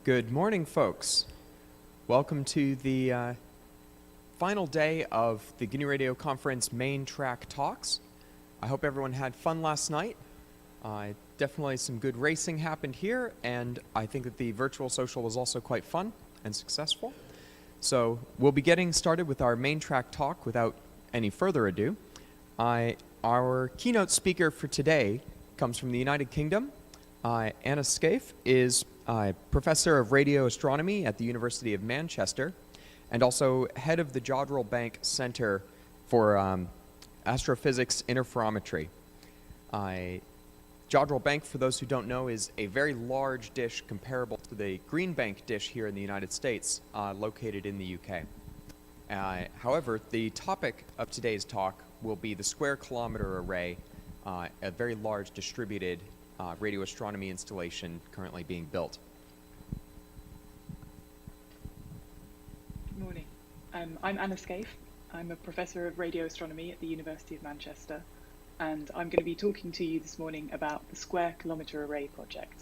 Good morning, folks. Welcome to the final day of the GNU Radio Conference main track talks. I hope everyone had fun last night. Definitely some good racing happened here, and I think that the virtual social was also quite fun and successful. So we'll be getting started with our main track talk without any further ado. Our keynote speaker for today comes from the United Kingdom. Anna Scaife is Professor of Radio Astronomy at the University of Manchester and also head of the Jodrell Bank Center for Astrophysics Interferometry. Jodrell Bank, for those who don't know, is a very large dish comparable to the Green Bank dish here in the United States, located in the UK. However, the topic of today's talk will be the Square Kilometer Array, a very large distributed radio astronomy installation currently being built. Good morning. I'm Anna Scaife. I'm a professor of radio astronomy at the University of Manchester, and I'm going to be talking to you this morning about the Square Kilometer Array project.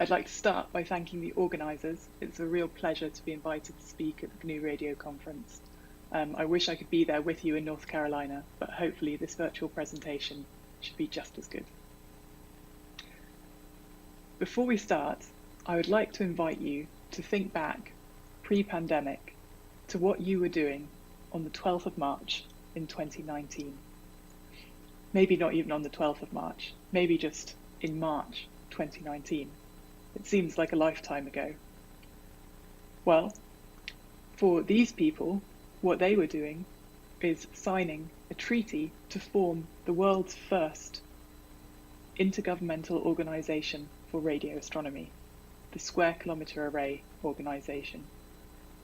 I'd like to start by thanking the organisers. It's a real pleasure to be invited to speak at the GNU Radio conference. I wish I could be there with you in North Carolina, but hopefully this virtual presentation should be just as good. Before we start, I would like to invite you to think back, pre-pandemic, to what you were doing on the 12th of March in 2019. Maybe not even on the 12th of March, maybe just in March 2019. It seems like a lifetime ago. Well, for these people, what they were doing is signing a treaty to form the world's first intergovernmental organisation for radio astronomy, the Square Kilometer Array Organisation.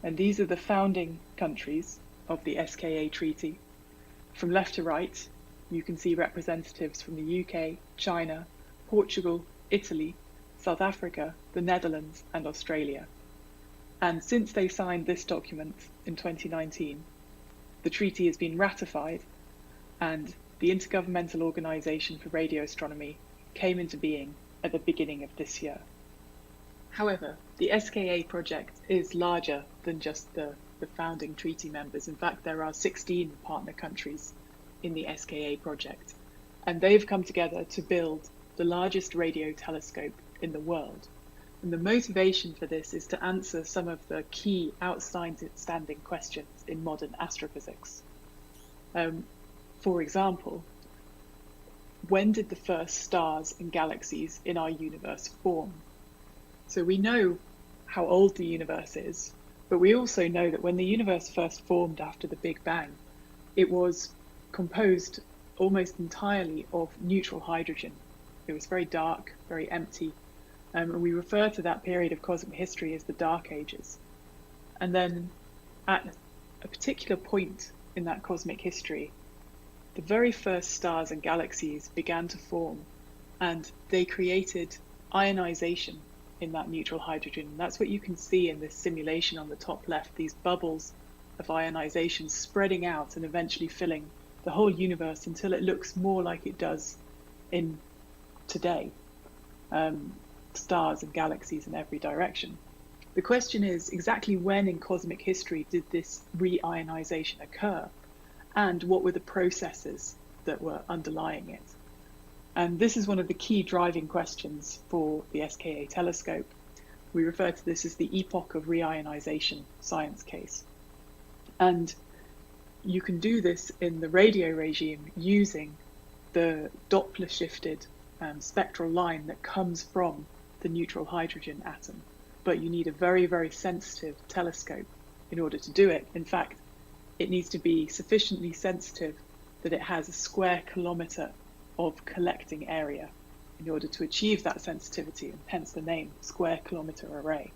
And these are the founding countries of the SKA treaty. From left to right, you can see representatives from the UK, China, Portugal, Italy, South Africa, the Netherlands, and Australia. And since they signed this document in 2019, the treaty has been ratified, and the Intergovernmental Organisation for Radio Astronomy came into being at the beginning of this year. However, the SKA project is larger than just the founding treaty members. In fact, there are 16 partner countries in the SKA project, and they've come together to build the largest radio telescope in the world. And the motivation for this is to answer some of the key outstanding questions in modern astrophysics. For example, when did the first stars and galaxies in our universe form? So we know how old the universe is, but we also know that when the universe first formed after the Big Bang, it was composed almost entirely of neutral hydrogen. It was very dark, very empty, and we refer to that period of cosmic history as the Dark Ages. And then at a particular point in that cosmic history, the very first stars and galaxies began to form, and they created ionization in that neutral hydrogen. And that's what you can see in this simulation on the top left, these bubbles of ionization spreading out and eventually filling the whole universe until it looks more like it does in today. Stars and galaxies in every direction. The question is, exactly when in cosmic history did this re-ionization occur? And what were the processes that were underlying it? And this is one of the key driving questions for the SKA telescope. We refer to this as the epoch of reionization science case. And you can do this in the radio regime using the Doppler shifted spectral line that comes from the neutral hydrogen atom. But you need a very, very sensitive telescope in order to do it. In fact, it needs to be sufficiently sensitive that it has a square kilometer of collecting area in order to achieve that sensitivity, and hence the name square kilometer array.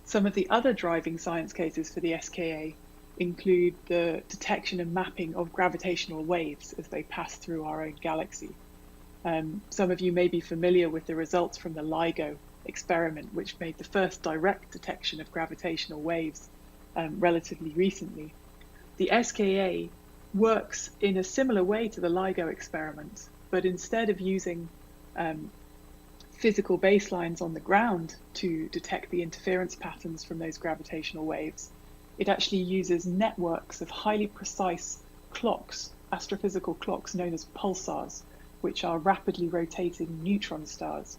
Some of the other driving science cases for the SKA include the detection and mapping of gravitational waves as they pass through our own galaxy. Some of you may be familiar with the results from the LIGO experiment, which made the first direct detection of gravitational waves relatively recently. The SKA works in a similar way to the LIGO experiment, but instead of using physical baselines on the ground to detect the interference patterns from those gravitational waves, it actually uses networks of highly precise clocks, astrophysical clocks known as pulsars, which are rapidly rotating neutron stars.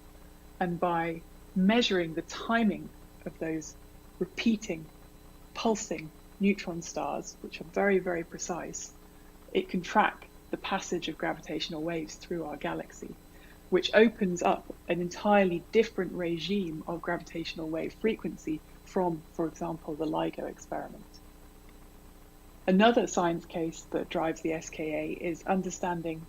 And by measuring the timing of those repeating, pulsing neutron stars, which are very, very precise, it can track the passage of gravitational waves through our galaxy, which opens up an entirely different regime of gravitational wave frequency from, for example, the LIGO experiment. Another science case that drives the SKA is understanding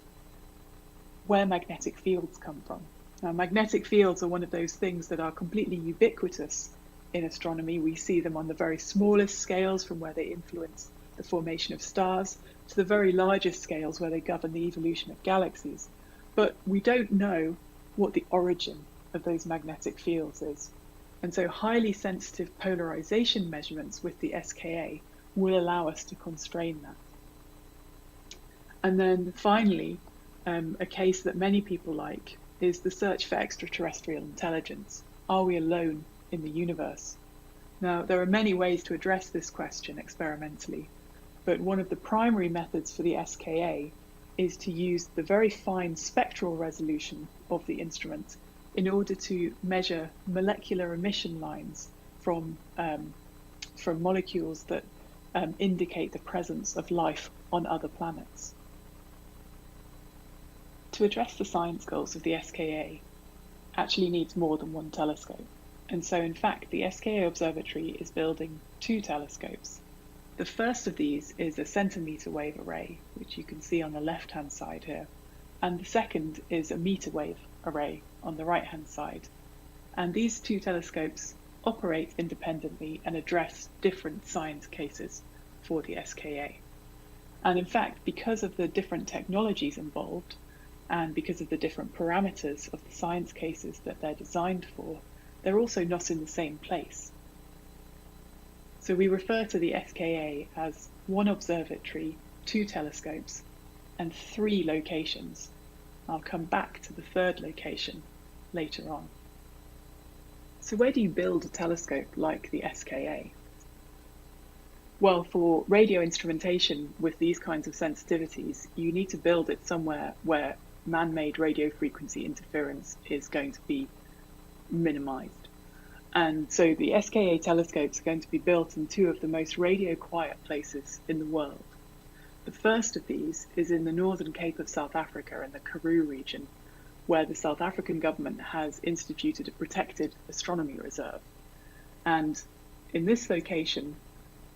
where magnetic fields come from. Now, magnetic fields are one of those things that are completely ubiquitous in astronomy. We see them on the very smallest scales, from where they influence the formation of stars, to the very largest scales where they govern the evolution of galaxies. But we don't know what the origin of those magnetic fields is. And so highly sensitive polarization measurements with the SKA will allow us to constrain that. And then finally, a case that many people like is the search for extraterrestrial intelligence. Are we alone in the universe? Now, there are many ways to address this question experimentally, but one of the primary methods for the SKA is to use the very fine spectral resolution of the instrument in order to measure molecular emission lines from molecules that indicate the presence of life on other planets. To address the science goals of the SKA actually needs more than one telescope. And so in fact, the SKA Observatory is building 2 telescopes. The first of these is a centimetre wave array, which you can see on the left-hand side here. And the second is a metre wave array on the right-hand side. And these 2 telescopes operate independently and address different science cases for the SKA. And in fact, because of the different technologies involved, and because of the different parameters of the science cases that they're designed for, they're also not in the same place. So we refer to the SKA as 1 observatory, 2 telescopes, and 3 locations. I'll come back to the 3rd location later on. So where do you build a telescope like the SKA? Well, for radio instrumentation with these kinds of sensitivities, you need to build it somewhere where man-made radio frequency interference is going to be minimized. And so the SKA telescopes are going to be built in 2 of the most radio quiet places in the world. The first of these is in the northern Cape of South Africa in the Karoo region, where the South African government has instituted a protected astronomy reserve. And in this location,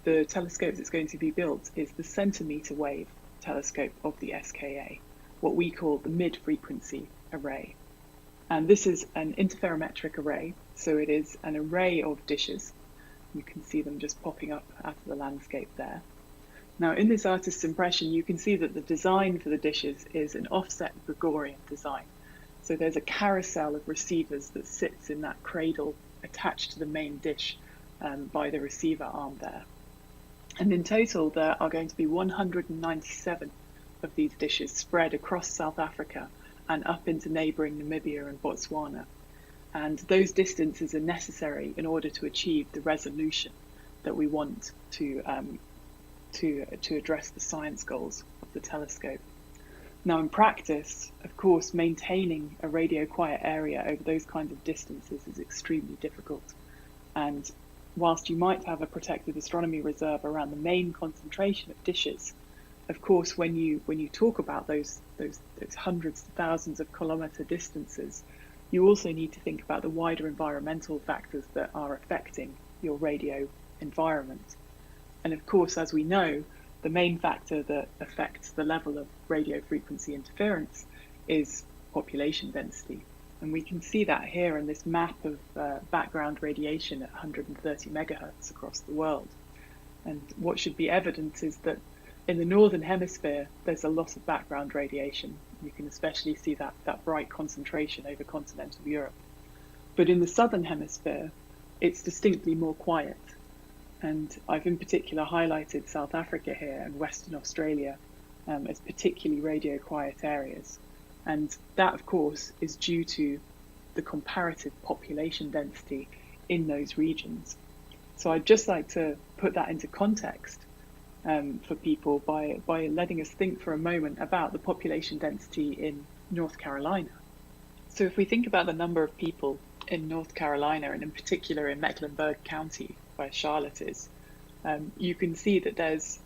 the telescope that's going to be built is the centimetre wave telescope of the SKA, what we call the mid-frequency array. And this is an interferometric array, so it is an array of dishes. You can see them just popping up out of the landscape there. Now, in this artist's impression, you can see that the design for the dishes is an offset Gregorian design. So there's a carousel of receivers that sits in that cradle attached to the main dish by the receiver arm there. And in total, there are going to be 197 of these dishes spread across South Africa and up into neighbouring Namibia and Botswana. And those distances are necessary in order to achieve the resolution that we want to address the science goals of the telescope. Now, in practice, of course, maintaining a radio quiet area over those kinds of distances is extremely difficult. And whilst you might have a protected astronomy reserve around the main concentration of dishes, Of course, when you talk about those hundreds of thousands of kilometre distances, you also need to think about the wider environmental factors that are affecting your radio environment. And of course, as we know, the main factor that affects the level of radio frequency interference is population density. And we can see that here in this map of background radiation at 130 megahertz across the world. And what should be evident is that in the northern hemisphere, there's a lot of background radiation. You can especially see that bright concentration over continental Europe. But in the southern hemisphere, it's distinctly more quiet. And I've in particular highlighted South Africa here and Western Australia as particularly radio quiet areas. And that, of course, is due to the comparative population density in those regions. So I'd just like to put that into context for people by letting us think for a moment about the population density in North Carolina. So if we think about the number of people in North Carolina, and in particular in Mecklenburg County, where Charlotte is, you can see that there's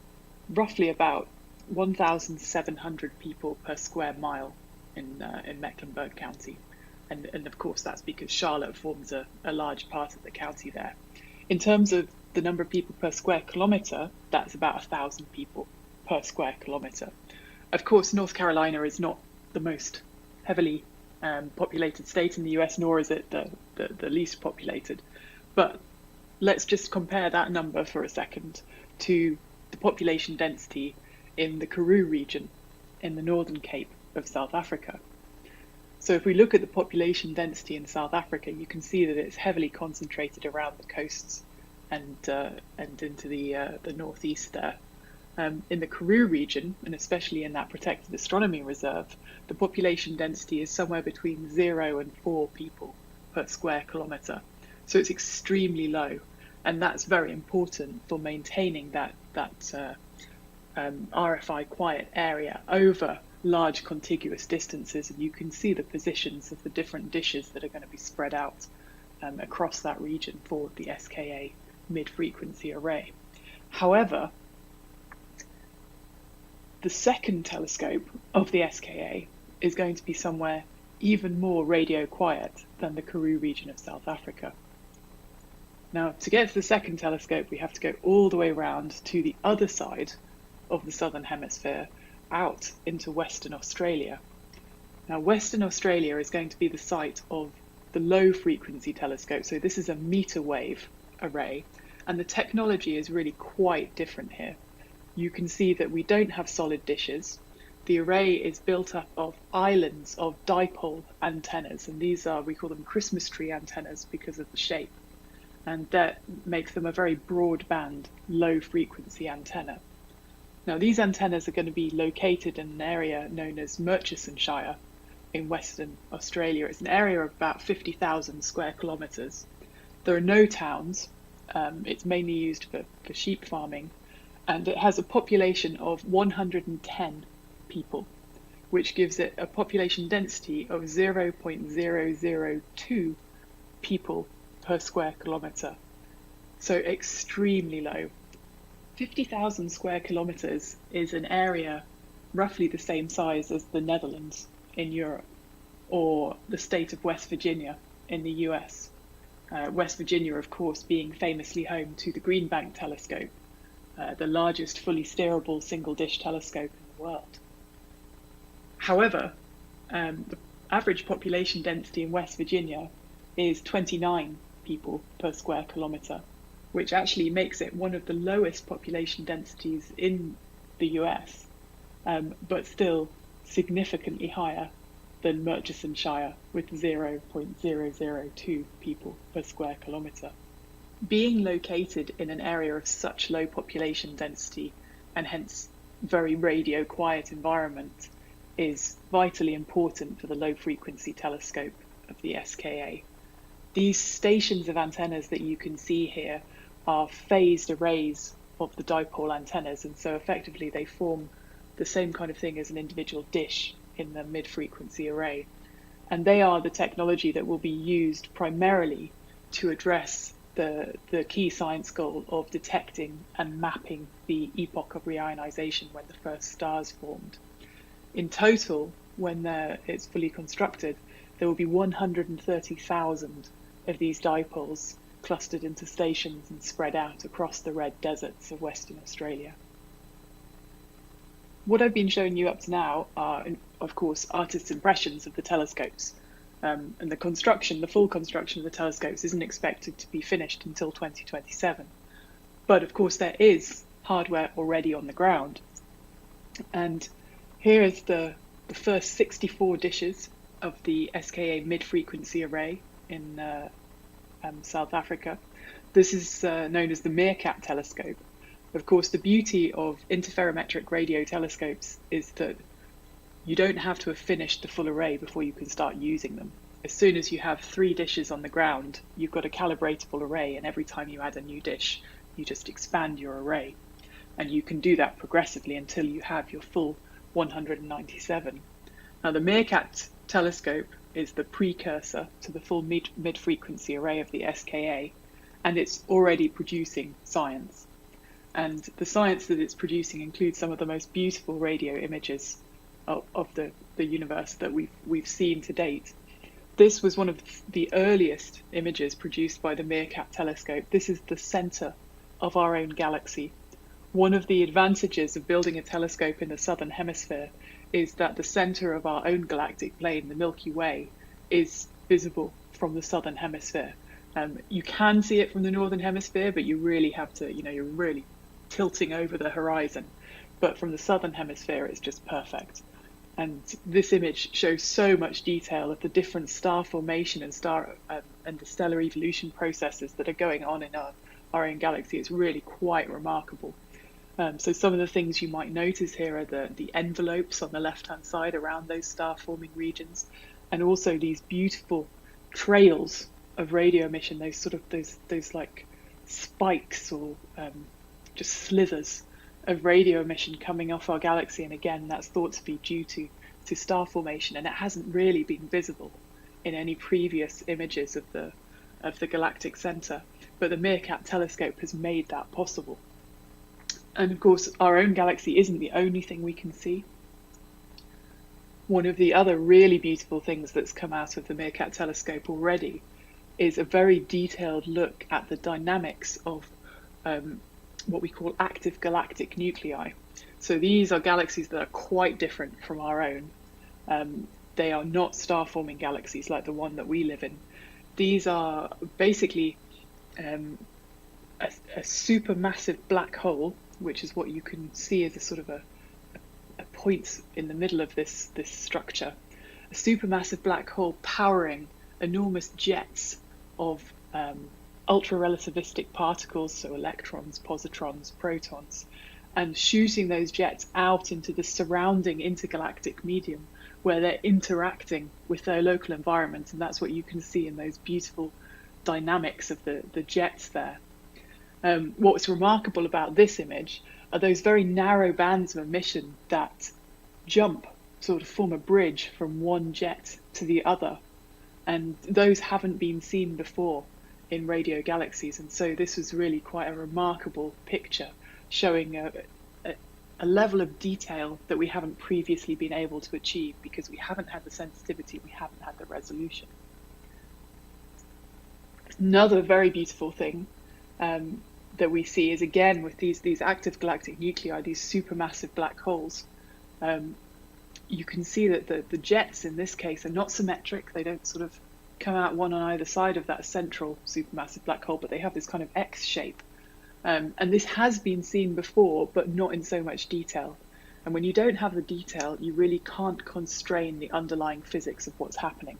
roughly about 1,700 people per square mile in Mecklenburg County. And of course, that's because Charlotte forms a large part of the county there. In terms of the number of people per square kilometre, that's about 1,000 people per square kilometre. Of course, North Carolina is not the most heavily populated state in the US, nor is it the least populated. But let's just compare that number for a second to the population density in the Karoo region in the Northern Cape of South Africa. So if we look at the population density in South Africa, you can see that it's heavily concentrated around the coasts and into the northeast there. In the Karoo region, and especially in that protected astronomy reserve, the population density is somewhere between 0 and 4 people per square kilometre. So it's extremely low, and that's very important for maintaining that RFI quiet area over large contiguous distances. And you can see the positions of the different dishes that are going to be spread out across that region for the SKA mid-frequency array. However, the second telescope of the SKA is going to be somewhere even more radio quiet than the Karoo region of South Africa. Now, to get to the second telescope, we have to go all the way around to the other side of the southern hemisphere, out into Western Australia. Now, Western Australia is going to be the site of the low frequency telescope. So this is a meter wave array, and the technology is really quite different here. You can see that we don't have solid dishes. The array is built up of islands of dipole antennas, and these are, we call them Christmas tree antennas because of the shape. And that makes them a very broadband, low frequency antenna. Now, these antennas are going to be located in an area known as Murchisonshire in Western Australia. It's an area of about 50,000 square kilometres. There are no towns. It's mainly used for sheep farming, and it has a population of 110 people, which gives it a population density of 0.002 people per square kilometre. So extremely low. 50,000 square kilometres is an area roughly the same size as the Netherlands in Europe, or the state of West Virginia in the US. West Virginia, of course, being famously home to the Green Bank telescope, the largest fully steerable single dish telescope in the world. However, the average population density in West Virginia is 29 people per square kilometre, which actually makes it one of the lowest population densities in the US, but still significantly higher than Murchisonshire with 0.002 people per square kilometre. Being located in an area of such low population density and hence very radio quiet environment is vitally important for the low frequency telescope of the SKA. These stations of antennas that you can see here are phased arrays of the dipole antennas, and so effectively they form the same kind of thing as an individual dish in the mid-frequency array. And they are the technology that will be used primarily to address the key science goal of detecting and mapping the epoch of reionization when the first stars formed. In total, when it's fully constructed, there will be 130,000 of these dipoles clustered into stations and spread out across the red deserts of Western Australia. What I've been showing you up to now are, of course, artists' impressions of the telescopes. And the full construction of the telescopes isn't expected to be finished until 2027. But of course, there is hardware already on the ground. And here is the first 64 dishes of the SKA mid-frequency array in South Africa. This is known as the Meerkat telescope. Of course, the beauty of interferometric radio telescopes is that you don't have to have finished the full array before you can start using them. As soon as you have 3 dishes on the ground, you've got a calibratable array, and every time you add a new dish, you just expand your array. And you can do that progressively until you have your full 197. Now, the Meerkat telescope is the precursor to the full mid-frequency array of the SKA, and it's already producing science. And the science that it's producing includes some of the most beautiful radio images of the universe that we've seen to date. This was one of the earliest images produced by the Meerkat telescope. This is the center of our own galaxy. One of the advantages of building a telescope in the southern hemisphere is that the center of our own galactic plane, the Milky Way, is visible from the southern hemisphere. You can see it from the northern hemisphere, but you really have to, you're really tilting over the horizon. But from the southern hemisphere, it's just perfect. And this image shows so much detail of the different star formation and the stellar evolution processes that are going on in our own galaxy. It's really quite remarkable. So some of the things you might notice here are the envelopes on the left-hand side around those star-forming regions, and also these beautiful trails of radio emission. Those like spikes or just slithers of radio emission coming off our galaxy, and again, that's thought to be due to star formation, and it hasn't really been visible in any previous images of the galactic center. But the Meerkat telescope has made that possible. And of course, our own galaxy isn't the only thing we can see. One of the other really beautiful things that's come out of the Meerkat telescope already is a very detailed look at the dynamics of what we call active galactic nuclei. So these are galaxies that are quite different from our own. They are not star-forming galaxies like the one that we live in. These are basically a supermassive black hole, which is what you can see as a sort of a point in the middle of this structure. A supermassive black hole powering enormous jets of ultra-relativistic particles, so electrons, positrons, protons, and shooting those jets out into the surrounding intergalactic medium where they're interacting with their local environment. And that's what you can see in those beautiful dynamics of the jets there. What's remarkable about this image are those very narrow bands of emission that jump, sort of form a bridge from one jet to the other. And those haven't been seen before in radio galaxies. And so this was really quite a remarkable picture, showing a level of detail that we haven't previously been able to achieve because we haven't had the sensitivity, we haven't had the resolution. Another very beautiful thing that we see is, again, with these active galactic nuclei, these supermassive black holes, you can see that the jets in this case are not symmetric. They don't sort of come out one on either side of that central supermassive black hole, but they have this kind of X shape. And this has been seen before, but not in so much detail. And when you don't have the detail, you really can't constrain the underlying physics of what's happening.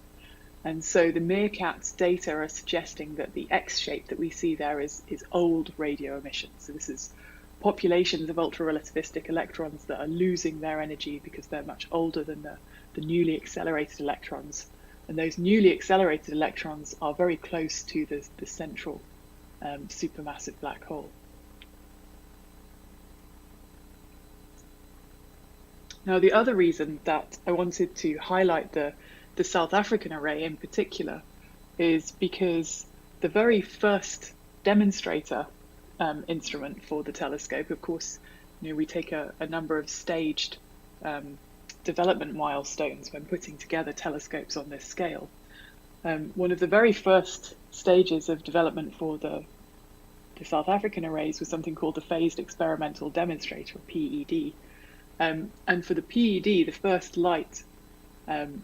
And so the Meerkat's data are suggesting that the X shape that we see there is old radio emission. So this is populations of ultra-relativistic electrons that are losing their energy because they're much older than the newly accelerated electrons. And those newly accelerated electrons are very close to the central supermassive black hole. Now, the other reason that I wanted to highlight the South African array in particular is because the very first demonstrator instrument for the telescope. Of course, we take a number of staged development milestones when putting together telescopes on this scale. One of the very first stages of development for the South African arrays was something called the Phased Experimental Demonstrator, or PED. And for the PED, the first light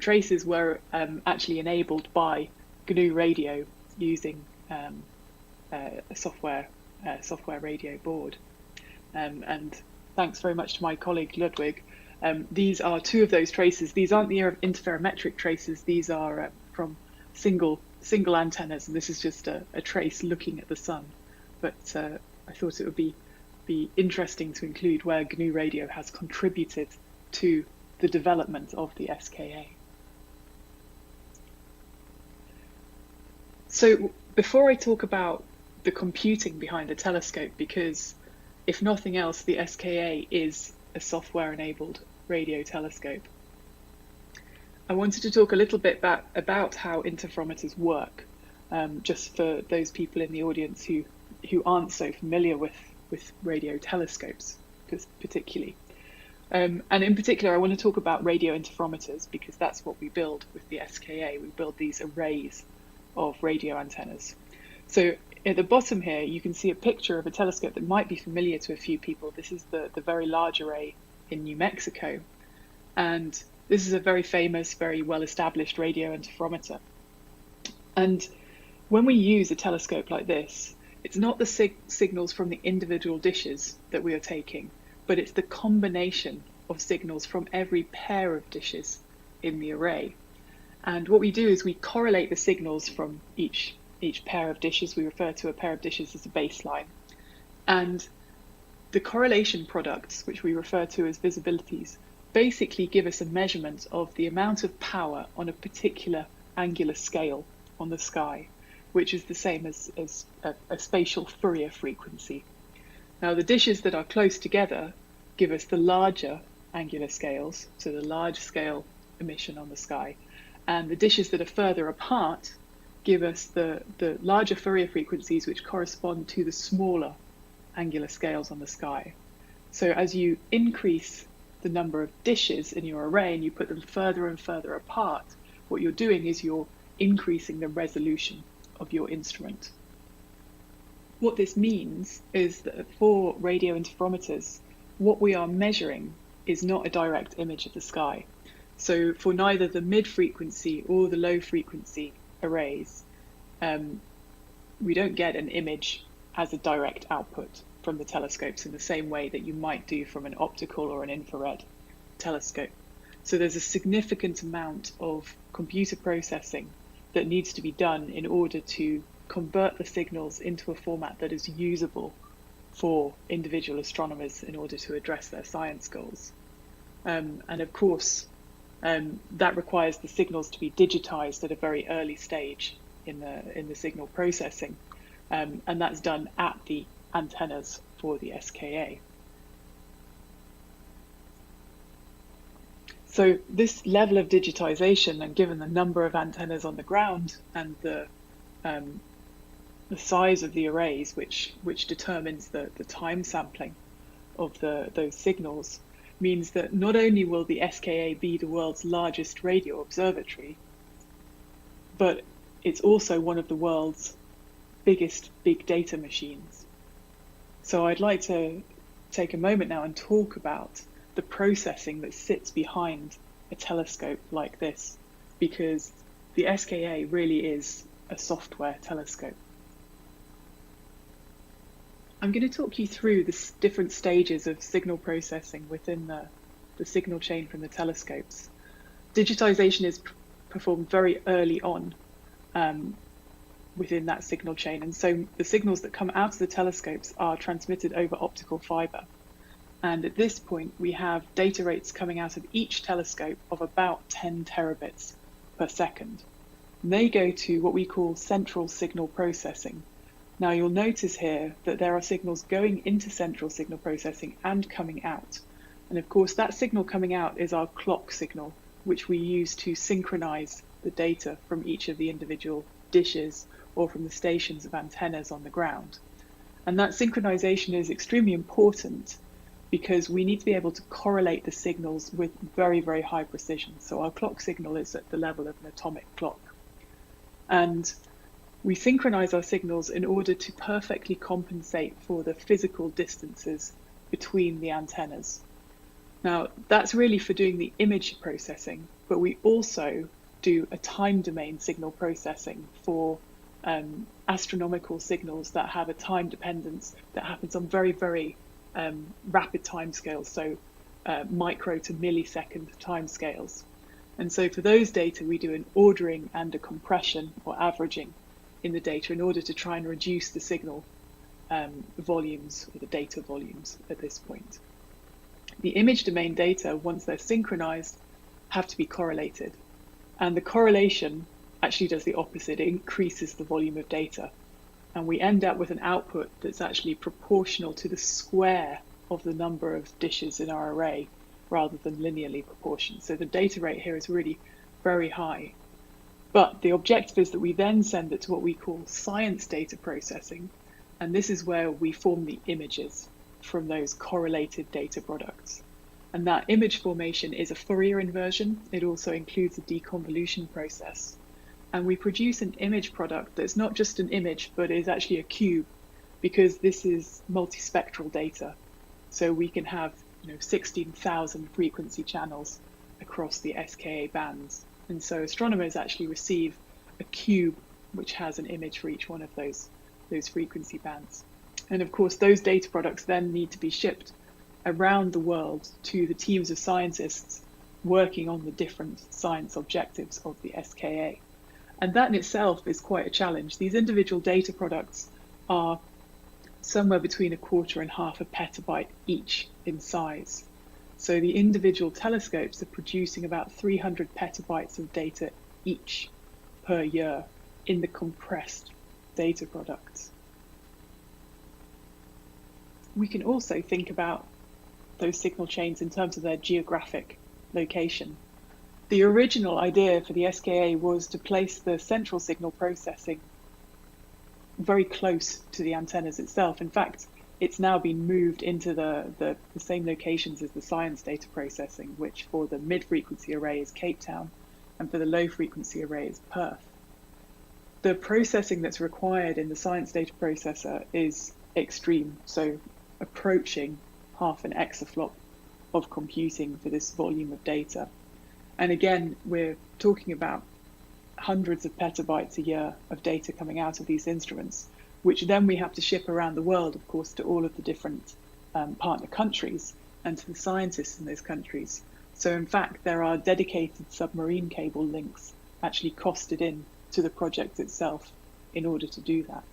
traces were actually enabled by GNU Radio using a software radio board. And thanks very much to my colleague Ludwig. These are two of those traces. These aren't the interferometric traces. These are from single antennas, and this is just a trace looking at the sun. But I thought it would be interesting to include where GNU Radio has contributed to the development of the SKA. So before I talk about the computing behind the telescope, because if nothing else, the SKA is a software-enabled radio telescope, I wanted to talk a little bit about how interferometers work, just for those people in the audience who aren't so familiar with radio telescopes, particularly. And in particular, I want to talk about radio interferometers, because that's what we build with the SKA. We build these arrays of radio antennas. So at the bottom here, you can see a picture of a telescope that might be familiar to a few people. This is the Very Large Array in New Mexico. And this is a very famous, very well-established radio interferometer. And when we use a telescope like this, it's not the signals from the individual dishes that we are taking, but it's the combination of signals from every pair of dishes in the array. And what we do is we correlate the signals from each pair of dishes. We refer to a pair of dishes as a baseline. And the correlation products, which we refer to as visibilities, basically give us a measurement of the amount of power on a particular angular scale on the sky, which is the same as a spatial Fourier frequency. Now, the dishes that are close together give us the larger angular scales, so the large scale emission on the sky, and the dishes that are further apart give us the larger Fourier frequencies, which correspond to the smaller angular scales on the sky. So as you increase the number of dishes in your array and you put them further and further apart, what you're doing is you're increasing the resolution of your instrument. What this means is that for radio interferometers, what we are measuring is not a direct image of the sky. So for neither the mid-frequency or the low-frequency arrays, we don't get an image as a direct output from the telescopes in the same way that you might do from an optical or an infrared telescope. So there's a significant amount of computer processing that needs to be done in order to convert the signals into a format that is usable for individual astronomers in order to address their science goals. And of course, that requires the signals to be digitized at a very early stage in the signal processing, and that's done at the antennas for the SKA. So this level of digitization, and given the number of antennas on the ground and the size of the arrays, which determines the time sampling of those signals, means that not only will the SKA be the world's largest radio observatory, but it's also one of the world's biggest big data machines. So I'd like to take a moment now and talk about the processing that sits behind a telescope like this, because the SKA really is a software telescope. I'm going to talk you through the different stages of signal processing within the signal chain from the telescopes. Digitization is performed very early on within that signal chain, and so the signals that come out of the telescopes are transmitted over optical fiber. And at this point, we have data rates coming out of each telescope of about 10 terabits per second. And they go to what we call central signal processing. Now you'll notice here that there are signals going into central signal processing and coming out. And of course, that signal coming out is our clock signal, which we use to synchronize the data from each of the individual dishes or from the stations of antennas on the ground. And that synchronization is extremely important because we need to be able to correlate the signals with very, very high precision. So our clock signal is at the level of an atomic clock. And we synchronize our signals in order to perfectly compensate for the physical distances between the antennas. Now, that's really for doing the image processing, but we also do a time domain signal processing for astronomical signals that have a time dependence that happens on very, very rapid timescales, so micro to millisecond timescales. And so for those data, we do an ordering and a compression or averaging in the data in order to try and reduce the signal volumes or the data volumes at this point. The image domain data, once they're synchronized, have to be correlated. And the correlation actually does the opposite. It increases the volume of data. And we end up with an output that's actually proportional to the square of the number of dishes in our array rather than linearly proportioned. So the data rate here is really very high. But the objective is that we then send it to what we call science data processing. And this is where we form the images from those correlated data products. And that image formation is a Fourier inversion. It also includes a deconvolution process. And we produce an image product that's not just an image, but is actually a cube, because this is multispectral data. So we can have 16,000 frequency channels across the SKA bands. And so astronomers actually receive a cube which has an image for each one of those frequency bands. And of course, those data products then need to be shipped around the world to the teams of scientists working on the different science objectives of the SKA. And that in itself is quite a challenge. These individual data products are somewhere between 1/4 and 1/2 petabyte each in size. So the individual telescopes are producing about 300 petabytes of data each per year in the compressed data products. We can also think about those signal chains in terms of their geographic location. The original idea for the SKA was to place the central signal processing very close to the antennas itself. In fact, it's now been moved into the same locations as the science data processing, which for the mid-frequency array is Cape Town, and for the low-frequency array is Perth. The processing that's required in the science data processor is extreme, so approaching 1/2 an exaflop of computing for this volume of data. And again, we're talking about hundreds of petabytes a year of data coming out of these instruments, which then we have to ship around the world, of course, to all of the different partner countries and to the scientists in those countries. So in fact, there are dedicated submarine cable links actually costed in to the project itself in order to do that.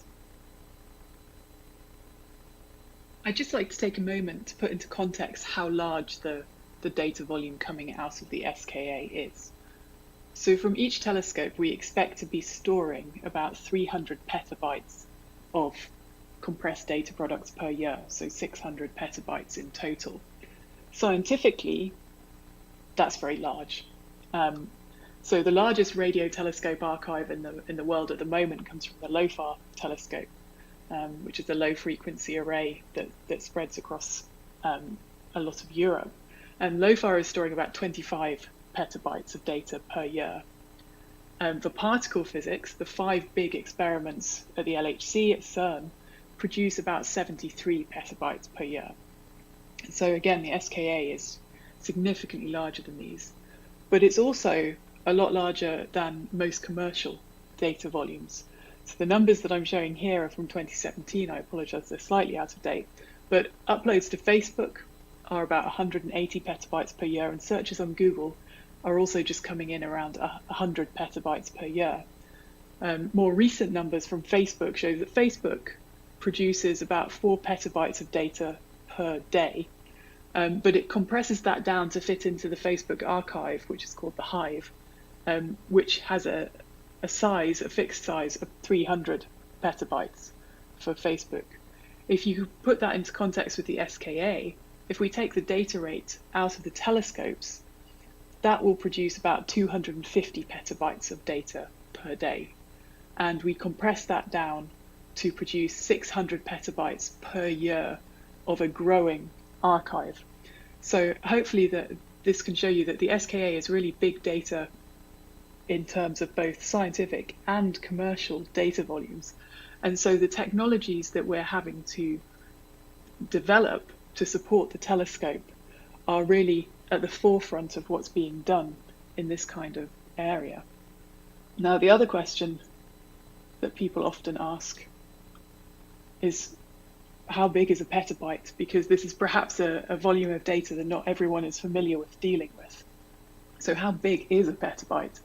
I'd just like to take a moment to put into context how large the data volume coming out of the SKA is. So from each telescope, we expect to be storing about 300 petabytes of compressed data products per year, so 600 petabytes in total. Scientifically, that's very large. So the largest radio telescope archive in the world at the moment comes from the LOFAR telescope, which is a low frequency array that spreads across a lot of Europe. And LOFAR is storing about 25 petabytes of data per year. For particle physics, the 5 big experiments at the LHC at CERN produce about 73 petabytes per year. So again, the SKA is significantly larger than these, but it's also a lot larger than most commercial data volumes. So the numbers that I'm showing here are from 2017. I apologize, they're slightly out of date, but uploads to Facebook are about 180 petabytes per year, and searches on Google are also just coming in around 100 petabytes per year. More recent numbers from Facebook show that Facebook produces about 4 petabytes of data per day, but it compresses that down to fit into the Facebook archive, which is called the Hive, which has a fixed size of 300 petabytes for Facebook. If you put that into context with the SKA, if we take the data rate out of the telescopes, that will produce about 250 petabytes of data per day. and we compress that down to produce 600 petabytes per year of a growing archive. So hopefully this can show you that the SKA is really big data in terms of both scientific and commercial data volumes. And so the technologies that we're having to develop to support the telescope are really at the forefront of what's being done in this kind of area. Now, the other question that people often ask is, how big is a petabyte? Because this is perhaps a volume of data that not everyone is familiar with dealing with. So how big is a petabyte?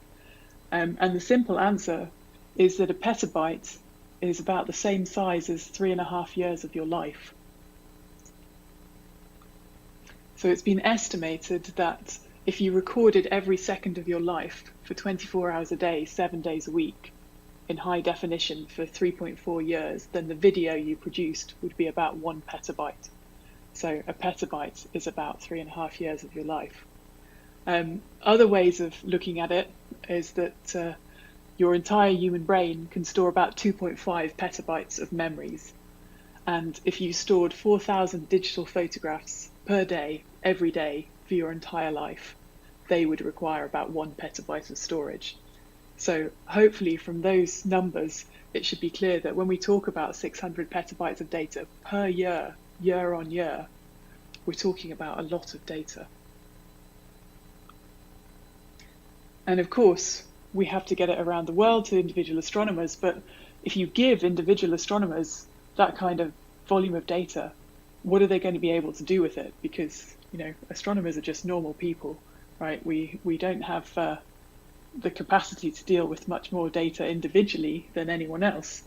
And the simple answer is that a petabyte is about the same size as 3.5 years of your life. So it's been estimated that if you recorded every second of your life for 24 hours a day, 7 days a week, in high definition for 3.4 years, then the video you produced would be about 1 petabyte. So a petabyte is about 3.5 years of your life. Other ways of looking at it is that your entire human brain can store about 2.5 petabytes of memories. And if you stored 4,000 digital photographs per day, every day, for your entire life, they would require about 1 petabyte of storage. So hopefully from those numbers, it should be clear that when we talk about 600 petabytes of data per year, year on year, we're talking about a lot of data. And of course, we have to get it around the world to individual astronomers, but if you give individual astronomers that kind of volume of data, what are they going to be able to do with it? Because, you know, astronomers are just normal people, right? We don't have the capacity to deal with much more data individually than anyone else.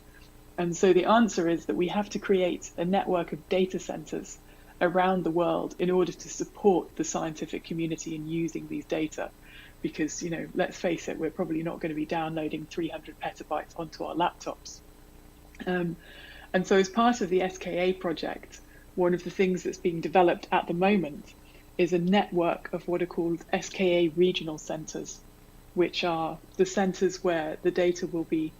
And so the answer is that we have to create a network of data centers around the world in order to support the scientific community in using these data. Because, you know, let's face it, we're probably not going to be downloading 300 petabytes onto our laptops. And so as part of the SKA project, one of the things that's being developed at the moment is a network of what are called SKA regional centers, which are the centers where the data will be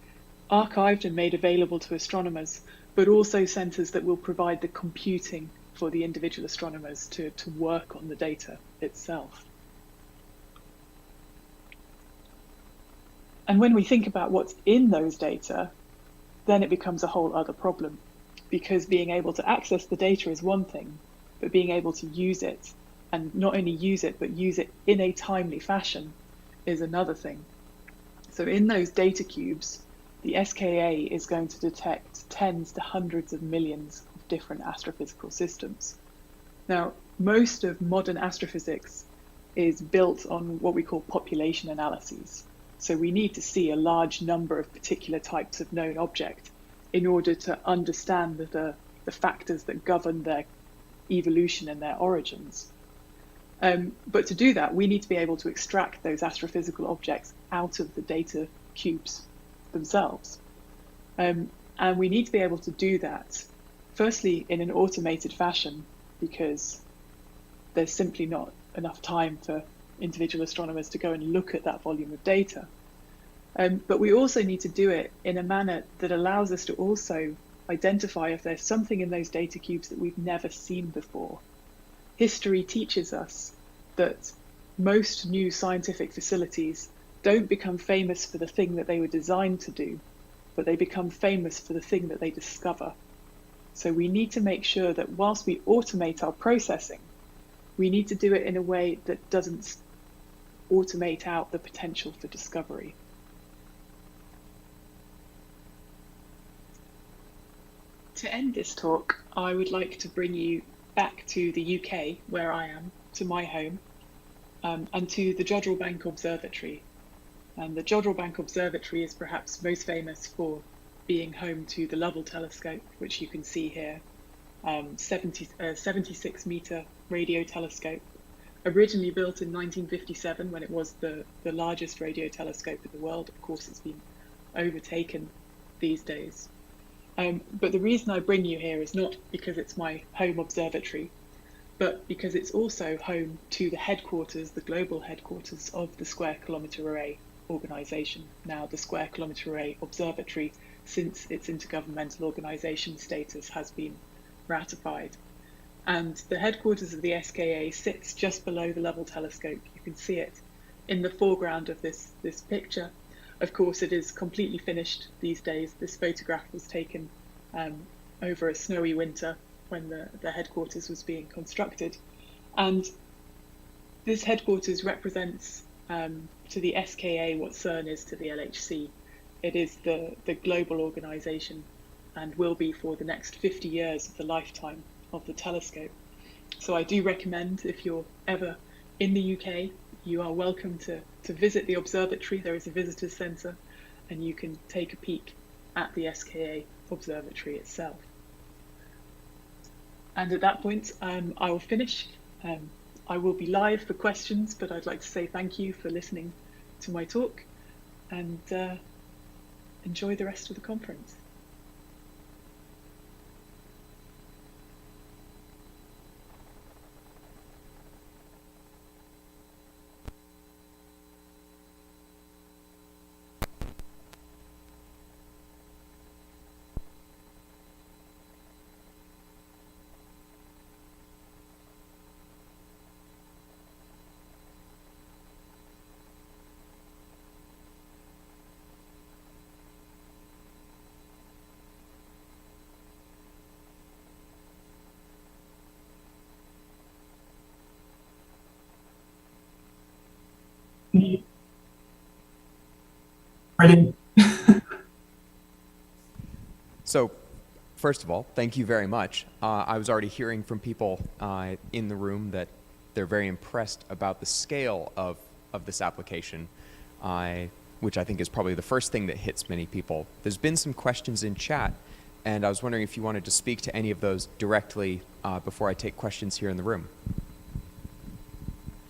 archived and made available to astronomers, but also centers that will provide the computing for the individual astronomers to work on the data itself. And when we think about what's in those data, then it becomes a whole other problem, because being able to access the data is one thing, but being able to use it, and not only use it, but use it in a timely fashion, is another thing. So in those data cubes, the SKA is going to detect tens to hundreds of millions of different astrophysical systems. Now, most of modern astrophysics is built on what we call population analyses. So we need to see a large number of particular types of known object in order to understand the factors that govern their evolution and their origins. But to do that, we need to be able to extract those astrophysical objects out of the data cubes themselves. And we need to be able to do that, firstly, in an automated fashion, because there's simply not enough time for individual astronomers to go and look at that volume of data. But we also need to do it in a manner that allows us to also identify if there's something in those data cubes that we've never seen before. History teaches us that most new scientific facilities don't become famous for the thing that they were designed to do, but they become famous for the thing that they discover. So we need to make sure that whilst we automate our processing, we need to do it in a way that doesn't automate out the potential for discovery. To end this talk, I would like to bring you back to the UK, where I am, to my home, and to the Jodrell Bank Observatory. And the Jodrell Bank Observatory is perhaps most famous for being home to the Lovell telescope, which you can see here, 76-meter radio telescope, originally built in 1957 when it was the largest radio telescope in the world. Of course, it's been overtaken these days. But the reason I bring you here is not because it's my home observatory, but because it's also home to the headquarters, the global headquarters of the Square Kilometer Array. organisation, now the Square Kilometer Array Observatory, since its intergovernmental organisation status has been ratified. And the headquarters of the SKA sits just below the Lovell telescope. You can see it in the foreground of this picture. Of course, it is completely finished these days. This photograph was taken over a snowy winter when the headquarters was being constructed. And this headquarters represents to the SKA what CERN is to the LHC. It is the global organisation and will be for the next 50 years of the lifetime of the telescope. So I do recommend, if you're ever in the UK, you are welcome to visit the observatory. There is a visitors centre and you can take a peek at the SKA observatory itself. And at that point, I will finish. I will be live for questions, but I'd like to say thank you for listening to my talk and enjoy the rest of the conference. Brilliant. So, first of all, thank you very much. I was already hearing from people in the room that they're very impressed about the scale of this application, which I think is probably the first thing that hits many people. There's been some questions in chat, and I was wondering if you wanted to speak to any of those directly before I take questions here in the room.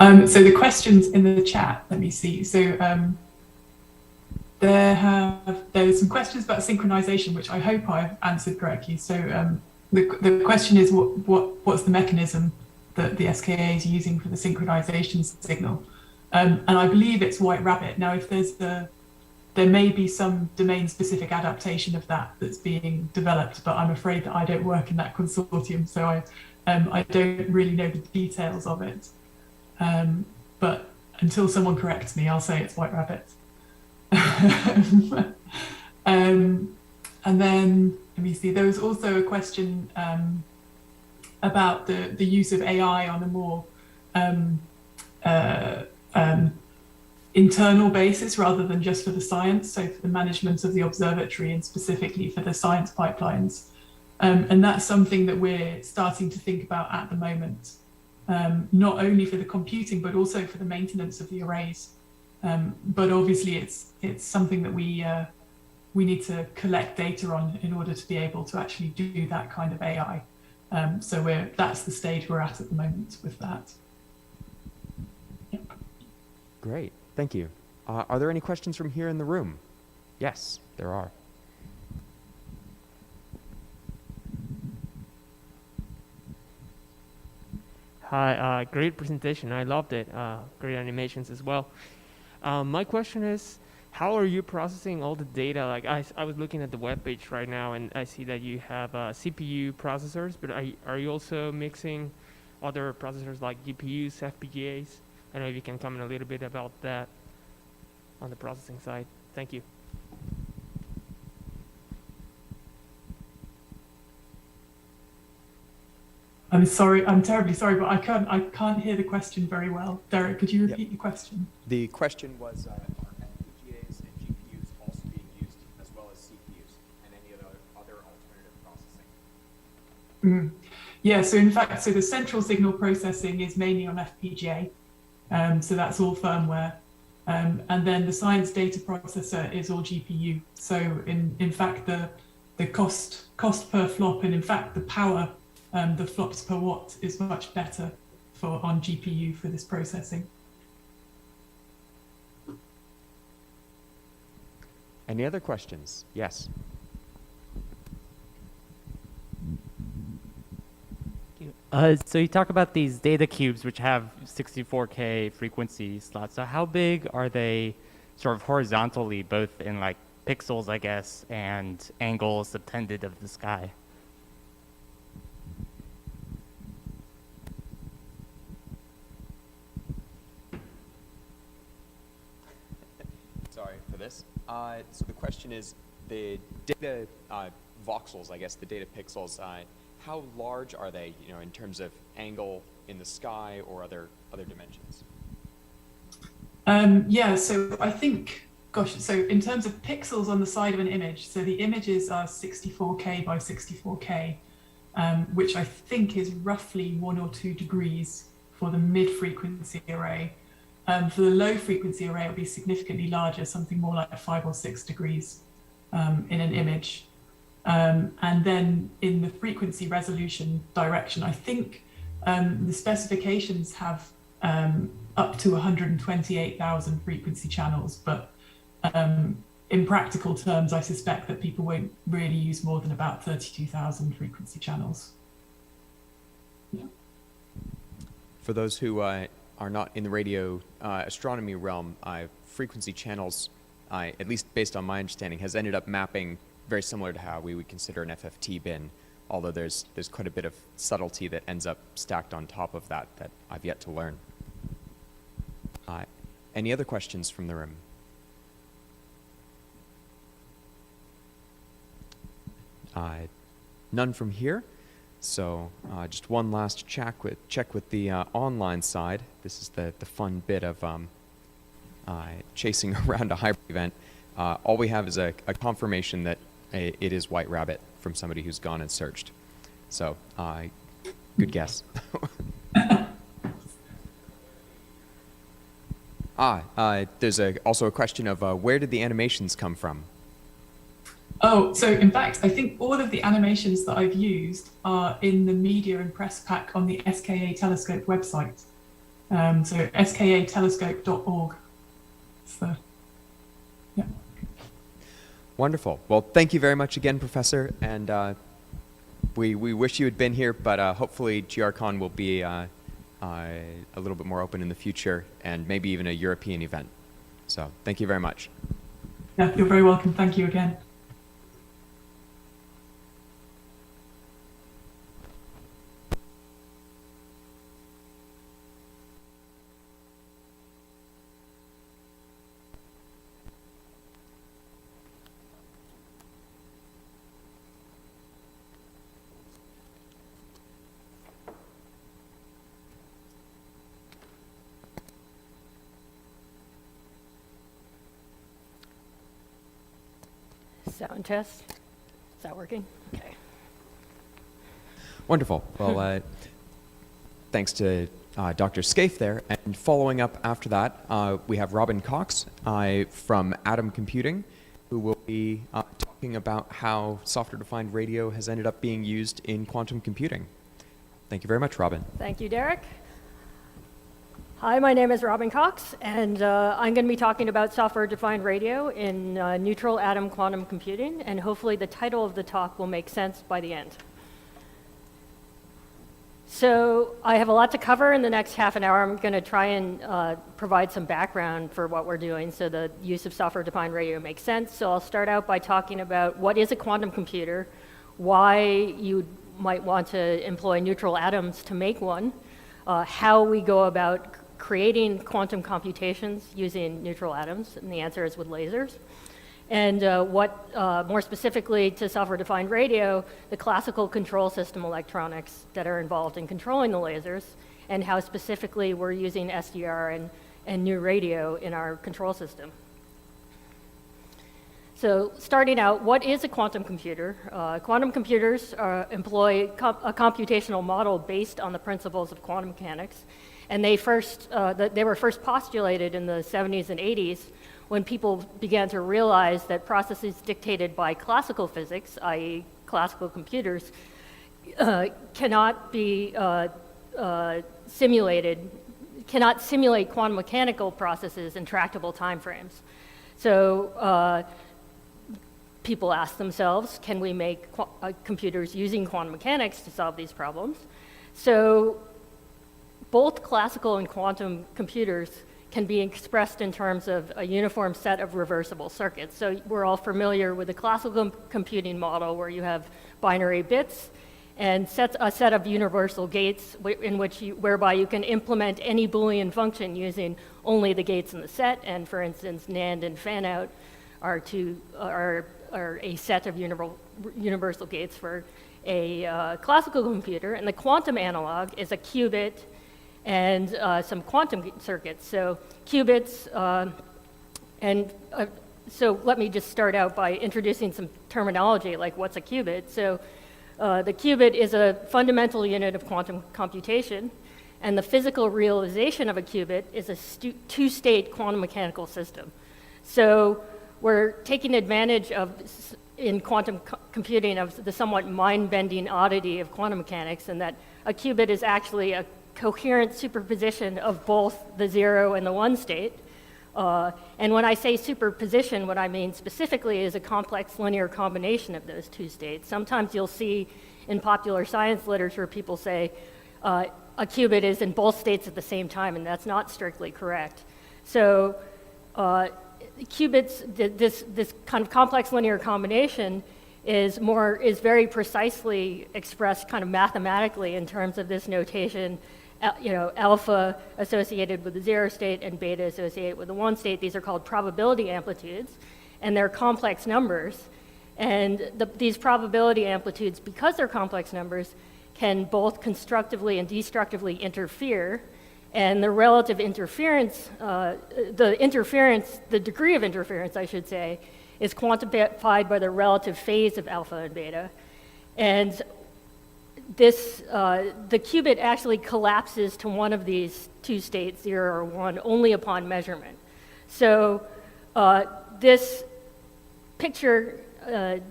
So the questions in the chat, let me see. So there's some questions about synchronization, which I hope I've answered correctly. So the question is what's the mechanism that the SKA is using for the synchronization signal? And I believe it's White Rabbit. Now, if there may be some domain-specific adaptation of that that's being developed, but I'm afraid that I don't work in that consortium, so I don't really know the details of it. But until someone corrects me, I'll say it's White Rabbit. And then let me see. There was also a question about the use of AI on a more internal basis rather than just for the science, so for the management of the observatory and specifically for the science pipelines. And that's something that we're starting to think about at the moment, not only for the computing, but also for the maintenance of the arrays. But obviously it's something that we need to collect data on in order to be able to actually do that kind of AI. So that's the stage we're at the moment with that. Yep. Great, thank you. Are there any questions from here in the room? Yes, there are. Hi, great presentation. I loved it. Great animations as well. My question is, how are you processing all the data? Like I was looking at the web page right now, and I see that you have CPU processors, but are you also mixing other processors like GPUs, FPGAs? I don't know if you can comment a little bit about that on the processing side. Thank you. I'm sorry, I'm terribly sorry, but I can't hear the question very well. Derek, could you repeat the question? The question was, are FPGAs and GPUs also being used as well as CPUs and any other alternative processing? Yeah, so in fact, the central signal processing is mainly on FPGA. So that's all firmware. And then the science data processor is all GPU. So in fact, the cost per flop, and in fact, the power, the flops per watt is much better on GPU for this processing. Any other questions? Yes. So you talk about these data cubes which have 64K frequency slots. So how big are they sort of horizontally, both in like pixels, I guess, and angles subtended of the sky. Sorry for this. So the question is, the data voxels, I guess, the data pixels, how large are they, in terms of angle in the sky or other dimensions? Yeah, so I think, so in terms of pixels on the side of an image, so the images are 64K by 64K, which I think is roughly 1 or 2 degrees for the mid-frequency array. For the low-frequency array, it'll be significantly larger, something more like 5 or 6 degrees in an image. And then in the frequency resolution direction, I think the specifications have up to 128,000 frequency channels, but in practical terms, I suspect that people won't really use more than about 32,000 frequency channels. Yeah. For those who are not in the radio astronomy realm, frequency channels, at least based on my understanding, has ended up mapping very similar to how we would consider an FFT bin, although there's quite a bit of subtlety that ends up stacked on top of that I've yet to learn. Any other questions from the room? None from here. So just one last check with the online side. This is the fun bit of chasing around a hybrid event. All we have is a confirmation that it is White Rabbit from somebody who's gone and searched. So good guess. There's also a question of where did the animations come from? Oh, so in fact, I think all of the animations that I've used are in the media and press pack on the SKA Telescope website. So skatelescope.org. So, yeah. Wonderful. Well, thank you very much again, Professor. And we wish you had been here, but hopefully GRCon will be a little bit more open in the future, and maybe even a European event. So thank you very much. Yeah, you're very welcome. Thank you again. Sound test. Is that working? Okay. Wonderful. Well, thanks to Dr. Scaife there. And following up after that, we have Robin Cox from Atom Computing, who will be talking about how software-defined radio has ended up being used in quantum computing. Thank you very much, Robin. Thank you, Derek. Hi, my name is Robin Cox, and I'm going to be talking about software-defined radio in neutral atom quantum computing, and hopefully the title of the talk will make sense by the end. So I have a lot to cover in the next half an hour. I'm going to try and provide some background for what we're doing so the use of software-defined radio makes sense. So I'll start out by talking about what is a quantum computer, why you might want to employ neutral atoms to make one, how we go about creating quantum computations using neutral atoms, and the answer is with lasers. And what, more specifically to software-defined radio, the classical control system electronics that are involved in controlling the lasers, and how specifically we're using SDR and GNURadio in our control system. So starting out, what is a quantum computer? Quantum computers employ a computational model based on the principles of quantum mechanics. And they were first postulated in the 70s and 80s when people began to realize that processes dictated by classical physics, i.e. classical computers, cannot be cannot simulate quantum mechanical processes in tractable timeframes. So people ask themselves, can we make computers using quantum mechanics to solve these problems? So both classical and quantum computers can be expressed in terms of a uniform set of reversible circuits. So we're all familiar with the classical computing model where you have binary bits and a set of universal gates whereby you can implement any Boolean function using only the gates in the set. And for instance, NAND and fan-out are a set of universal gates for a classical computer. And the quantum analog is a qubit and some quantum circuits. So qubits, so let me just start out by introducing some terminology, like what's a qubit. So the qubit is a fundamental unit of quantum computation, and the physical realization of a qubit is a two-state quantum mechanical system. So we're taking advantage of, in quantum computing, of the somewhat mind-bending oddity of quantum mechanics, and that a qubit is actually a coherent superposition of both the 0 and the 1 state. And when I say superposition, what I mean specifically is a complex linear combination of those two states. Sometimes you'll see in popular science literature people say a qubit is in both states at the same time, and that's not strictly correct. So qubits, this kind of complex linear combination is very precisely expressed kind of mathematically in terms of this notation. Alpha associated with the 0 state and beta associated with the 1 state. These are called probability amplitudes, and they're complex numbers. And these probability amplitudes, because they're complex numbers, can both constructively and destructively interfere. And the relative interference, the degree of interference, I should say, is quantified by the relative phase of alpha and beta. And the qubit actually collapses to one of these two states, 0 or 1, only upon measurement. So this picture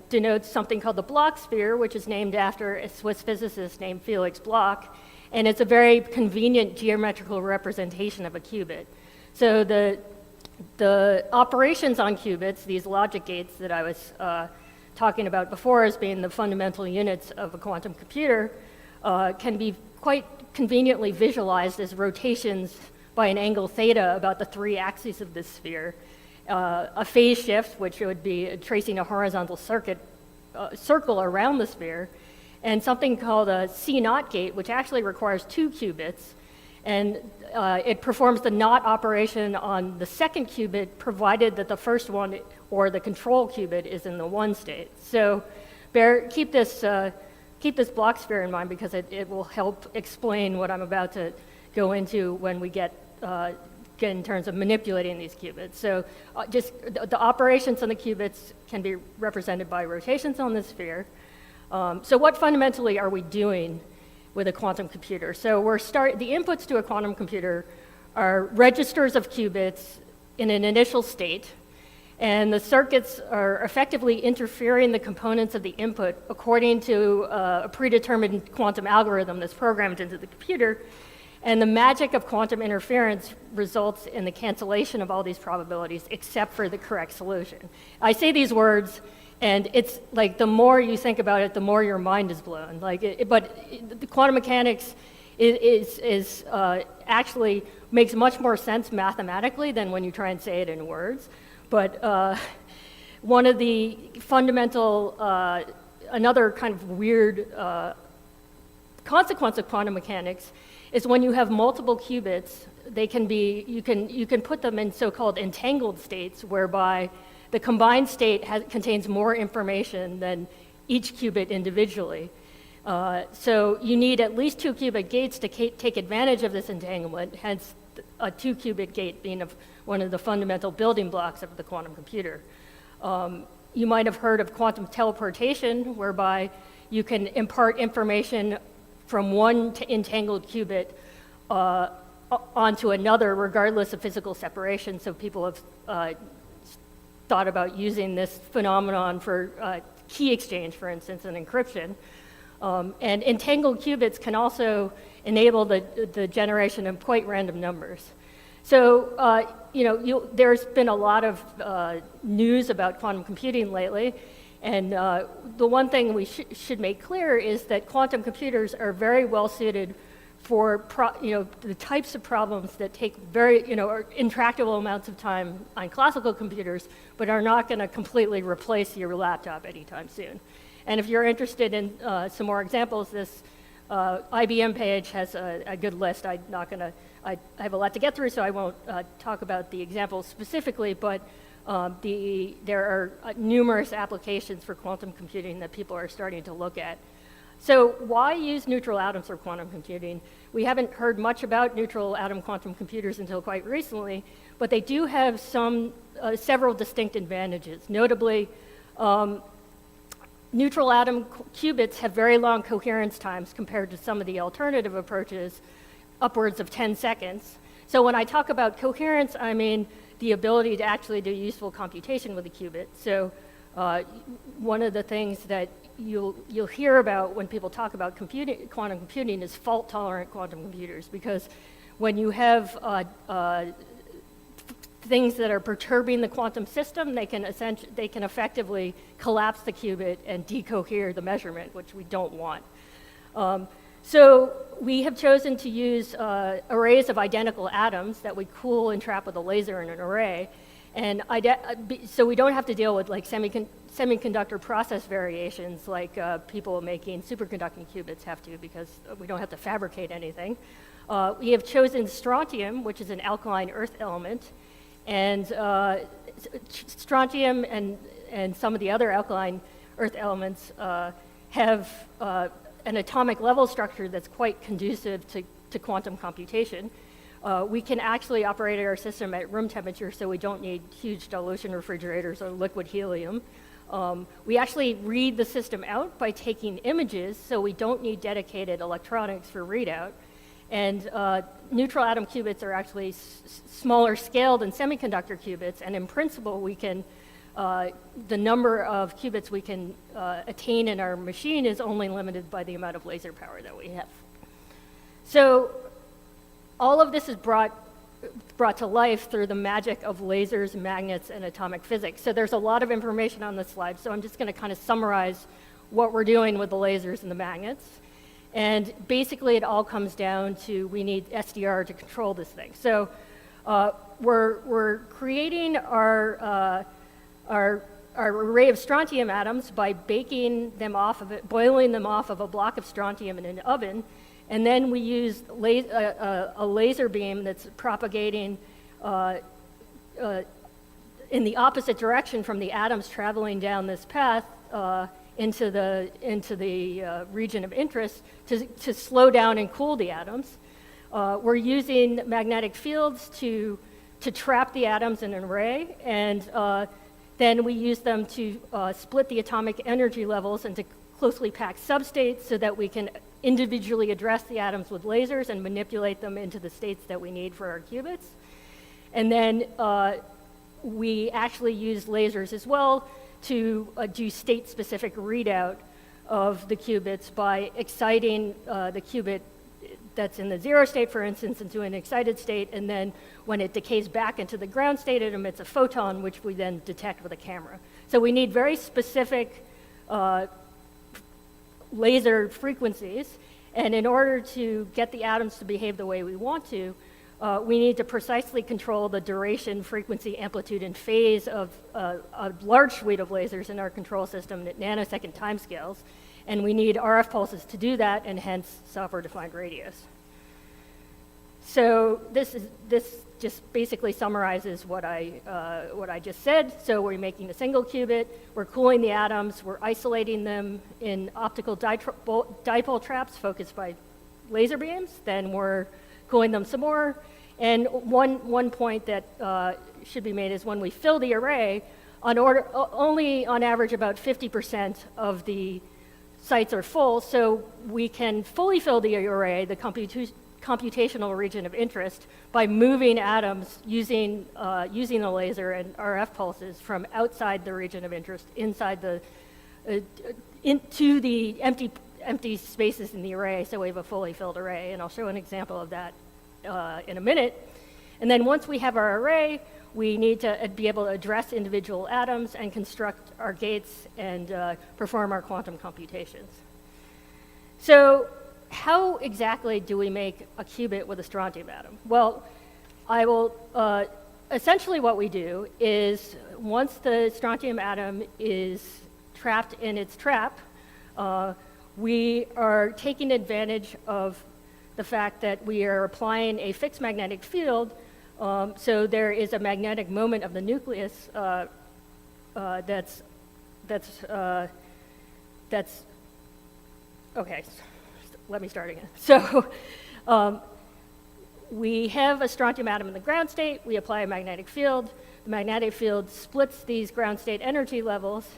denotes something called the Bloch sphere, which is named after a Swiss physicist named Felix Bloch, and it's a very convenient geometrical representation of a qubit. So the operations on qubits, these logic gates that I was talking about before as being the fundamental units of a quantum computer, can be quite conveniently visualized as rotations by an angle theta about the three axes of this sphere. A phase shift, which would be tracing a horizontal circle around the sphere, and something called a C0 gate, which actually requires 2 qubits, and it performs the NOT operation on the second qubit, provided that the first one, or the control qubit, is in the 1 state. So keep this Bloch sphere in mind, because it will help explain what I'm about to go into when we get in terms of manipulating these qubits. So just the operations on the qubits can be represented by rotations on the sphere. So what fundamentally are we doing with a quantum computer? So the inputs to a quantum computer are registers of qubits in an initial state, and the circuits are effectively interfering the components of the input according to a predetermined quantum algorithm that's programmed into the computer. And the magic of quantum interference results in the cancellation of all these probabilities except for the correct solution. I say these words, and it's like the more you think about it, the more your mind is blown. But the quantum mechanics is actually makes much more sense mathematically than when you try and say it in words. But one of the fundamental, another kind of weird consequence of quantum mechanics is when you have multiple qubits, you can put them in so-called entangled states, whereby the combined state contains more information than each qubit individually. So you need at least 2 qubit gates to take advantage of this entanglement, hence a 2 qubit gate being one of the fundamental building blocks of the quantum computer. You might have heard of quantum teleportation, whereby you can impart information from one entangled qubit onto another, regardless of physical separation. So people have thought about using this phenomenon for key exchange, for instance, and encryption. And entangled qubits can also enable the generation of quite random numbers. So, there's been a lot of news about quantum computing lately, and the one thing we should make clear is that quantum computers are very well suited for the types of problems that take very or intractable amounts of time on classical computers, but are not going to completely replace your laptop anytime soon. And if you're interested in some more examples, this IBM page has a good list. I have a lot to get through, so I won't talk about the examples specifically, but there are numerous applications for quantum computing that people are starting to look at. So why use neutral atoms for quantum computing? We haven't heard much about neutral atom quantum computers until quite recently, but they do have several distinct advantages. Notably, neutral atom qubits have very long coherence times compared to some of the alternative approaches, upwards of 10 seconds. So when I talk about coherence, I mean the ability to actually do useful computation with a qubit. So one of the things that you'll hear about when people talk about quantum computing is fault-tolerant quantum computers, because when you have things that are perturbing the quantum system, they can effectively collapse the qubit and decohere the measurement, which we don't want. So we have chosen to use arrays of identical atoms that we cool and trap with a laser in an array. And so we don't have to deal with like semiconductor process variations like people making superconducting qubits have to, because we don't have to fabricate anything. We have chosen strontium, which is an alkaline earth element. And strontium and some of the other alkaline earth elements have an atomic level structure that's quite conducive to quantum computation. We can actually operate our system at room temperature, so we don't need huge dilution refrigerators or liquid helium. We actually read the system out by taking images, so we don't need dedicated electronics for readout. And neutral atom qubits are actually smaller scale than semiconductor qubits, and in principle, we can the number of qubits we can attain in our machine is only limited by the amount of laser power that we have. So all of this is brought to life through the magic of lasers, magnets, and atomic physics. So there's a lot of information on this slide, so I'm just going to kind of summarize what we're doing with the lasers and the magnets. And basically, it all comes down to we need SDR to control this thing. So we're creating our array of strontium atoms by baking them off of it, boiling them off of a block of strontium in an oven. And then we use a laser beam that's propagating in the opposite direction from the atoms traveling down this path into the region of interest to slow down and cool the atoms. We're using magnetic fields to trap the atoms in an array, and then we use them to split the atomic energy levels into closely packed substates so that we can individually address the atoms with lasers and manipulate them into the states that we need for our qubits. And then we actually use lasers as well to do state-specific readout of the qubits by exciting the qubit that's in the zero state, for instance, into an excited state, and then when it decays back into the ground state, it emits a photon, which we then detect with a camera. So we need very specific laser frequencies, and in order to get the atoms to behave the way we want to, we need to precisely control the duration, frequency, amplitude, and phase of a large suite of lasers in our control system at nanosecond timescales. And we need RF pulses to do that, and hence software-defined radios. So this just basically summarizes what I just said. So we're making a single qubit, we're cooling the atoms, we're isolating them in optical dipole traps focused by laser beams, then we're cooling them some more. And one point that should be made is when we fill the array, only on average about 50% of the sites are full, so we can fully fill the array, the computational region of interest, by moving atoms using the laser and RF pulses from outside the region of interest inside into the empty spaces in the array, so we have a fully filled array, and I'll show an example of that in a minute. And then once we have our array, we need to be able to address individual atoms and construct our gates and perform our quantum computations. So how exactly do we make a qubit with a strontium atom? Well, I will, essentially what we do is once the strontium atom is trapped in its trap, we are taking advantage of the fact that we are applying a fixed magnetic field, so there is a magnetic moment of the nucleus that's okay, let me start again. So we have a strontium atom in the ground state, we apply a magnetic field, the magnetic field splits these ground state energy levels,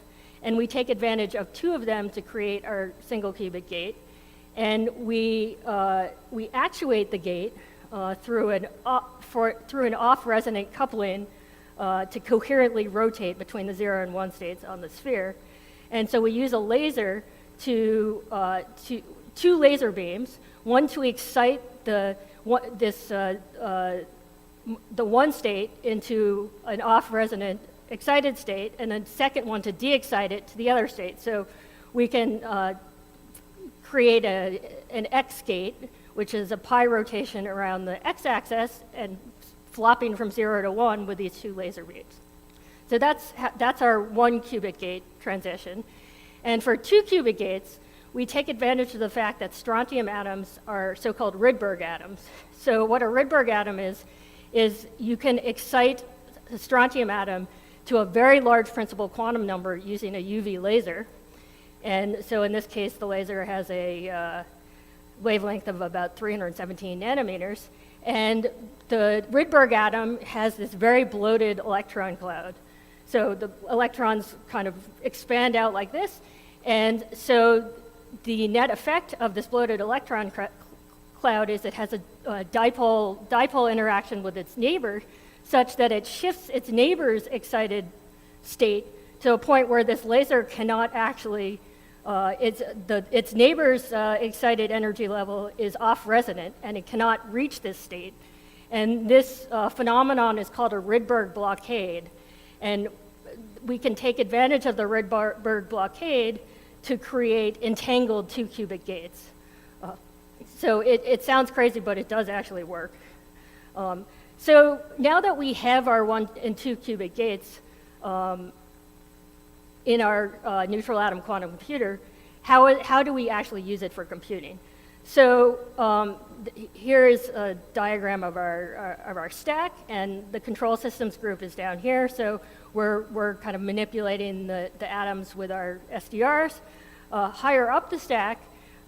and we take advantage of two of them to create our single qubit gate. And we actuate the gate through an off-resonant coupling to coherently rotate between the 0 and 1 states on the sphere. And so we use a laser two laser beams, one to excite the 1 state into an off-resonant excited state, and then second one to de-excite it to the other state. So we can create an X gate, which is a pi rotation around the x-axis and flopping from 0 to 1 with these two laser beams. So that's our 1 qubit gate transition. And for 2 qubit gates, we take advantage of the fact that strontium atoms are so-called Rydberg atoms. So what a Rydberg atom is you can excite the strontium atom to a very large principal quantum number using a UV laser. And so in this case, the laser has a wavelength of about 317 nanometers. And the Rydberg atom has this very bloated electron cloud. So the electrons kind of expand out like this. And so the net effect of this bloated electron cloud is it has a dipole interaction with its neighbor, such that it shifts its neighbor's excited state to a point where this laser cannot actually, its neighbor's excited energy level is off-resonant, and it cannot reach this state. And this phenomenon is called a Rydberg blockade. And we can take advantage of the Rydberg blockade to create entangled 2 qubit gates. So it sounds crazy, but it does actually work. So now that we have our 1 and 2 qubit gates in our neutral atom quantum computer, how do we actually use it for computing? So here is a diagram of our stack, and the control systems group is down here. So we're kind of manipulating the atoms with our SDRs. Higher up the stack,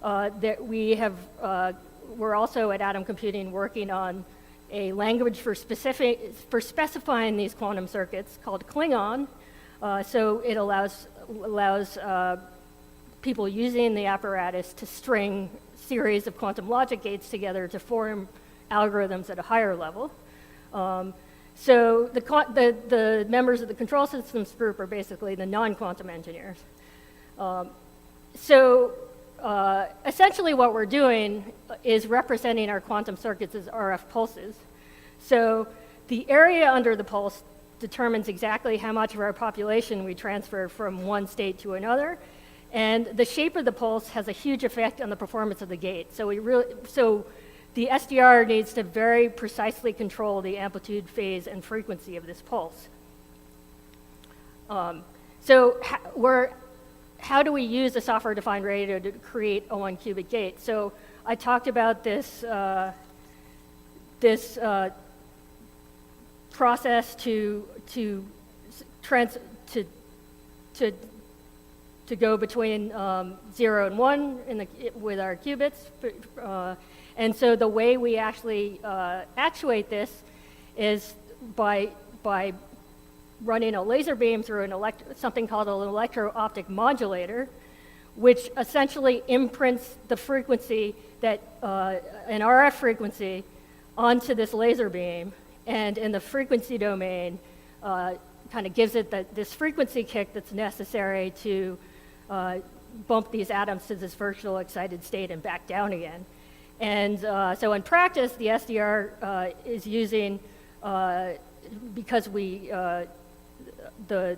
that we're also at Atom Computing working on a language for specifying these quantum circuits called Klingon. So it allows people using the apparatus to string series of quantum logic gates together to form algorithms at a higher level. So the members of the control systems group are basically the non-quantum engineers. Essentially what we're doing is representing our quantum circuits as RF pulses. So the area under the pulse determines exactly how much of our population we transfer from one state to another. And the shape of the pulse has a huge effect on the performance of the gate. So the SDR needs to very precisely control the amplitude, phase, and frequency of this pulse. How do we use the software-defined radio to create a 1 qubit gate? So I talked about this process to go between 0 and 1 with our qubits. And so the way we actually actuate this is by running a laser beam through something called an electro-optic modulator, which essentially imprints the frequency that an RF frequency onto this laser beam, and in the frequency domain kind of gives it this frequency kick that's necessary to bump these atoms to this virtual excited state and back down again. And so in practice, the SDR is using, because the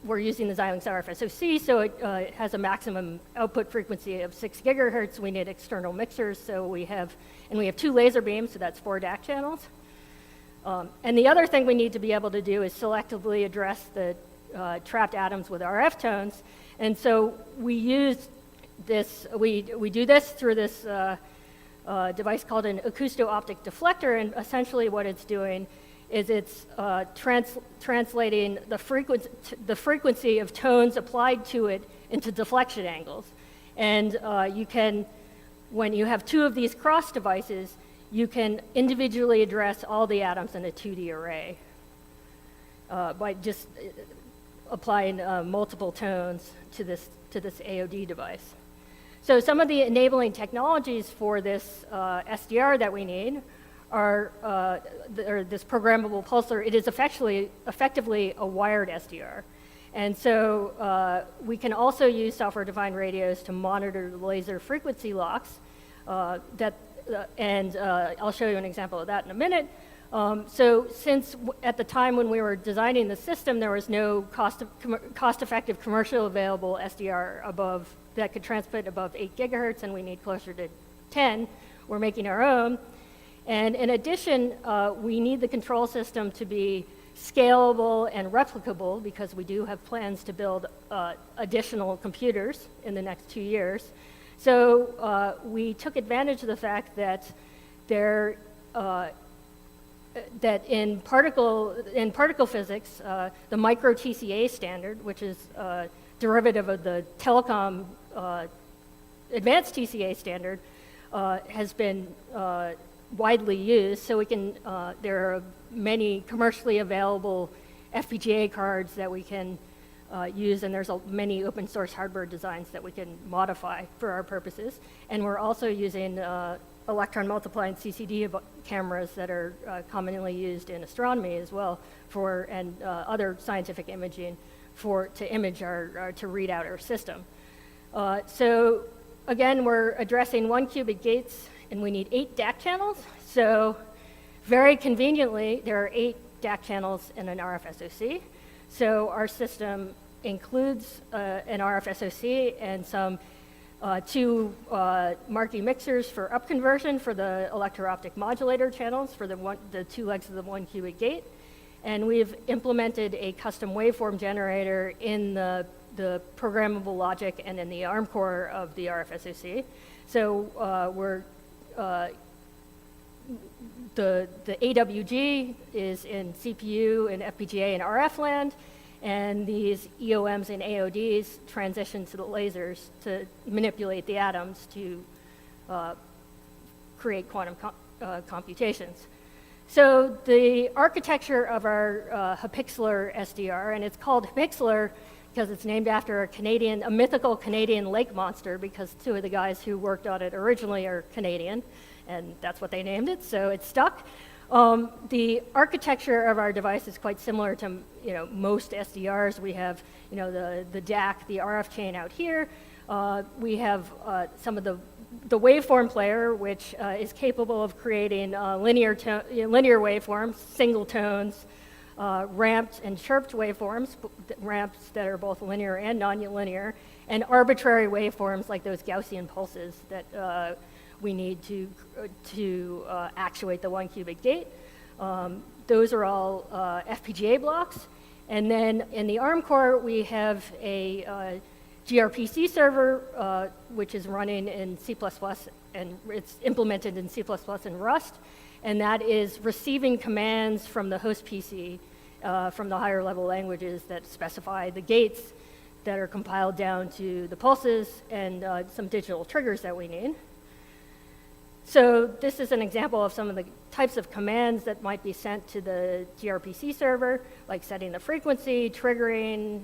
we're using the Xilinx RFSoC, so it has a maximum output frequency of 6 gigahertz. We need external mixers, so we have 2 laser beams, so that's 4 DAC channels. And the other thing we need to be able to do is selectively address the trapped atoms with RF tones. And so we use this, we do this through this device called an acousto-optic deflector, and essentially what it's doing is it's translating the frequency of tones applied to it into deflection angles. And you can, when you have 2 of these cross devices, you can individually address all the atoms in a 2D array by just applying multiple tones to this AOD device. So some of the enabling technologies for this SDR that we need are this programmable pulsar. It is effectively a wired SDR. And so we can also use software-defined radios to monitor the laser frequency locks. And I'll show you an example of that in a minute. So since at the time when we were designing the system, there was no cost-effective commercial available SDR that could transmit above 8 gigahertz, and we need closer to 10, we're making our own. And in addition, we need the control system to be scalable and replicable, because we do have plans to build additional computers in the next 2 years. So we took advantage of the fact that that in particle physics, the micro TCA standard, which is a derivative of the telecom advanced TCA standard, has been widely used. So we can, there are many commercially available FPGA cards that we can use, and there's many open source hardware designs that we can modify for our purposes. And we're also using electron multiplying CCD cameras that are commonly used in astronomy as well, and other scientific imaging to read out our system. So again, we're addressing 1 qubit gates, and we need 8 DAC channels. So very conveniently, there are 8 DAC channels in an RFSoC. So our system includes an RFSoC and some 2 Markey mixers for upconversion for the electro-optic modulator channels for the 2 legs of the 1 qubit gate. And we've implemented a custom waveform generator in the programmable logic and in the ARM core of the RFSoC. So the AWG is in CPU and FPGA and RF land, and these EOMs and AODs transition to the lasers to manipulate the atoms to create quantum computations. So the architecture of our Hapixler SDR, and it's called Hapixler because it's named after a mythical Canadian lake monster, because 2 of the guys who worked on it originally are Canadian, and that's what they named it, so it stuck. The architecture of our device is quite similar to most SDRs. We have the DAC, the RF chain out here. We have some of the waveform player, which is capable of creating linear waveforms, single tones, ramped and chirped waveforms, ramps that are both linear and nonlinear, and arbitrary waveforms like those Gaussian pulses that we need to actuate the 1 qubit gate. Those are all FPGA blocks. And then in the ARM core, we have a gRPC server, which is running in C++, and it's implemented in C++ and Rust. And that is receiving commands from the host PC, from the higher level languages that specify the gates that are compiled down to the pulses and some digital triggers that we need. So this is an example of some of the types of commands that might be sent to the gRPC server, like setting the frequency, triggering,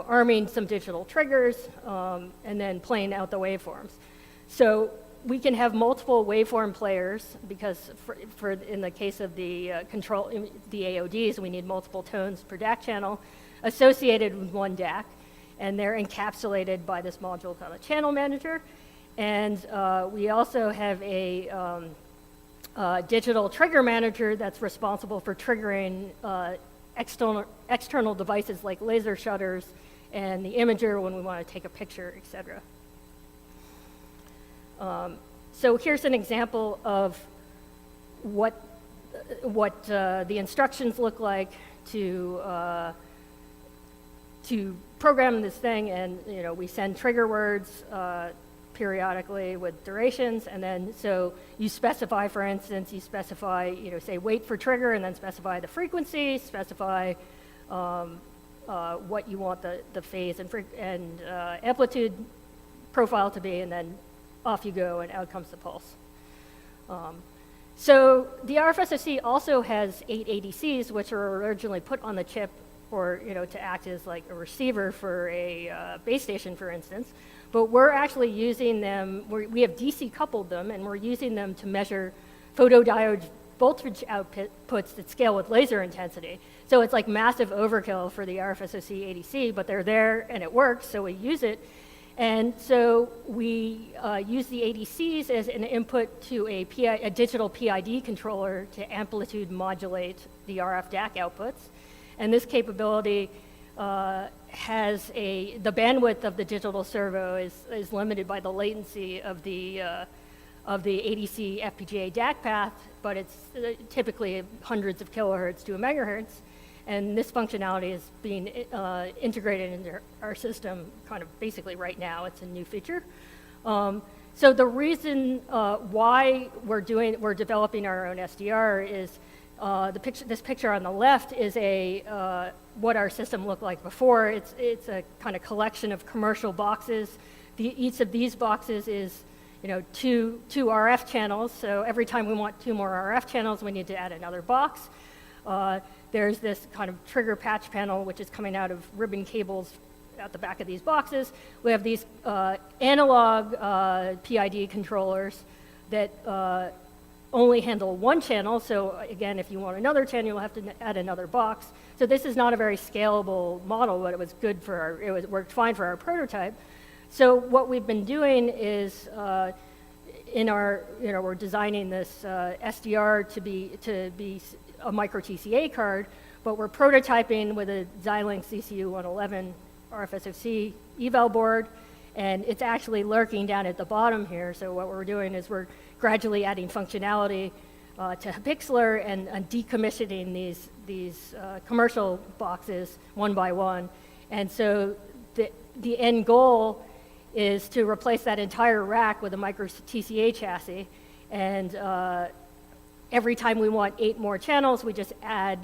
arming some digital triggers, and then playing out the waveforms. So we can have multiple waveform players, because in the case of the the AODs, we need multiple tones per DAC channel associated with 1 DAC, and they're encapsulated by this module called a channel manager. And we also have a digital trigger manager that's responsible for triggering external devices like laser shutters and the imager when we want to take a picture, etc. So here's an example of what the instructions look like to program this thing, and we send trigger words periodically with durations, and then so you specify, for instance, say wait for trigger, and then specify the frequency, specify what you want the phase and amplitude profile to be, and then off you go, and out comes the pulse. So the RFSoC also has 8 ADCs, which were originally put on the chip or to act as like a receiver for a base station, for instance. But we're actually using them, we have DC coupled them, and we're using them to measure photodiode voltage outputs that scale with laser intensity. So it's like massive overkill for the RFSoC ADC, but they're there and it works, so we use it. And so we use the ADCs as an input to a digital PID controller to amplitude modulate the RF DAC outputs. And this capability has the bandwidth of the digital servo is limited by the latency of the ADC FPGA DAC path, but it's typically hundreds of kilohertz to a megahertz. And this functionality is being integrated into our system kind of basically right now. It's a new feature. So the reason why we're developing our own SDR is this picture on the left is what our system looked like before. It's a kind of collection of commercial boxes. Each of these boxes is two RF channels. So every time we want 2 more RF channels, we need to add another box. There's this kind of trigger patch panel, which is coming out of ribbon cables at the back of these boxes. We have these analog PID controllers that only handle 1 channel. So again, if you want another channel, you'll have to add another box. So this is not a very scalable model, but it was good it worked fine for our prototype. So what we've been doing is we're designing this SDR to be a micro TCA card, but we're prototyping with a Xilinx CCU111 RFSoC eval board, and it's actually lurking down at the bottom here. So what we're doing is we're gradually adding functionality to Hapixler and decommissioning these commercial boxes one by one. And so the end goal is to replace that entire rack with a micro TCA chassis, and every time we want 8 more channels, we just add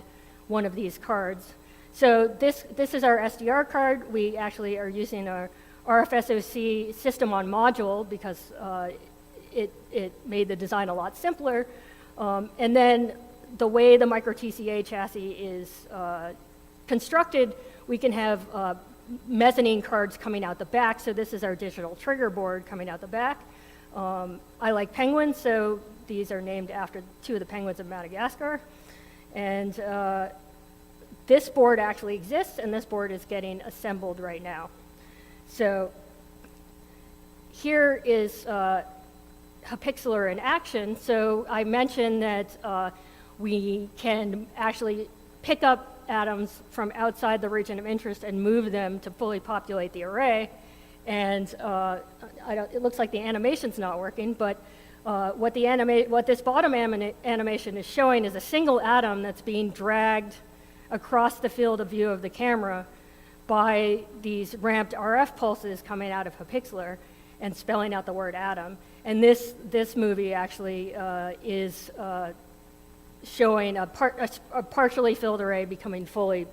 one of these cards. So this is our SDR card. We actually are using our RFSoC system on module because it made the design a lot simpler. And then the way the micro TCA chassis is constructed, we can have mezzanine cards coming out the back. So this is our digital trigger board coming out the back. I like penguins, so these are named after 2 of the penguins of Madagascar. And this board actually exists, and this board is getting assembled right now. So here is Hapixler in action. So I mentioned that we can actually pick up atoms from outside the region of interest and move them to fully populate the array. And it looks like the animation's not working, but what this bottom animation is showing is a single atom that's being dragged across the field of view of the camera by these ramped RF pulses coming out of Hapixler and spelling out the word atom. And this movie actually is showing a partially filled array becoming fully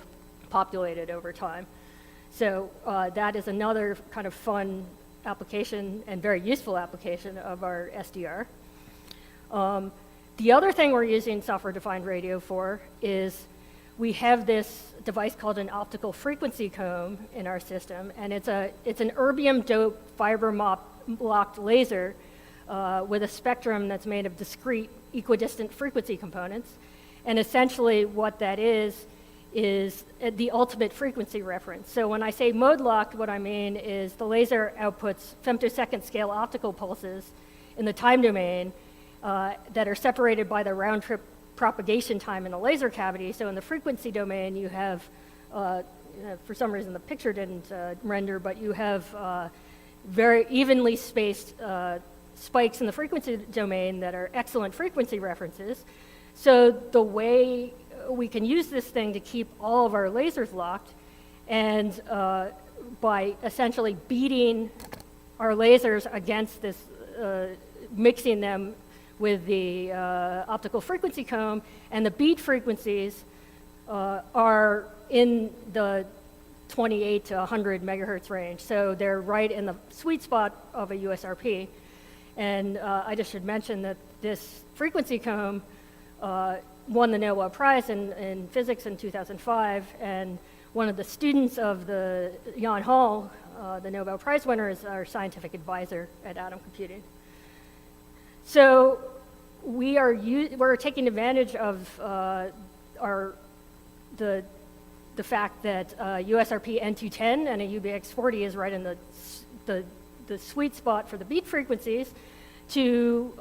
populated over time. So that is another kind of fun application and very useful application of our SDR. The other thing we're using software-defined radio for is we have this device called an optical frequency comb in our system, and it's an erbium-doped fiber-locked laser with a spectrum that's made of discrete equidistant frequency components. And essentially what that is the ultimate frequency reference. So when I say mode locked, what I mean is the laser outputs femtosecond scale optical pulses in the time domain that are separated by the round trip propagation time in a laser cavity. So in the frequency domain, you have, for some reason the picture didn't render, but you have very evenly spaced spikes in the frequency domain that are excellent frequency references. So the way we can use this thing to keep all of our lasers locked, and by essentially beating our lasers against this, mixing them with the optical frequency comb, and the beat frequencies are in the 28 to 100 megahertz range. So they're right in the sweet spot of a USRP. And I just should mention that this frequency comb won the Nobel Prize in physics in 2005, and one of the students of the Jan Hall, the Nobel Prize winner, is our scientific advisor at Atom Computing. So we're taking advantage of the fact that USRP N210 and a UBX40 is right in the sweet spot for the beat frequencies to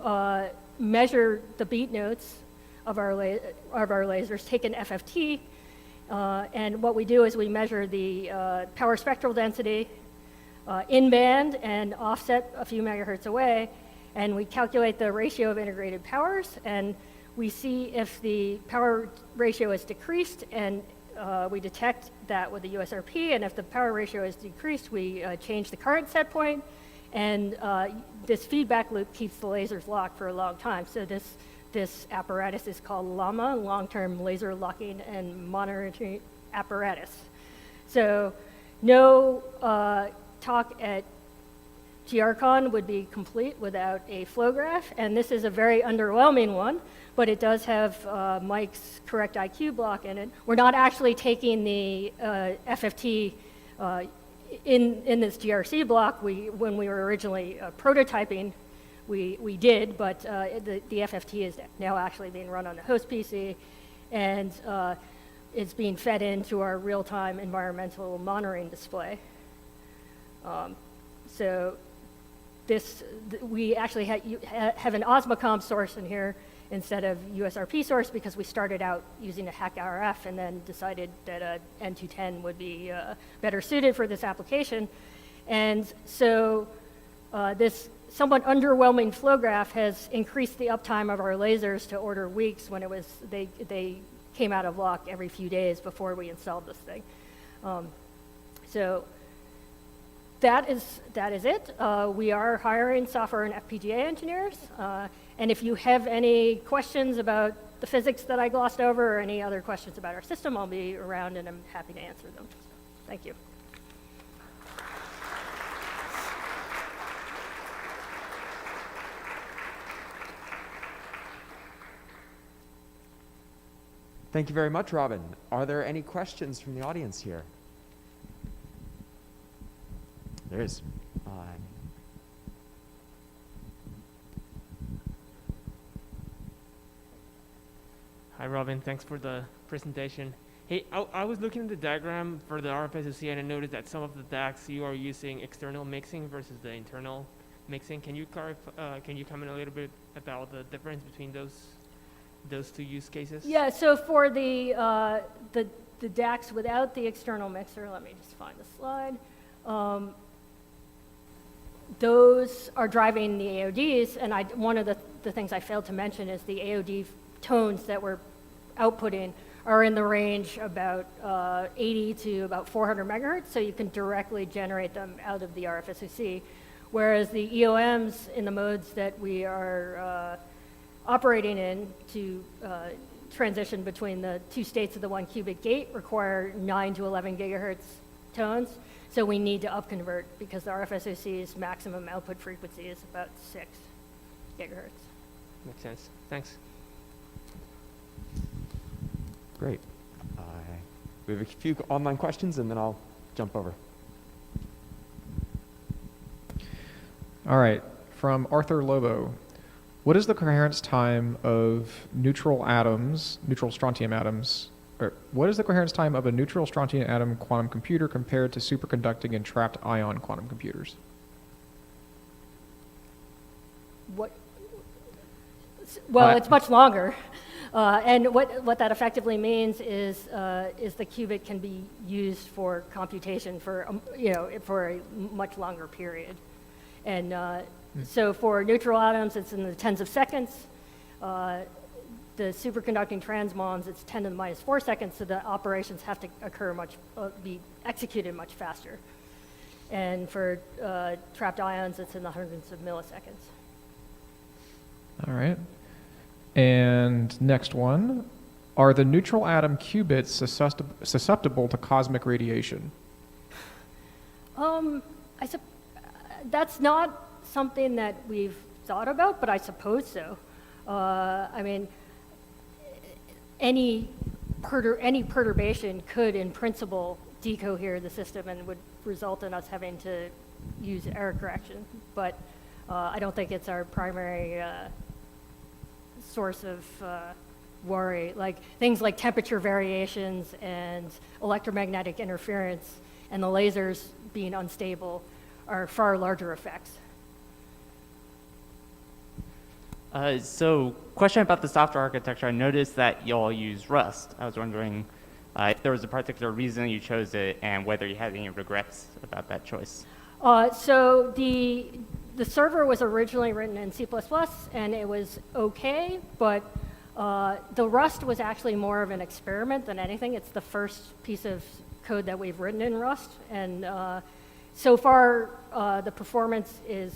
measure the beat notes of our lasers, take an FFT, and what we do is we measure the power spectral density in band and offset a few megahertz away, and we calculate the ratio of integrated powers, and we see if the power ratio is decreased, and we detect that with the USRP, and if the power ratio is decreased, we change the current set point, and this feedback loop keeps the lasers locked for a long time. So this apparatus is called LLAMA, Long-Term Laser Locking and Monitoring Apparatus. So no talk at GRCon would be complete without a flow graph, and this is a very underwhelming one, but it does have Mike's correct IQ block in it. We're not actually taking the FFT in this GRC block. When we were originally prototyping, we did, but the FFT is now actually being run on the host PC, and it's being fed into our real-time environmental monitoring display. So we actually have an Osmocom source in here instead of USRP source because we started out using a hack RF and then decided that a N210 would be better suited for this application. And so this somewhat underwhelming flow graph has increased the uptime of our lasers to order weeks when they came out of lock every few days before we installed this thing. So that is it. We are hiring software and FPGA engineers. And if you have any questions about the physics that I glossed over or any other questions about our system, I'll be around and I'm happy to answer them. Thank you. Thank you very much, Robin. Are there any questions from the audience here? There is. Hi, Robin. Thanks for the presentation. Hey, I was looking at the diagram for the RFSoC, and I noticed that some of the DACs you are using external mixing versus the internal mixing. Can you comment a little bit about the difference between those two use cases? Yeah. So for the DACs without the external mixer, let me just find the slide. Those are driving the AODs, and one of the things I failed to mention is the AOD tones that we're outputting are in the range about 80 to about 400 megahertz, so you can directly generate them out of the RFSoC, whereas the EOMs in the modes that we are operating in to transition between the two states of the 1 qubit gate require 9 to 11 gigahertz tones. So we need to upconvert because the RFSoC's maximum output frequency is about 6 gigahertz. Makes sense. Thanks. Great. We have a few online questions, and then I'll jump over. All right. From Arthur Lobo. What is the coherence time of neutral strontium atoms, or what is the coherence time of a neutral strontium atom quantum computer compared to superconducting and trapped ion quantum computers? Well, it's much longer. And what that effectively means is the qubit can be used for computation for for a much longer period. And so for neutral atoms, it's in the tens of seconds. The superconducting transmons, it's 10 to the minus 4 seconds, so the operations have to occur be executed much faster. And for trapped ions, it's in the hundreds of milliseconds. All right. And next one, are the neutral atom qubits susceptible to cosmic radiation? That's not something that we've thought about, but I suppose so. I mean, any perturbation could, in principle, decohere the system and would result in us having to use error correction. But I don't think it's our primary source of worry. Like things like temperature variations and electromagnetic interference and the lasers being unstable are far larger effects. So question about the software architecture. I noticed that you all use Rust. I was wondering if there was a particular reason you chose it and whether you had any regrets about that choice. So the server was originally written in C++ and it was okay, but the Rust was actually more of an experiment than anything. It's the first piece of code that we've written in Rust, and so far the performance is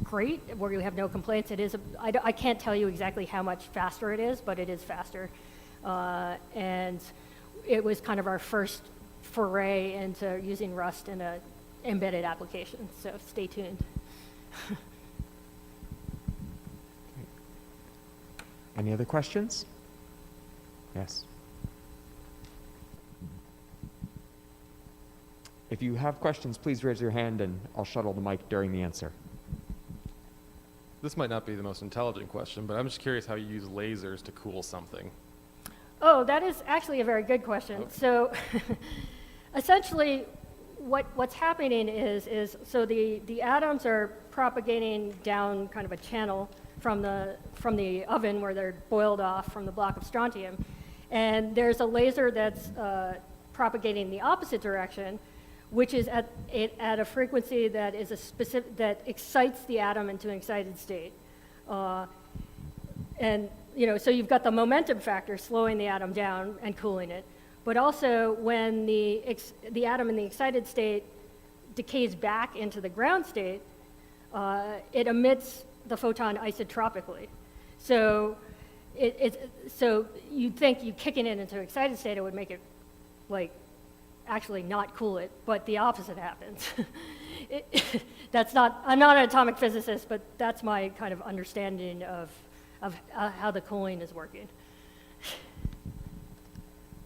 great, where you have no complaints. It is, I can't tell you exactly how much faster it is, but it is faster. And it was kind of our first foray into using Rust in an embedded application, so stay tuned. Any other questions? Yes. If you have questions, please raise your hand and I'll shuttle the mic during the answer. This might not be the most intelligent question, but I'm just curious how you use lasers to cool something. Oh, that is actually a very good question. Okay. So essentially what's happening is so the atoms are propagating down kind of a channel from the oven where they're boiled off from the block of strontium. And there's a laser that's propagating the opposite direction, which is at a frequency that is that excites the atom into an excited state. And so you've got the momentum factor slowing the atom down and cooling it. But also when the atom in the excited state decays back into the ground state, it emits the photon isotropically. So so you'd think you kicking it into excited state, it would make it actually not cool it, but the opposite happens. I'm not an atomic physicist, but that's my kind of understanding of how the cooling is working.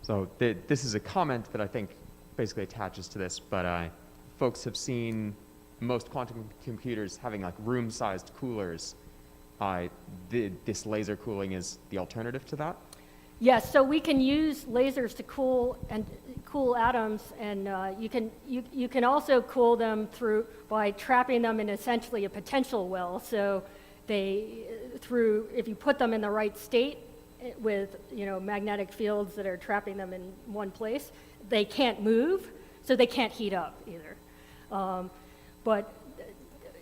So this is a comment that I think basically attaches to this, but folks have seen most quantum computers having like room-sized coolers. This laser cooling is the alternative to that? Yes, so we can use lasers to cool atoms, and you can also cool them by trapping them in essentially a potential well. So if you put them in the right state with magnetic fields that are trapping them in one place, they can't move, so they can't heat up either. But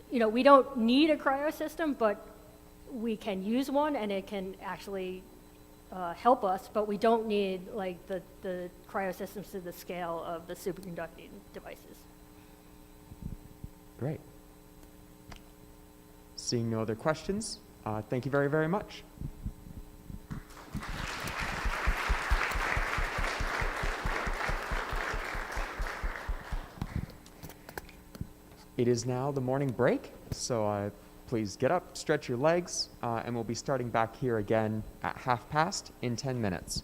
we don't need a cryosystem, but we can use one, and it can actually help us, but we don't need the cryosystems to the scale of the superconducting devices. Great. Seeing no other questions, thank you very, very much. It is now the morning break, so please get up, stretch your legs, and we'll be starting back here again at 12:30 in 10 minutes.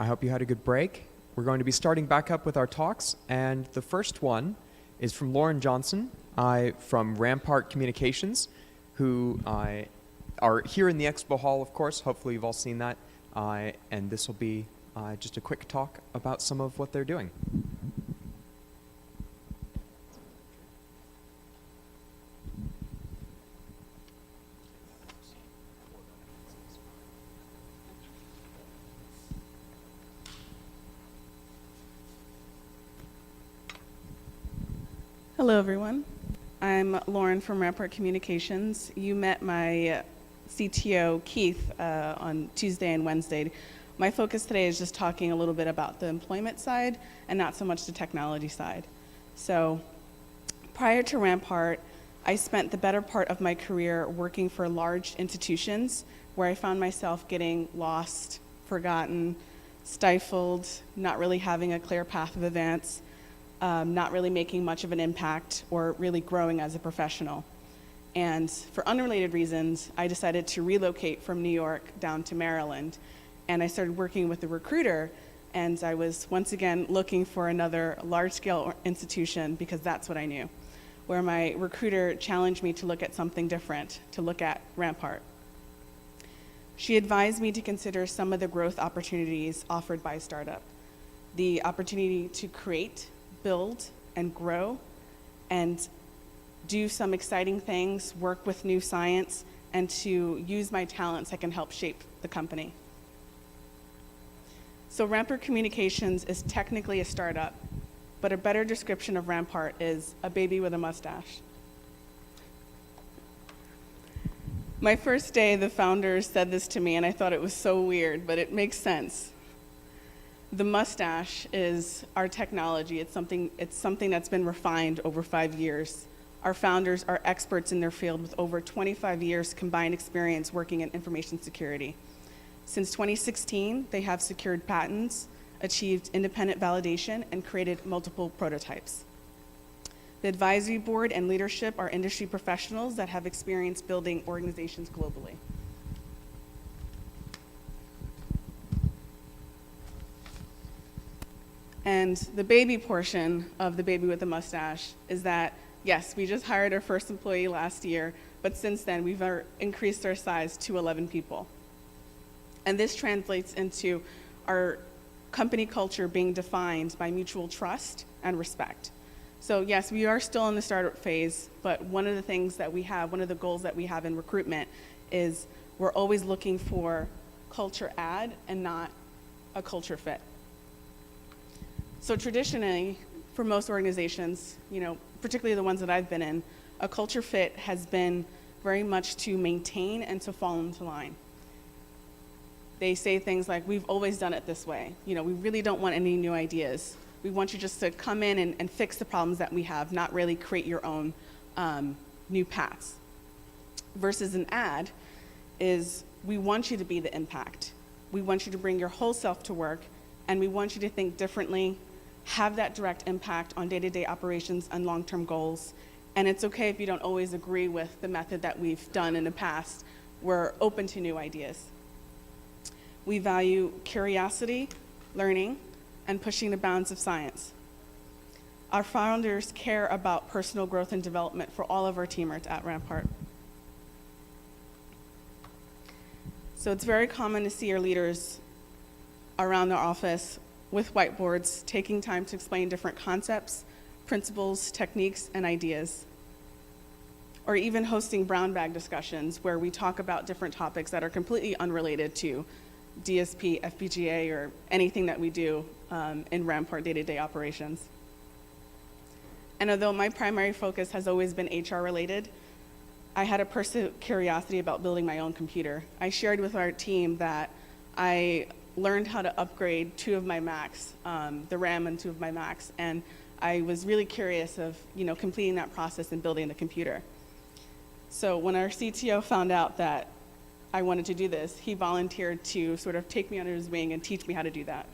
I hope you had a good break. We're going to be starting back up with our talks, and the first one is from Lauren Johnson from Rampart Communications, who are here in the expo hall, of course. Hopefully you've all seen that. And this will be just a quick talk about some of what they're doing. Hello, everyone. I'm Lauren from Rampart Communications. You met my CTO, Keith, on Tuesday and Wednesday. My focus today is just talking a little bit about the employment side and not so much the technology side. So prior to Rampart, I spent the better part of my career working for large institutions where I found myself getting lost, forgotten, stifled, not really having a clear path of advance, not really making much of an impact or really growing as a professional. And for unrelated reasons, I decided to relocate from New York down to Maryland. And I started working with a recruiter, and I was once again looking for another large-scale institution because that's what I knew, where my recruiter challenged me to look at something different, to look at Rampart. She advised me to consider some of the growth opportunities offered by a startup, the opportunity to create, build, and grow, and do some exciting things, work with new science, and to use my talents that can help shape the company. So Rampart Communications is technically a startup, but a better description of Rampart is a baby with a mustache. My first day, the founders said this to me, and I thought it was so weird, but it makes sense. The mustache is our technology. It's something that's been refined over 5 years. Our founders are experts in their field with over 25 years combined experience working in information security. Since 2016, they have secured patents, achieved independent validation, and created multiple prototypes. The advisory board and leadership are industry professionals that have experience building organizations globally. And the baby portion of the baby with the mustache is that, yes, we just hired our first employee last year, but since then we've increased our size to 11 people. And this translates into our company culture being defined by mutual trust and respect. So yes, we are still in the startup phase, but one of the things that we have, one of the goals that we have in recruitment is we're always looking for culture add and not a culture fit. So traditionally, for most organizations, particularly the ones that I've been in, a culture fit has been very much to maintain and to fall into line. They say things like, we've always done it this way. We really don't want any new ideas. We want you just to come in and fix the problems that we have, not really create your own new paths. Versus an ad is, we want you to be the impact. We want you to bring your whole self to work, and we want you to think differently, have that direct impact on day-to-day operations and long-term goals. And it's okay if you don't always agree with the method that we've done in the past. We're open to new ideas. We value curiosity, learning, and pushing the bounds of science. Our founders care about personal growth and development for all of our teammates at Rampart. So it's very common to see our leaders around their office with whiteboards, taking time to explain different concepts, principles, techniques, and ideas. Or even hosting brown bag discussions where we talk about different topics that are completely unrelated to DSP, FPGA, or anything that we do in Rampart day-to-day operations. And although my primary focus has always been HR related, I had a personal curiosity about building my own computer. I shared with our team that I learned how to upgrade 2 of my Macs, the RAM in 2 of my Macs, and I was really curious of completing that process and building the computer. So when our CTO found out that I wanted to do this, he volunteered to sort of take me under his wing and teach me how to do that.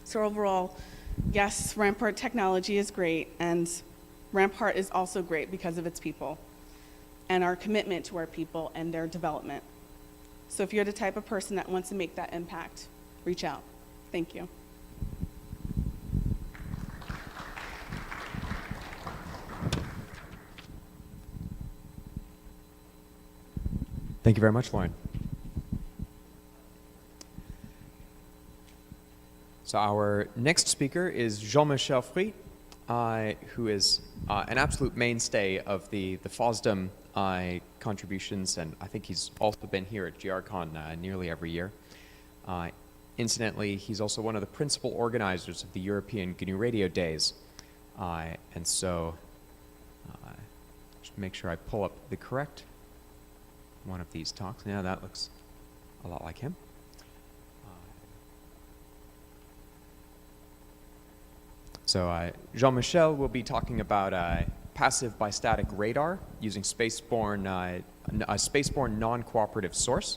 So overall, yes, Rampart technology is great, and Rampart is also great because of its people and our commitment to our people and their development. So if you're the type of person that wants to make that impact, reach out. Thank you. Thank you very much, Lauren. So our next speaker is Jean-Michel Fruit, who is an absolute mainstay of the FOSDEM contributions, and I think he's also been here at GRCon nearly every year. Incidentally, he's also one of the principal organizers of the European GNU Radio Days. And so, just make sure I pull up the correct one of these talks. Now that looks a lot like him. So Jean-Michel will be talking about passive bistatic radar using spaceborne, a spaceborne non-cooperative source.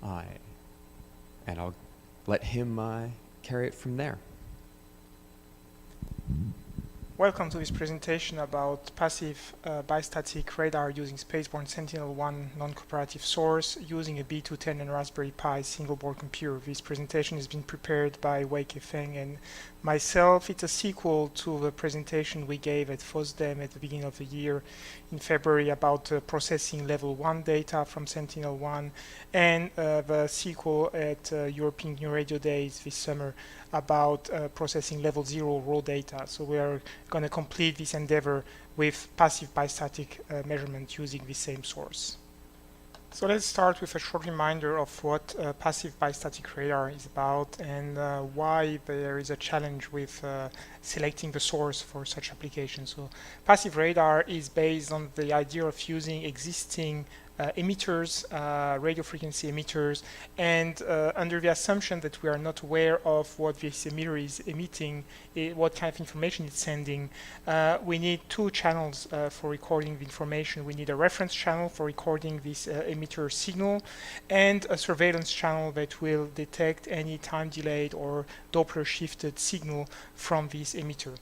And I'll let him carry it from there. Welcome to this presentation about passive bistatic radar using spaceborne Sentinel-1 non-cooperative source using a B210 and Raspberry Pi single board computer. This presentation has been prepared by Wei Kefeng and myself. It's a sequel to the presentation we gave at FOSDEM at the beginning of the year in February about processing level 1 data from Sentinel-1, and the sequel at European GNU Radio Days this summer about processing level 0 raw data. So we are going to complete this endeavor with passive bistatic measurement using the same source. So let's start with a short reminder of what passive bistatic radar is about and why there is a challenge with selecting the source for such applications. So passive radar is based on the idea of using existing emitters, radio frequency emitters, and under the assumption that we are not aware of what this emitter is emitting, what kind of information it's sending, we need two channels for recording the information. We need a reference channel for recording this emitter signal, and a surveillance channel that will detect any time delayed or Doppler shifted signal from this emitter.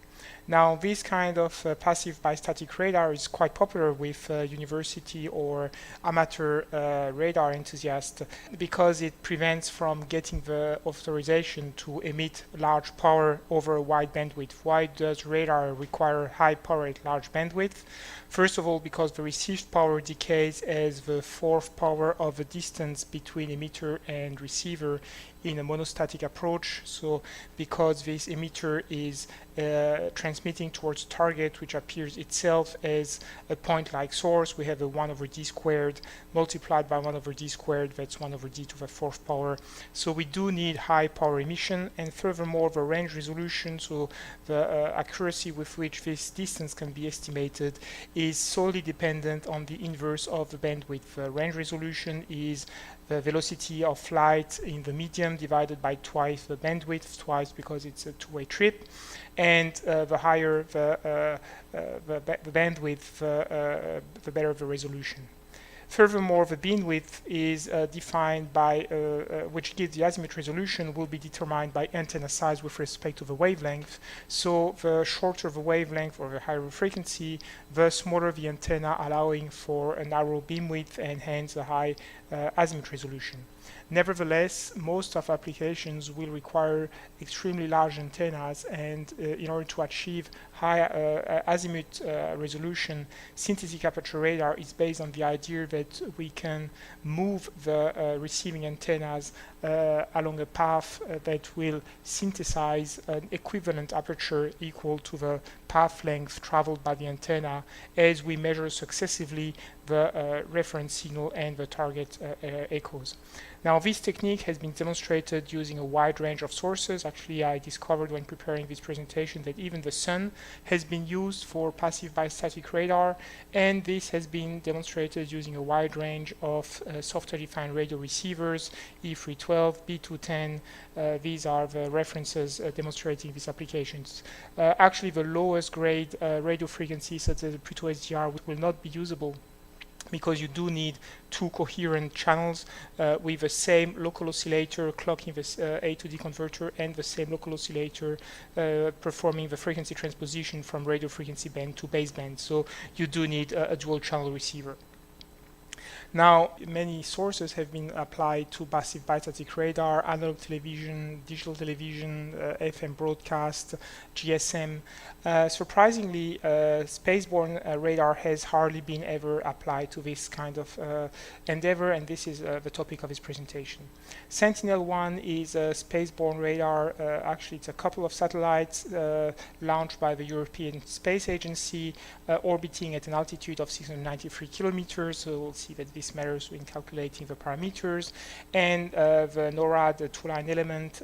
Now, this kind of passive bistatic radar is quite popular with university or amateur radar enthusiasts because it prevents from getting the authorization to emit large power over a wide bandwidth. Why does radar require high power at large bandwidth? First of all, because the received power decays as the fourth power of the distance between emitter and receiver in a monostatic approach. So because this emitter is transmitting towards target, which appears itself as a point-like source, we have a 1 over d squared multiplied by 1 over d squared, that's 1 over d to the fourth power. So we do need high power emission, and furthermore the range resolution, so the accuracy with which this distance can be estimated, is solely dependent on the inverse of the bandwidth. The range resolution is the velocity of light in the medium divided by twice the bandwidth, twice because it's a two-way trip, and the higher the bandwidth, the better the resolution. Furthermore, the beamwidth is defined by, which gives the azimuth resolution, will be determined by antenna size with respect to the wavelength. So the shorter the wavelength or the higher the frequency, the smaller the antenna, allowing for a narrow beamwidth and hence a high azimuth resolution. Nevertheless, most of applications will require extremely large antennas, and in order to achieve high azimuth resolution, synthetic aperture radar is based on the idea that we can move the receiving antennas along a path that will synthesize an equivalent aperture equal to the path length traveled by the antenna as we measure successively the reference signal and the target echoes. Now, this technique has been demonstrated using a wide range of sources. Actually, I discovered when preparing this presentation that even the sun has been used for passive bistatic radar, and this has been demonstrated using a wide range of software-defined radio receivers, E312, B210. These are the references demonstrating these applications. Actually, the lowest grade radio frequency, such as the Pluto SDR, will not be usable, because you do need two coherent channels with the same local oscillator clocking this A to D converter and the same local oscillator performing the frequency transposition from radio frequency band to baseband. So you do need a dual channel receiver. Now, many sources have been applied to passive bistatic radar, analog television, digital television, FM broadcast, GSM. Surprisingly, spaceborne radar has hardly been ever applied to this kind of endeavor, and this is the topic of his presentation. Sentinel-1 is a spaceborne radar. Actually, it's a couple of satellites launched by the European Space Agency, orbiting at an altitude of 693 kilometers. So we'll see that this matters when calculating the parameters. And the NORAD two-line element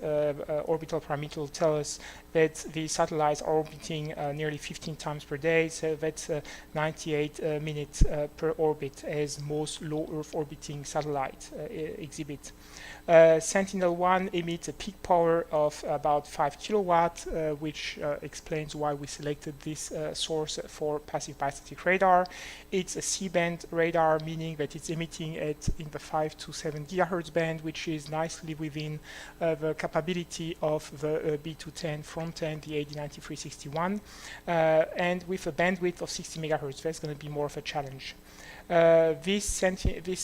orbital parameter will tell us that the satellites are orbiting nearly 15 times per day, so that's 98 minutes per orbit, as most low Earth orbiting satellites exhibit. Sentinel-1 emits a peak power of about 5 kilowatt, which explains why we selected this source for passive bistatic radar. It's a C-band radar, meaning that it's emitting in the 5 to 7 gigahertz band, which is nicely within the capability of the B210 front end, the AD9361, and with a bandwidth of 60 megahertz. That's going to be more of a challenge. This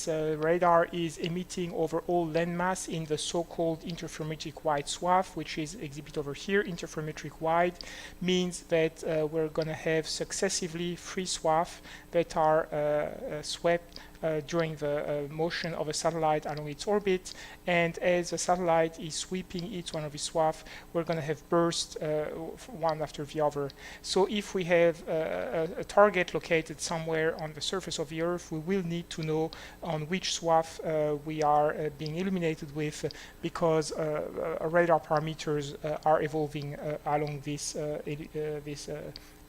radar is emitting over all landmass in the so-called interferometric wide swath, which is exhibited over here. Interferometric wide means that we're going to have successively 3 swaths that are swept during the motion of a satellite along its orbit, and as the satellite is sweeping each one of its swaths, we're going to have bursts one after the other. So if we have a target located somewhere on the surface of the Earth, we will need to know on which swath we are being illuminated with, because radar parameters are evolving along this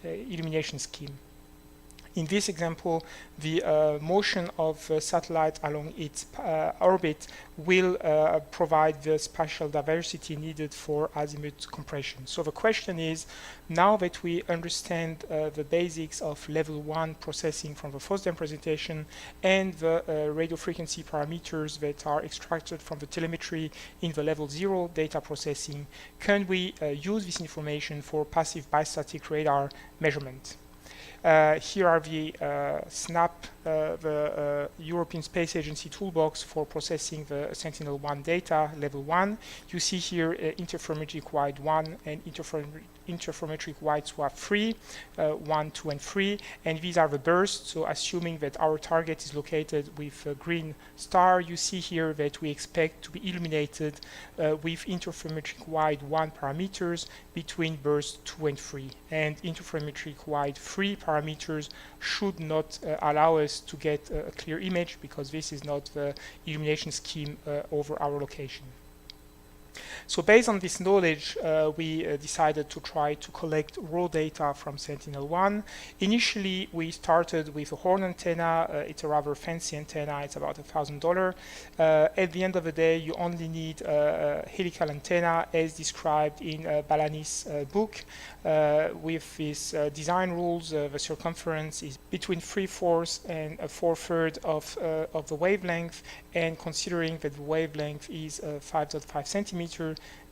illumination scheme. In this example, the motion of a satellite along its orbit will provide the spatial diversity needed for azimuth compression. So the question is, now that we understand the basics of level 1 processing from the FOSDEM presentation and the radio frequency parameters that are extracted from the telemetry in the level 0 data processing, can we use this information for passive bistatic radar measurement? Here are the the European Space Agency toolbox for processing the Sentinel-1 data, level 1. You see here interferometric wide 1 and interferometric wide swath 3, 1, 2, and 3, and these are the bursts. So assuming that our target is located with a green star, you see here that we expect to be illuminated with interferometric wide 1 parameters between bursts 2 and 3, and interferometric wide 3 parameters should not allow us to get a clear image, because this is not the illumination scheme over our location. So based on this knowledge, we decided to try to collect raw data from Sentinel-1. Initially, we started with a horn antenna. It's a rather fancy antenna. It's about $1,000. At the end of the day, you only need a helical antenna as described in Balani's book. With these design rules, the circumference is between 3/4 and 1/4 of the wavelength, and considering that the wavelength is 5.5 centimeter,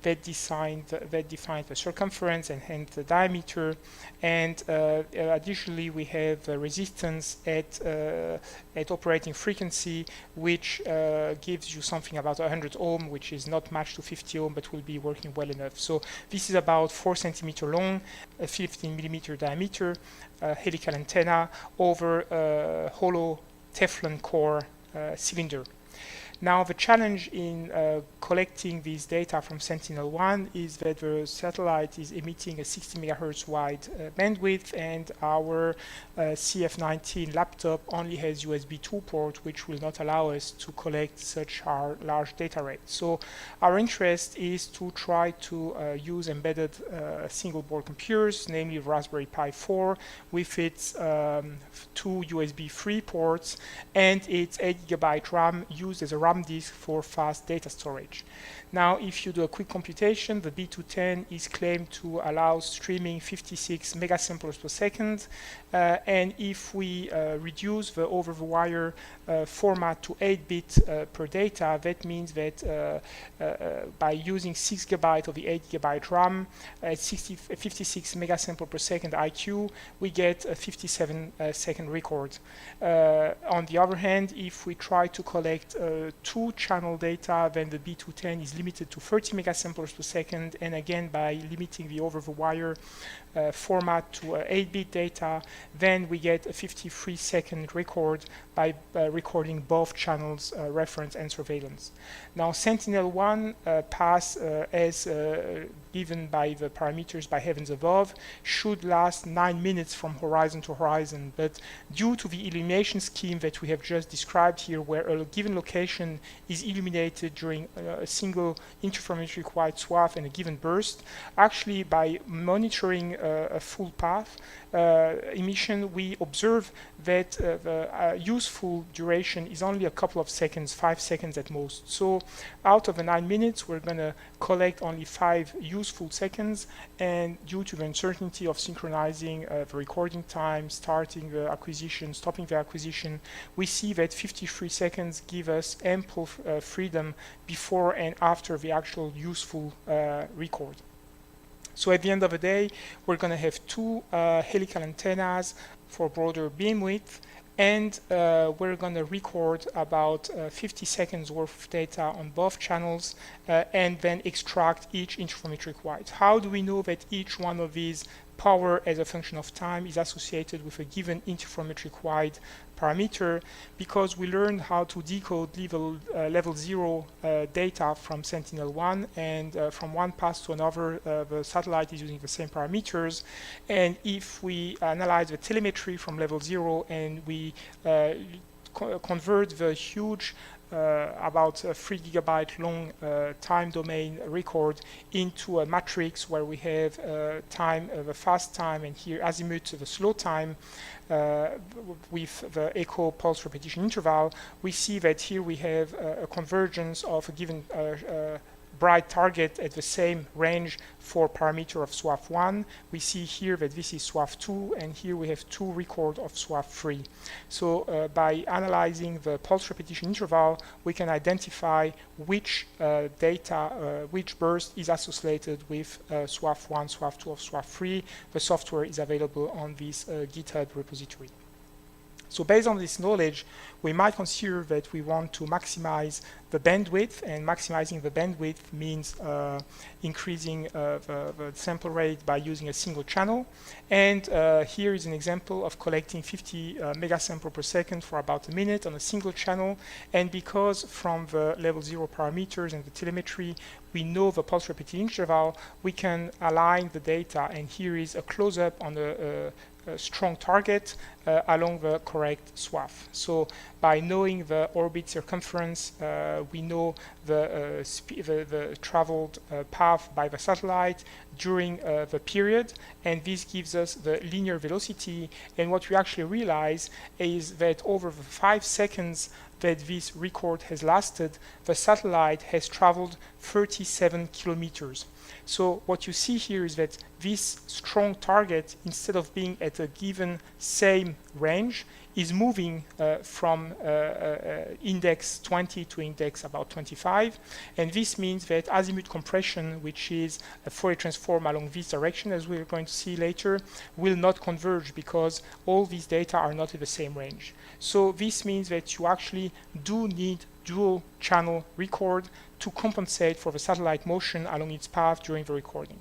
that defines the circumference and hence the diameter. And additionally, we have resistance at operating frequency, which gives you something about 100 ohm, which is not matched to 50 ohm, but will be working well enough. So this is about 4 centimeter long, a 15 millimeter diameter, helical antenna over a hollow Teflon core cylinder. Now, the challenge in collecting these data from Sentinel-1 is that the satellite is emitting a 60 megahertz wide bandwidth, and our CF19 laptop only has USB 2 port, which will not allow us to collect such large data rates. So our interest is to try to use embedded single board computers, namely Raspberry Pi 4 with its 2 USB 3 ports and its 8 GB RAM used as a RAM disk for fast data storage. Now, if you do a quick computation, the B210 is claimed to allow streaming 56 megasamples per second. And if we reduce the over-the-wire format to 8-bit per data, that means that by using 6 GB of the 8 GB RAM at 56 megasample per second IQ, we get a 57-second record. On the other hand, if we try to collect 2-channel data, then the B210 is limited to 30 megasamples per second, and again, by limiting the over-the-wire format to 8-bit data, then we get a 53-second record by recording both channels, reference and surveillance. Now, Sentinel-1 pass as given by the parameters by heavens above should last 9 minutes from horizon to horizon, but due to the illumination scheme that we have just described here, where a given location is illuminated during a single interferometric wide swath and a given burst, actually by monitoring a full path emission, we observe that the useful duration is only a couple of seconds, 5 seconds at most. So out of the 9 minutes, we're going to collect only 5 useful seconds, and due to the uncertainty of synchronizing the recording time, starting the acquisition, stopping the acquisition, we see that 53 seconds give us ample freedom before and after the actual useful record. So at the end of the day, we're going to have 2 helical antennas for broader beam width, and we're going to record about 50 seconds worth of data on both channels and then extract each interferometric wide. How do we know that each one of these power as a function of time is associated with a given interferometric wide parameter? Because we learned how to decode level 0 data from Sentinel-1, and from one pass to another, the satellite is using the same parameters. And if we analyze the telemetry from level 0 and we convert the huge about 3 GB long time domain record into a matrix where we have time, the fast time, and here azimuth, the slow time, with the echo pulse repetition interval, we see that here we have a convergence of a given bright target at the same range for parameter of swath 1. We see here that this is swath 2, and here we have 2 record of swath 3. So by analyzing the pulse repetition interval, we can identify which which burst is associated with swath 1, swath 2, or swath 3. The software is available on this GitHub repository. So based on this knowledge, we might consider that we want to maximize the bandwidth, and maximizing the bandwidth means increasing the sample rate by using a single channel. And here is an example of collecting 50 megasample per second for about a minute on a single channel. And because from the level 0 parameters and the telemetry, we know the pulse repetition interval, we can align the data. And here is a close-up on the strong target along the correct swath. So by knowing the orbit circumference, we know the traveled path by the satellite during the period, and this gives us the linear velocity. And what we actually realize is that over the 5 seconds that this record has lasted, the satellite has traveled 37 kilometers. So what you see here is that this strong target, instead of being at a given same range, is moving from index 20 to index about 25. And this means that azimuth compression, which is a Fourier transform along this direction, as we're going to see later, will not converge because all these data are not in the same range. So this means that you actually do need dual channel record to compensate for the satellite motion along its path during the recording.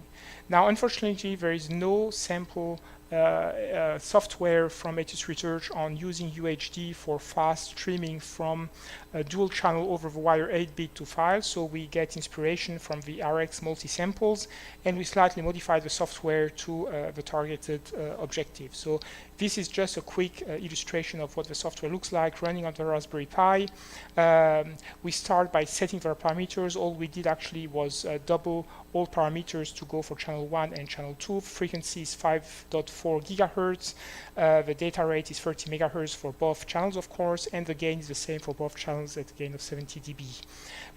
Now, unfortunately, there is no sample software from ATIS Research on using UHD for fast streaming from a dual channel over the wire 8-bit to file. So we get inspiration from the RX multi-samples, and we slightly modify the software to the targeted objective. So this is just a quick illustration of what the software looks like running on the Raspberry Pi. We start by setting the parameters. All we did actually was double all parameters to go for channel 1 and channel 2. Frequency is 5.4 gigahertz. The data rate is 30 megahertz for both channels, of course, and the gain is the same for both channels at a gain of 70 dB.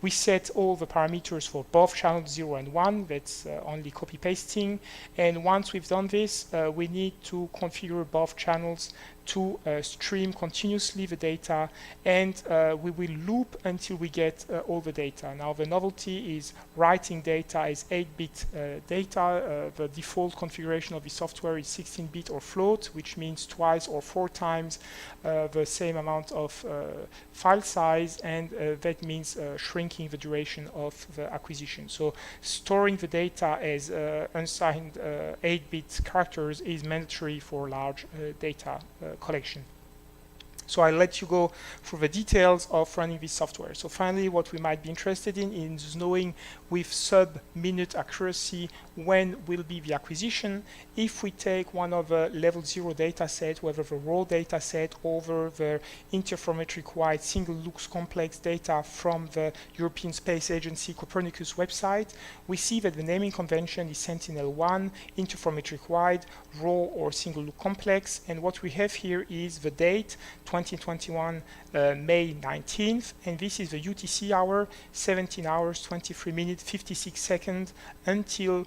We set all the parameters for both channels 0 and 1. That's only copy pasting. And once we've done this, we need to configure both channels to stream continuously the data, and we will loop until we get all the data. Now the novelty is writing data as 8-bit data. The default configuration of the software is 16-bit or float, which means twice or 4 times the same amount of file size, and that means shrinking the duration of the acquisition. So storing the data as unsigned 8-bit characters is mandatory for large data collection. So I'll let you go through the details of running this software. So finally, what we might be interested in is knowing with sub-minute accuracy when will be the acquisition. If we take one of the level 0 data set, whether the raw data set over the interferometric wide single lux complex data from the European Space Agency Copernicus website, we see that the naming convention is Sentinel-1, interferometric wide, raw or single lux complex. And what we have here is the date, 2021 May 19th, and this is the UTC hour, 17 hours 23 minutes 56 seconds until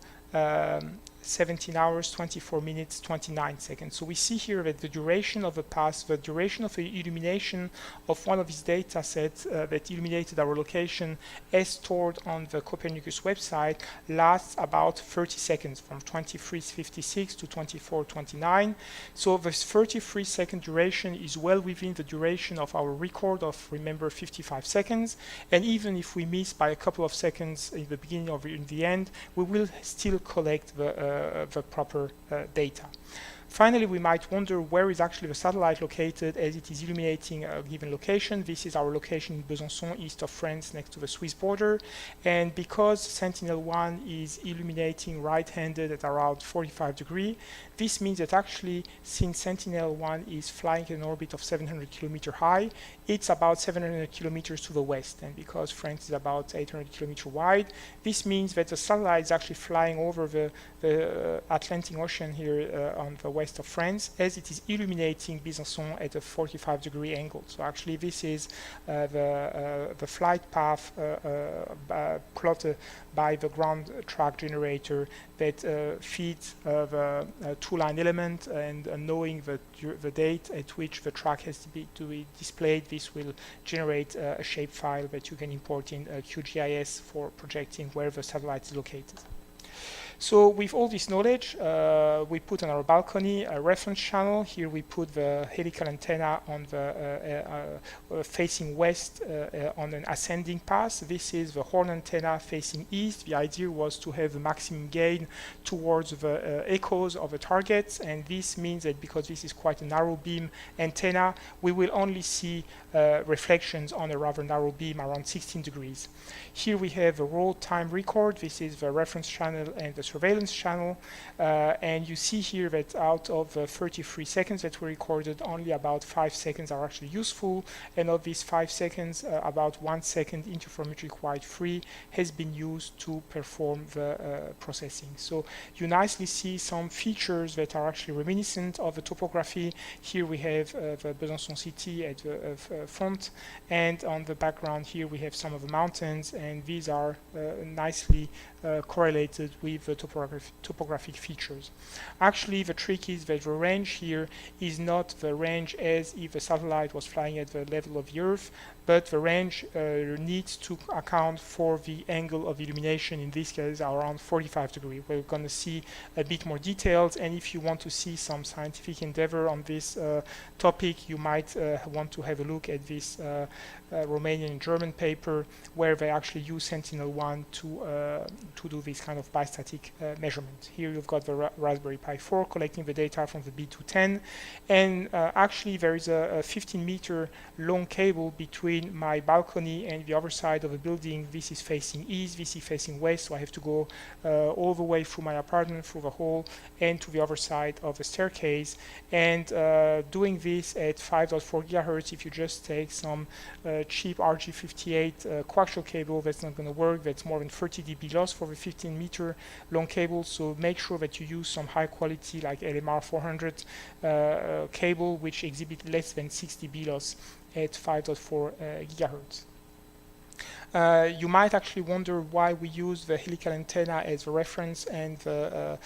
17 hours 24 minutes 29 seconds. So we see here that the duration of the pass, the duration of the illumination of one of these data sets that illuminated our location as stored on the Copernicus website lasts about 30 seconds, from 23:56 to 24:29. So this 33-second duration is well within the duration of our record of, remember, 55 seconds. And even if we miss by a couple of seconds in the beginning or in the end, we will still collect the proper data. Finally, we might wonder where is actually the satellite located as it is illuminating a given location. This is our location in Besançon, east of France, next to the Swiss border. And because Sentinel-1 is illuminating right-handed at around 45 degrees, this means that actually, since Sentinel-1 is flying in an orbit of 700 kilometers high, it's about 700 kilometers to the west. And because France is about 800 kilometers wide, this means that the satellite is actually flying over the Atlantic Ocean here on the west of France, as it is illuminating Besançon at a 45-degree angle. So actually, this is the flight path plotted by the ground track generator that feeds the two-line element, and knowing the date at which the track has to be displayed, this will generate a shapefile that you can import in QGIS for projecting where the satellite is located. So with all this knowledge, we put on our balcony a reference channel. Here we put the helical antenna on the facing west on an ascending path. This is the horn antenna facing east. The idea was to have the maximum gain towards the echoes of the targets, and this means that because this is quite a narrow beam antenna, we will only see reflections on a rather narrow beam around 16 degrees. Here we have a raw time record. This is the reference channel and the surveillance channel, and you see here that out of 33 seconds that were recorded, only about 5 seconds are actually useful, and of these 5 seconds, about 1 second interferometric wide free has been used to perform the processing. So you nicely see some features that are actually reminiscent of the topography. Here we have the Besançon city at the front, and on the background here we have some of the mountains, and these are nicely correlated with the topographic features. Actually, the trick is that the range here is not the range as if the satellite was flying at the level of the Earth, but the range needs to account for the angle of illumination, in this case around 45 degrees. We're going to see a bit more details, and if you want to see some scientific endeavor on this topic, you might want to have a look at this Romanian and German paper where they actually use Sentinel-1 to do this kind of bistatic measurement. Here you've got the Raspberry Pi 4 collecting the data from the B210, and actually there is a 15-meter long cable between between my balcony and the other side of the building. This is facing east, this is facing west, so I have to go all the way through my apartment, through the hall, and to the other side of the staircase. And doing this at 5.4 gigahertz, if you just take some cheap RG58 coaxial cable, that's not going to work. That's more than 30 dB loss for the 15-meter long cable. So make sure that you use some high quality like LMR 400 cable, which exhibit less than 6 dB loss at 5.4 gigahertz. You might actually wonder why we use the helical antenna as the reference and the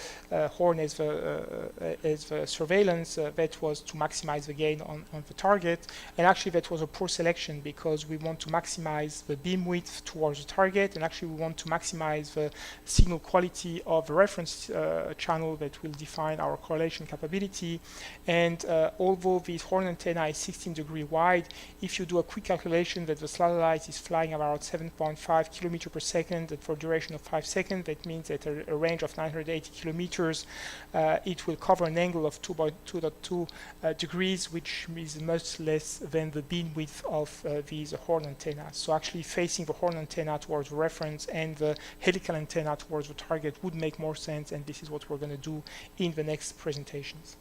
horn as the surveillance. That was to maximize the gain on the target, and actually that was a poor selection because we want to maximize the beam width towards the target, and actually we want to maximize the signal quality of the reference channel that will define our correlation capability. And although this horn antenna is 16 degrees wide, if you do a quick calculation that the satellite is flying about 7.5 kilometers per second and for a duration of 5 seconds, that means at a range of 980 kilometers, it will cover an angle of 2.2 degrees, which is much less than the beam width of these horn antennas. So actually facing the horn antenna towards the reference and the helical antenna towards the target would make more sense, and this is what we're going to do in the next presentations.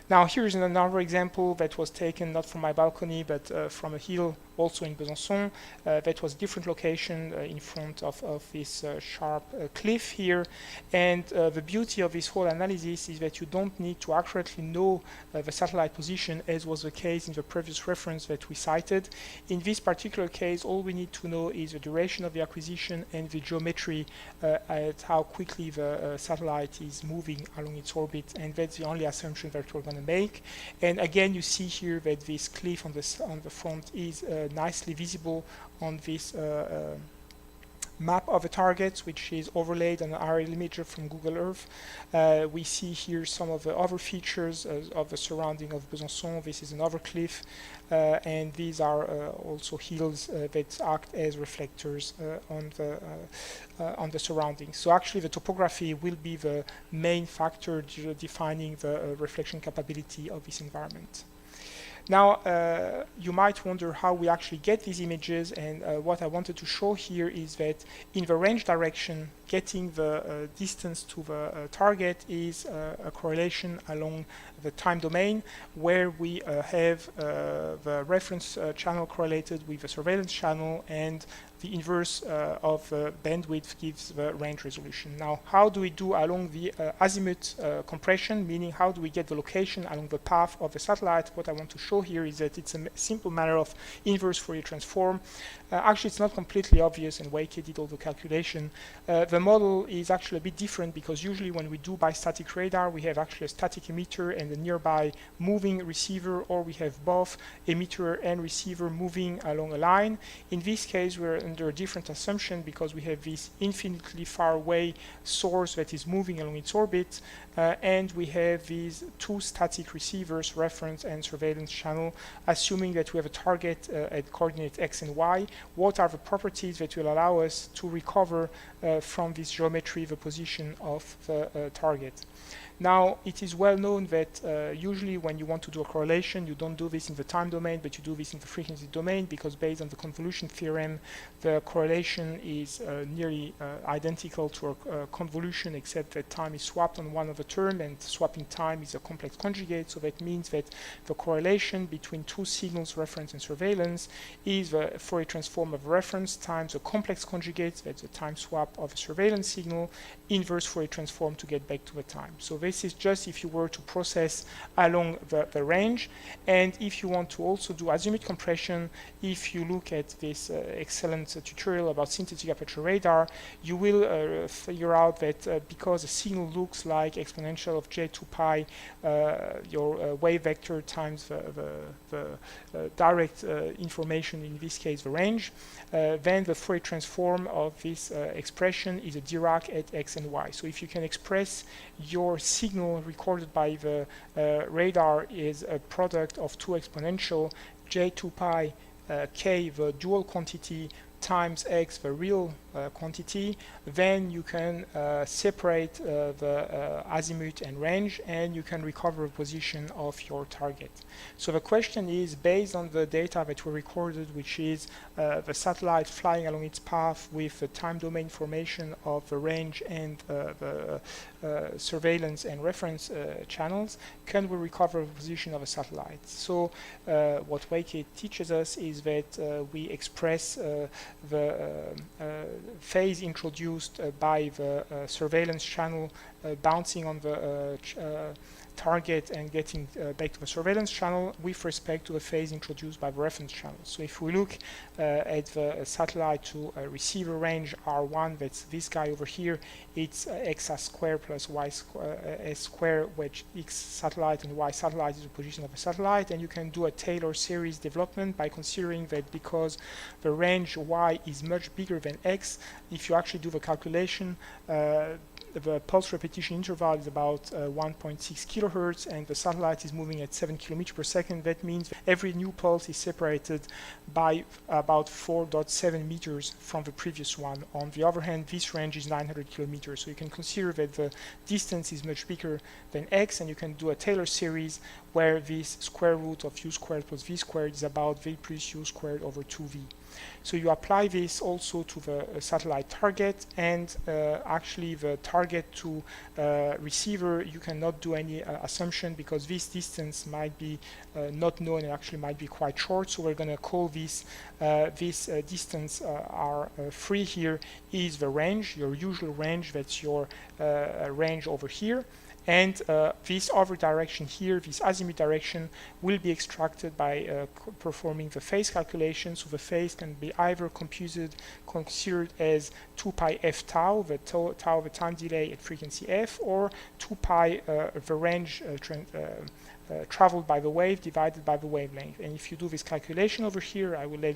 Now here's another example that was taken not from my balcony but from a hill also in Besançon. That was a different location in front of this sharp cliff here. And the beauty of this whole analysis is that you don't need to accurately know the satellite position, as was the case in the previous reference that we cited. In this particular case, all we need to know is the duration of the acquisition and the geometry at how quickly the satellite is moving along its orbit, and that's the only assumption that we're going to make. And again, you see here that this cliff on the front is nicely visible on this map of the targets, which is overlaid on an aerial imager from Google Earth. We see here some of the other features of the surrounding of Besançon. This is another cliff, and these are also hills that act as reflectors on the surroundings. So actually the topography will be the main factor defining the reflection capability of this environment. Now, you might wonder how we actually get these images, and what I wanted to show here is that in the range direction, getting the distance to the target is a correlation along the time domain, where we have the reference channel correlated with the surveillance channel, and the inverse of bandwidth gives the range resolution. Now, how do we do along the azimuth compression, meaning how do we get the location along the path of the satellite? What I want to show here is that it's a simple matter of inverse Fourier transform. Actually, it's not completely obvious, and Weike did all the calculation. The model is actually a bit different because usually when we do bistatic radar, we have actually a static emitter and a nearby moving receiver, or we have both emitter and receiver moving along a line. In this case, we're under a different assumption because we have this infinitely far away source that is moving along its orbit, and we have these two static receivers, reference and surveillance channel, assuming that we have a target at coordinate x and y. What are the properties that will allow us to recover from this geometry the position of the target? Now, it is well known that usually when you want to do a correlation, you don't do this in the time domain, but you do this in the frequency domain, because based on the convolution theorem, the correlation is nearly identical to a convolution, except that time is swapped on one of the term, and swapping time is a complex conjugate. So that means that the correlation between two signals, reference and surveillance, is the Fourier transform of reference times a complex conjugate, that's the time swap of a surveillance signal, inverse Fourier transform to get back to the time. So this is just if you were to process along the range. And if you want to also do azimuth compression, if you look at this excellent tutorial about synthetic aperture radar, you will figure out that because the signal looks like exponential of j2 pi, your wave vector times the direct information, in this case the range, then the Fourier transform of this expression is a Dirac at x and y. So if you can express your signal recorded by the radar is a product of two exponential j2 pi k, the dual quantity times x, the real quantity, then you can separate the azimuth and range, and you can recover the position of your target. So the question is, based on the data that we recorded, which is the satellite flying along its path with the time domain information of the range and the surveillance and reference channels, can we recover the position of a satellite? So what Wake teaches us is that we express the phase introduced by the surveillance channel bouncing on the target and getting back to the surveillance channel with respect to the phase introduced by the reference channel. So if we look at the satellite to receiver range R1, that's this guy over here, it's x squared plus y s squared, which x satellite and y satellite is the position of the satellite, and you can do a Taylor series development by considering that because the range y is much bigger than x, if you actually do the calculation, the pulse repetition interval is about 1.6 kilohertz, and the satellite is moving at 7 kilometers per second. That means every new pulse is separated by about 4.7 meters from the previous one. On the other hand, this range is 900 kilometers, so you can consider that the distance is much bigger than x, and you can do a Taylor series where this square root of u squared plus v squared is about v plus u squared over 2v. So you apply this also to the satellite target, and actually the target to receiver, you cannot do any assumption because this distance might be not known and actually might be quite short. So we're going to call this distance R3 here is the range, your usual range, that's your range over here. And this other direction here, this azimuth direction, will be extracted by performing the phase calculation. So the phase can be either considered as 2 pi f tau, the tau, the time delay at frequency f, or 2 pi the range traveled by the wave divided by the wavelength. And if you do this calculation over here, I will let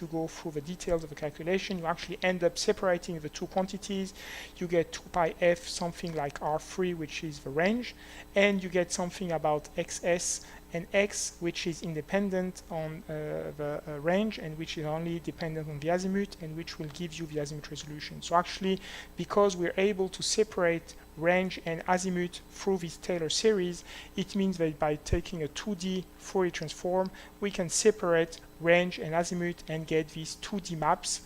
you go through the details of the calculation. You actually end up separating the two quantities. You get 2 pi f, something like R3, which is the range, and you get something about xs and x, which is independent on the range and which is only dependent on the azimuth, and which will give you the azimuth resolution. So actually, because we're able to separate range and azimuth through this Taylor series, it means that by taking a 2D Fourier transform, we can separate range and azimuth and get these 2D maps,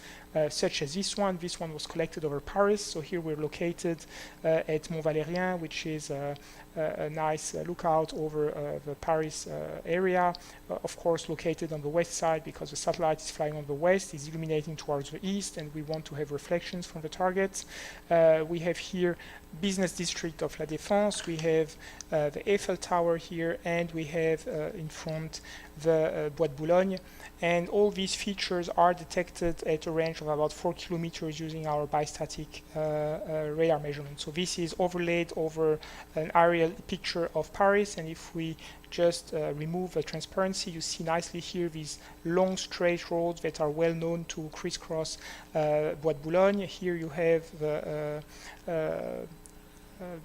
such as this one. This one was collected over Paris. So here we're located at Mont Valérien, which is a nice lookout over the Paris area, of course located on the west side because the satellite is flying on the west, is illuminating towards the east, and we want to have reflections from the targets. We have here business district of La Défense, we have the Eiffel Tower here, and we have in front the Bois de Boulogne, and all these features are detected at a range of about 4 kilometers using our bistatic radar measurement. So this is overlaid over an aerial picture of Paris, and if we just remove the transparency, you see nicely here these long straight roads that are well known to crisscross Bois de Boulogne. Here you have the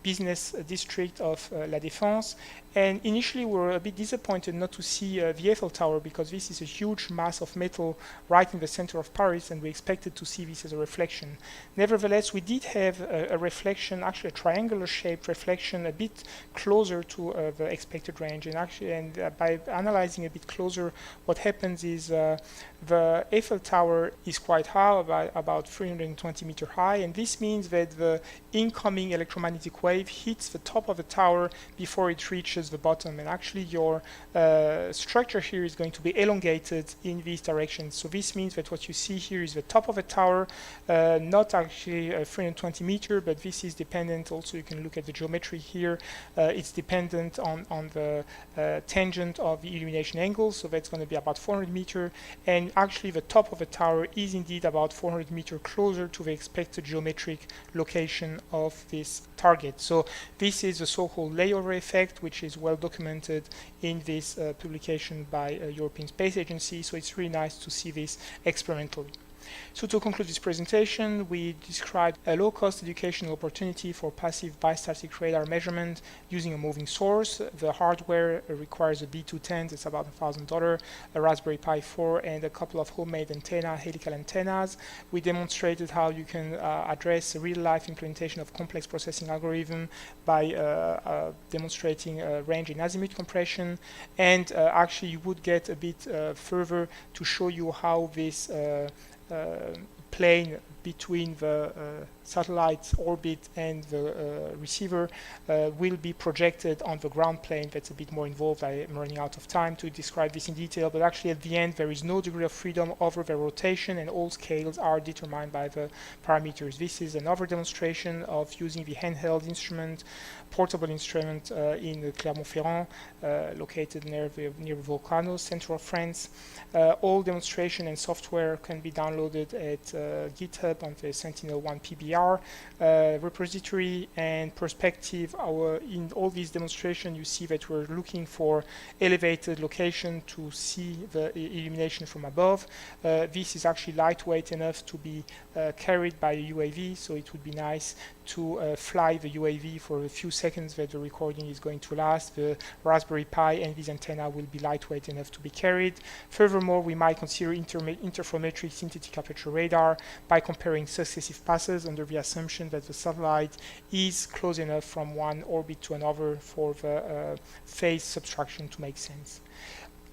business district of La Défense, and initially we were a bit disappointed not to see the Eiffel Tower because this is a huge mass of metal right in the center of Paris, and we expected to see this as a reflection. Nevertheless, we did have a reflection, actually a triangular shaped reflection, a bit closer to the expected range, and actually, by analyzing a bit closer, what happens is the Eiffel Tower is quite high, about 320 meters high, and this means that the incoming electromagnetic wave hits the top of the tower before it reaches the bottom, and actually your structure here is going to be elongated in this direction. So this means that what you see here is the top of the tower, not actually 320 meters, but this is dependent, also you can look at the geometry here, it's dependent on the tangent of the illumination angle, so that's going to be about 400 meters, and actually the top of the tower is indeed about 400 meters closer to the expected geometric location of this target. So this is the so-called layover effect, which is well documented in this publication by European Space Agency, so it's really nice to see this experimentally. So to conclude this presentation, we described a low-cost educational opportunity for passive bistatic radar measurement using a moving source. The hardware requires a B210, it's about $1,000, a Raspberry Pi 4, and a couple of homemade helical antennas. We demonstrated how you can address a real-life implementation of complex processing algorithm by demonstrating range in azimuth compression, and actually you would get a bit further to show you how this plane between the satellite orbit and the receiver will be projected on the ground plane. That's a bit more involved. I am running out of time to describe this in detail, but actually at the end there is no degree of freedom over the rotation, and all scales are determined by the parameters. This is another demonstration of using the handheld instrument, portable instrument in Clermont-Ferrand, located near Volcano, central France. All demonstration and software can be downloaded at GitHub on the Sentinel-1 PBR repository. And perspective, in all these demonstrations, you see that we're looking for elevated location to see the illumination from above. This is actually lightweight enough to be carried by a UAV, so it would be nice to fly the UAV for a few seconds that the recording is going to last. The Raspberry Pi and this antenna will be lightweight enough to be carried. Furthermore, we might consider interferometric synthetic aperture radar by comparing successive passes under the assumption that the satellite is close enough from one orbit to another for the phase subtraction to make sense.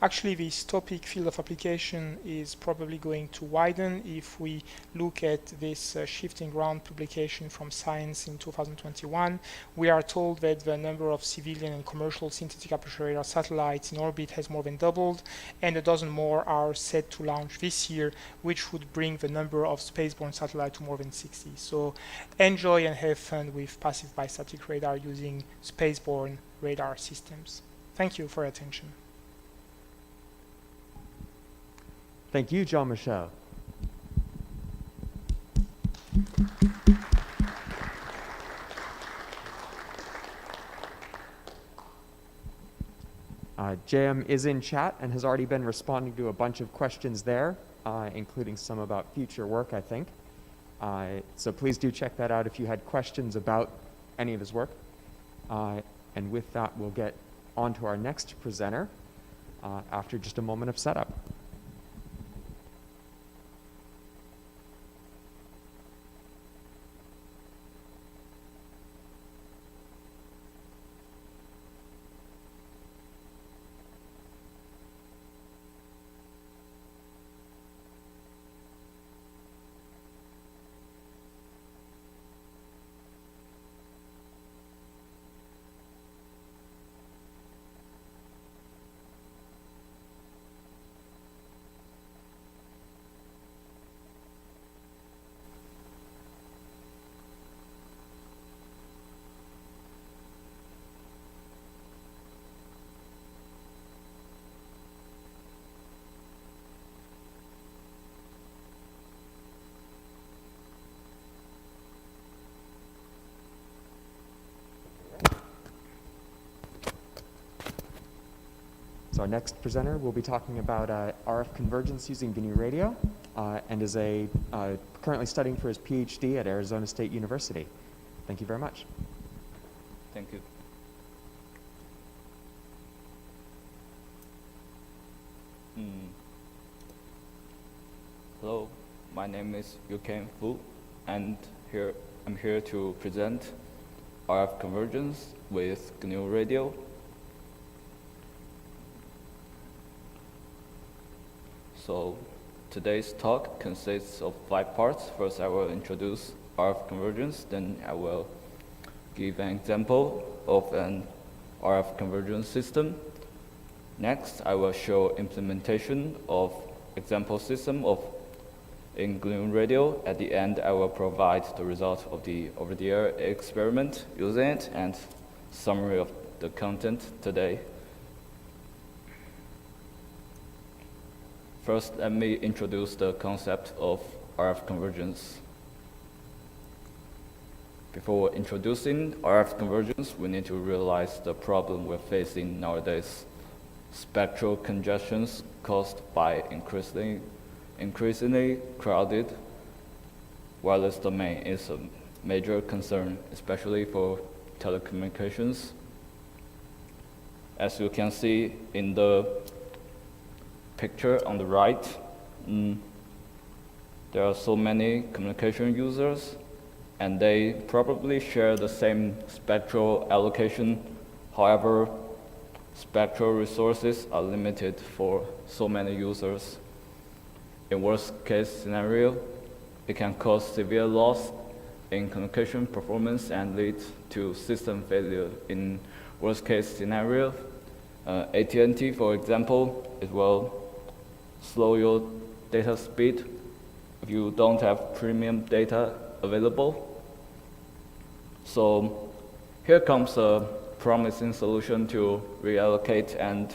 Actually, this topic field of application is probably going to widen if we look at this shifting ground publication from Science in 2021. We are told that the number of civilian and commercial synthetic aperture radar satellites in orbit has more than doubled, and a dozen more are set to launch this year, which would bring the number of spaceborne satellites to more than 60. So enjoy and have fun with passive bistatic radar using spaceborne radar systems. Thank you for your attention. Thank you, Jean-Michel. JM is in chat and has already been responding to a bunch of questions there, including some about future work, I think. So please do check that out if you had questions about any of his work. And with that, we'll get on to our next presenter after just a moment of setup. So our next presenter will be talking about RF convergence using GNU Radio, and is currently studying for his PhD at Arizona State University. Thank you very much. Thank you. Hello, my name is Yuken Fu, and I'm here to present RF convergence with GNU Radio. So today's talk consists of 5 parts. First, I will introduce RF convergence, then I will give an example of an RF convergence system. Next, I will show implementation of example system in GNU Radio. At the end, I will provide the result of the over-the-air experiment using it and summary of the content today. First, let me introduce the concept of RF convergence. Before introducing RF convergence, we need to realize the problem we're facing nowadays. Spectral congestions caused by increasing increasingly crowded wireless domain is a major concern, especially for telecommunications. As you can see in the picture on the right, there are so many communication users, and they probably share the same spectral allocation. However, spectral resources are limited for so many users. In worst case scenario, it can cause severe loss in communication performance and lead to system failure. In worst case scenario, AT&T, for example, it will slow your data speed if you don't have premium data available. So here comes a promising solution to reallocate and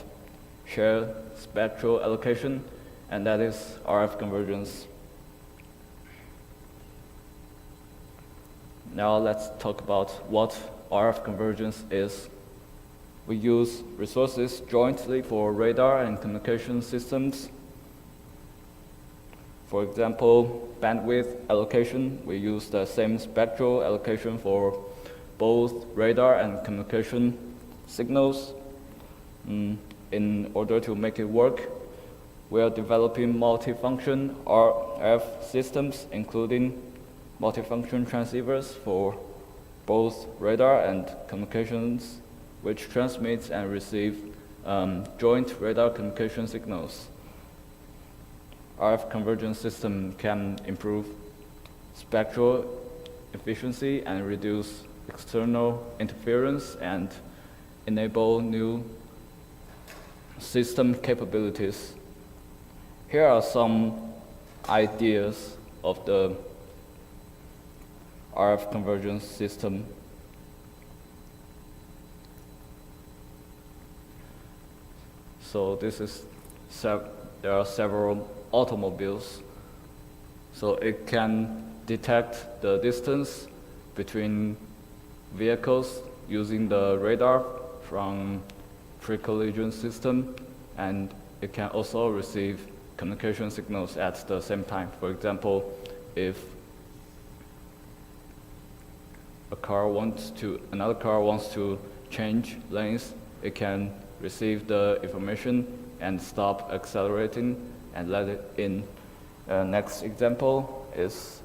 share spectral allocation, and that is RF convergence. Now let's talk about what RF convergence is. We use resources jointly for radar and communication systems. For example, bandwidth allocation, we use the same spectral allocation for both radar and communication signals. In order to make it work, we are developing multifunction RF systems, including multifunction transceivers for both radar and communications, which transmits and receive joint radar communication signals. RF convergence system can improve spectral efficiency and reduce external interference and enable new system capabilities. Here are some ideas of the RF convergence system. So there are several automobiles. So it can detect the distance between vehicles using the radar from pre-collision system, and it can also receive communication signals at the same time. For example, if another car wants to change lanes, it can receive the information and stop accelerating and let it in. Next example is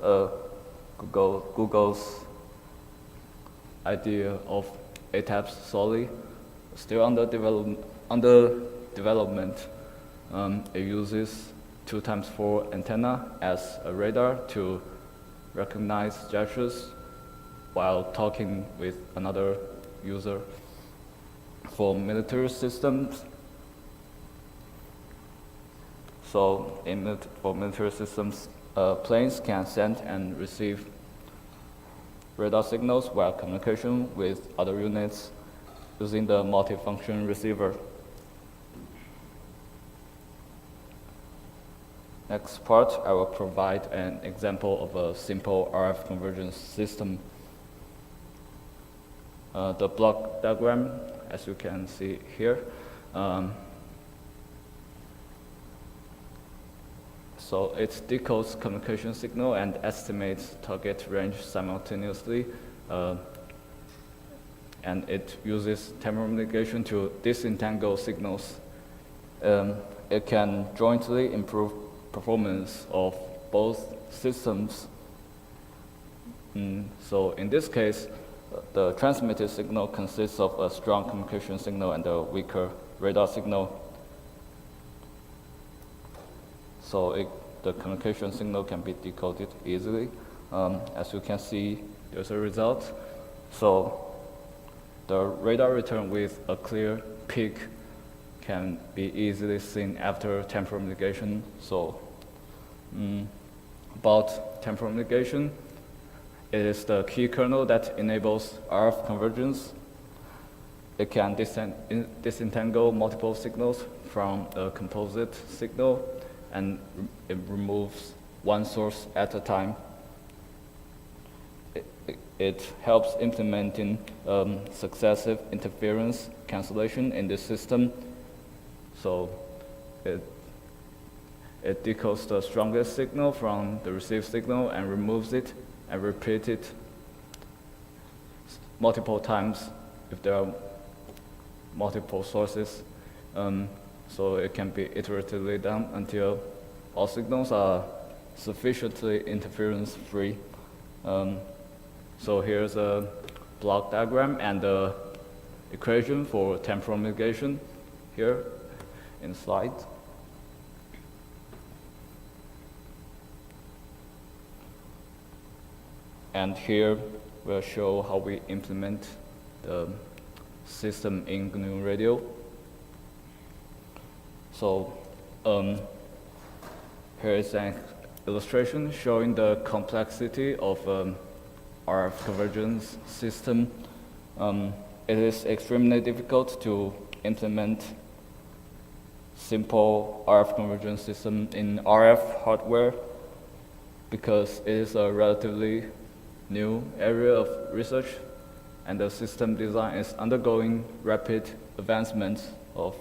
Google's idea of ATAPS Soli, still under development. It uses 2x4 antenna as a radar to recognize gestures while talking with another user. For military systems, for military systems, planes can send and receive radar signals while communication with other units using the multifunction receiver. Next part, I will provide an example of a simple RF convergence system. The block diagram, as you can see here. So it decodes communication signal and estimates target range simultaneously. And it uses temporal negation to disentangle signals. It can jointly improve performance of both systems. So in this case, the transmitted signal consists of a strong communication signal and a weaker radar signal. So the communication signal can be decoded easily. As you can see, there's a result. So the radar return with a clear peak can be easily seen after temporal negation. So about temporal negation, it is the key kernel that enables RF convergence. It can disentangle multiple signals from a composite signal, and it removes one source at a time. It helps implementing successive interference cancellation in this system. So It decodes the strongest signal from the received signal and removes it and repeats it multiple times if there are multiple sources. So it can be iteratively done until all signals are sufficiently interference-free. So here's a block diagram and the equation for temporal mitigation here in slide. And here we'll show how we implement the system in GNU Radio. So here is an illustration showing the complexity of RF convergence system. It is extremely difficult to implement simple RF convergence system in RF hardware because it is a relatively new area of research, and the system design is undergoing rapid advancements of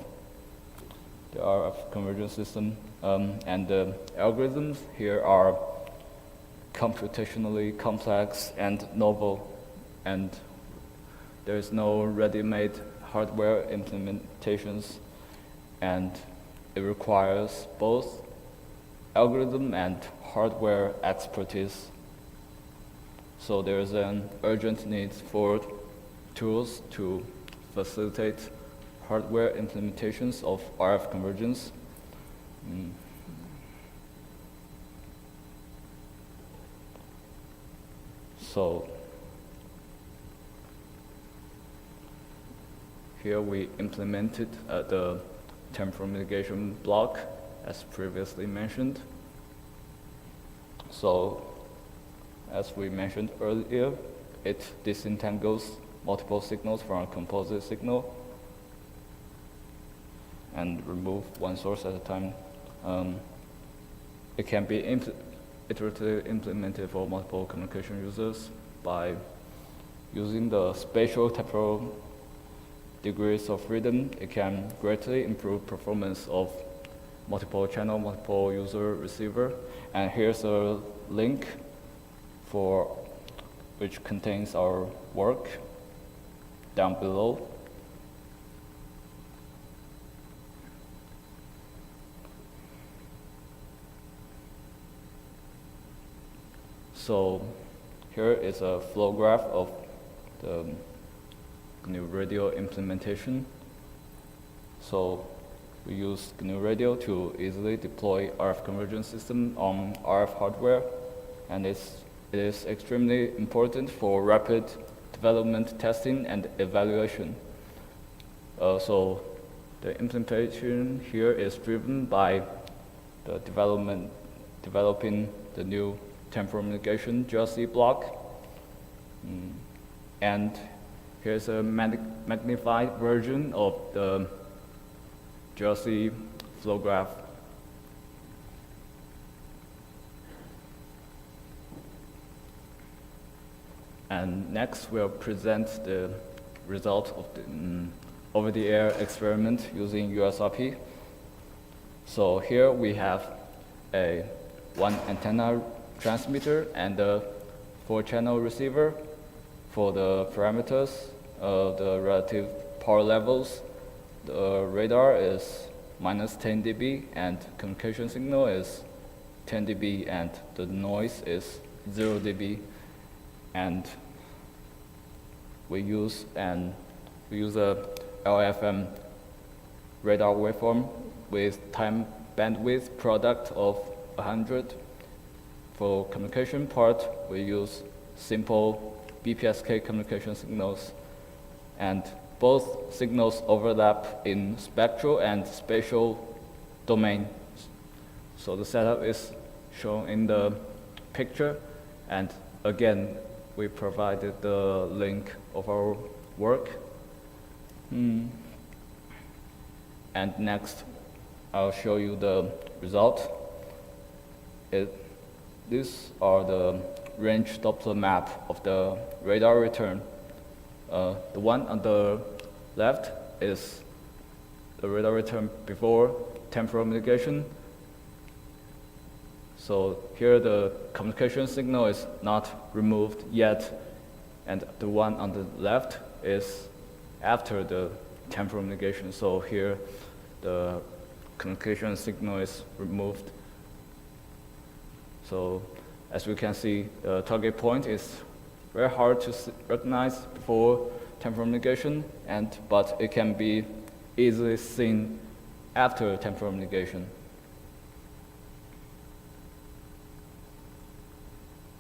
the RF convergence system, and the algorithms here are computationally complex and novel, and there is no ready-made hardware implementations, and it requires both algorithm and hardware expertise. So there is an urgent need for tools to facilitate hardware implementations of RF convergence. So here we implemented the temporal mitigation block as previously mentioned. So as we mentioned earlier, it disentangles multiple signals from a composite signal and remove one source at a time. It can be iteratively implemented for multiple communication users by using the spatial temporal degrees of freedom. It can greatly improve performance of multiple channel, multiple user receiver. And here's a link for which contains our work down below. So here is a flow graph of the GNU Radio implementation. So we use GNU Radio to easily deploy RF convergence system on RF hardware, and it is extremely important for rapid development, testing, and evaluation. So the implementation here is driven by the developing the new temporal mitigation GRC block. And here's a magnified version of the GRC flow graph. And next we'll present the result of the over-the-air experiment using USRP. So here we have a one antenna transmitter and a 4-channel receiver. For the parameters, the relative power levels, the radar is -10 dB and communication signal is 10 dB and the noise is 0 dB. And we use a LFM radar waveform with time bandwidth product of 100. For communication part, we use simple BPSK communication signals, and both signals overlap in spectral and spatial domain. So the setup is shown in the picture, and again, we provided the link of our work. And next, I'll show you the result. These are the range Doppler map of the radar return. The one on the left is the radar return before temporal mitigation. So here the communication signal is not removed yet, and the one on the left is after the temporal negation. So here the communication signal is removed. So as we can see, the target point is very hard to recognize before temporal negation, but it can be easily seen after temporal negation.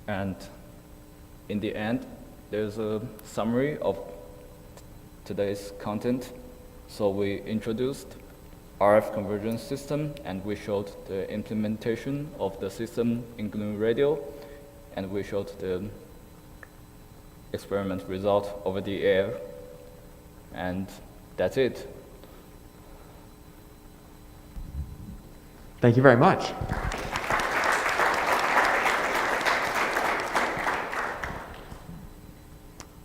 And in the end, there's a summary of today's content. So we introduced RF convergence system, and we showed the implementation of the system in GNU Radio, and we showed the experiment result over the air, and that's it. Thank you very much.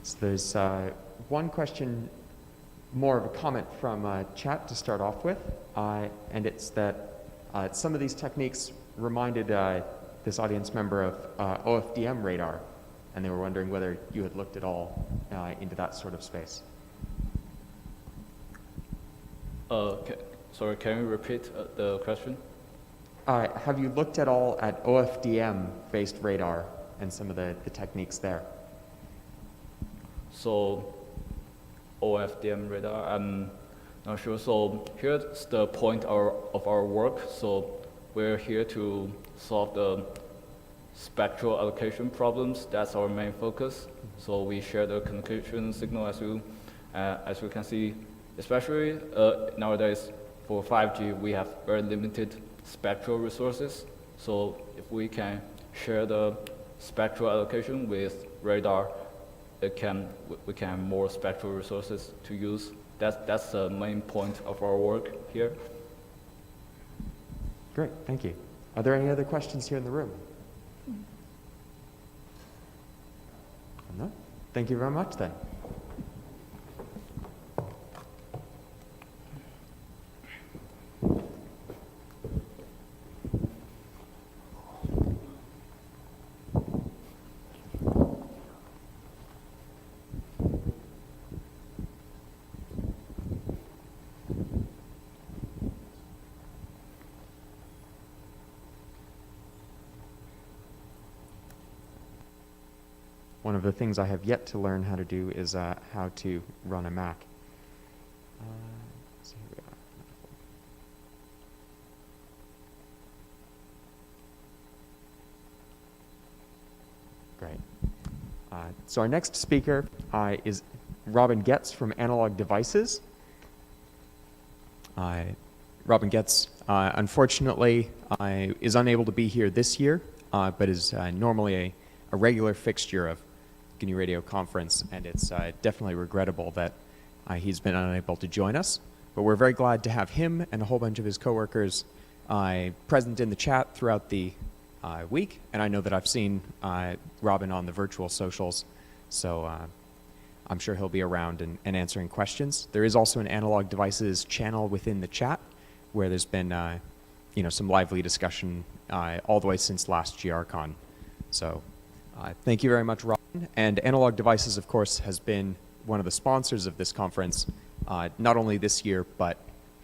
So there's one question, more of a comment from chat to start off with, and it's that some of these techniques reminded this audience member of OFDM radar, and they were wondering whether you had looked at all into that sort of space. Sorry, can you repeat the question? Have you looked at all at OFDM-based radar and some of the techniques there? So OFDM radar, I'm not sure. So here's the point of our work. So we're here to solve the spectral allocation problems. That's our main focus. So we share the communication signal as you can see, especially nowadays for 5G, we have very limited spectral resources. So if we can share the spectral allocation with radar, we can have more spectral resources to use. That's the main point of our work here. Great, thank you. Are there any other questions here in the room? No? Thank you very much then. One of the things I have yet to learn how to do is how to run a Mac. So here we are. Great. So our next speaker is Robin Getz from Analog Devices. Robin Getz, unfortunately, is unable to be here this year, but is normally a regular fixture of GNU Radio conference, and it's definitely regrettable that he's been unable to join us. But we're very glad to have him and a whole bunch of his coworkers present in the chat throughout the week, and I know that I've seen Robin on the virtual socials, so I'm sure he'll be around and answering questions. There is also an Analog Devices channel within the chat where there's been some lively discussion all the way since last GRCon. So thank you very much, Robin. And Analog Devices, of course, has been one of the sponsors of this conference, not only this year, but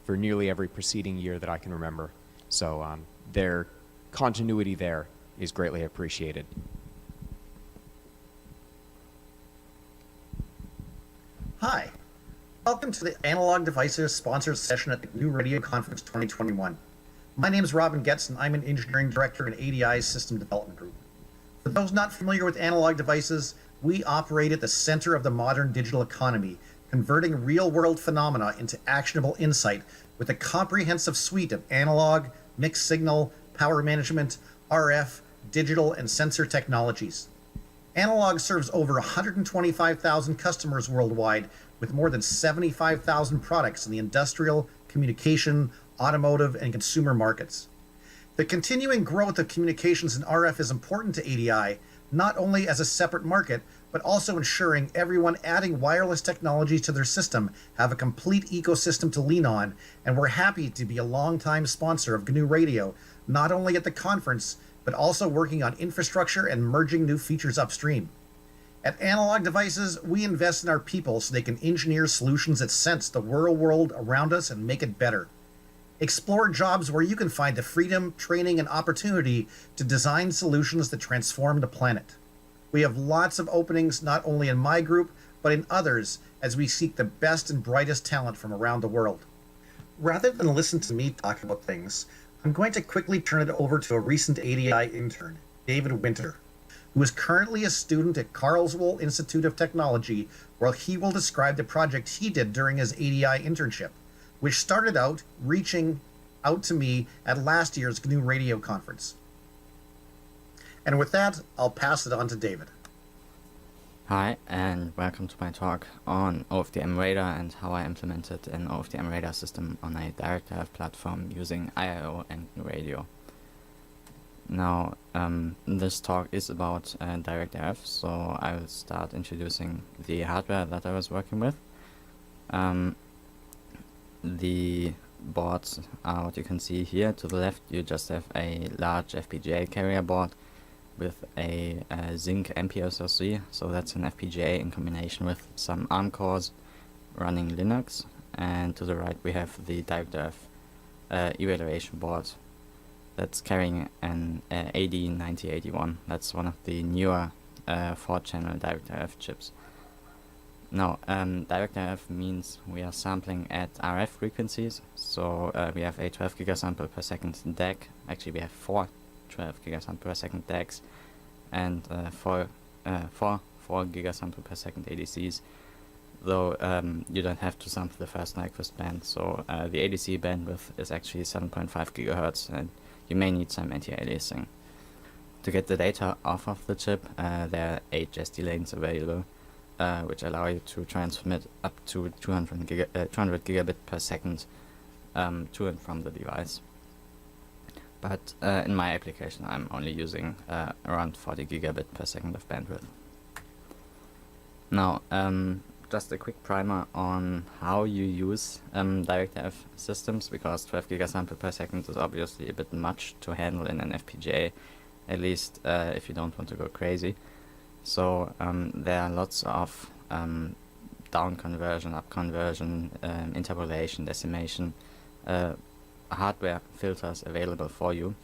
for nearly every preceding year that I can remember. So their continuity there is greatly appreciated. Hi, welcome to the Analog Devices sponsored session at the GNU Radio Conference 2021. My name is Robin Getz, and I'm an engineering director in ADI's System Development Group. For those not familiar with Analog Devices, we operate at the center of the modern digital economy, converting real-world phenomena into actionable insight with a comprehensive suite of analog, mixed signal, power management, RF, digital, and sensor technologies. Analog serves over 125,000 customers worldwide with more than 75,000 products in the industrial, communication, automotive, and consumer markets. The continuing growth of communications in RF is important to ADI, not only as a separate market, but also ensuring everyone adding wireless technology to their system have a complete ecosystem to lean on, and we're happy to be a longtime sponsor of GNU Radio, not only at the conference, but also working on infrastructure and merging new features upstream. At Analog Devices, we invest in our people so they can engineer solutions that sense the real world around us and make it better. Explore jobs where you can find the freedom, training, and opportunity to design solutions that transform the planet. We have lots of openings not only in my group, but in others as we seek the best and brightest talent from around the world. Rather than listen to me talk about things, I'm going to quickly turn it over to a recent ADI intern, David Winter, who is currently a student at Karlsruhe Institute of Technology, where he will describe the project he did during his ADI internship, which started out reaching out to me at last year's GNU Radio conference. And with that, I'll pass it on to David. Hi, and welcome to my talk on OFDM radar and how I implemented an OFDM radar system on a DirectRF platform using IIO and GNU Radio. Now, this talk is about DirectRF, so I will start introducing the hardware that I was working with. The boards are what you can see here. To the left, you just have a large FPGA carrier board with a Zinc MPSoC, so that's an FPGA in combination with some ARM cores running Linux. And to the right, we have the DirectRF evaluation board that's carrying an AD9081. That's one of the newer 4-channel DirectRF chips. Now, DirectRF means we are sampling at RF frequencies, so we have a 12 gigasample per second DAC. Actually, we have 4 12 gigasample per second DACs and 4 gigasample per second ADCs, though you don't have to sample the first Nyquist band, so the ADC bandwidth is actually 7.5 gigahertz, and you may need some anti-aliasing. To get the data off of the chip, there are 8 JST lanes available, which allow you to transmit up to 200 gigabit per second to and from the device. But in my application, I'm only using around 40 gigabit per second of bandwidth. Now, just a quick primer on how you use DirectRF systems, because 12 gigasample per second is obviously a bit much to handle in an FPGA, at least if you don't want to go crazy. So there are lots of down conversion, up conversion, interpolation, decimation, hardware filters available for you.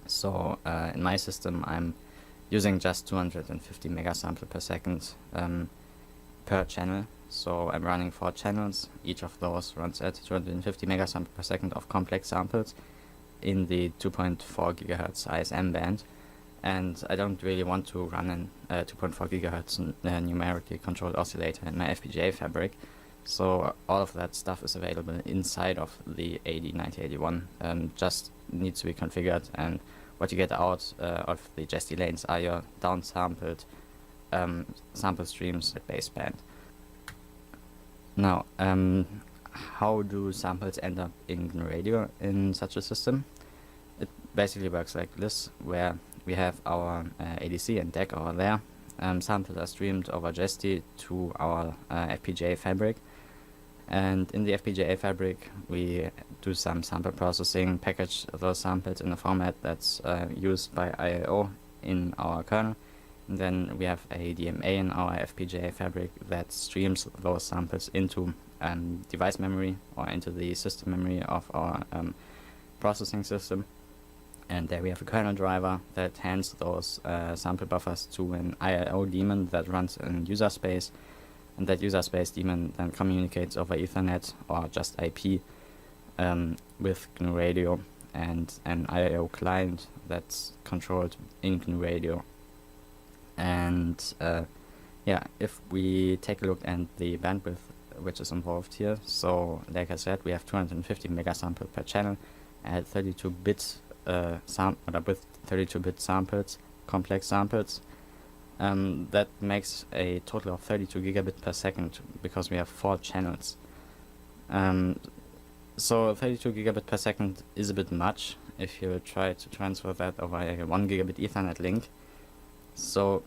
So in my system, I'm using just 250 megasample per second per channel. So I'm running 4 channels. Each of those runs at 250 megasample per second of complex samples in the 2.4 gigahertz ISM band. And I don't really want to run a 2.4 gigahertz numerically controlled oscillator in my FPGA fabric. So all of that stuff is available inside of the AD9081, just needs to be configured, and what you get out of the JST lanes are your downsampled sample streams at baseband. Now, how do samples end up in GNU Radio in such a system? It basically works like this, where we have our ADC and DAC over there. Samples are streamed over JST to our FPGA fabric. And in the FPGA fabric, we do some sample processing, package those samples in a format that's used by IIO in our kernel. And then we have a DMA in our FPGA fabric that streams those samples into device memory or into the system memory of our processing system. And there we have a kernel driver that hands those sample buffers to an IIO daemon that runs in user space. And that user space daemon then communicates over Ethernet or just IP with GNU Radio and an IIO client that's controlled in GNU Radio. And yeah, if we take a look at the bandwidth which is involved here, so like I said, we have 250 megasample per channel at 32 bits with 32-bit samples, complex samples. That makes a total of 32 gigabit per second because we have 4 channels. So 32 gigabit per second is a bit much if you try to transfer that over a 1 gigabit Ethernet link. So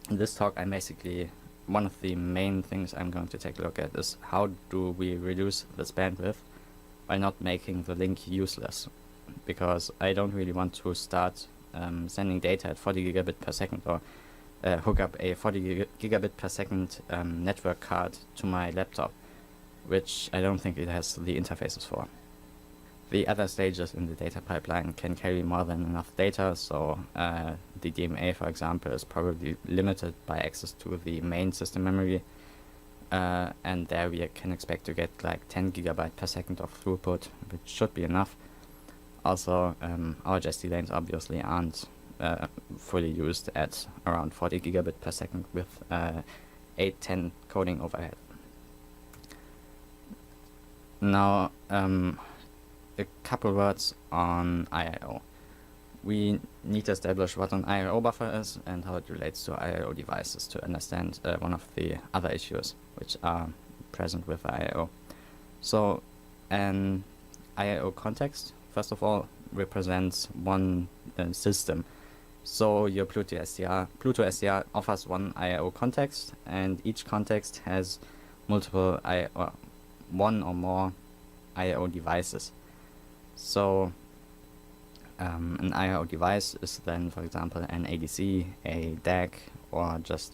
in this talk, I'm basically, one of the main things I'm going to take a look at is how do we reduce this bandwidth by not making the link useless, because I don't really want to start sending data at 40 gigabit per second, or hook up a 40 gigabit per second network card to my laptop, which I don't think it has the interfaces for. The other stages in the data pipeline can carry more than enough data, so the DMA, for example, is probably limited by access to the main system memory, and there we can expect to get like 10 gigabyte per second of throughput, which should be enough. Also, our JST lanes obviously aren't fully used at around 40 gigabit per second with 810 coding overhead. Now, a couple words on IIO. We need to establish what an IIO buffer is and how it relates to IIO devices to understand one of the other issues which are present with IIO. So an IIO context, first of all, represents one system. So your Pluto SDR offers one IIO context, and each context has multiple one or more IIO devices. So an IIO device is then, for example, an ADC, a DAC, or just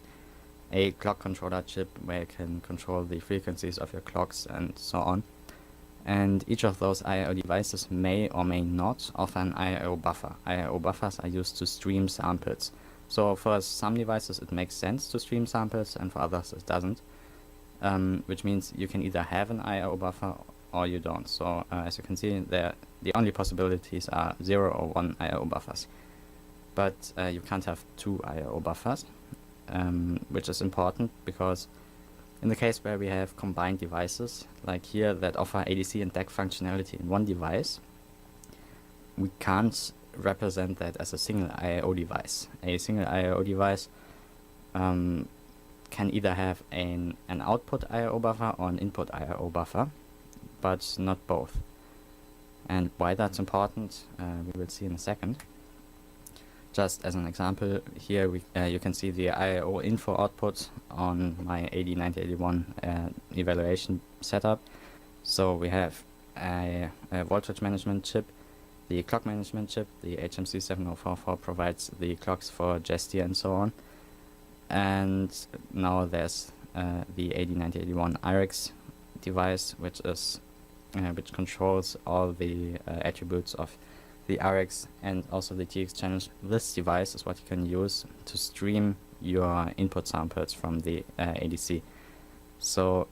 a clock controller chip where you can control the frequencies of your clocks and so on. And each of those IIO devices may or may not offer an IIO buffer. IIO buffers are used to stream samples. So for some devices it makes sense to stream samples, and for others it doesn't. Which means you can either have an IIO buffer or you don't. So as you can see, the only possibilities are 0 or 1 IIO buffers. But you can't have 2 IIO buffers, which is important because in the case where we have combined devices, like here, that offer ADC and DAC functionality in one device, we can't represent that as a single IIO device. A single IIO device can either have an output IIO buffer or an input IIO buffer, but not both. And why that's important, we will see in a second. Just as an example, here you can see the IIO info output on my AD9081 evaluation setup. So we have a voltage management chip, the clock management chip, the HMC7044 provides the clocks for JST and so on. And now there's the AD9081 IREX device, which controls all the attributes of the RX and also the TX channels. This device is what you can use to stream your input samples from the ADC. So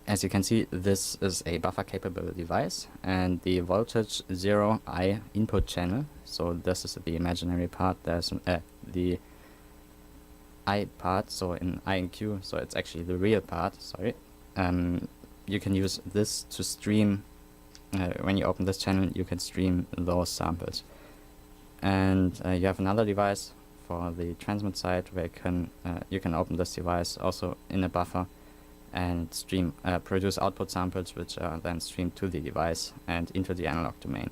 as you can see, this is a buffer capable device, and the voltage 0I input channel, so this is the imaginary part, there's the I part, so in I and Q, so it's actually the real part, sorry. You can use this to stream, when you open this channel, you can stream those samples. And you have another device for the transmit side where you can open this device also in a buffer and stream, produce output samples which are then streamed to the device and into the analog domain.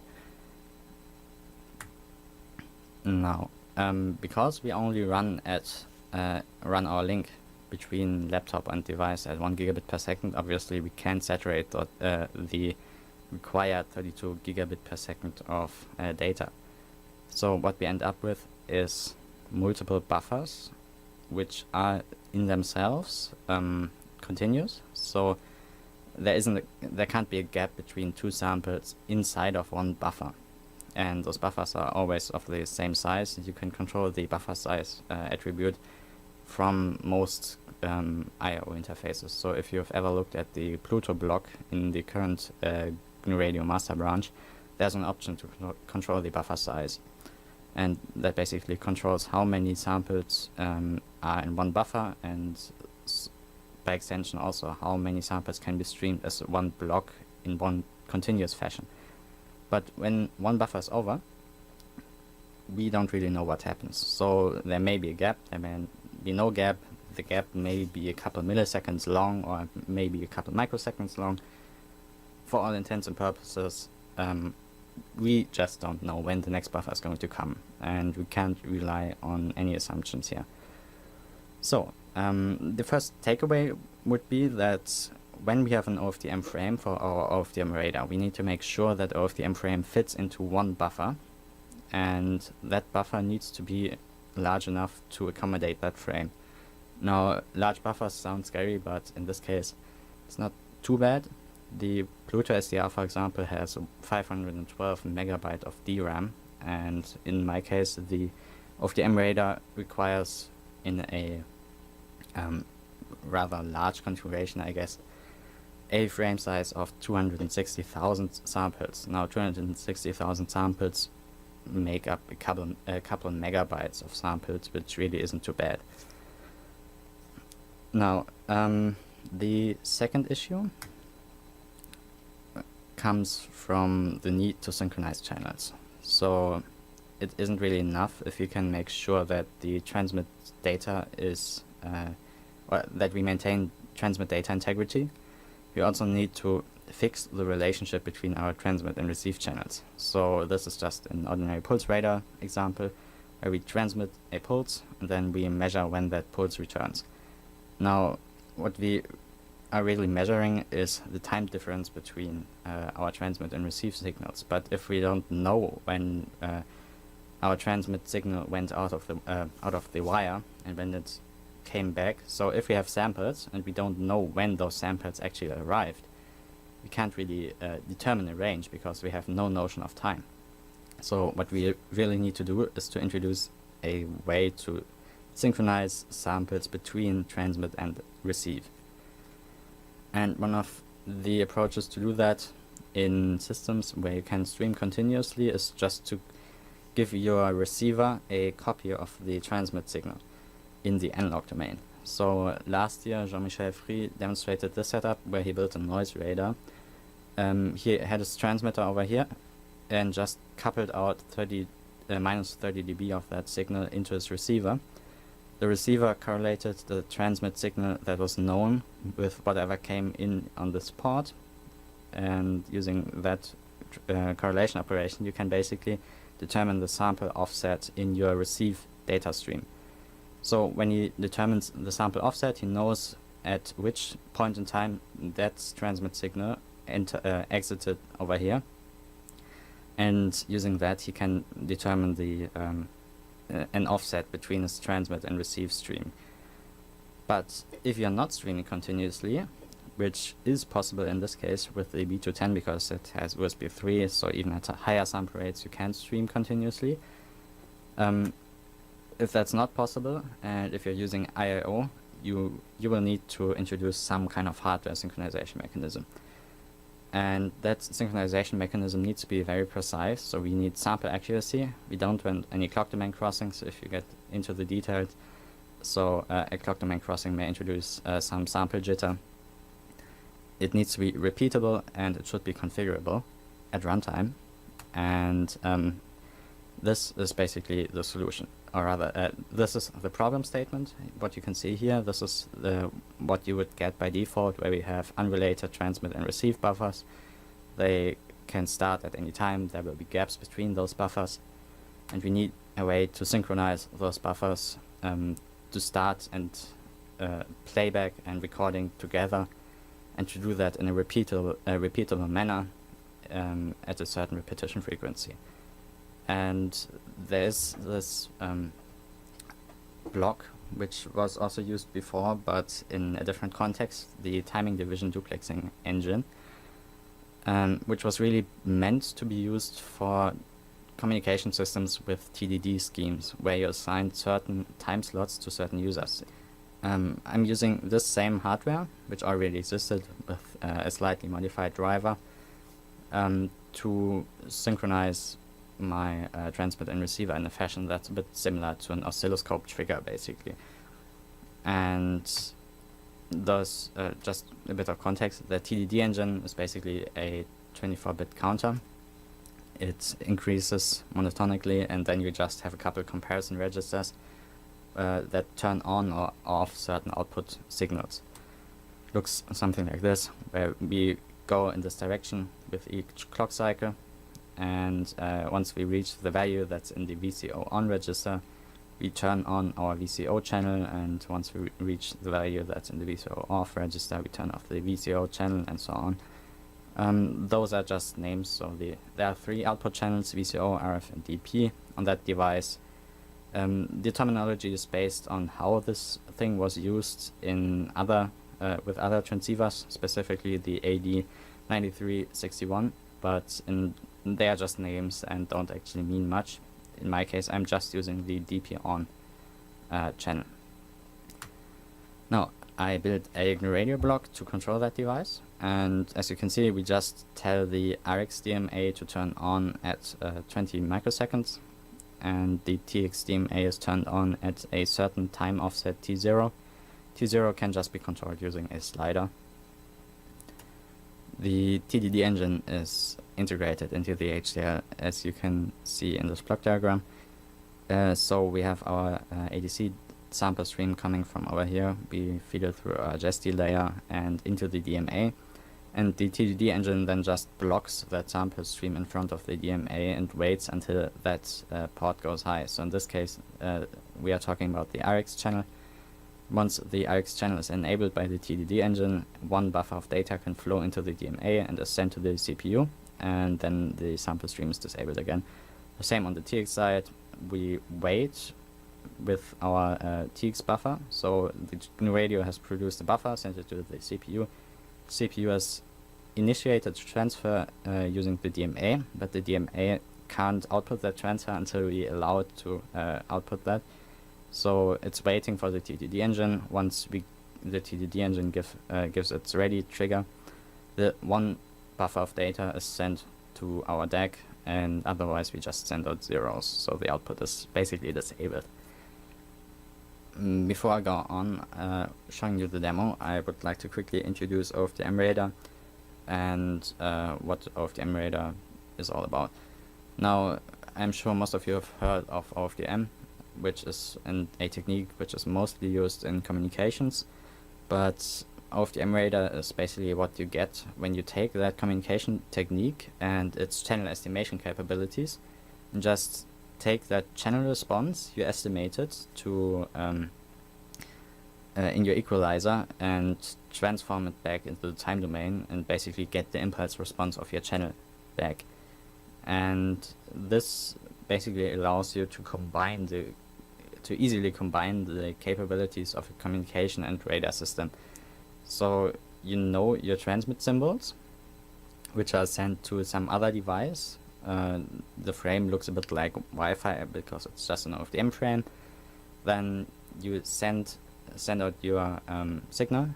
Now, because we only run our link between laptop and device at 1 gigabit per second, obviously we can't saturate the required 32 gigabit per second of data. So what we end up with is multiple buffers which are in themselves continuous. So there can't be a gap between two samples inside of one buffer. And those buffers are always of the same size. You can control the buffer size attribute from most I/O interfaces. So if you've ever looked at the Pluto block in the current GNU Radio master branch, there's an option to control the buffer size. And that basically controls how many samples are in one buffer, and by extension also how many samples can be streamed as one block in one continuous fashion. But when one buffer is over, we don't really know what happens. So there may be a gap, there may be no gap. The gap may be a couple milliseconds long or maybe a couple microseconds long. For all intents and purposes, we just don't know when the next buffer is going to come, and we can't rely on any assumptions here. So the first takeaway would be that when we have an OFDM frame for our OFDM radar, we need to make sure that OFDM frame fits into one buffer and that buffer needs to be large enough to accommodate that frame. Now, large buffers sound scary, but in this case, it's not too bad. The Pluto SDR, for example, has 512 megabyte of DRAM, and in my case, the OFDM radar requires, in a rather large configuration, I guess, a frame size of 260,000 samples. Now, 260,000 samples make up a couple of megabytes of samples, which really isn't too bad. Now, the second issue comes from the need to synchronize channels. So it isn't really enough if you can make sure that the transmit data is, or that we maintain transmit data integrity. We also need to fix the relationship between our transmit and receive channels. So this is just an ordinary pulse radar example, where we transmit a pulse and then we measure when that pulse returns. Now, what we are really measuring is the time difference between our transmit and receive signals. But if we don't know when our transmit signal went out of the wire and when it came back, so if we have samples and we don't know when those samples actually arrived, we can't really determine a range because we have no notion of time. So what we really need to do is to introduce a way to synchronize samples between transmit and receive. And one of the approaches to do that in systems where you can stream continuously is just to give your receiver a copy of the transmit signal in the analog domain. So last year, Jean-Michel Free demonstrated this setup where he built a noise radar. He had his transmitter over here and just coupled out minus 30 dB of that signal into his receiver. The receiver correlated the transmit signal that was known with whatever came in on this port, and using that correlation operation, you can basically determine the sample offset in your receive data stream. So when he determines the sample offset, he knows at which point in time that transmit signal exited over here, and using that he can determine the an offset between his transmit and receive stream. But if you're not streaming continuously, which is possible in this case with the B210 because it has USB 3, so even at higher sample rates you can stream continuously. If that's not possible, and if you're using IIO, you will need to introduce some kind of hardware synchronization mechanism. And that synchronization mechanism needs to be very precise, so we need sample accuracy. We don't want any clock domain crossings if you get into the details. So a clock domain crossing may introduce some sample jitter. It needs to be repeatable and it should be configurable at runtime. And this is basically the solution. Or rather, this is the problem statement. What you can see here, this is what you would get by default, where we have unrelated transmit and receive buffers. They can start at any time. There will be gaps between those buffers. And we need a way to synchronize those buffers to start and playback and recording together, and to do that in a repeatable manner at a certain repetition frequency. And there's this block, which was also used before, but in a different context, the timing division duplexing engine, which was really meant to be used for communication systems with TDD schemes, where you assign certain time slots to certain users. I'm using this same hardware, which already existed with a slightly modified driver, to synchronize my transmit and receiver in a fashion that's a bit similar to an oscilloscope trigger, basically. And thus, just a bit of context, the TDD engine is basically a 24-bit counter. It increases monotonically, and then you just have a couple comparison registers that turn on or off certain output signals. Looks something like this, where we go in this direction with each clock cycle, and once we reach the value that's in the VCO on register, we turn on our VCO channel, and once we reach the value that's in the VCO off register, we turn off the VCO channel, and so on. Those are just names, so there are 3 output channels, VCO, RF, and DP on that device. The terminology is based on how this thing was used in with other transceivers, specifically the AD9361, but they are just names and don't actually mean much. In my case, I'm just using the DP on channel. Now, I built a GNURadio block to control that device, and as you can see, we just tell the RxDMA to turn on at 20 microseconds, and the TXDMA is turned on at a certain time offset T0. T0 can just be controlled using a slider. The TDD engine is integrated into the HDL, as you can see in this block diagram. So we have our ADC sample stream coming from over here. We feed it through our JST layer and into the DMA. And the TDD engine then just blocks that sample stream in front of the DMA and waits until that port goes high. So in this case, we are talking about the Rx channel. Once the Rx channel is enabled by the TDD engine, 1 buffer of data can flow into the DMA and is sent to the CPU, and then the sample stream is disabled again. The same on the TX side. We wait with our TX buffer. So the GNURadio has produced a buffer, sent it to the CPU. CPU has initiated transfer using the DMA, but the DMA can't output that transfer until we allow it to output that. So it's waiting for the TDD engine. Once the TDD engine gives its ready trigger, the 1 buffer of data is sent to our DAC, and otherwise we just send out zeros. So the output is basically disabled. Before I go on showing you the demo, I would like to quickly introduce OFDM Radar and what OFDM Radar is all about. Now, I'm sure most of you have heard of OFDM, which is a technique which is mostly used in communications, but OFDM Radar is basically what you get when you take that communication technique and its channel estimation capabilities and just take that channel response you estimated to in your equalizer and transform it back into the time domain and basically get the impulse response of your channel back. And this basically allows you to easily combine the capabilities of a communication and radar system. So you know your transmit symbols, which are sent to some other device. The frame looks a bit like Wi-Fi because it's just an OFDM frame. Then you send out your signal.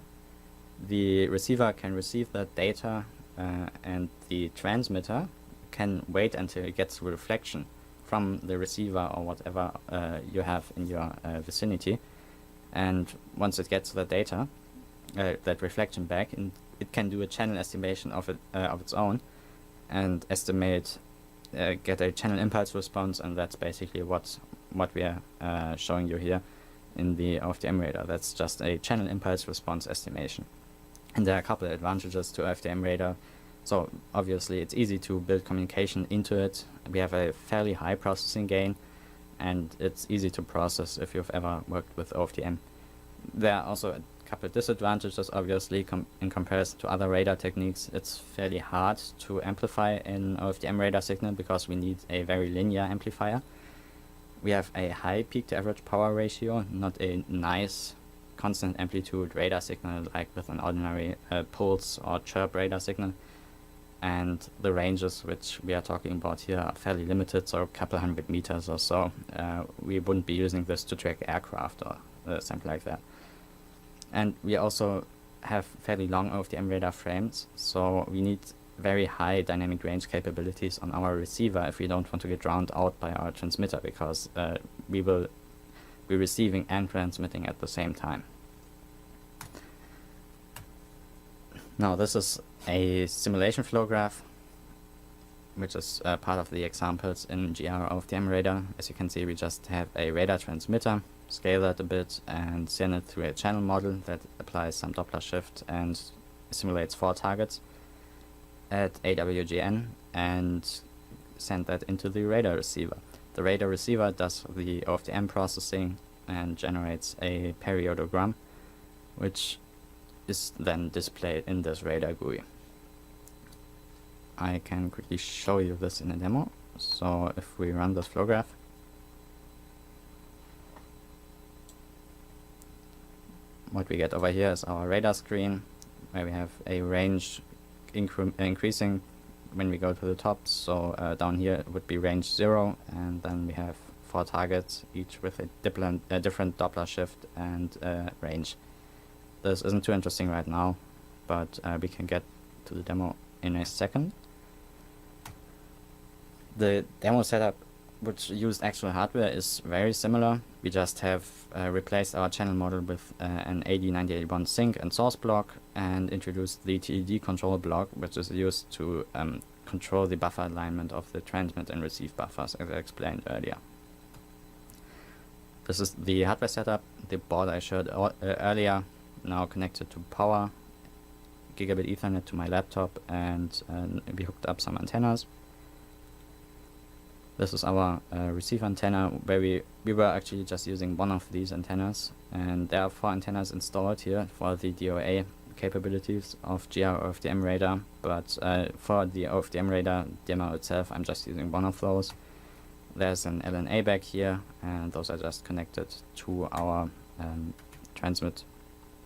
The receiver can receive that data, and the transmitter can wait until it gets a reflection from the receiver or whatever you have in your vicinity. And once it gets the data, that reflection back, and it can do a channel estimation of its own and get a channel impulse response, and that's basically what we are showing you here in the OFDM Radar. That's just a channel impulse response estimation. And there are a couple of advantages to OFDM Radar. So obviously it's easy to build communication into it. We have a fairly high processing gain, and it's easy to process if you've ever worked with OFDM. There are also a couple of disadvantages, obviously, in comparison to other radar techniques. It's fairly hard to amplify an OFDM radar signal because we need a very linear amplifier. We have a high peak to average power ratio, not a nice constant amplitude radar signal like with an ordinary pulse or chirp radar signal. And the ranges which we are talking about here are fairly limited, so a couple 100 meters or so. We wouldn't be using this to track aircraft or something like that. And we also have fairly long OFDM radar frames, so we need very high dynamic range capabilities on our receiver if we don't want to get drowned out by our transmitter, because we will be receiving and transmitting at the same time. Now this is a simulation flow graph, which is part of the examples in GR OFDM radar. As you can see, we just have a radar transmitter, scale that a bit, and send it through a channel model that applies some Doppler shift and simulates 4 targets at AWGN, and send that into the radar receiver. The radar receiver does the OFDM processing and generates a periodogram, which is then displayed in this radar GUI. I can quickly show you this in a demo. So if we run this flow graph, what we get over here is our radar screen, where we have a range increasing when we go to the top. So down here it would be range 0, and then we have 4 targets, each with a different Doppler shift and range. This isn't too interesting right now, but we can get to the demo in a second. The demo setup, which used actual hardware, is very similar. We just have replaced our channel model with an AD9081 sync and source block, and introduced the TDD control block, which is used to control the buffer alignment of the transmit and receive buffers, as I explained earlier. This is the hardware setup. The board I showed earlier, now connected to power, gigabit Ethernet to my laptop, and we hooked up some antennas. This is our receive antenna, where we were actually just using one of these antennas, and there are 4 antennas installed here for the DOA capabilities of GR-OFDM radar, but for the OFDM radar demo itself, I'm just using one of those. There's an LNA back here, and those are just connected to our transmit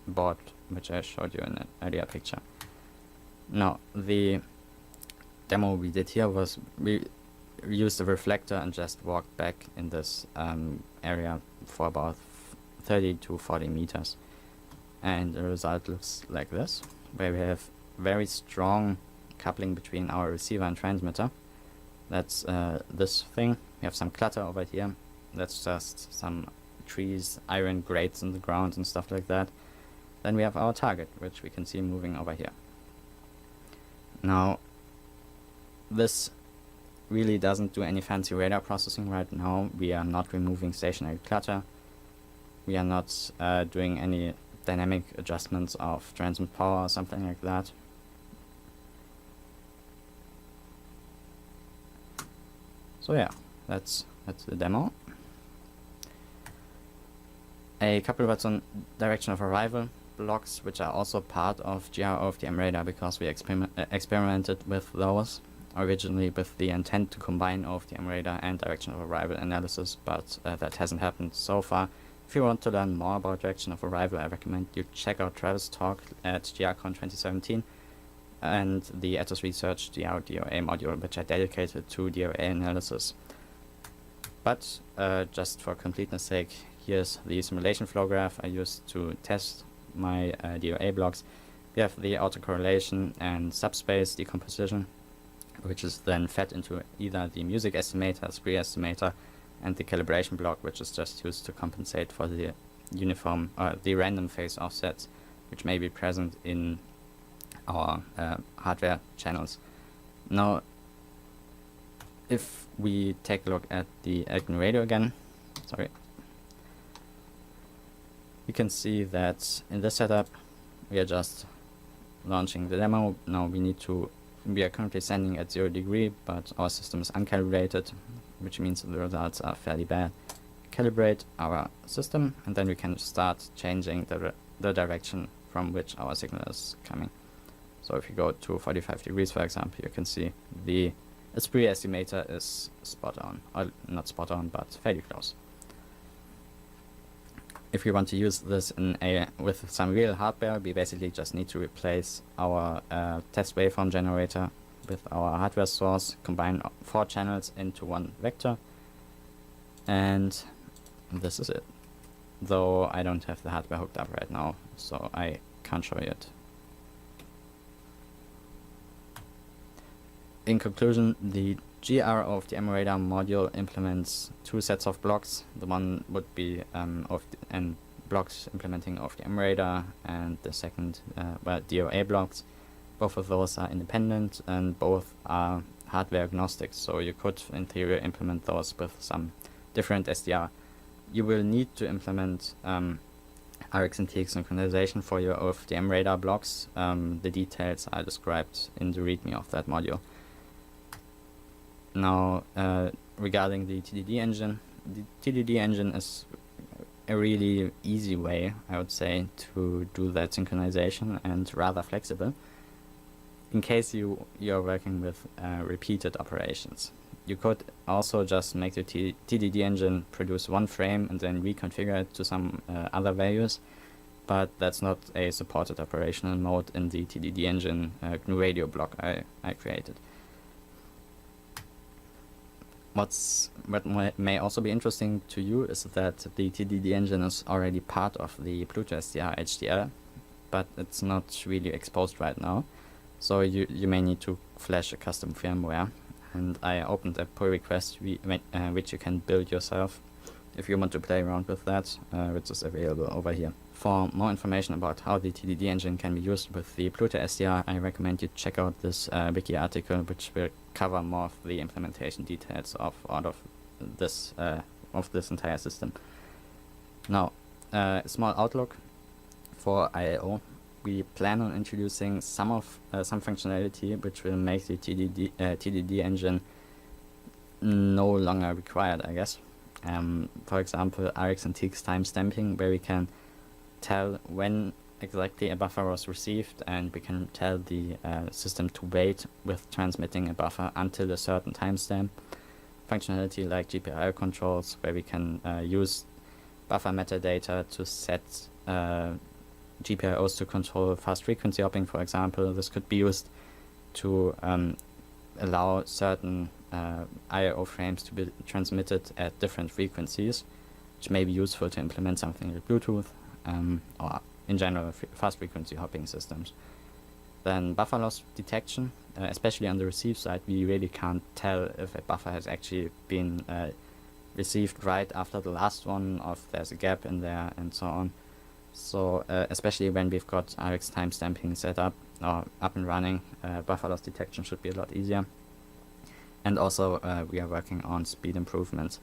board, which I showed you in an earlier picture. Now, the demo we did here was we used a reflector and just walked back in this area for about 30 to 40 meters. And the result looks like this, where we have very strong coupling between our receiver and transmitter. That's this thing. We have some clutter over here. That's just some trees, iron grates in the ground and stuff like that. Then we have our target, which we can see moving over here. Now, this really doesn't do any fancy radar processing right now. We are not removing stationary clutter. We are not doing any dynamic adjustments of transmit power or something like that. So yeah, that's the demo. A couple of words on direction of arrival blocks, which are also part of GR-OFDM radar, because we experimented with those originally with the intent to combine OFDM radar and direction of arrival analysis, but that hasn't happened so far. If you want to learn more about direction of arrival, I recommend you check out Travis' talk at GRCon 2017 and the Ethos Research GR-DOA module, which are dedicated to DOA analysis. But just for completeness sake, here's the simulation flow graph I used to test my DOA blocks. We have the autocorrelation and subspace decomposition, which is then fed into either the music estimator, spree estimator, and the calibration block, which is just used to compensate for the uniform, the random phase offsets, which may be present in our hardware channels. Now, if we take a look at the GNU Radio again, you can see that in this setup, we are just launching the demo. Now we are currently sending at 0 degree, but our system is uncalibrated, which means the results are fairly bad. Calibrate our system, and then we can start changing the direction from which our signal is coming. So if you go to 45 degrees, for example, you can see the spree estimator is spot on, or not spot on, but fairly close. If we want to use this with some real hardware, we basically just need to replace our test waveform generator with our hardware source, combine 4 channels into one vector, and this is it. Though I don't have the hardware hooked up right now, so I can't show you it. In conclusion, the GR-OFDM radar module implements 2 sets of blocks. The one would be blocks implementing OFDM radar, and the second, DOA blocks. Both of those are independent, and both are hardware agnostic, so you could, in theory, implement those with some different SDR. You will need to implement RX and TX synchronization for your OFDM radar blocks. The details are described in the README of that module. Now, regarding the TDD engine, the TDD engine is a really easy way, I would say, to do that synchronization, and rather flexible. in case you're working with repeated operations. You could also just make the TDD engine produce one frame and then reconfigure it to some other values, but that's not a supported operational mode in the TDD engine GNU Radio block I created. What may also be interesting to you is that the TDD engine is already part of the Pluto SDR HDL, but it's not really exposed right now. So you may need to flash a custom firmware. And I opened a pull request which you can build yourself if you want to play around with that, which is available over here. For more information about how the TDD engine can be used with the Pluto SDR, I recommend you check out this wiki article, which will cover more of the implementation details of all of this entire system. Now, a small outlook for IAO. We plan on introducing some functionality which will make the TDD engine no longer required, I guess. For example, RX and TX timestamping, where we can tell when exactly a buffer was received, and we can tell the system to wait with transmitting a buffer until a certain timestamp. Functionality like GPIO controls, where we can use buffer metadata to set GPIOs to control fast frequency hopping, for example. This could be used to allow certain IO frames to be transmitted at different frequencies, which may be useful to implement something like Bluetooth or in general fast frequency hopping systems. Then buffer loss detection, especially on the receive side, we really can't tell if a buffer has actually been received right after the last one, or if there's a gap in there, and so on. So especially when we've got RX timestamping set up or up and running, buffer loss detection should be a lot easier. And also we are working on speed improvements.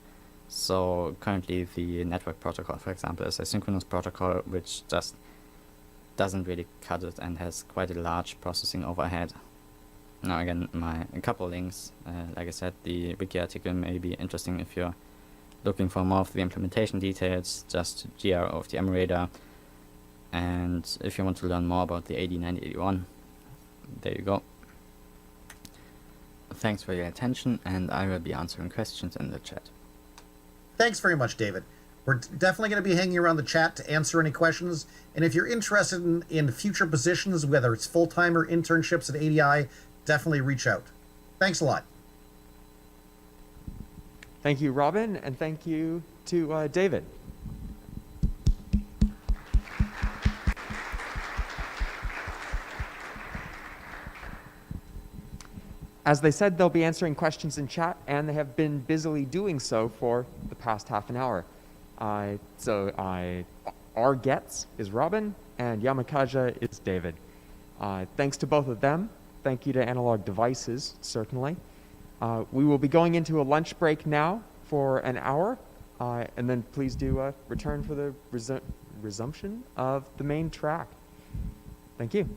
So currently the network protocol, for example, is a synchronous protocol which just doesn't really cut it and has quite a large processing overhead. Now again, a couple links. Like I said, the wiki article may be interesting if you're looking for more of the implementation details, just gr-OFDM radar. And if you want to learn more about the AD981, there you go. Thanks for your attention, and I will be answering questions in the chat. Thanks very much, David. We're definitely going to be hanging around the chat to answer any questions. And if you're interested in future positions, whether it's full-time or internships at ADI, definitely reach out. Thanks a lot. Thank you, Robin, and thank you to David. As they said, they'll be answering questions in chat, and they have been busily doing so for the past half an hour. Our Getz is Robin, and Yamakaja is David. Thanks to both of them. Thank you to Analog Devices, certainly. We will be going into a lunch break now for an hour, and then please do return for the resumption of the main track. Thank you.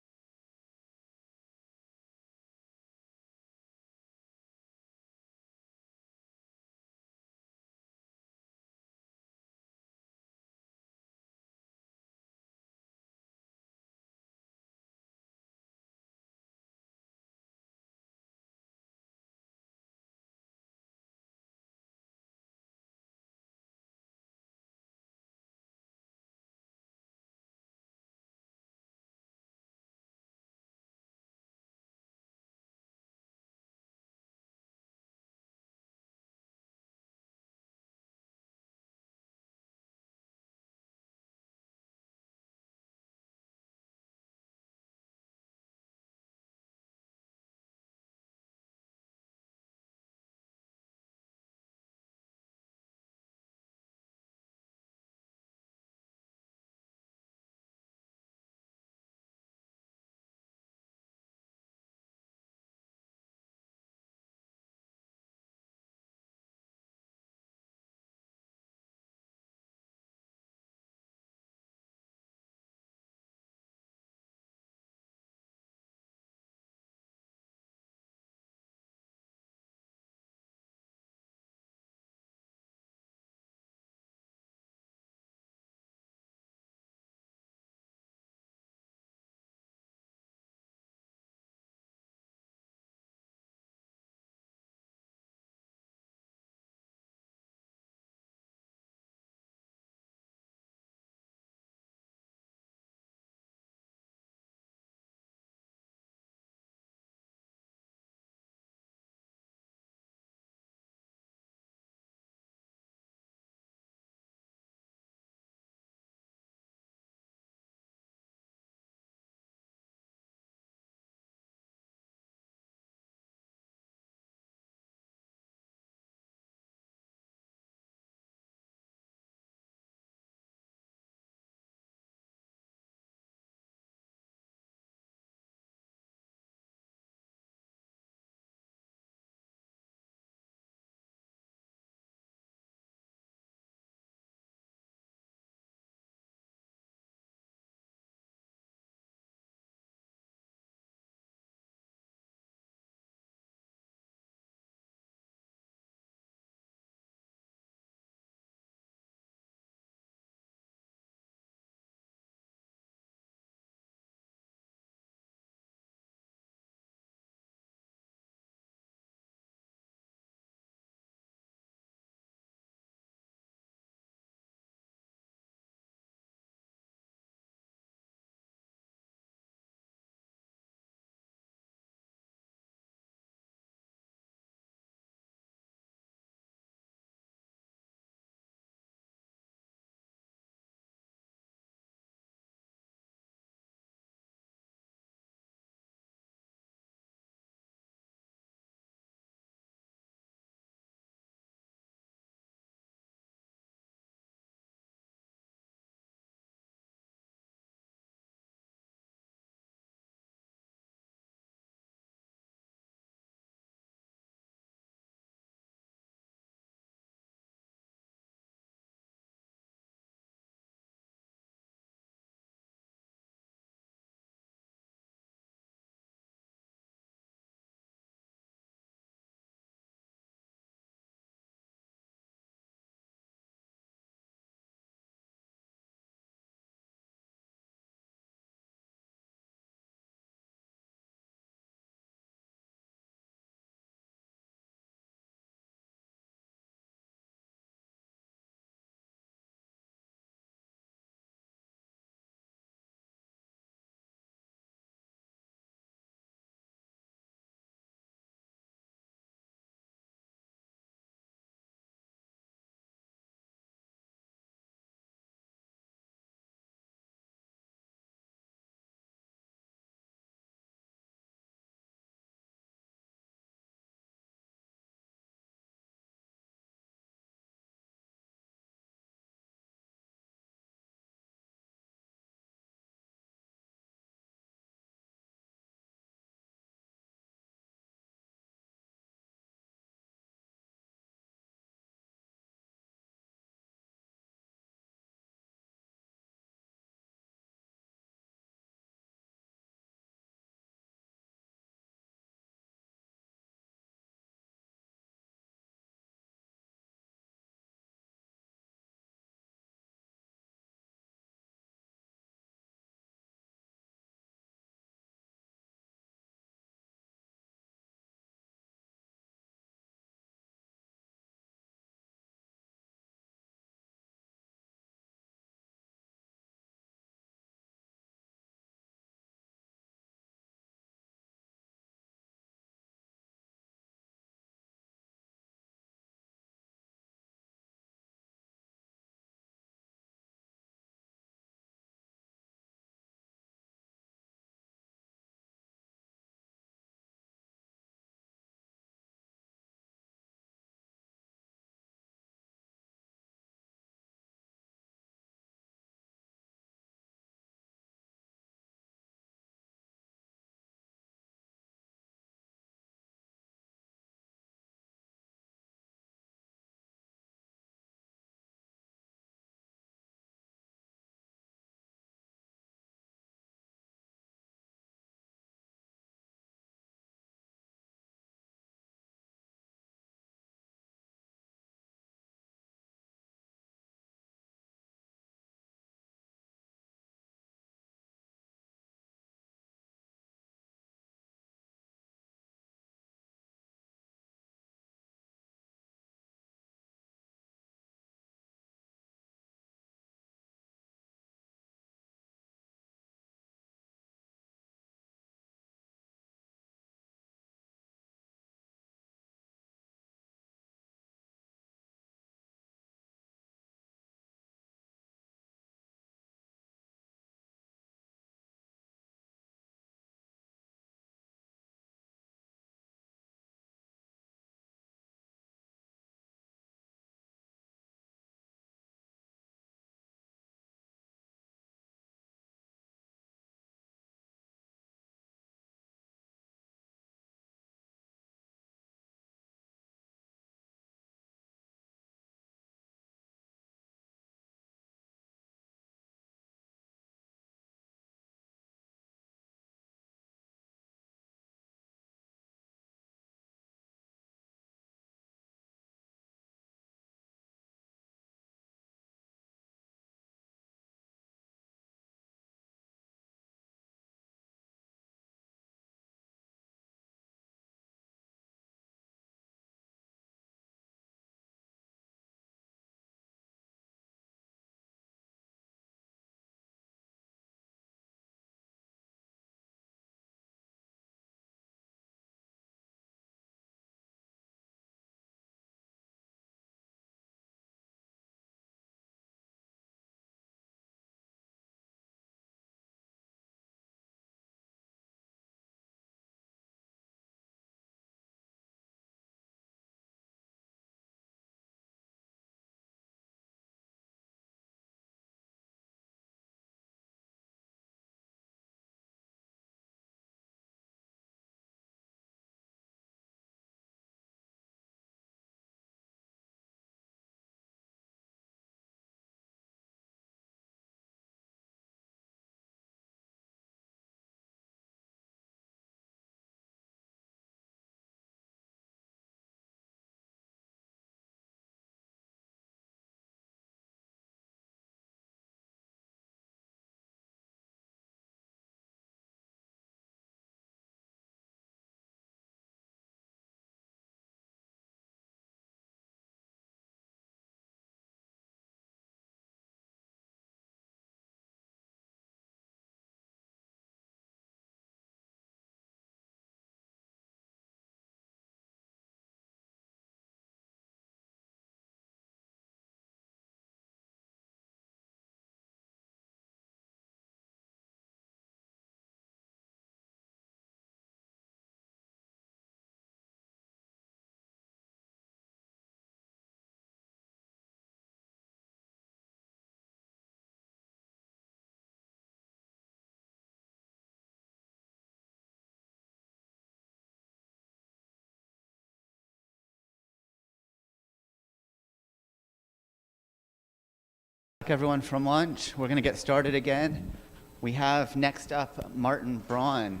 Everyone from lunch. We're going to get started again. We have next up Martin Braun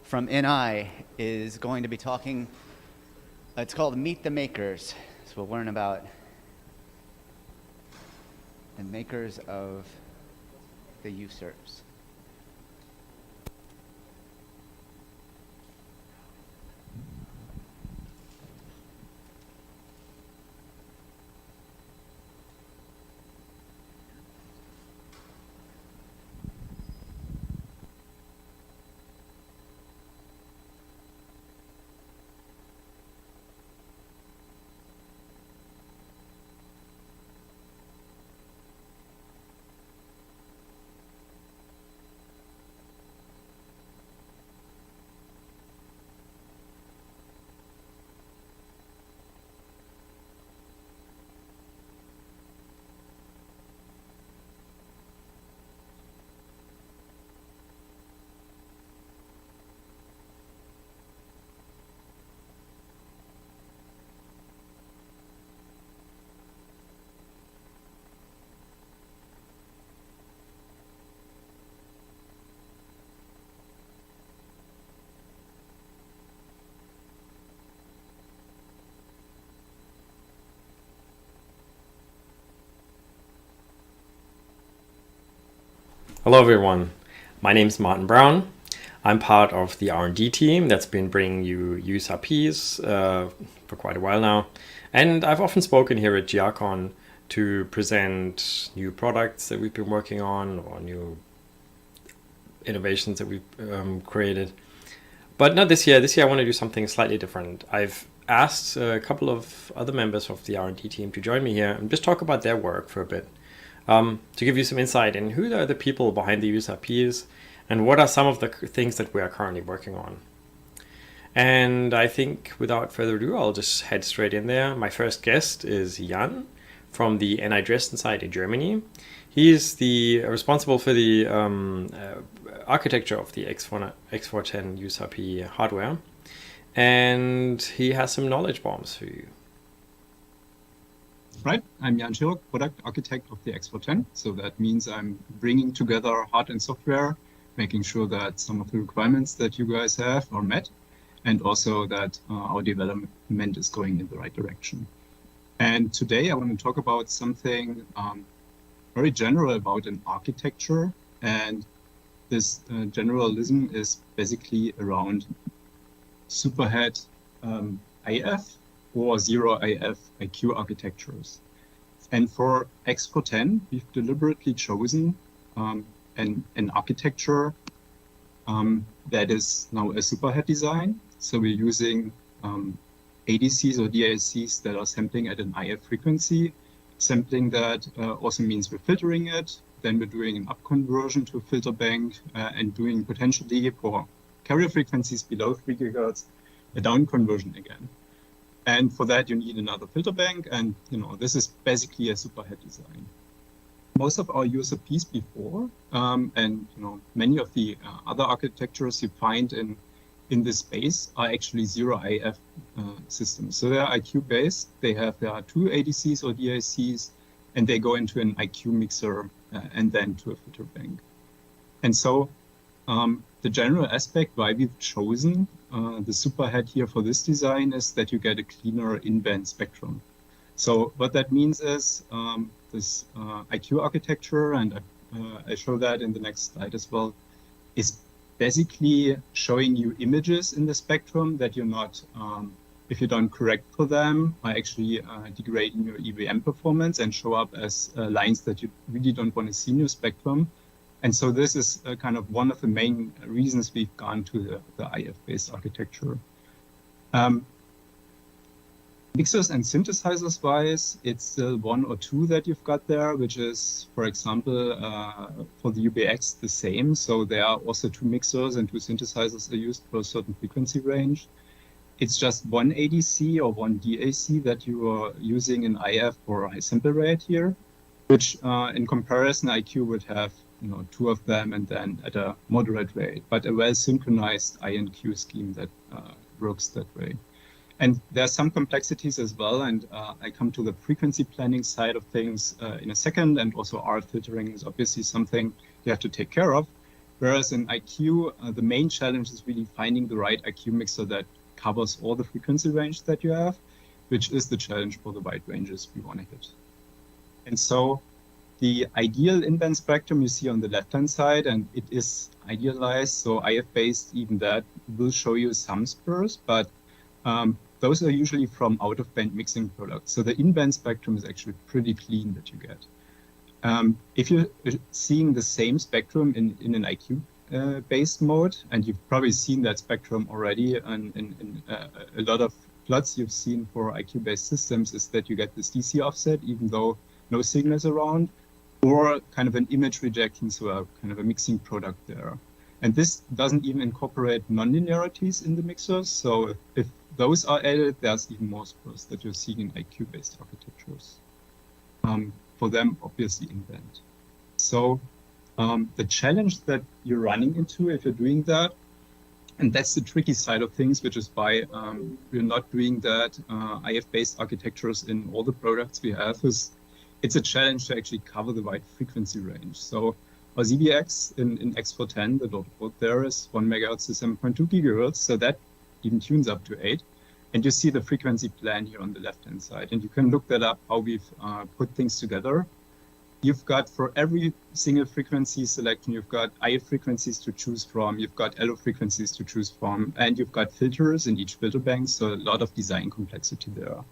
from NI is going to be talking. It's called Meet the Makers. So we'll learn about the makers of the USRPs. Hello everyone, my name is Martin Braun. I'm part of the R&D team that's been bringing you USRPs for quite a while now. And I've often spoken here at GRCon to present new products that we've been working on or new innovations that we've created. But not this year. This year I want to do something slightly different. I've asked a couple of other members of the R&D team to join me here and just talk about their work for a bit. To give you some insight in who are the people behind the USRPs and what are some of the things that we are currently working on. And I think without further ado, I'll just head straight in there. My first guest is Jan from the NI Dresden site in Germany. He is the responsible for the architecture of the X410 USRP hardware. And he has some knowledge bombs for you. Right, I'm Jan Schirok, product architect of the X410. So that means I'm bringing together hardware and software, making sure that some of the requirements that you guys have are met, and also that our development is going in the right direction. And today I want to talk about something very general about an architecture. And this generalism is basically around superhead AF or zero AF IQ architectures. And for X410, we've deliberately chosen an architecture that is now a superhead design. So we're using ADCs or DACs that are sampling at an IF frequency. Sampling that also means we're filtering it. Then we're doing an up conversion to a filter bank and doing potentially for carrier frequencies below 3 GHz, a down conversion again. And for that, you need another filter bank. And, this is basically a superhead design. Most of our USRPs before, and, many of the other architectures you find in this space are actually zero AF systems. So they're IQ based. There are two ADCs or DACs, and they go into an IQ mixer and then to a filter bank. And so the general aspect why we've chosen the superhead here for this design is that you get a cleaner in-band spectrum. So what that means is this IQ architecture, and I show that in the next slide as well, is basically showing you images in the spectrum that you're not, if you don't correct for them, are actually degrading your EVM performance and show up as lines that you really don't want to see in your spectrum. And so this is kind of one of the main reasons we've gone to the IF-based architecture. Mixers and synthesizers wise, it's still one or two that you've got there, which is, for example, for the UBX the same. So there are also two mixers and two synthesizers are used for a certain frequency range. It's just one ADC or one DAC that you are using in IF for high sample rate here, which in comparison IQ would have two of them and then at a moderate rate, but a well synchronized INQ scheme that works that way. And there are some complexities as well, and I come to the frequency planning side of things in a second, and also RF filtering is obviously something you have to take care of. Whereas in IQ, the main challenge is really finding the right IQ mixer that covers all the frequency range that you have, which is the challenge for the wide ranges we want to hit. And so the ideal in-band spectrum you see on the left-hand side, and it is idealized, so IF-based, even that will show you some spurs, but those are usually from out-of-band mixing products. So the in-band spectrum is actually pretty clean that you get. If you're seeing the same spectrum in an IQ-based mode, and you've probably seen that spectrum already in a lot of plots you've seen for IQ-based systems, is that you get this DC offset, even though no signal is around, or kind of an image rejection, so a kind of a mixing product there. And this doesn't even incorporate nonlinearities in the mixers. So if those are added, there's even more spurs that you're seeing in IQ-based architectures. For them, obviously in-band. So the challenge that you're running into if you're doing that, and that's the tricky side of things, which is why we're not doing that IF-based architectures in all the products we have, is it's a challenge to actually cover the wide frequency range. So our ZBX in X410, the dot code there is 1 megahertz to 7.2 gigahertz, so that even tunes up to 8. And you see the frequency plan here on the left-hand side, and you can look that up, how we've put things together. You've got, for every single frequency selection, you've got IF frequencies to choose from, you've got LO frequencies to choose from, and you've got filters in each filter bank, so a lot of design complexity there.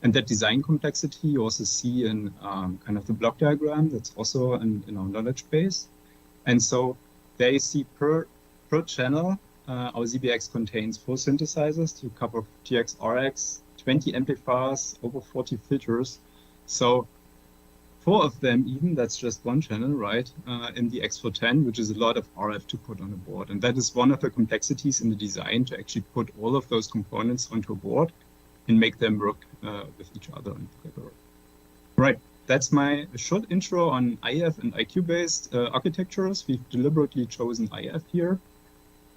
And that design complexity you also see in kind of the block diagram that's also in our knowledge base. And so there you see per channel, our ZBX contains 4 synthesizers to cover TX, RX, 20 amplifiers, over 40 filters. So 4 of them even, that's just one channel, right, in the X410, which is a lot of RF to put on a board. And that is one of the complexities in the design, to actually put all of those components onto a board and make them work with each other and together. Right, that's my short intro on IF and IQ-based architectures. We've deliberately chosen IF here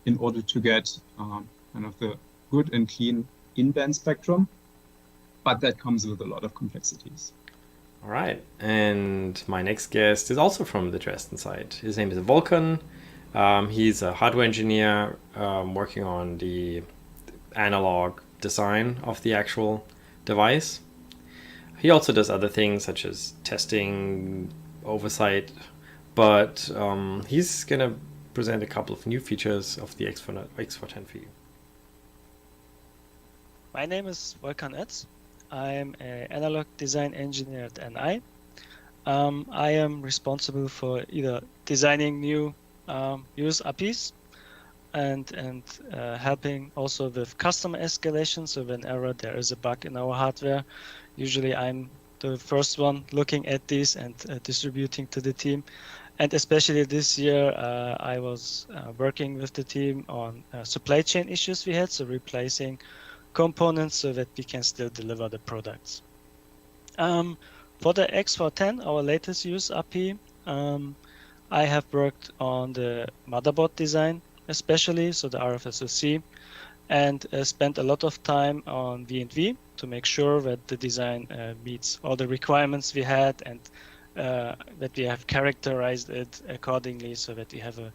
in order to get kind of the good and clean in-band spectrum, but that comes with a lot of complexities. All right, and my next guest is also from the Dresden site. His name is Volkan. He's a hardware engineer working on the analog design of the actual device. He also does other things such as testing, oversight, but he's going to present a couple of new features of the X410 for you. My name is Volkan Etz. I'm an analog design engineer at NI. I am responsible for either designing new USRPs and helping also with customer escalation. So whenever there is a bug in our hardware, usually I'm the first one looking at this and distributing to the team. And especially this year, I was working with the team on supply chain issues we had, so replacing components so that we can still deliver the products. For the X410, our latest USRP, I have worked on the motherboard design, especially, so the RFSoC, and spent a lot of time on V&V to make sure that the design meets all the requirements we had, and that we have characterized it accordingly so that we have a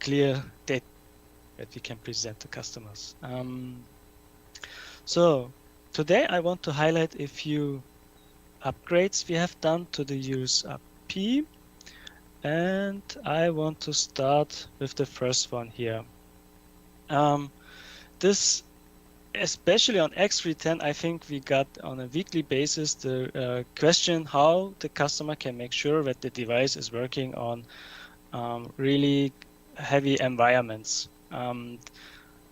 clear data that we can present to customers. So today I want to highlight a few upgrades we have done to the USRP, and I want to start with the first one here. This, especially on X310, I think we got on a weekly basis the question how the customer can make sure that the device is working on really heavy environments.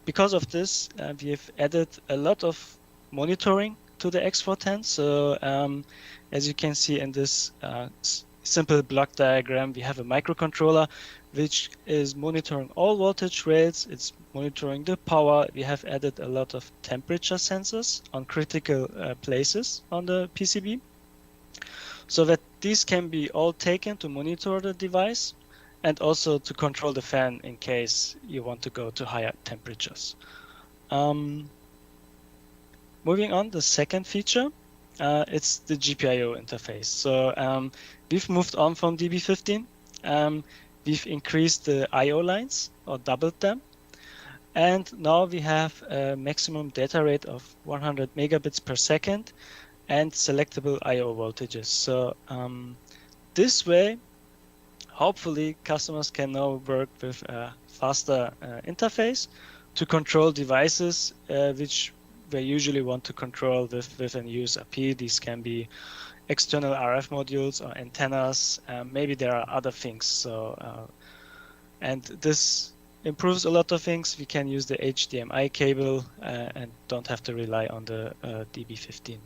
Because of this, we have added a lot of monitoring to the X410. So as you can see in this simple block diagram, we have a microcontroller which is monitoring all voltage rates. It's monitoring the power. We have added a lot of temperature sensors on critical places on the PCB, so that these can be all taken to monitor the device and also to control the fan in case you want to go to higher temperatures. Moving on, the second feature, it's the GPIO interface. So we've moved on from DB15. We've increased the I/O lines or doubled them. And now we have a maximum data rate of 100 megabits per second and selectable I/O voltages. So this way, hopefully, customers can now work with a faster interface to control devices which they usually want to control with an USRP. These can be external RF modules or antennas. Maybe there are other things. So, and this improves a lot of things. We can use the HDMI cable and don't have to rely on the DB15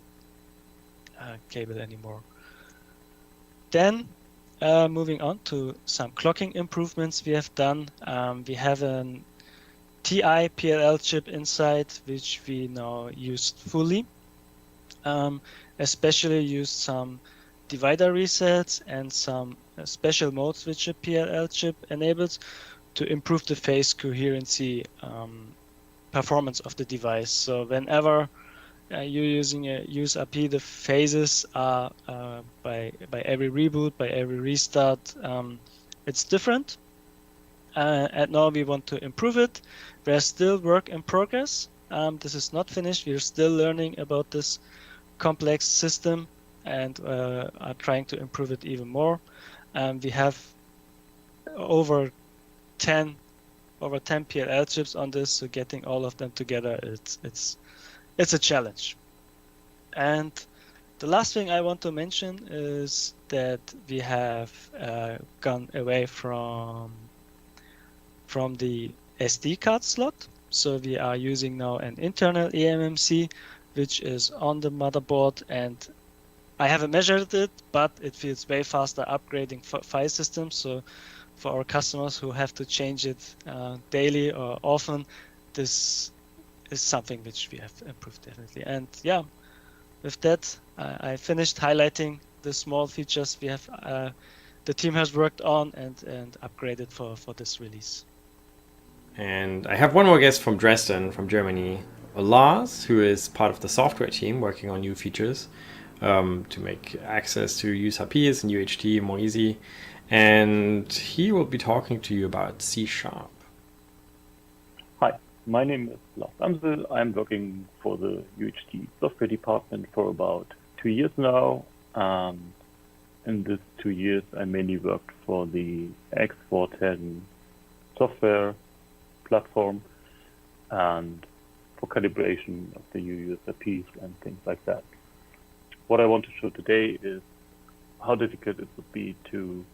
cable anymore. Then moving on to some clocking improvements we have done. We have an TI PLL chip inside, which we now use fully. Especially used some divider resets and some special modes which a PLL chip enables to improve the phase coherency performance of the device. So whenever you're using a USRP, the phases are by every reboot, by every restart, it's different. And now we want to improve it. There's still work in progress. This is not finished. We're still learning about this complex system and are trying to improve it even more. We have over 10 PLL chips on this, so getting all of them together, it's a challenge. And the last thing I want to mention is that we have gone away from the SD card slot. So we are using now an internal eMMC, which is on the motherboard, and I haven't measured it, but it feels way faster upgrading file systems. So for our customers who have to change it daily or often, this is something which we have improved definitely. And yeah, with that, I finished highlighting the small features we have, the team has worked on and upgraded for this release. And I have one more guest from Dresden, from Germany, Lars, who is part of the software team working on new features to make access to USRPs and UHD more easy. And he will be talking to you about C#. Hi, my name is Lars Amsel. I'm working for the UHD software department for about 2 years now. In these 2 years, I mainly worked for the X410 software platform and for calibration of the new USRPs and things like that. What I want to show today is how difficult it would be to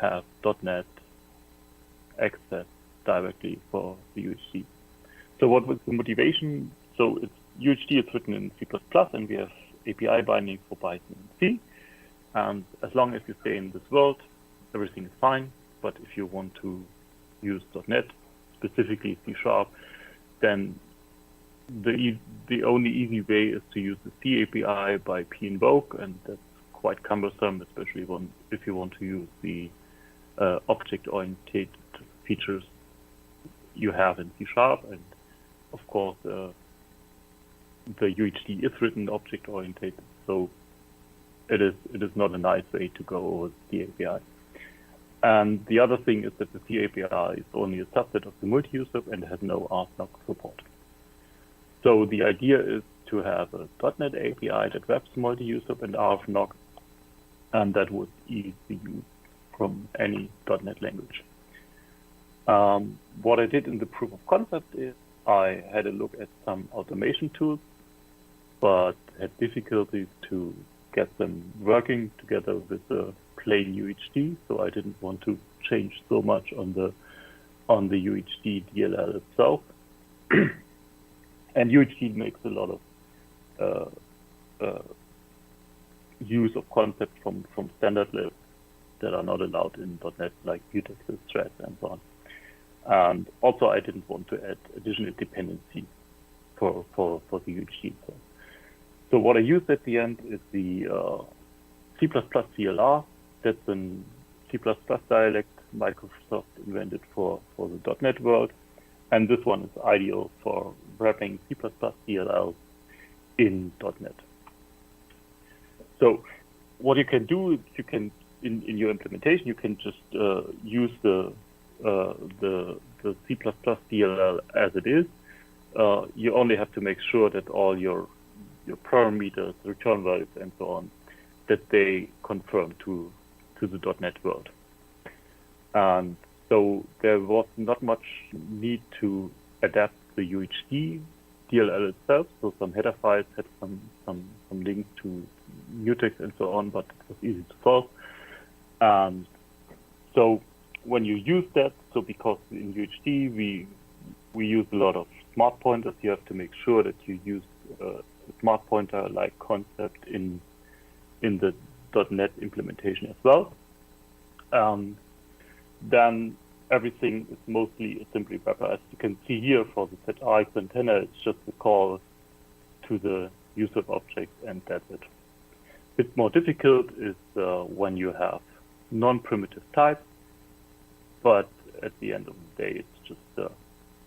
have .NET access directly for the UHD. So what was the motivation? So it's UHD is written in C++ and we have API binding for Python and C. And as long as you stay in this world, everything is fine. But if you want to use .NET, specifically C#, then the only easy way is to use the C API by pinvoke, and that's quite cumbersome, especially if you want to use the object-oriented features you have in C#. And of course, the UHD is written object-oriented, so it is not a nice way to go over the API. And the other thing is that the C API is only a subset of the multi-user and has no RSNOC support. So the idea is to have a .NET API that wraps multi-user and RFNOC, and that would easily use from any .NET language. What I did in the proof of concept is I had a look at some automation tools, but had difficulties to get them working together with the plain UHD, so I didn't want to change so much on the UHD DLL itself. And UHD makes a lot of use of concepts from standard libs that are not allowed in .NET, like utexes, threads, and so on. And also, I didn't want to add additional dependency for the UHD. So what I used at the end is the C++ CLR. That's a C++ dialect Microsoft invented for the .NET world. And this one is ideal for wrapping C++ DLL in .NET. So what you can do is you can, in your implementation, you can just use the C++ DLL as it is. You only have to make sure that all your parameters, return values, and so on, that they conform to the .NET world. And so there was not much need to adapt the UHD DLL itself. So some header files had some links to mutex and so on, but it was easy to solve. So when you use that, so because in UHD we use a lot of smart pointers, you have to make sure that you use a smart pointer like concept in the .NET implementation as well. Then everything is mostly a simply wrapper. As you can see here for the ZX antenna, it's just a call to the user object, and that's it. A bit more difficult is when you have non-primitive types, but at the end of the day, it's just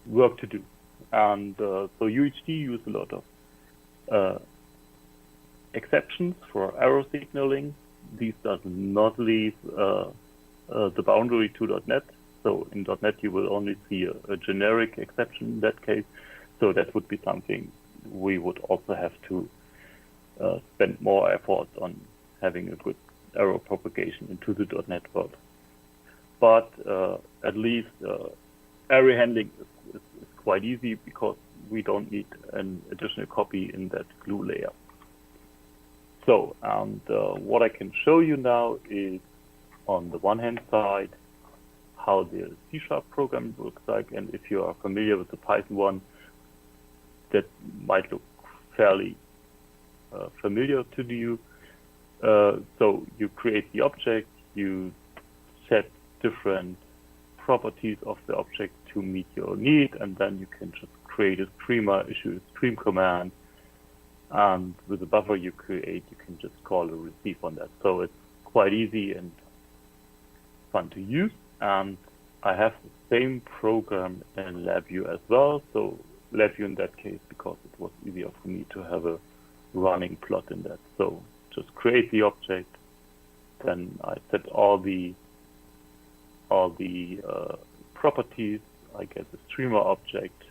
work to do. And so UHD use a lot of exceptions for error signaling. These does not leave the boundary to .NET. So in .NET, you will only see a generic exception in that case. So that would be something we would also have to spend more effort on having a good error propagation into the .NET world. But at least error handling is quite easy because we don't need an additional copy in that glue layer. So, and what I can show you now is, on the one hand side, how the C# program looks like, and if you are familiar with the Python one, that might look fairly familiar to you. So you create the object, you set different properties of the object to meet your need, and then you can just create a streamer, issue a stream command, and with the buffer you create, you can just call a receive on that. So it's quite easy and fun to use. And I have the same program in LabVIEW as well. So LabVIEW in that case, because it was easier for me to have a running plot in that. So just create the object, then I set all the properties. I get the streamer object,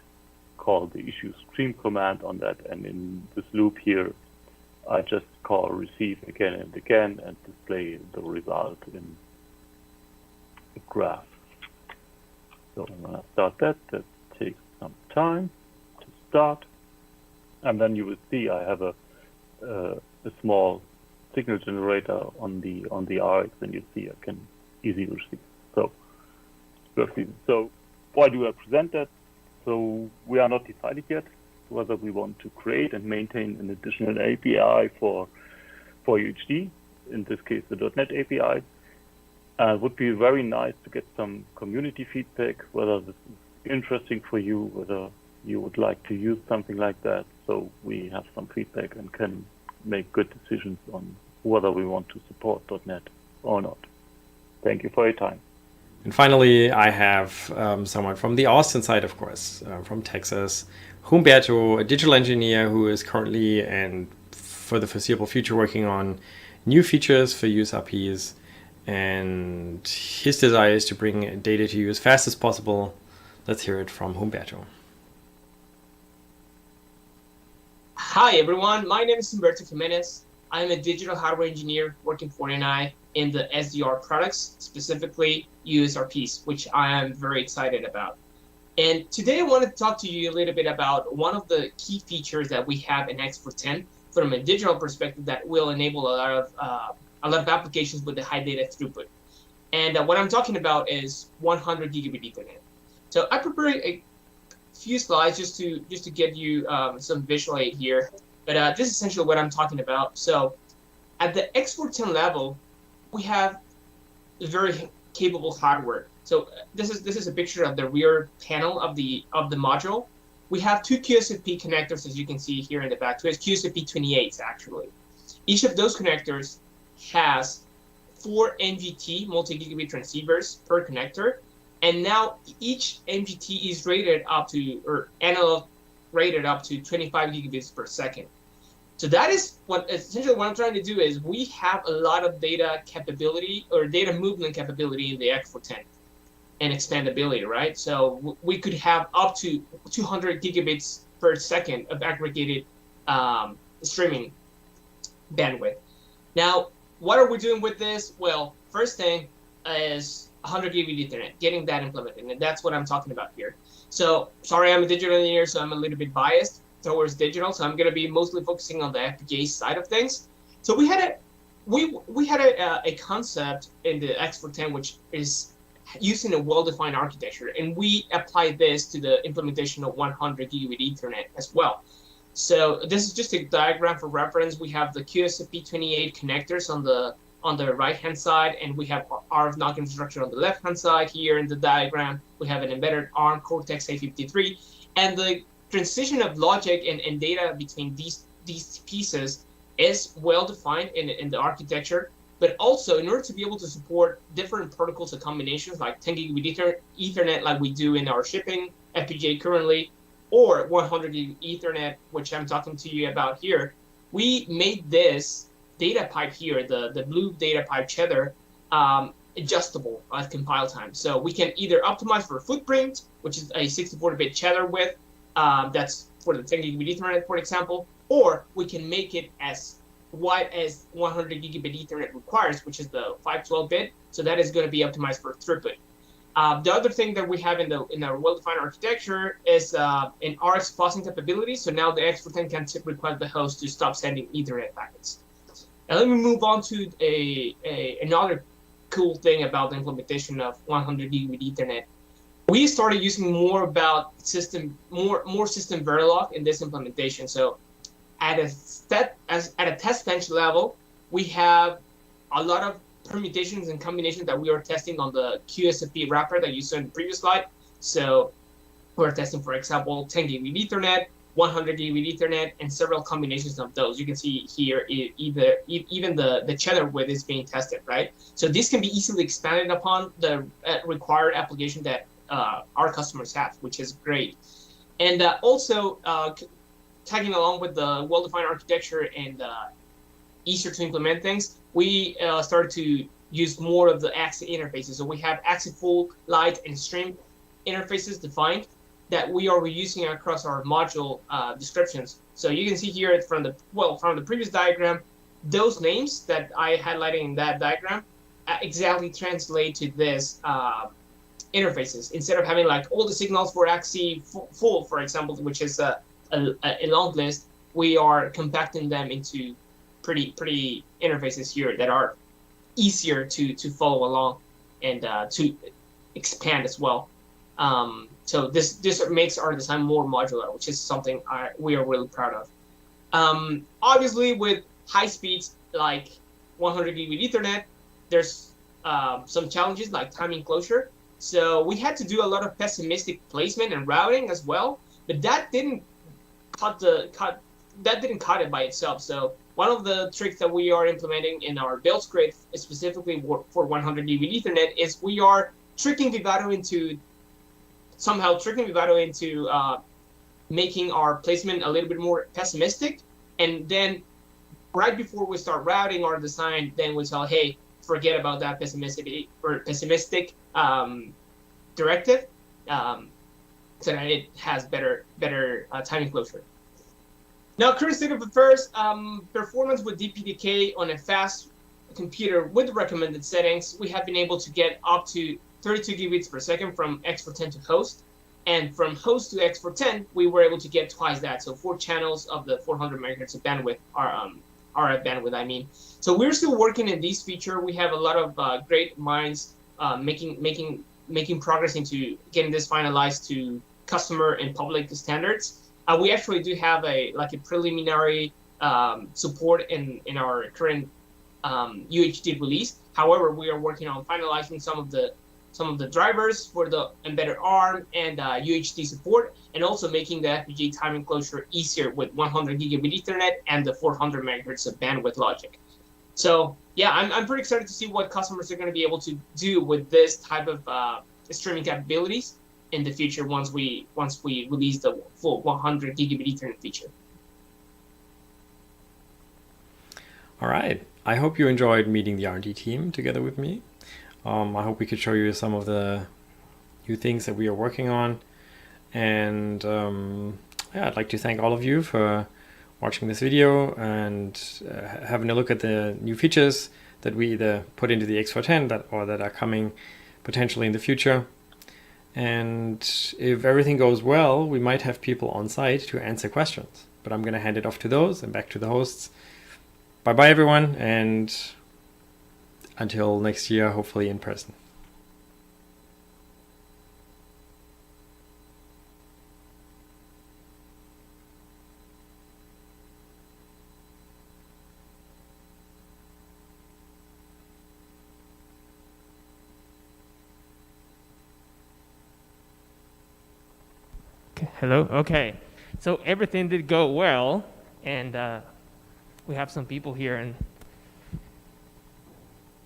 call the issue stream command on that, and in this loop here, I just call receive again and again and display the result in a graph. So I'm going to start that. That takes some time to start, and then you will see I have a small signal generator on the RX, and you see I can easily receive. So why do I present that? So we are not decided yet whether we want to create and maintain an additional API for UHD, in this case the .NET API. It would be very nice to get some community feedback, whether this is interesting for you, whether you would like to use something like that, so we have some feedback and can make good decisions on whether we want to support .NET or not. Thank you for your time. And finally, I have someone from the Austin side, of course, from Texas, Humberto, a digital engineer who is currently and for the foreseeable future working on new features for USRPs. And his desire is to bring data to you as fast as possible. Let's hear it from Humberto. Hi, everyone. My name is Humberto Jimenez. I'm a digital hardware engineer working for NI in the SDR products, specifically USRPs, which I am very excited about. And today I wanted to talk to you a little bit about one of the key features that we have in Export 10 from a digital perspective that will enable a lot of applications with the high data throughput. And what I'm talking about is 100 gigabit Ethernet. So I prepared a few slides just to get you some visual aid here. But this is essentially what I'm talking about. So at the Export 10 level, we have very capable hardware. So this is a picture of the rear panel of the module. We have two QSFP connectors, as you can see here in the back. Two QSFP 28s actually. Each of those connectors has 4 MGT multi-gigabit transceivers per connector, and now each MGT is rated up to, or analog rated up to 25 gigabits per second. So that is essentially what I'm trying to do is we have a lot of data capability or data movement capability in the X410 and expandability, right? So we could have up to 200 gigabits per second of aggregated streaming bandwidth. Now, what are we doing with this? Well, first thing is 100 gigabit Ethernet, getting that implemented, and that's what I'm talking about here. So, sorry, I'm a digital engineer, so I'm a little bit biased towards digital, so I'm going to be mostly focusing on the FPGA side of things. So we had a concept in the X410 which is using a well-defined architecture, and we applied this to the implementation of 100 gigabit Ethernet as well. So this is just a diagram for reference. We have the QSFP28 connectors on the right-hand side, and we have RF knock infrastructure on the left-hand side here in the diagram. We have an embedded ARM Cortex-A53, and the transition of logic and data between these pieces is well-defined in the architecture. But also, in order to be able to support different protocols and combinations, like 10 gigabit Ethernet, like we do in our shipping FPGA currently, or 100 gig Ethernet, which I'm talking to you about here, we made this data pipe here, the blue data pipe cheddar, adjustable at compile time. So we can either optimize for footprint, which is a 64-bit cheddar width, that's for the 10 gigabit Ethernet, for example, or we can make it as wide as 100 gigabit Ethernet requires, which is the 512-bit. So that is going to be optimized for throughput. The other thing that we have in our well-defined architecture is an RX pausing capability. So now the X410 can request the host to stop sending Ethernet packets. Now let me move on to another cool thing about the implementation of 100 gigabit Ethernet. We started using more about system Verilog in this implementation. So at a test bench level, we have a lot of permutations and combinations that we are testing on the QSFP wrapper that you saw in the previous slide. So we're testing, for example, 10 gigabit Ethernet, 100 gigabit Ethernet, and several combinations of those. You can see here even the cheddar width is being tested, right? So this can be easily expanded upon the required application that our customers have, which is great. And also tagging along with the well-defined architecture and easier to implement things, we started to use more of the AXI interfaces. So we have AXI full, light, and stream interfaces defined that we are reusing across our module descriptions. So you can see here from the previous diagram, those names that I highlighted in that diagram exactly translate to this interfaces. Instead of having like all the signals for AXI full, for example, which is a long list, we are compacting them into pretty interfaces here that are easier to follow along and to expand as well. So this makes our design more modular, which is something we are really proud of. Obviously, with high speeds like 100 gigabit Ethernet, there's some challenges like timing closure. So we had to do a lot of pessimistic placement and routing as well, but that didn't cut it by itself. So one of the tricks that we are implementing in our build script, specifically for 100 gigabit Ethernet, is we are tricking Vivado into making our placement a little bit more pessimistic, and then right before we start routing our design, then we tell, hey, forget about that pessimistic directive, so that it has better timing closure. Now, current state of affairs, performance with DPDK on a fast computer with recommended settings, we have been able to get up to 32 gigabits per second from X410 to host. And from host to X410, we were able to get twice that. So 4 channels of the 400 megahertz of bandwidth, RF bandwidth, I mean. So we're still working in this feature. We have a lot of great minds making progress into getting this finalized to customer and public standards. We actually do have a preliminary support in our current UHD release. However, we are working on finalizing some of the drivers for the embedded ARM and UHD support, and also making the FPGA timing closure easier with 100 gigabit Ethernet and the 400 megahertz of bandwidth logic. So yeah, I'm pretty excited to see what customers are going to be able to do with this type of streaming capabilities in the future once we release the full 100 gigabit Ethernet feature. All right. I hope you enjoyed meeting the R&D team together with me. I hope we could show you some of the new things that we are working on. And yeah, I'd like to thank all of you for watching this video and having a look at the new features that we either put into the X410 or that are coming potentially in the future. And if everything goes well, we might have people on site to answer questions. But I'm going to hand it off to those and back to the hosts. Bye-bye, everyone, and until next year, hopefully in person. Hello. Okay. So everything did go well, and we have some people here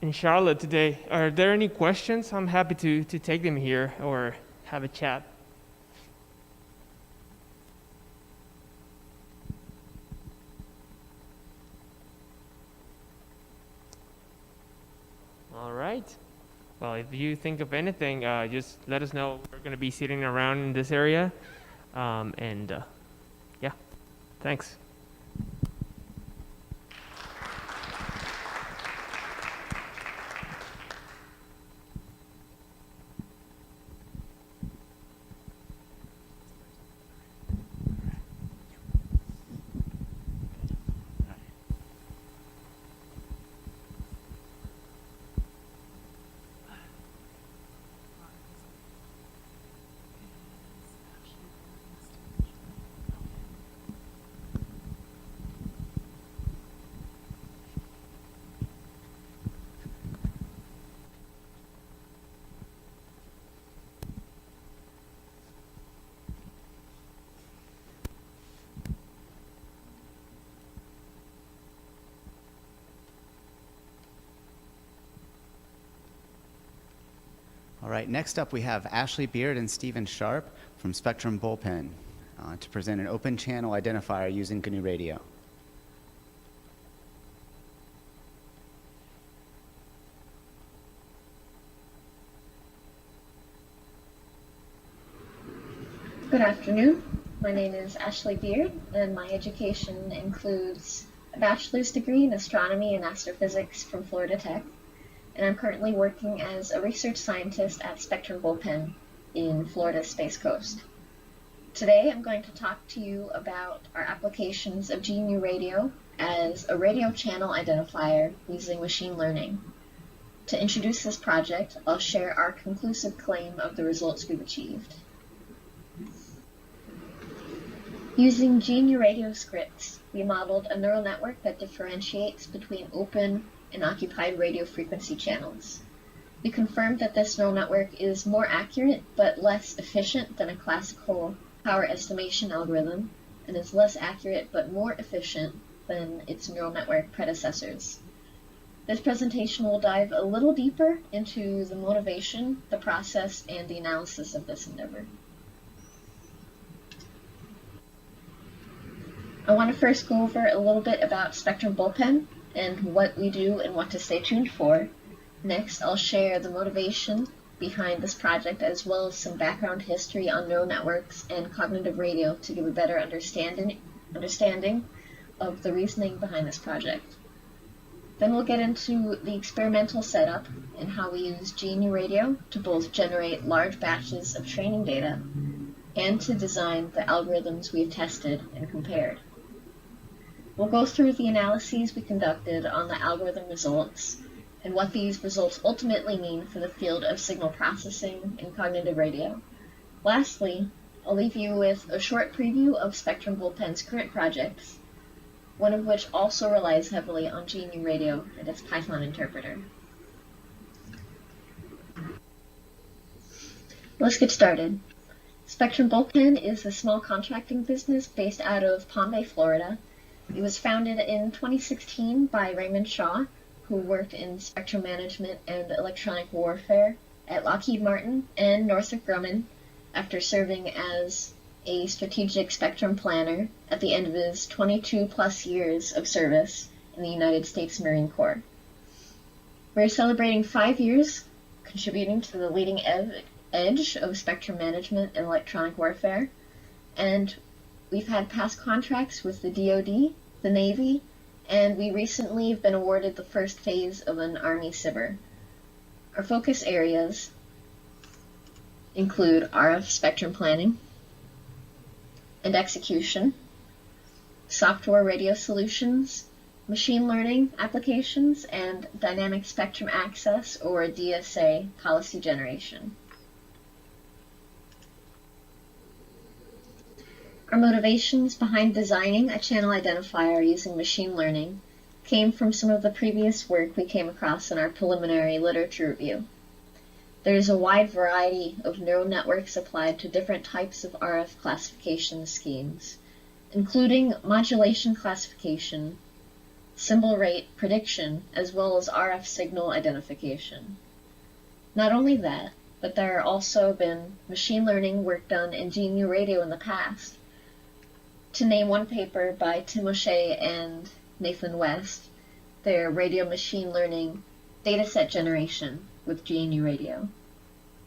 in Charlotte today. Are there any questions? I'm happy to take them here or have a chat. All right. Well, if you think of anything, just let us know. We're going to be sitting around in this area. Yeah, thanks. All right, next up we have Ashley Beard and Stephen Sharp from Spectrum Bullpen to present an open channel identifier using GNU Radio. Good afternoon. My name is Ashley Beard, and my education includes a bachelor's degree in astronomy and astrophysics from Florida Tech, and I'm currently working as a research scientist at Spectrum Bullpen in Florida's Space Coast. Today I'm going to talk to you about our applications of GNU Radio as a radio channel identifier using machine learning. To introduce this project, I'll share our conclusive claim of the results we've achieved. Using GNU Radio scripts, we modeled a neural network that differentiates between open and occupied radio frequency channels. We confirmed that this neural network is more accurate but less efficient than a classical power estimation algorithm, and is less accurate but more efficient than its neural network predecessors. This presentation will dive a little deeper into the motivation, the process, and the analysis of this endeavor. I want to first go over a little bit about Spectrum Bullpen and what we do and what to stay tuned for. Next, I'll share the motivation behind this project as well as some background history on neural networks and cognitive radio to give a better understanding of the reasoning behind this project. Then we'll get into the experimental setup and how we use GNU Radio to both generate large batches of training data and to design the algorithms we've tested and compared. We'll go through the analyses we conducted on the algorithm results and what these results ultimately mean for the field of signal processing and cognitive radio. Lastly, I'll leave you with a short preview of Spectrum Bullpen's current projects, one of which also relies heavily on GNU Radio and its Python interpreter. Let's get started. Spectrum Bullpen is a small contracting business based out of Palm Bay, Florida. It was founded in 2016 by Raymond Shaw, who worked in spectrum management and electronic warfare at Lockheed Martin and Northrop Grumman after serving as a strategic spectrum planner at the end of his 22 plus years of service in the United States Marine Corps. We're celebrating 5 years contributing to the leading edge of spectrum management and electronic warfare, and we've had past contracts with the DoD, the Navy, and we recently have been awarded the first phase of an Army SBIR. Our focus areas include RF spectrum planning and execution, software radio solutions, machine learning applications, and dynamic spectrum access, or DSA, policy generation. Our motivations behind designing a channel identifier using machine learning came from some of the previous work we came across in our preliminary literature review. There is a wide variety of neural networks applied to different types of RF classification schemes, including modulation classification, symbol rate prediction, as well as RF signal identification. Not only that, but there have also been machine learning work done in GNU Radio in the past. To name one paper by Tim O'Shea and Nathan West, their radio machine learning dataset generation with GNU Radio.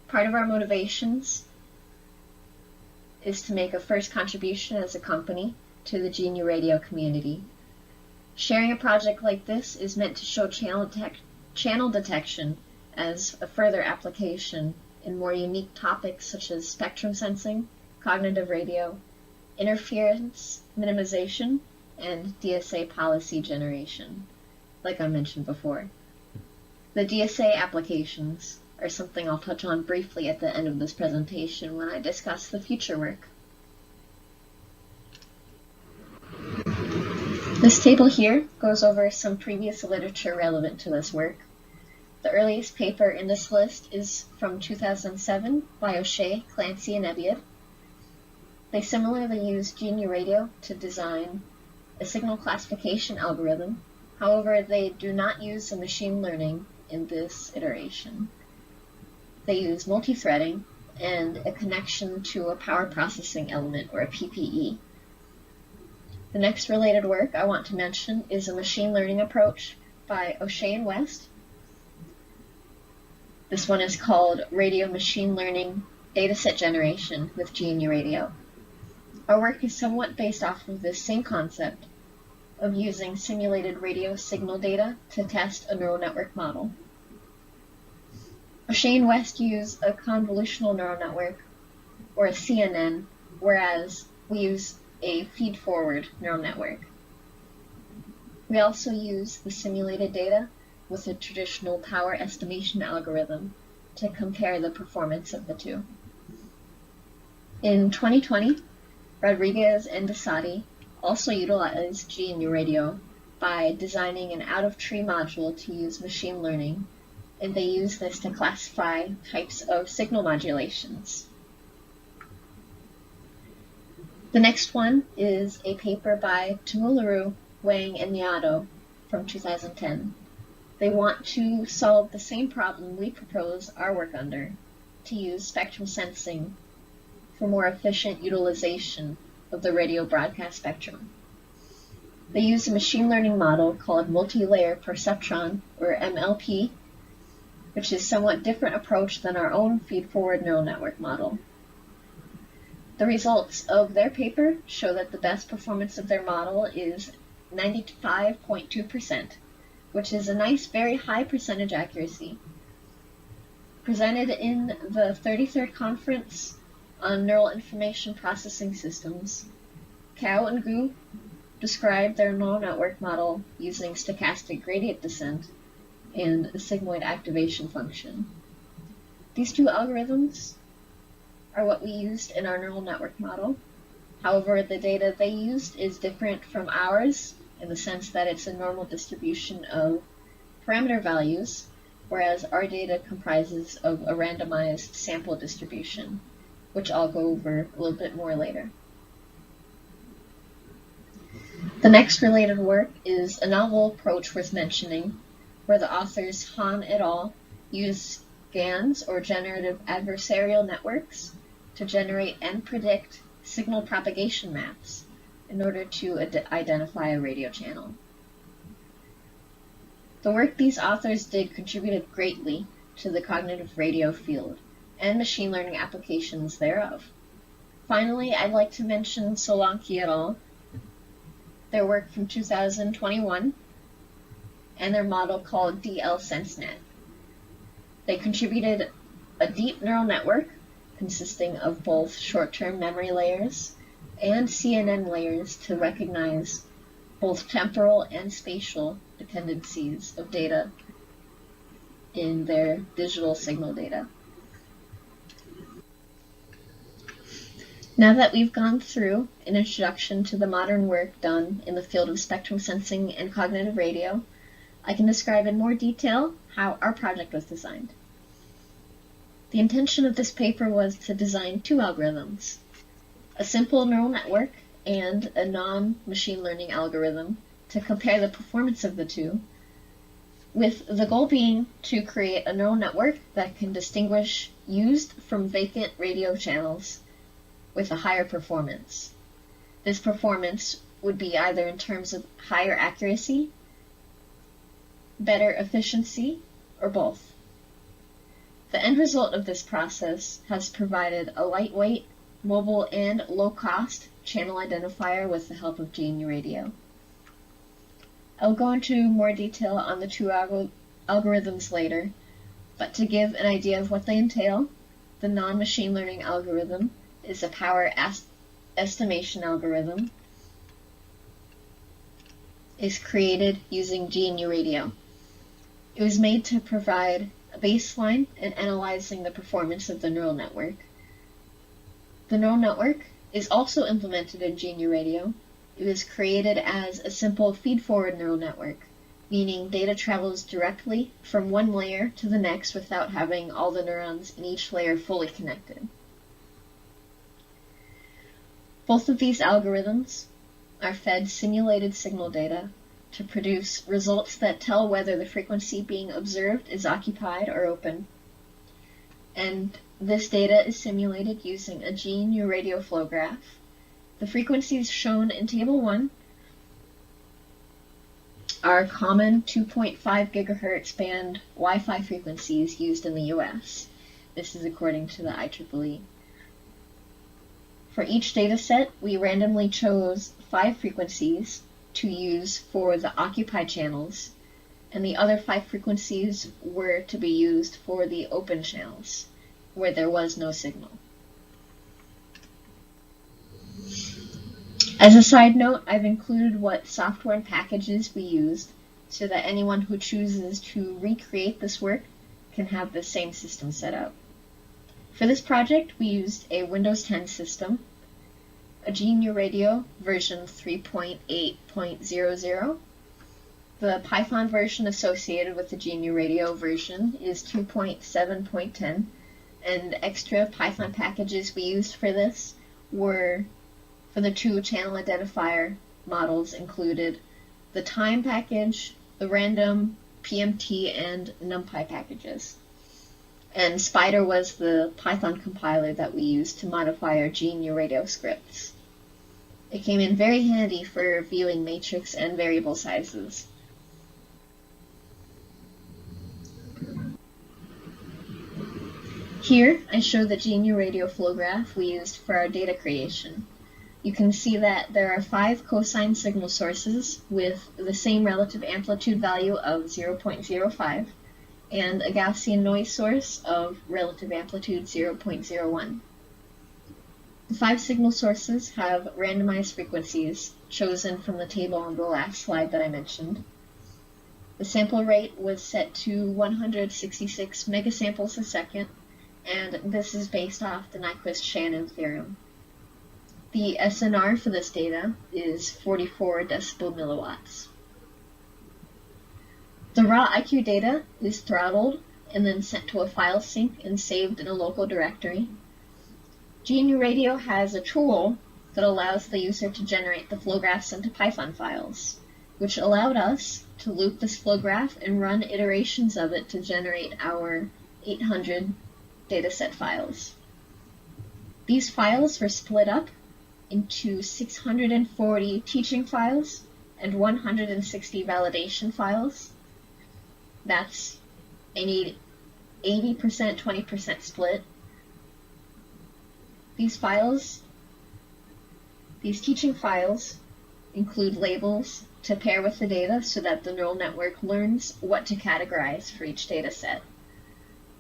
Part of our motivations is to make a first contribution as a company to the GNU Radio community. Sharing a project like this is meant to show channel detection as a further application in more unique topics such as spectrum sensing, cognitive radio, interference minimization, and DSA policy generation, like I mentioned before. The DSA applications are something I'll touch on briefly at the end of this presentation when I discuss the future work. This table here goes over some previous literature relevant to this work. The earliest paper in this list is from 2007 by O'Shea, Clancy, and Ebiad. They similarly use GNU Radio to design a signal classification algorithm. However, they do not use the machine learning in this iteration. They use multi-threading and a connection to a power processing element, or a PPE. The next related work I want to mention is a machine learning approach by O'Shea and West. This one is called Radio Machine Learning Dataset Generation with GNU Radio. Our work is somewhat based off of this same concept of using simulated radio signal data to test a neural network model. O'Shea and West use a convolutional neural network, or a CNN, whereas we use a feed-forward neural network. We also use the simulated data with a traditional power estimation algorithm to compare the performance of the two. In 2020, Rodriguez and Desati also utilized GNU Radio by designing an out-of-tree module to use machine learning, and they use this to classify types of signal modulations. The next one is a paper by Tumularu, Wang, and Yado from 2010. They want to solve the same problem we propose our work under, to use spectrum sensing for more efficient utilization of the radio broadcast spectrum. They use a machine learning model called multi-layer perceptron, or MLP, which is a somewhat different approach than our own feed-forward neural network model. The results of their paper show that the best performance of their model is 95.2%, which is a nice, very high percentage accuracy. Presented in the 33rd Conference on Neural Information Processing Systems, Cao and Gu described their neural network model using stochastic gradient descent and a sigmoid activation function. These two algorithms are what we used in our neural network model. However, the data they used is different from ours in the sense that it's a normal distribution of parameter values, whereas our data comprises of a randomized sample distribution, which I'll go over a little bit more later. The next related work is a novel approach worth mentioning, where the authors Han et al. Use GANs, or generative adversarial networks, to generate and predict signal propagation maps in order to identify a radio channel. The work these authors did contributed greatly to the cognitive radio field and machine learning applications thereof. Finally, I'd like to mention Solanki et al., their work from 2021, and their model called DL-SenseNet. They contributed a deep neural network consisting of both short-term memory layers and CNN layers to recognize both temporal and spatial dependencies of data in their digital signal data. Now that we've gone through an introduction to the modern work done in the field of spectrum sensing and cognitive radio, I can describe in more detail how our project was designed. The intention of this paper was to design two algorithms, a simple neural network and a non-machine learning algorithm, to compare the performance of the two, with the goal being to create a neural network that can distinguish used from vacant radio channels with a higher performance. This performance would be either in terms of higher accuracy, better efficiency, or both. The end result of this process has provided a lightweight, mobile, and low-cost channel identifier with the help of GNU Radio. I'll go into more detail on the two algorithms later, but to give an idea of what they entail, the non-machine learning algorithm is a power estimation algorithm, is created using GNU Radio. It was made to provide a baseline in analyzing the performance of the neural network. The neural network is also implemented in GNU Radio. It was created as a simple feed-forward neural network, meaning data travels directly from one layer to the next without having all the neurons in each layer fully connected. Both of these algorithms are fed simulated signal data to produce results that tell whether the frequency being observed is occupied or open. And this data is simulated using a GNU Radio flow graph. The frequencies shown in Table 1 are common 2.5 gigahertz band Wi-Fi frequencies used in the US. This is according to the IEEE. For each data set, we randomly chose 5 frequencies to use for the occupied channels, and the other 5 frequencies were to be used for the open channels, where there was no signal. As a side note, I've included what software and packages we used so that anyone who chooses to recreate this work can have the same system set up. For this project, we used a Windows 10 system, a GNU Radio version 3.8.00. The Python version associated with the GNU Radio version is 2.7.10, and extra Python packages we used for this were, for the two channel identifier models, included the time package, the random, PMT, and NumPy packages. And Spider was the Python compiler that we used to modify our GNU Radio scripts. It came in very handy for viewing matrix and variable sizes. Here, I show the GNU Radio flow graph we used for our data creation. You can see that there are 5 cosine signal sources with the same relative amplitude value of 0.05 and a Gaussian noise source of relative amplitude 0.01. The 5 signal sources have randomized frequencies chosen from the table on the last slide that I mentioned. The sample rate was set to 166 megasamples a second, and this is based off the Nyquist-Shannon theorem. The SNR for this data is 44 decibel milliwatts. The raw IQ data is throttled and then sent to a file sync and saved in a local directory. GNU Radio has a tool that allows the user to generate the flow graphs into Python files, which allowed us to loop this flow graph and run iterations of it to generate our 800 dataset files. These files were split up into 640 teaching files and 160 validation files. That's a 80%, 20% split. These teaching files include labels to pair with the data so that the neural network learns what to categorize for each data set.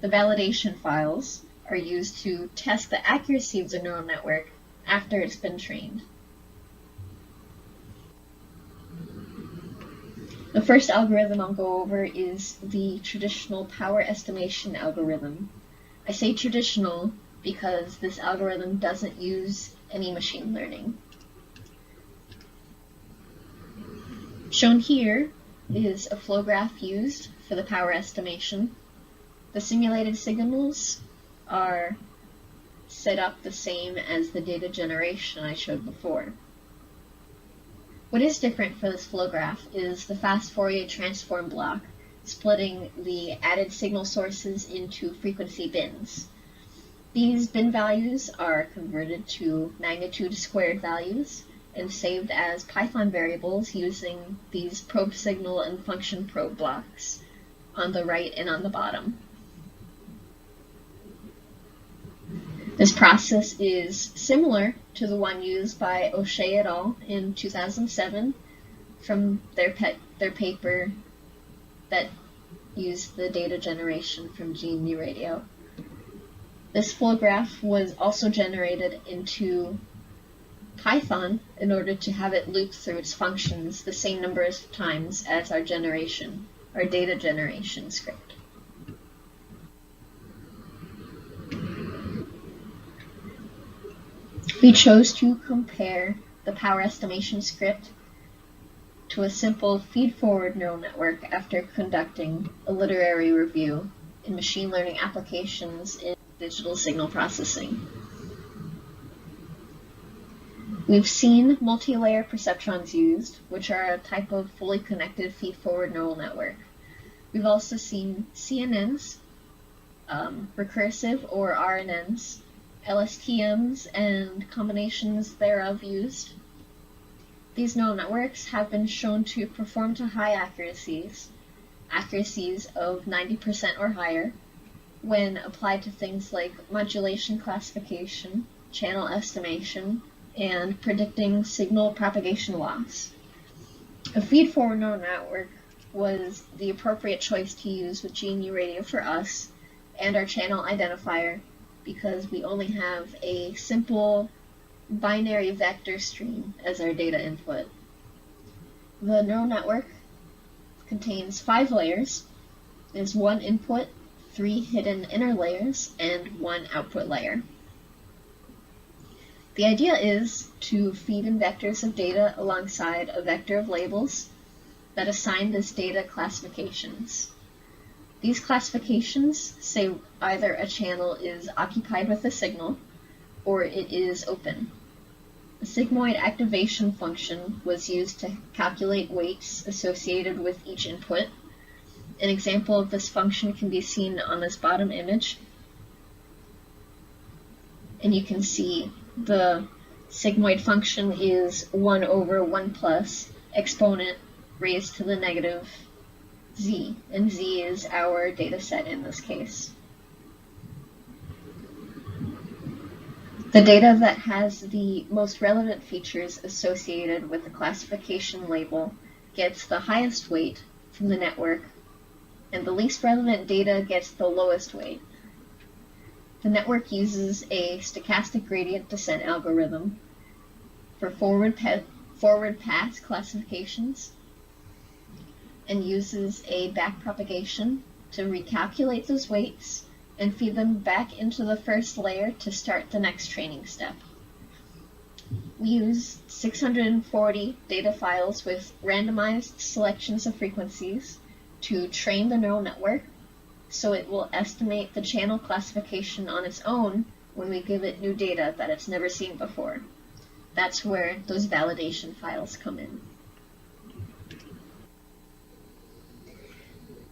The validation files are used to test the accuracy of the neural network after it's been trained. The first algorithm I'll go over is the traditional power estimation algorithm. I say traditional because this algorithm doesn't use any machine learning. Shown here is a flow graph used for the power estimation. The simulated signals are set up the same as the data generation I showed before. What is different for this flow graph is the fast Fourier transform block, splitting the added signal sources into frequency bins. These bin values are converted to magnitude squared values and saved as Python variables using these probe signal and function probe blocks on the right and on the bottom. This process is similar to the one used by O'Shea et al. In 2007 from their paper that used the data generation from GNU Radio. This flow graph was also generated into Python in order to have it loop through its functions the same number of times as our data generation script. We chose to compare the power estimation script to a simple feed-forward neural network after conducting a literary review in machine learning applications in digital signal processing. We've seen multi-layer perceptrons used, which are a type of fully connected feed-forward neural network. We've also seen CNNs, recursive or RNNs, LSTMs, and combinations thereof used. These neural networks have been shown to perform to high accuracies of 90% or higher, when applied to things like modulation classification, channel estimation, and predicting signal propagation loss. A feed-forward neural network was the appropriate choice to use with GNU Radio for us and our channel identifier, because we only have a simple binary vector stream as our data input. The neural network contains 5 layers. There's 1 input, 3 hidden inner layers, and 1 output layer. The idea is to feed in vectors of data alongside a vector of labels that assign this data classifications. These classifications say either a channel is occupied with a signal or it is open. The sigmoid activation function was used to calculate weights associated with each input. An example of this function can be seen on this bottom image. And you can see the sigmoid function is 1 over 1 plus exponent raised to the negative z, and z is our data set in this case. The data that has the most relevant features associated with the classification label gets the highest weight from the network, and the least relevant data gets the lowest weight. The network uses a stochastic gradient descent algorithm for forward pass classifications, and uses a backpropagation to recalculate those weights and feed them back into the first layer to start the next training step. We use 640 data files with randomized selections of frequencies to train the neural network, so it will estimate the channel classification on its own when we give it new data that it's never seen before. That's where those validation files come in.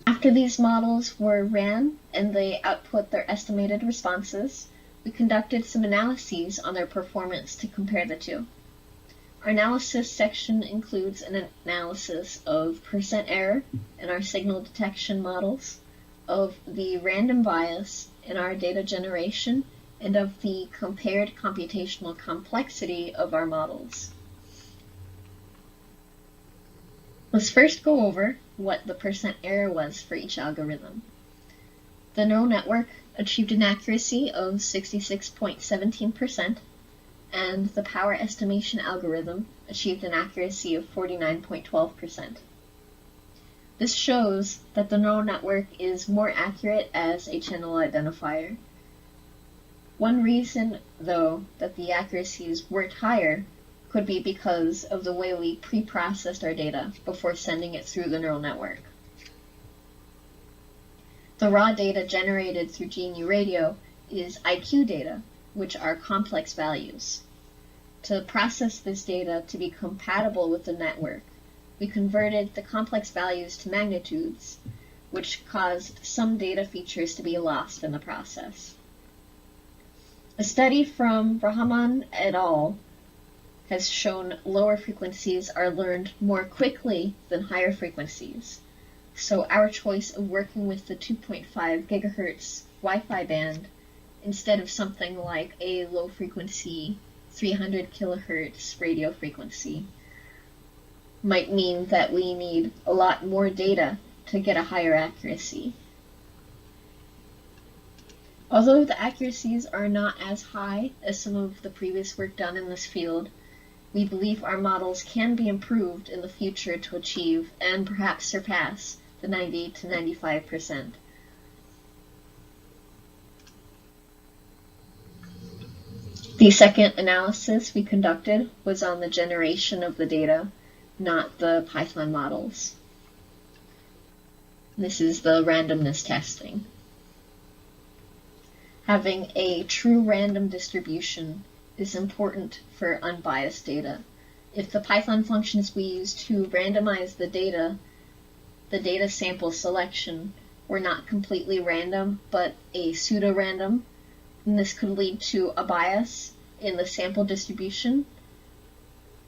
After these models were ran and they output their estimated responses, we conducted some analyses on their performance to compare the two. Our analysis section includes an analysis of percent error in our signal detection models, of the random bias in our data generation, and of the compared computational complexity of our models. Let's first go over what the percent error was for each algorithm. The neural network achieved an accuracy of 66.17%, and the power estimation algorithm achieved an accuracy of 49.12%. This shows that the neural network is more accurate as a channel identifier. One reason, though, that the accuracies weren't higher could be because of the way we pre-processed our data before sending it through the neural network. The raw data generated through GNU Radio is IQ data, which are complex values. To process this data to be compatible with the network, we converted the complex values to magnitudes, which caused some data features to be lost in the process. A study from Rahman et al. Has shown lower frequencies are learned more quickly than higher frequencies. So our choice of working with the 2.5 gigahertz Wi-Fi band instead of something like a low frequency 300 kilohertz radio frequency might mean that we need a lot more data to get a higher accuracy. Although the accuracies are not as high as some of the previous work done in this field, we believe our models can be improved in the future to achieve and perhaps surpass the 90 to 95%. The second analysis we conducted was on the generation of the data, not the Python models. This is the randomness testing. Having a true random distribution is important for unbiased data. If the Python functions we use to randomize the data sample selection, were not completely random, but a pseudo-random, then this could lead to a bias in the sample distribution,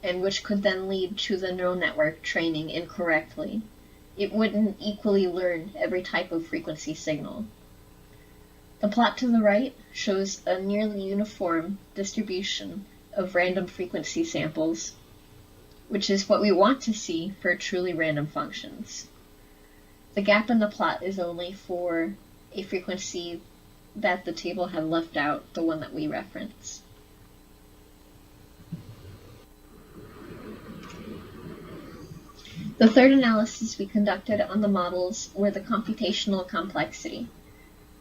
and which could then lead to the neural network training incorrectly. It wouldn't equally learn every type of frequency signal. The plot to the right shows a nearly uniform distribution of random frequency samples, which is what we want to see for truly random functions. The gap in the plot is only for a frequency that the table had left out, the one that we reference. The third analysis we conducted on the models were the computational complexity.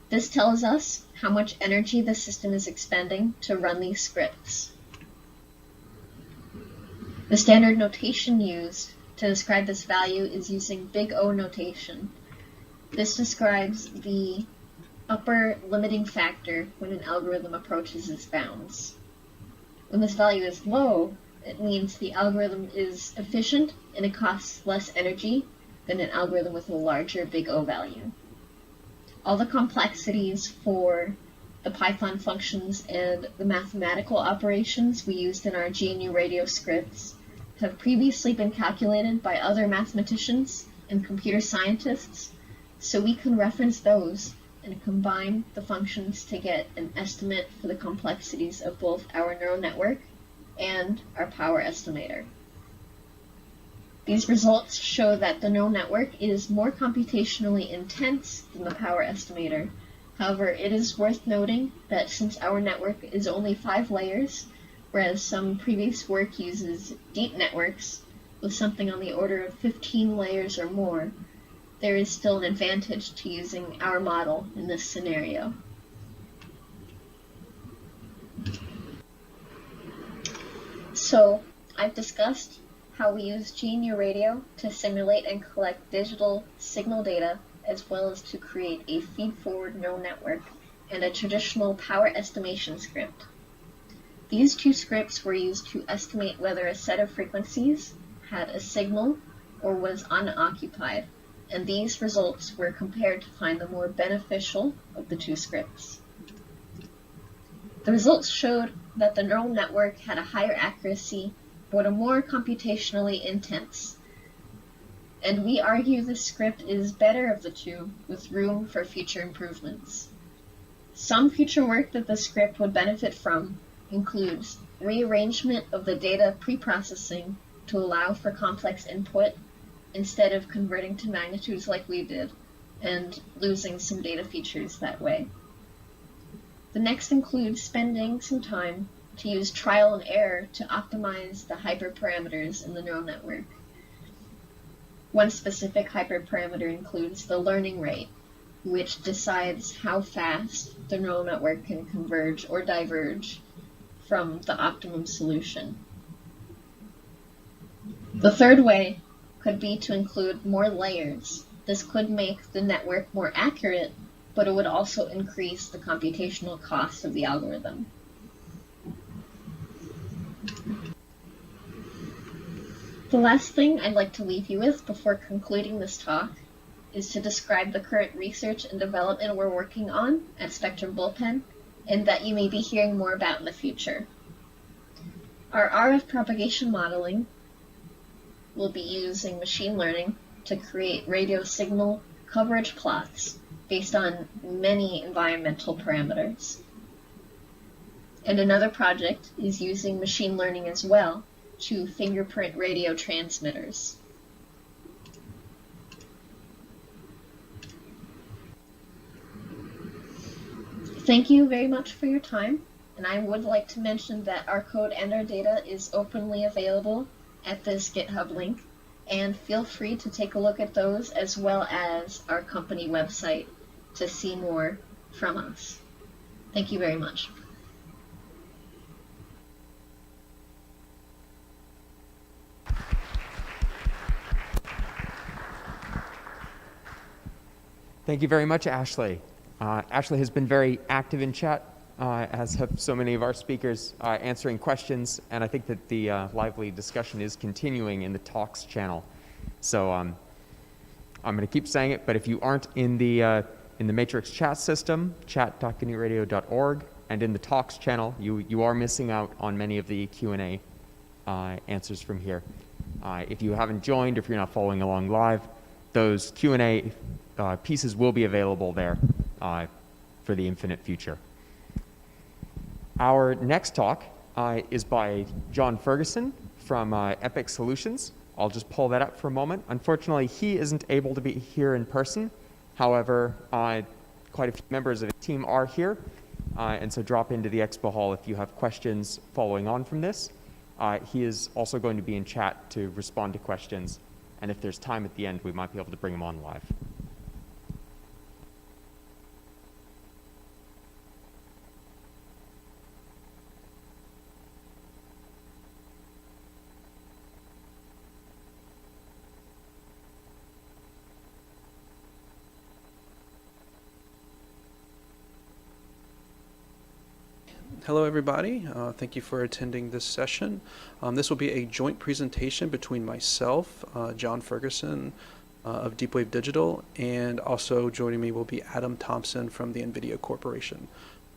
This tells us how much energy the system is expending to run these scripts. The standard notation used to describe this value is using big O notation. This describes the upper limiting factor when an algorithm approaches its bounds. When this value is low, it means the algorithm is efficient and it costs less energy than an algorithm with a larger big O value. All the complexities for the Python functions and the mathematical operations we used in our GNU Radio scripts have previously been calculated by other mathematicians and computer scientists, so we can reference those and combine the functions to get an estimate for the complexities of both our neural network and our power estimator. These results show that the neural network is more computationally intense than the power estimator. However, it is worth noting that since our network is only 5 layers, whereas some previous work uses deep networks with something on the order of 15 layers or more, there is still an advantage to using our model in this scenario. So, I've discussed how we use GNU Radio to simulate and collect digital signal data, as well as to create a feed-forward neural network and a traditional power estimation script. These two scripts were used to estimate whether a set of frequencies had a signal or was unoccupied, and these results were compared to find the more beneficial of the two scripts. The results showed that the neural network had a higher accuracy but a more computationally intense. And we argue this script is better of the two, with room for future improvements. Some future work that the script would benefit from includes rearrangement of the data pre-processing to allow for complex input instead of converting to magnitudes like we did and losing some data features that way. The next includes spending some time to use trial and error to optimize the hyperparameters in the neural network. One specific hyperparameter includes the learning rate, which decides how fast the neural network can converge or diverge from the optimum solution. The third way could be to include more layers. This could make the network more accurate, but it would also increase the computational cost of the algorithm. The last thing I'd like to leave you with before concluding this talk is to describe the current research and development we're working on at Spectrum Bullpen and that you may be hearing more about in the future. Our RF propagation modeling will be using machine learning to create radio signal coverage plots based on many environmental parameters. And another project is using machine learning as well to fingerprint radio transmitters. Thank you very much for your time, and I would like to mention that our code and our data is openly available at this GitHub link, and feel free to take a look at those as well as our company website to see more from us. Thank you very much. Thank you very much, Ashley. Ashley has been very active in chat, as have so many of our speakers, answering questions, and I think that the lively discussion is continuing in the Talks channel. So I'm going to keep saying it, but if you aren't in the Matrix chat system, chat.GNURadio.org, and in the Talks channel, you are missing out on many of the Q&A answers from here. If you haven't joined, if you're not following along live, those Q&A pieces will be available there for the infinite future. Our next talk is by John Ferguson from Epic Solutions. I'll just pull that up for a moment. Unfortunately, he isn't able to be here in person. However, quite a few members of his team are here, and so drop into the expo hall if you have questions following on from this. He is also going to be in chat to respond to questions, and if there's time at the end, we might be able to bring him on live. Hello, everybody. Thank you for attending this session. This will be a joint presentation between myself, John Ferguson of DeepWave Digital, and also joining me will be Adam Thompson from the NVIDIA Corporation.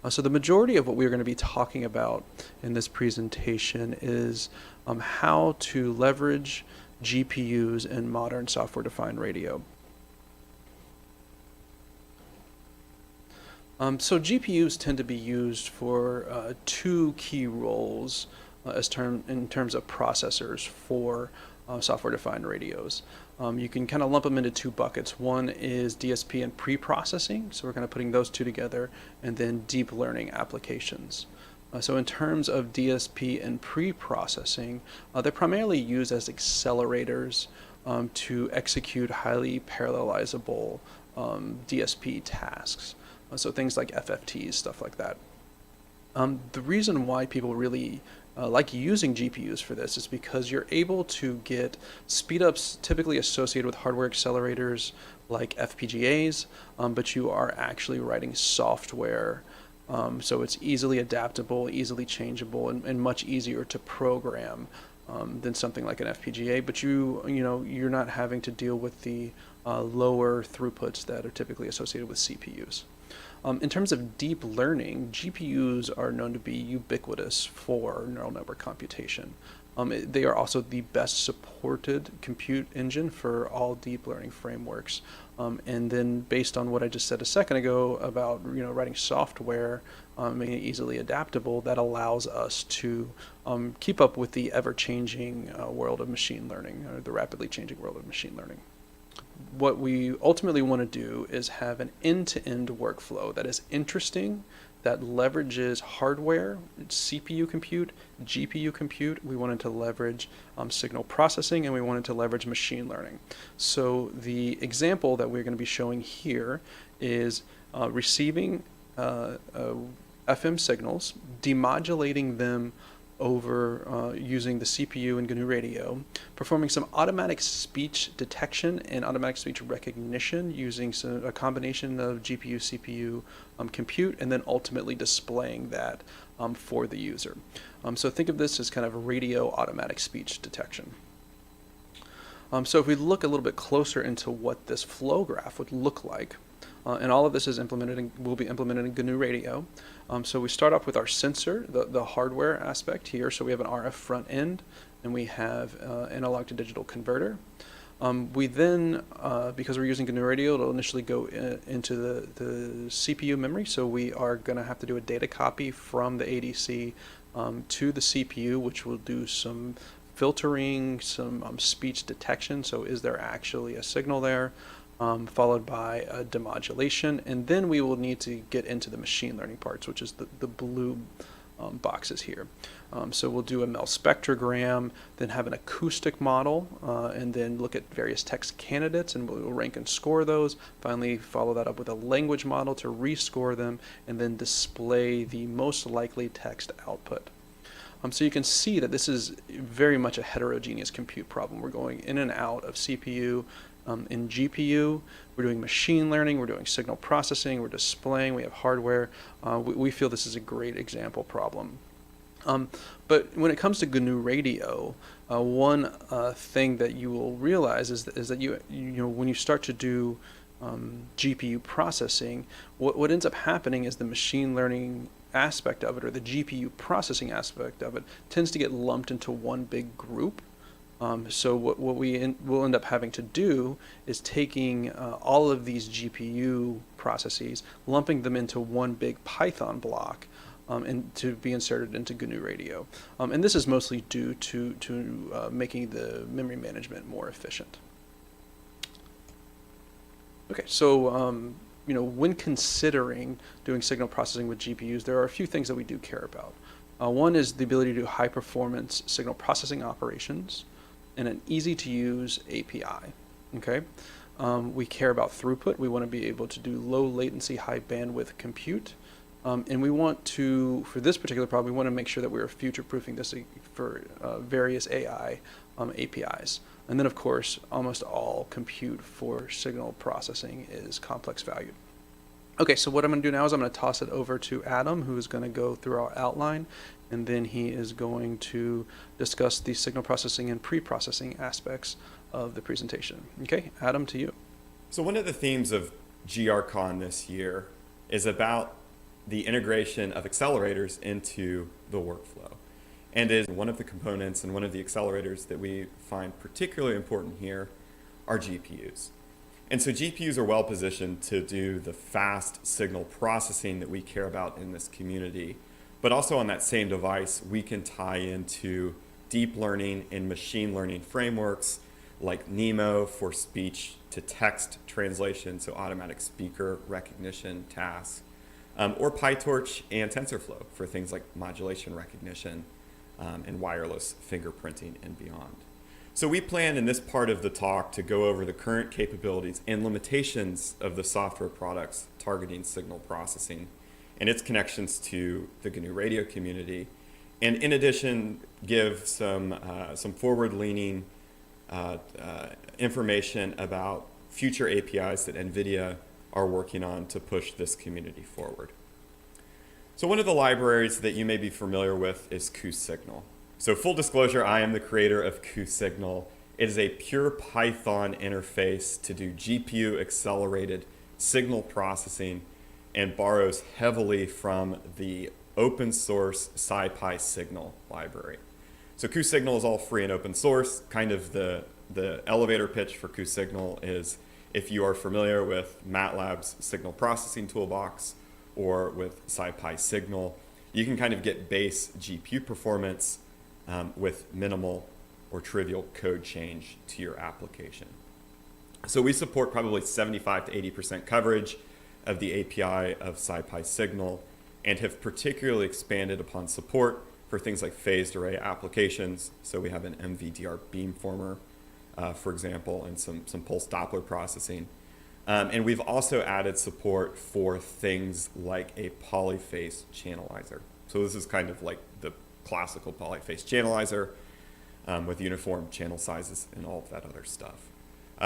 So the majority of what we're going to be talking about in this presentation is how to leverage GPUs in modern software-defined radio. So GPUs tend to be used for two key roles in terms of processors for software-defined radios. You can kind of lump them into two buckets. One is DSP and pre-processing, so we're kind of putting those two together, and then deep learning applications. So in terms of DSP and pre-processing, they're primarily used as accelerators to execute highly parallelizable DSP tasks. So things like FFTs, stuff like that. The reason why people really like using GPUs for this is because you're able to get speedups typically associated with hardware accelerators like FPGAs, but you are actually writing software. So it's easily adaptable, easily changeable, and much easier to program than something like an FPGA. But you're not having to deal with the lower throughputs that are typically associated with CPUs. In terms of deep learning, GPUs are known to be ubiquitous for neural network computation. They are also the best supported compute engine for all deep learning frameworks. And then based on what I just said a second ago about writing software, making it easily adaptable, that allows us to keep up with the ever-changing world of machine learning, or the rapidly changing world of machine learning. What we ultimately want to do is have an end-to-end workflow that is interesting, that leverages hardware, CPU compute, GPU compute. We wanted to leverage signal processing, and we wanted to leverage machine learning. So the example that we're going to be showing here is receiving FM signals, demodulating them over using the CPU and GNU Radio, performing some automatic speech detection and automatic speech recognition using a combination of GPU, CPU compute, and then ultimately displaying that for the user. So think of this as kind of radio automatic speech detection. So if we look a little bit closer into what this flow graph would look like, and all of this is will be implemented in GNU Radio. So we start off with our sensor, the hardware aspect here. So we have an RF front end, and we have analog to digital converter. We then, because we're using GNU Radio, it'll initially go into the CPU memory. So we are going to have to do a data copy from the ADC to the CPU, which will do some filtering, some speech detection. So is there actually a signal there? Followed by a demodulation, and then we will need to get into the machine learning parts, which is the blue boxes here. So we'll do a MEL spectrogram, then have an acoustic model, and then look at various text candidates, and we'll rank and score those. Finally, follow that up with a language model to rescore them, and then display the most likely text output. So you can see that this is very much a heterogeneous compute problem. We're going in and out of CPU, in GPU, we're doing machine learning, we're doing signal processing, we're displaying, we have hardware. We feel this is a great example problem. But when it comes to GNU Radio, one thing that you will realize is that you when you start to do GPU processing, what ends up happening is the machine learning aspect of it, or the GPU processing aspect of it, tends to get lumped into one big group. So what we will end up having to do is taking all of these GPU processes, lumping them into one big Python block, and to be inserted into GNU Radio. And this is mostly due to making the memory management more efficient. Okay, so when considering doing signal processing with GPUs, there are a few things that we do care about. One is the ability to do high performance signal processing operations and an easy-to-use API, okay? We care about throughput. We want to be able to do low latency, high bandwidth compute. And we want to, for this particular problem, we want to make sure that we're future-proofing this for various AI APIs. And then, of course, almost all compute for signal processing is complex valued. Okay, so what I'm going to do now is I'm going to toss it over to Adam, who's going to go through our outline, and then he is going to discuss the signal processing and pre-processing aspects of the presentation. Okay, Adam, to you. So one of the themes of GRCon this year is about the integration of accelerators into the workflow. And is one of the components and one of the accelerators that we find particularly important here are GPUs. And so GPUs are well positioned to do the fast signal processing that we care about in this community. But also on that same device, we can tie into deep learning and machine learning frameworks like NeMo for speech to text translation, so automatic speaker recognition tasks, or PyTorch and TensorFlow for things like modulation recognition and wireless fingerprinting and beyond. So we plan in this part of the talk to go over the current capabilities and limitations of the software products targeting signal processing and its connections to the GNU Radio community, and in addition, give some forward-leaning information about future APIs that NVIDIA are working on to push this community forward. So one of the libraries that you may be familiar with is cuSignal. So full disclosure, I am the creator of cuSignal. It is a pure Python interface to do GPU accelerated signal processing and borrows heavily from the open source SciPy Signal library. So QSignal is all free and open source. Kind of the elevator pitch for QSignal is if you are familiar with MATLAB's signal processing toolbox or with SciPy Signal, you can kind of get base GPU performance with minimal or trivial code change to your application. So we support probably 75 to 80% coverage of the API of SciPy Signal and have particularly expanded upon support for things like phased array applications. So we have an MVDR beamformer, for example, and some pulse Doppler processing. And we've also added support for things like a polyphase channelizer. So this is kind of like the classical polyphase channelizer with uniform channel sizes and all of that other stuff.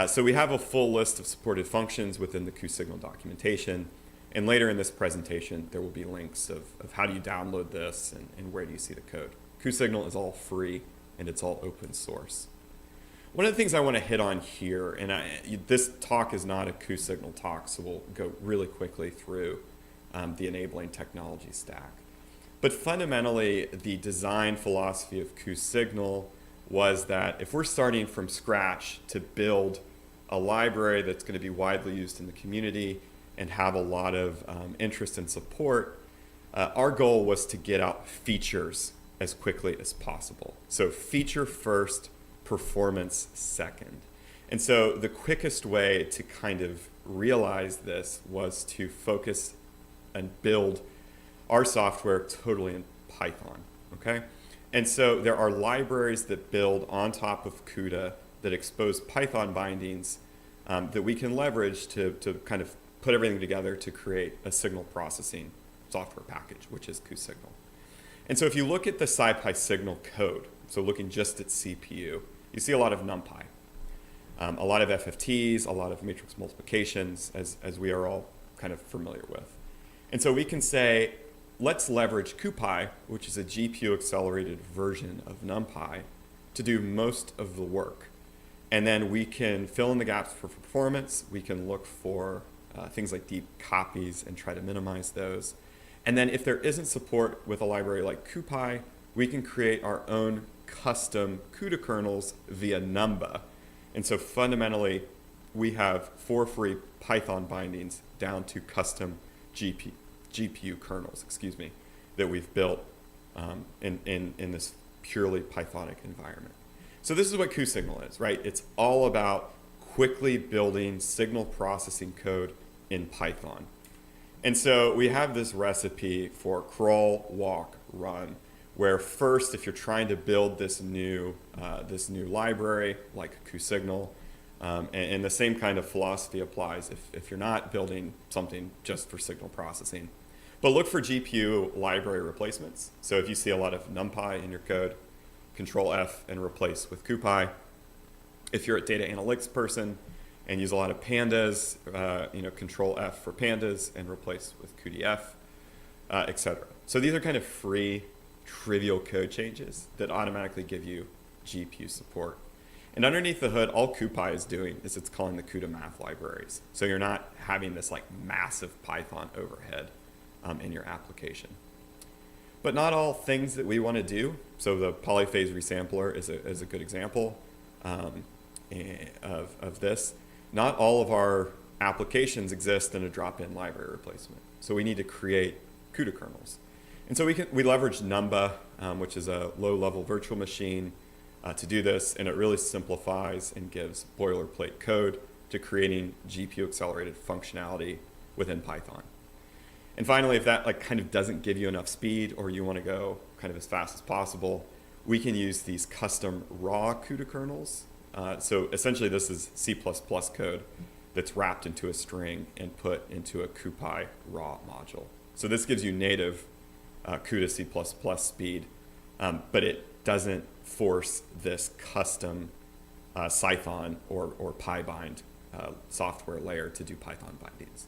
So we have a full list of supported functions within the QSignal documentation. And later in this presentation, there will be links of how do you download this and where do you see the code. QSignal is all free and it's all open source. One of the things I want to hit on here, and this talk is not a QSignal talk, so we'll go really quickly through the enabling technology stack. But fundamentally, the design philosophy of QSignal was that if we're starting from scratch to build a library that's going to be widely used in the community and have a lot of interest and support, our goal was to get out features as quickly as possible. So feature first, performance second. And so the quickest way to kind of realize this was to focus and build our software totally in Python, okay? And so there are libraries that build on top of CUDA that expose Python bindings that we can leverage to kind of put everything together to create a signal processing software package, which is QSignal. And so if you look at the SciPy Signal code, so looking just at CPU, you see a lot of NumPy, a lot of FFTs, a lot of matrix multiplications, as we are all kind of familiar with. And so we can say, let's leverage CuPy, which is a GPU-accelerated version of NumPy, to do most of the work. And then we can fill in the gaps for performance. We can look for things like deep copies and try to minimize those. And then if there isn't support with a library like CuPy, we can create our own custom CUDA kernels via Numba. And so fundamentally, we have 4 free Python bindings down to custom GPU kernels, that we've built in this purely Pythonic environment. So this is what QSignal is, right? It's all about quickly building signal processing code in Python. And so we have this recipe for crawl, walk, run, where first, if you're trying to build this new library like QSignal, and the same kind of philosophy applies if you're not building something just for signal processing. But look for GPU library replacements. So if you see a lot of NumPy in your code, Control F and replace with CuPy. If you're a data analytics person and use a lot of pandas, Control F for pandas and replace with QDF, etc. So these are kind of free, trivial code changes that automatically give you GPU support. And underneath the hood, all CuPy is doing is it's calling the CUDA math libraries. So you're not having this like massive Python overhead in your application. But not all things that we want to do. So the polyphase resampler is a good example of this. Not all of our applications exist in a drop-in library replacement. So we need to create CUDA kernels. And so we leverage Numba, which is a low-level virtual machine, to do this, and it really simplifies and gives boilerplate code to creating GPU-accelerated functionality within Python. And finally, if that kind of doesn't give you enough speed or you want to go kind of as fast as possible, we can use these custom raw CUDA kernels. So essentially, this is C++ code that's wrapped into a string and put into a CuPy raw module. So this gives you native CUDA C++ speed, but it doesn't force this custom Python or PyBind software layer to do Python bindings.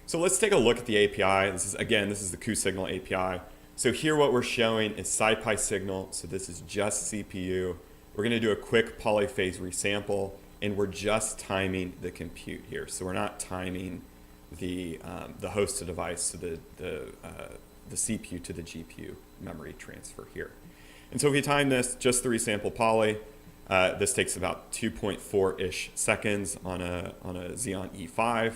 So let's take a look at the API. This is the QSignal API. So here what we're showing is SciPy Signal. So this is just CPU. We're going to do a quick polyphase resample, and we're just timing the compute here. So we're not timing the hosted device to the CPU to the GPU memory transfer here. And so if you time this just 3 sample poly, this takes about 2.4-ish seconds on a Xeon E5.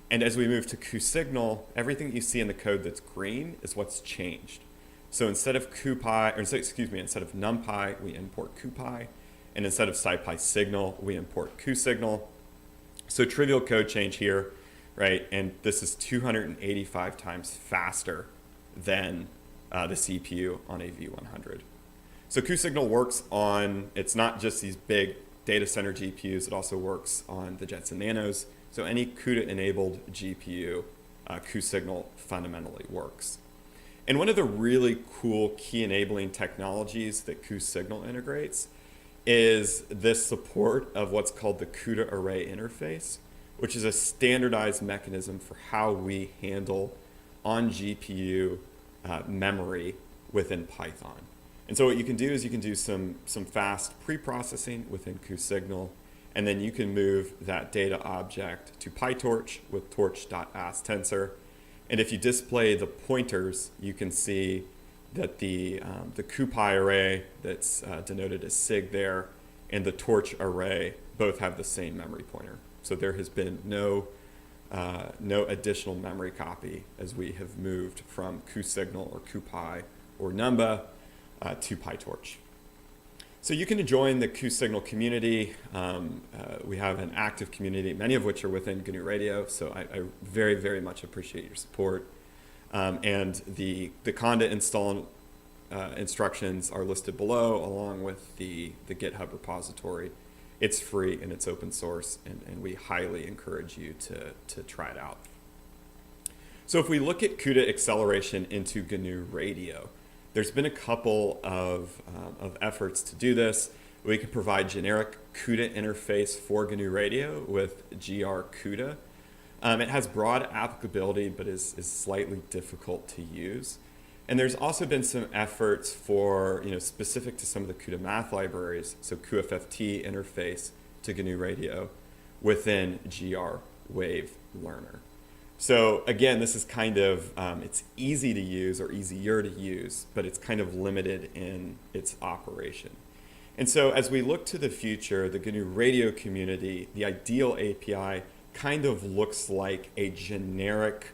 And as we move to cuSignal, everything that you see in the code that's green is what's changed. So instead of instead of NumPy, we import CuPy, and instead of SciPy signal, we import cuSignal. So trivial code change here, right? And this is 285 times faster than the CPU on a V100. So cuSignal works on, it's not just these big data center GPUs, it also works on the Jetson Nanos. So any CUDA-enabled GPU, cuSignal fundamentally works. And one of the really cool key enabling technologies that cuSignal integrates is this support of what's called the CUDA array interface, which is a standardized mechanism for how we handle on GPU memory within Python. And so what you can do is you can do some fast pre-processing within cuSignal, and then you can move that data object to PyTorch with torch.asTensor. And if you display the pointers, you can see that the CuPy array that's denoted as SIG there and the torch array both have the same memory pointer. So there has been no additional memory copy as we have moved from cuSignal or CuPy or Numba to PyTorch. So you can join the cuSignal community. We have an active community, many of which are within GNU Radio, so I very, very much appreciate your support. And the conda install instructions are listed below, along with the GitHub repository. It's free and it's open source, and we highly encourage you to try it out. So if we look at CUDA acceleration into GNU Radio, there's been a couple of efforts to do this. We can provide generic CUDA interface for GNU Radio with gr-CUDA. It has broad applicability, but is slightly difficult to use. And there's also been some efforts for, specific to some of the CUDA math libraries, so cuFFT interface to GNU Radio within gr-wave learner. So again, this is kind of, it's easy to use or easier to use, but it's kind of limited in its operation. And so as we look to the future, the GNU Radio community, the ideal API kind of looks like a generic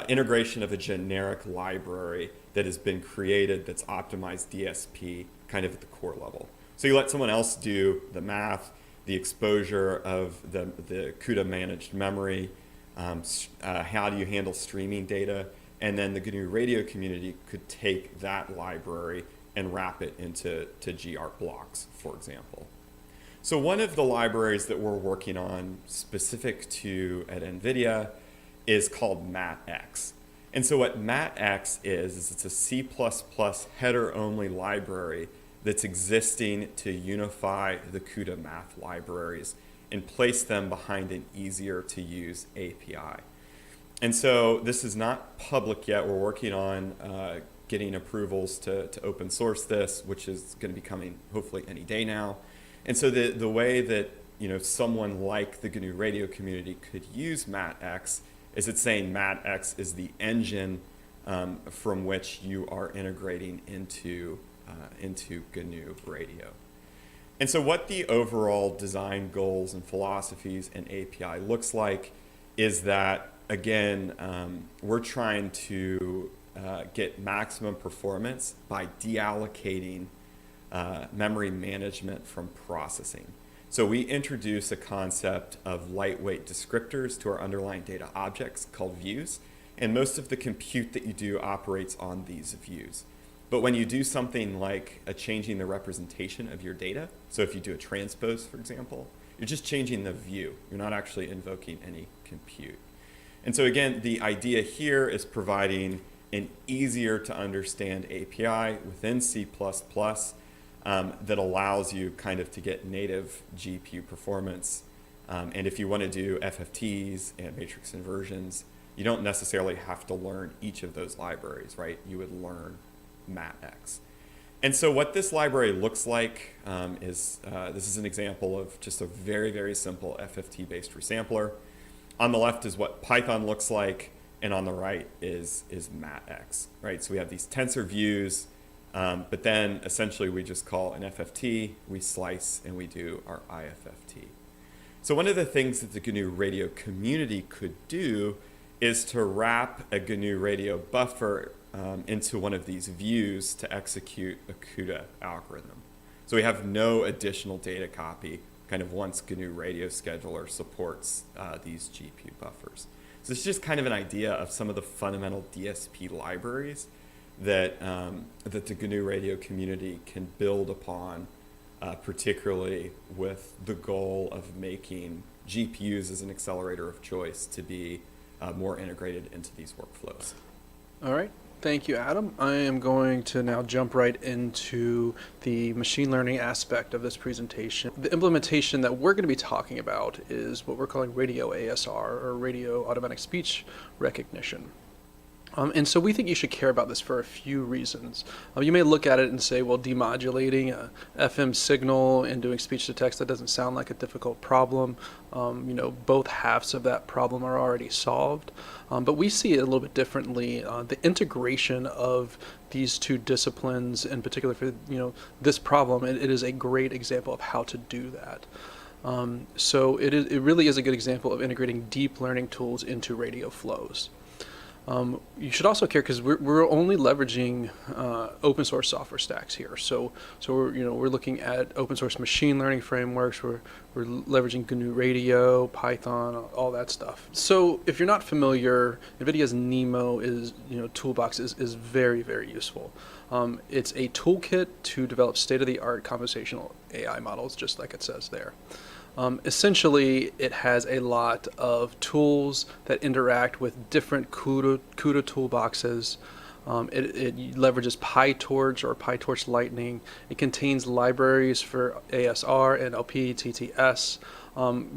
integration of a generic library that has been created that's optimized DSP kind of at the core level. So you let someone else do the math, the exposure of the CUDA managed memory, how do you handle streaming data, and then the GNU Radio community could take that library and wrap it into GR blocks, for example. So one of the libraries that we're working on specific to at NVIDIA is called MATX. And so what MATX is it's a C++ header-only library that's existing to unify the CUDA math libraries and place them behind an easier to use API. And so this is not public yet. We're working on getting approvals to open source this, which is going to be coming hopefully any day now. And so the way that someone like the GNU Radio community could use MATX is it's saying MATX is the engine from which you are integrating into GNU Radio. And so what the overall design goals and philosophies and API looks like is that, again, we're trying to get maximum performance by deallocating memory management from processing. So we introduce a concept of lightweight descriptors to our underlying data objects called views, and most of the compute that you do operates on these views. But when you do something like changing the representation of your data, so if you do a transpose, for example, you're just changing the view. You're not actually invoking any compute. And so again, the idea here is providing an easier to understand API within C++ that allows you kind of to get native GPU performance. And if you want to do FFTs and matrix inversions, you don't necessarily have to learn each of those libraries, right? You would learn MATX. And so what this library looks like is, this is an example of just a very, very simple FFT-based resampler. On the left is what Python looks like, and on the right is MATX, right? So we have these tensor views, But then essentially we just call an FFT, we slice, and we do our IFFT. So one of the things that the GNU Radio community could do is to wrap a GNU Radio buffer into one of these views to execute a CUDA algorithm. So we have no additional data copy kind of once GNU Radio Scheduler supports these GPU buffers. So it's just kind of an idea of some of the fundamental DSP libraries that, that the GNU Radio community can build upon, particularly with the goal of making GPUs as an accelerator of choice to be more integrated into these workflows. All right. Thank you, Adam. I am going to now jump right into the machine learning aspect of this presentation. The implementation that we're going to be talking about is what we're calling radio ASR, or radio automatic speech recognition. And so we think you should care about this for a few reasons. You may look at it and say, well, demodulating a FM signal and doing speech to text, that doesn't sound like a difficult problem. You know, both halves of that problem are already solved. But we see it a little bit differently. The integration of these two disciplines, in particular for this problem, it is a great example of how to do that. So it really is a good example of integrating deep learning tools into radio flows. You should also care because we're only leveraging open source software stacks here. So we're looking at open source machine learning frameworks. We're leveraging GNU Radio, Python, all that stuff. So if you're not familiar, NVIDIA's NeMo toolbox is very, very useful. It's a toolkit to develop state-of-the-art conversational AI models, just like it says there. Essentially, it has a lot of tools that interact with different CUDA toolboxes. It leverages PyTorch or PyTorch Lightning. It contains libraries for ASR, NLP, TTS,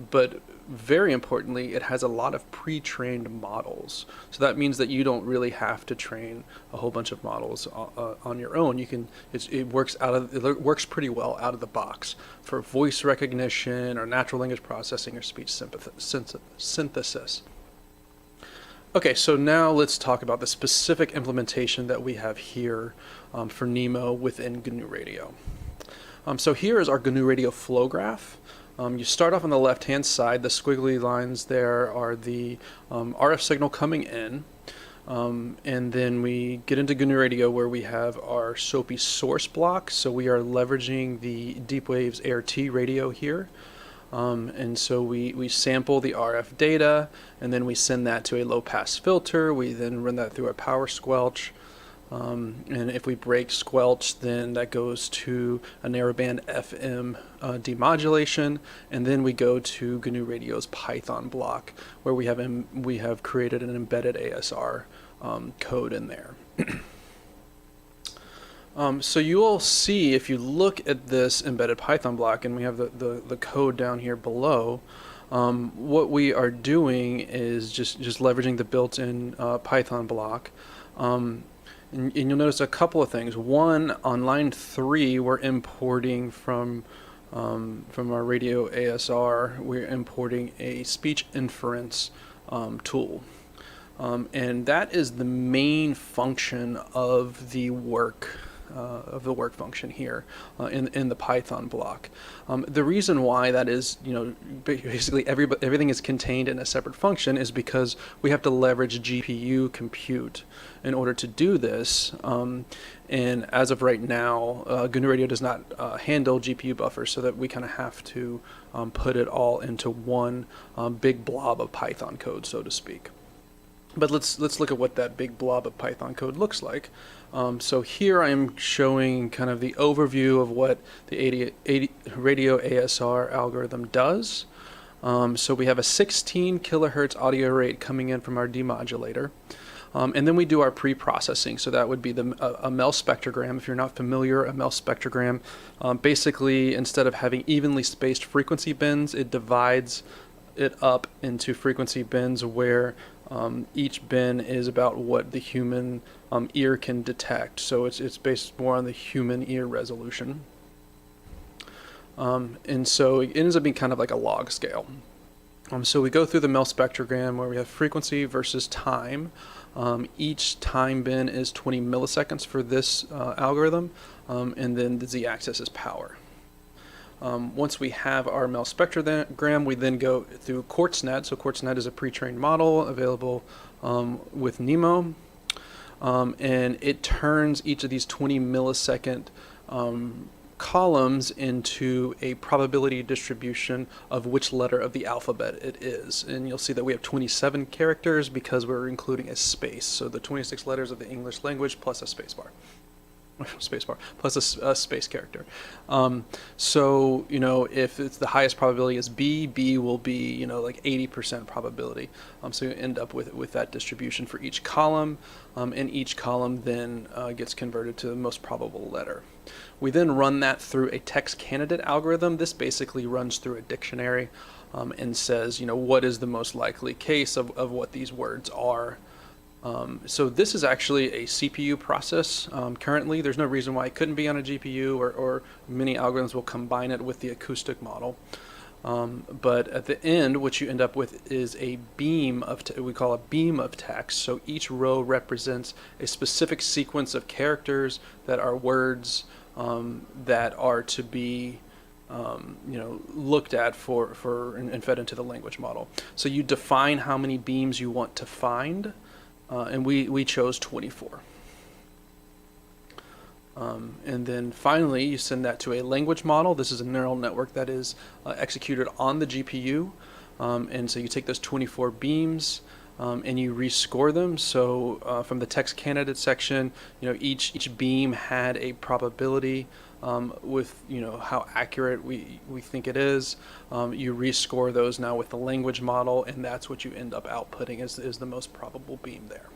but very importantly, it has a lot of pre-trained models. So that means that you don't really have to train a whole bunch of models on your own. It works pretty well out of the box for voice recognition or natural language processing or speech synthesis. Okay, so now let's talk about the specific implementation that we have here for NeMo within GNU Radio. So here is our GNU Radio flow graph. You start off on the left-hand side. The squiggly lines there are the RF signal coming in. And then we get into GNU Radio where we have our SOAPy source block. So we are leveraging the DeepWave's ART radio here. And so we sample the RF data, and then we send that to a low-pass filter. We then run that through a power squelch. And if we break squelch, then that goes to a narrowband FM demodulation, and then we go to GNU Radio's Python block, where we have created an embedded ASR code in there. So you will see, if you look at this embedded Python block, and we have the code down here below, what we are doing is just leveraging the built-in Python block. And you'll notice a couple of things. One, on line 3, we're importing from our radio ASR, we're importing a speech inference tool. And that is the main function of the work function here in the Python block. The reason why that is, basically everything is contained in a separate function is because we have to leverage GPU compute in order to do this. And as of right now, GNU Radio does not handle GPU buffers, so that we kind of have to put it all into one big blob of Python code, so to speak. But let's look at what that big blob of Python code looks like. So here I'm showing kind of the overview of what the radio ASR algorithm does. So we have a 16 kilohertz audio rate coming in from our demodulator. And then we do our pre-processing. So that would be a MEL spectrogram. If you're not familiar, a MEL spectrogram, basically instead of having evenly spaced frequency bins, it divides it up into frequency bins where each bin is about what the human ear can detect. So it's based more on the human ear resolution. And so it ends up being kind of like a log scale. So we go through the MEL spectrogram where we have frequency versus time. Each time bin is 20 milliseconds for this algorithm, and then the z-axis is power. Once we have our MEL spectrogram, we then go through QuartzNet. So QuartzNet is a pre-trained model available with NEMO, and it turns each of these 20 millisecond columns into a probability distribution of which letter of the alphabet it is. And you'll see that we have 27 characters because we're including a space. So the 26 letters of the English language plus a spacebar. Plus a space character. So, if it's the highest probability is B, B will be, like 80% probability. So you end up with that distribution for each column, and each column then gets converted to the most probable letter. We then run that through a text candidate algorithm. This basically runs through a dictionary and says, what is the most likely case of what these words are. So this is actually a CPU process currently. There's no reason why it couldn't be on a GPU, or many algorithms will combine it with the acoustic model. But at the end, what you end up with is a beam of, we call a beam of text. So each row represents a specific sequence of characters that are words that are to be looked at and fed into the language model. So you define how many beams you want to find. And we chose 24. And then finally, you send that to a language model. This is a neural network that is executed on the GPU. And so you take those 24 beams and you rescore them. So from the text candidate section, each beam had a probability with how accurate we think it is. You rescore those now with the language model, and that's what you end up outputting is the most probable beam there.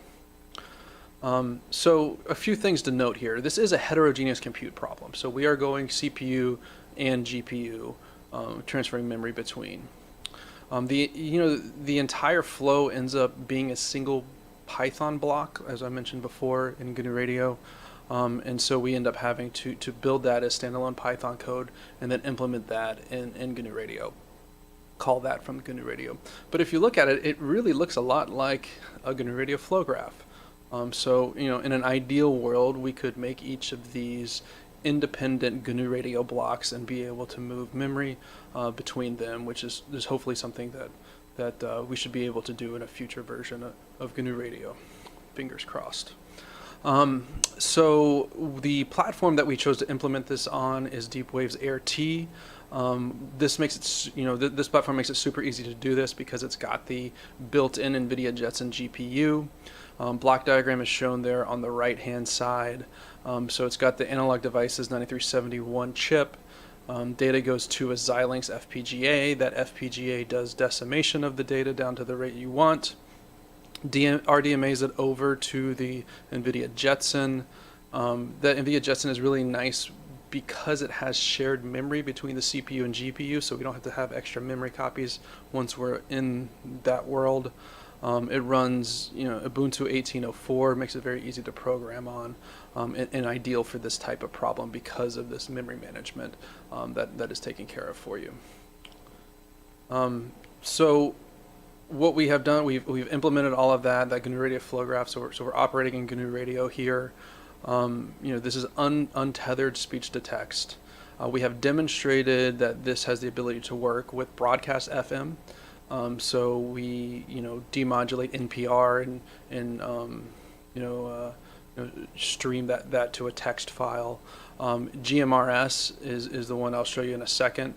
So a few things to note here. This is a heterogeneous compute problem. So we are going CPU and GPU, transferring memory between. The entire flow ends up being a single Python block, as I mentioned before, in GNURadio. And so we end up having to build that as standalone Python code and then implement that in GNURadio. Call that from GNURadio. But if you look at it, it really looks a lot like a GNURadio flow graph. So in an ideal world, we could make each of these independent GNURadio blocks and be able to move memory between them, which is hopefully something that we should be able to do in a future version of GNURadio. Fingers crossed. So the platform that we chose to implement this on is DeepWave's AirT. This makes it, this platform makes it super easy to do this because it's got the built-in NVIDIA Jetson GPU. Block diagram is shown there on the right-hand side. So it's got the analog devices 9371 chip. Data goes to a Xilinx FPGA. That FPGA does decimation of the data down to the rate you want. RDMAs it over to the NVIDIA Jetson. The NVIDIA Jetson is really nice because it has shared memory between the CPU and GPU, so we don't have to have extra memory copies once we're in that world. It runs, Ubuntu 18.04, makes it very easy to program on, and ideal for this type of problem because of this memory management that is taken care of for you. So what we have done, we've implemented all of that GNURadio flow graph, so we're operating in GNURadio here. This is untethered speech to text. We have demonstrated that this has the ability to work with broadcast FM. So we, demodulate NPR and stream that to a text file. GMRS is the one I'll show you in a second.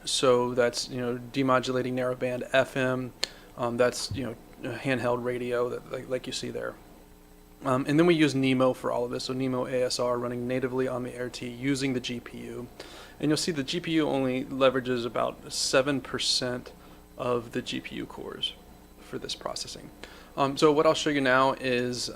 So that's, demodulating narrowband FM. That's, handheld radio that, like you see there. And then we use NEMO for all of this. So NEMO ASR running natively on the AirT using the GPU. And you'll see the GPU only leverages about 7% of the GPU cores for this processing. So what I'll show you now is,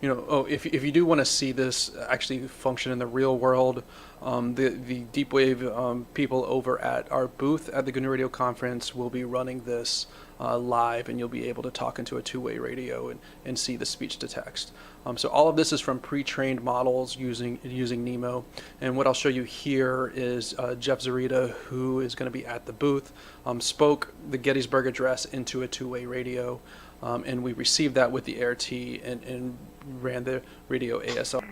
if you do want to see this actually function in the real world, the DeepWave people over at our booth at the GNU Radio conference will be running this live, and you'll be able to talk into a two-way radio and see the speech to text. So all of this is from pre-trained models using NEMO. And what I'll show you here is Jeff Zarita, who is going to be at the booth, spoke the Gettysburg Address into a two-way radio, and we received that with the ART and ran the radio ASL.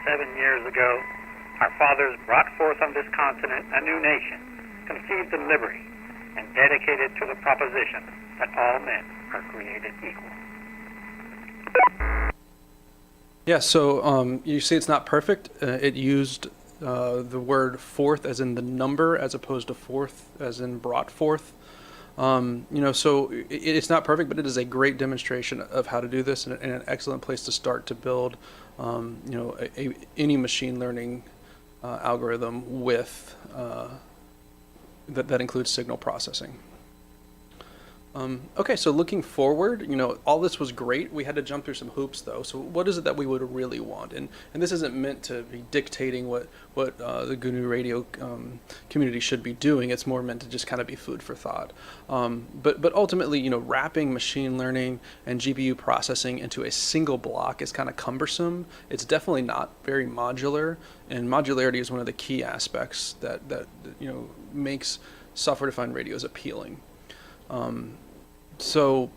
7 years ago, our fathers brought forth on this continent a new nation, conceived in liberty, and dedicated to the proposition that all men are created equal. Yeah, so you see it's not perfect. It used the word forth as in the number as opposed to forth as in brought forth. So it's not perfect, but it is a great demonstration of how to do this and an excellent place to start to build, any machine learning algorithm with that includes signal processing. Okay, so looking forward, all this was great. We had to jump through some hoops, though. So what is it that we would really want? And this isn't meant to be dictating what the GNU Radio community should be doing. It's more meant to just kind of be food for thought. But ultimately, wrapping machine learning and GPU processing into a single block is kind of cumbersome. It's definitely not very modular, and modularity is one of the key aspects that makes software-defined radios appealing. So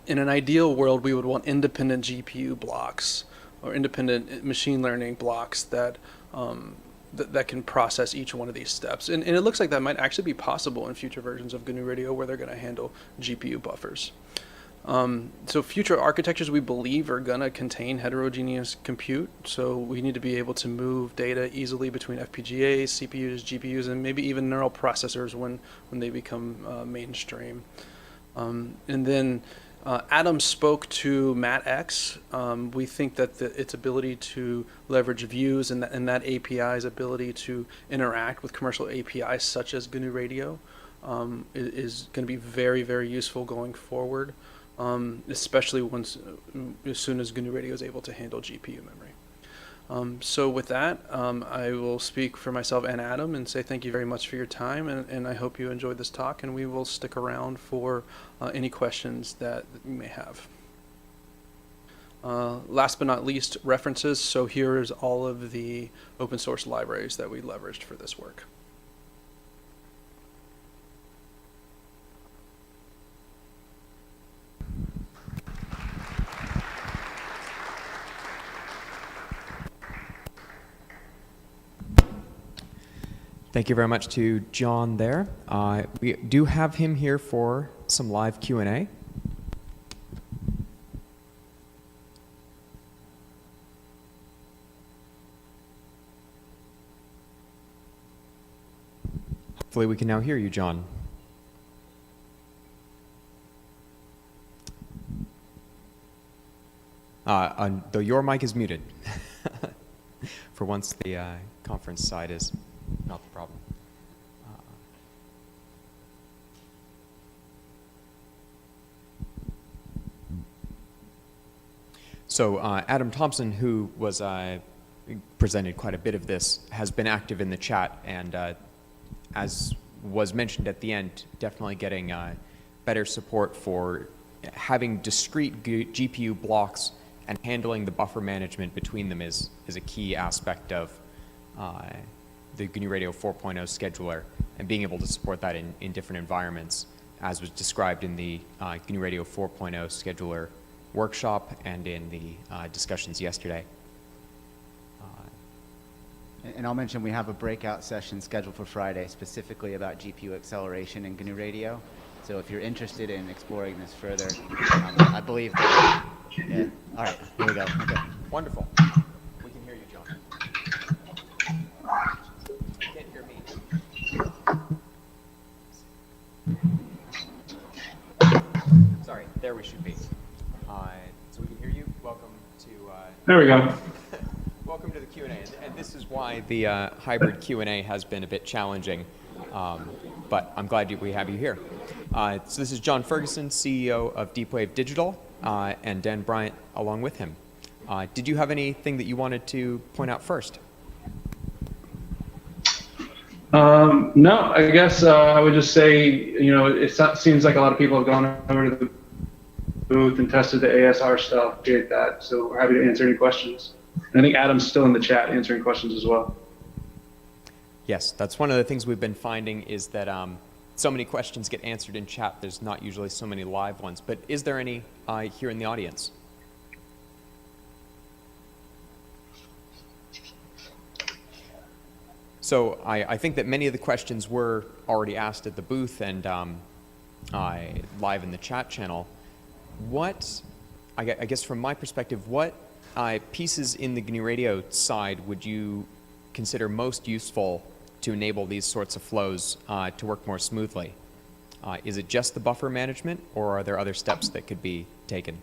in an ideal world, we would want independent GPU blocks or independent machine learning blocks that that can process each one of these steps. And it looks like that might actually be possible in future versions of GNU Radio where they're going to handle GPU buffers. So future architectures, we believe, are going to contain heterogeneous compute. So we need to be able to move data easily between FPGAs, CPUs, GPUs, and maybe even neural processors when they become mainstream. And then Adam spoke to MATX. We think that its ability to leverage views and that API's ability to interact with commercial APIs such as GNU Radio is going to be very, very useful going forward. Especially as soon as GNU Radio is able to handle GPU memory. So with that, I will speak for myself and Adam and say thank you very much for your time, and I hope you enjoyed this talk, and we will stick around for any questions that you may have. Last but not least, references. So here is all of the open source libraries that we leveraged for this work. Thank you very much to John there. We do have him here for some live Q&A. Hopefully we can now hear you, John. Though your mic is muted. For once, the conference side is not the problem. So Adam Thompson, who was presented quite a bit of this, has been active in the chat, and as was mentioned at the end, definitely getting better support for having discrete GPU blocks and handling the buffer management between them is a key aspect of the GNU Radio 4.0 scheduler, and being able to support that in different environments, as was described in the GNU Radio 4.0 scheduler workshop and in the discussions yesterday. And I'll mention we have a breakout session scheduled for Friday specifically about GPU acceleration in GNU Radio. So if you're interested in exploring this further, I believe that, yeah. All right, here we go. Okay. Wonderful. We can hear you, John. You can't hear me. Sorry, there we should be. So we can hear you. Welcome to... there we go. Welcome to the Q&A. And this is why the hybrid Q&A has been a bit challenging, but I'm glad we have you here. So this is John Ferguson, CEO of DeepWave Digital, and Dan Bryant along with him. Did you have anything that you wanted to point out first? No, I guess I would just say, it seems like a lot of people have gone over to the booth and tested the ASR stuff, appreciate that. So we're happy to answer any questions. And I think Adam's still in the chat answering questions as well. Yes, that's one of the things we've been finding is that so many questions get answered in chat. There's not usually so many live ones. But is there any here in the audience? So I think that many of the questions were already asked at the booth and live in the chat channel. I guess from my perspective, what pieces in the GNU Radio side would you consider most useful to enable these sorts of flows to work more smoothly? Is it just the buffer management, or are there other steps that could be taken?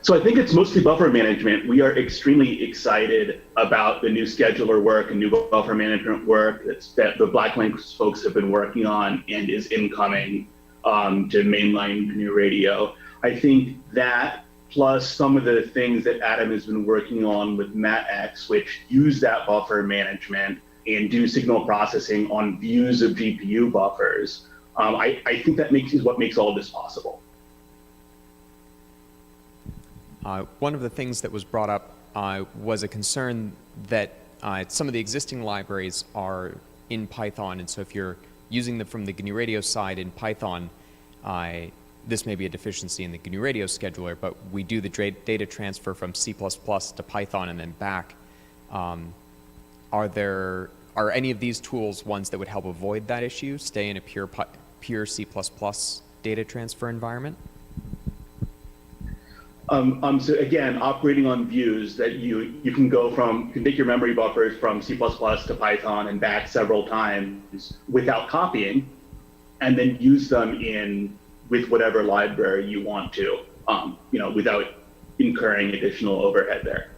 So I think it's mostly buffer management. We are extremely excited about the new scheduler work and new buffer management work that the Blacklinks folks have been working on and is incoming to mainline GNU Radio. I think that plus some of the things that Adam has been working on with MatX, which use that buffer management and do signal processing on views of GPU buffers. I think that is what makes all of this possible. One of the things that was brought up was a concern that some of the existing libraries are in Python, and so if you're using them from the GNU Radio side in Python, this may be a deficiency in the GNU Radio scheduler, but we do the data transfer from C++ to Python and then back. Are any of these tools ones that would help avoid that issue, stay in a pure C++ data transfer environment? So again, operating on views that you can take your memory buffers from C++ to Python and back several times without copying, and then use them with whatever library you want to, without incurring additional overhead there.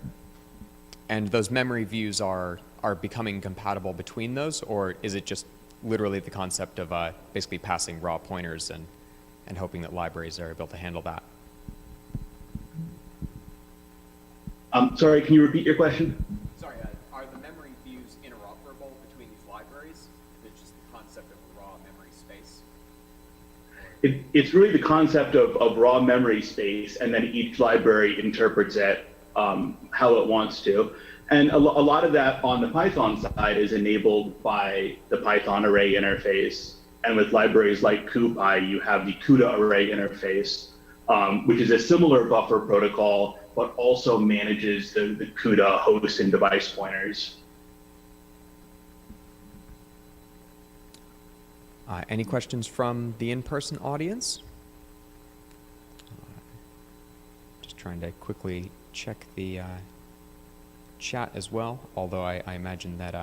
And those memory views are becoming compatible between those, or is it just literally the concept of basically passing raw pointers and hoping that libraries are able to handle that? Sorry, can you repeat your question? Sorry, are the memory views interoperable between these libraries? Is it just the concept of a raw memory space? It's really the concept of raw memory space, and then each library interprets it how it wants to. And a lot of that on the Python side is enabled by the Python array interface. And with libraries like CuPy, you have the CUDA array interface, which is a similar buffer protocol, but also manages the CUDA host and device pointers. Any questions from the in-person audience? Just trying to quickly check the chat as well, although I imagine that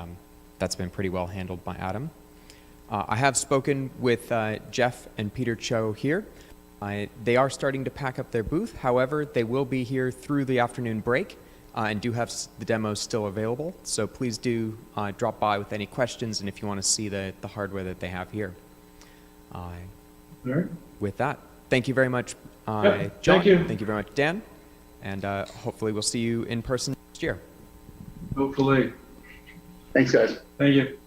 that's been pretty well handled by Adam. I have spoken with Jeff and Peter Cho here. They are starting to pack up their booth. However, they will be here through the afternoon break and do have the demos still available. So please do drop by with any questions and if you want to see the hardware that they have here. Right. With that, thank you very much, John. Thank you. Thank you very much, Dan. And hopefully we'll see you in person next year. Hopefully. Thanks, guys. Thank you.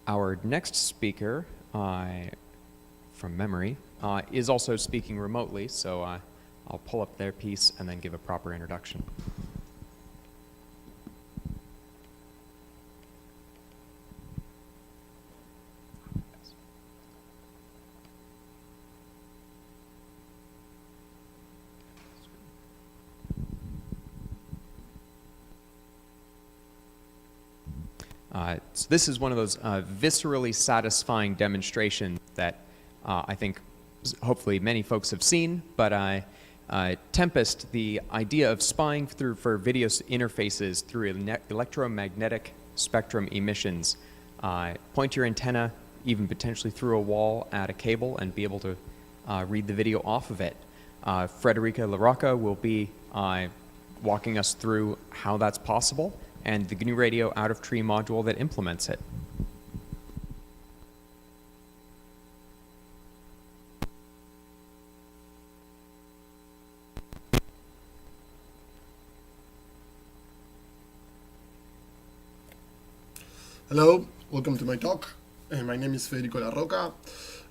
Our next speaker, from memory, is also speaking remotely, so I'll pull up their piece and then give a proper introduction. So this is one of those viscerally satisfying demonstrations that I think hopefully many folks have seen, but Tempest, the idea of spying for video interfaces through electromagnetic spectrum emissions, point your antenna even potentially through a wall at a cable and be able to read the video off of it. Frederica LaRocca will be walking us through how that's possible and the GNU Radio out-of-tree module that implements it. Hello, welcome to my talk. My name is Federico La Roca.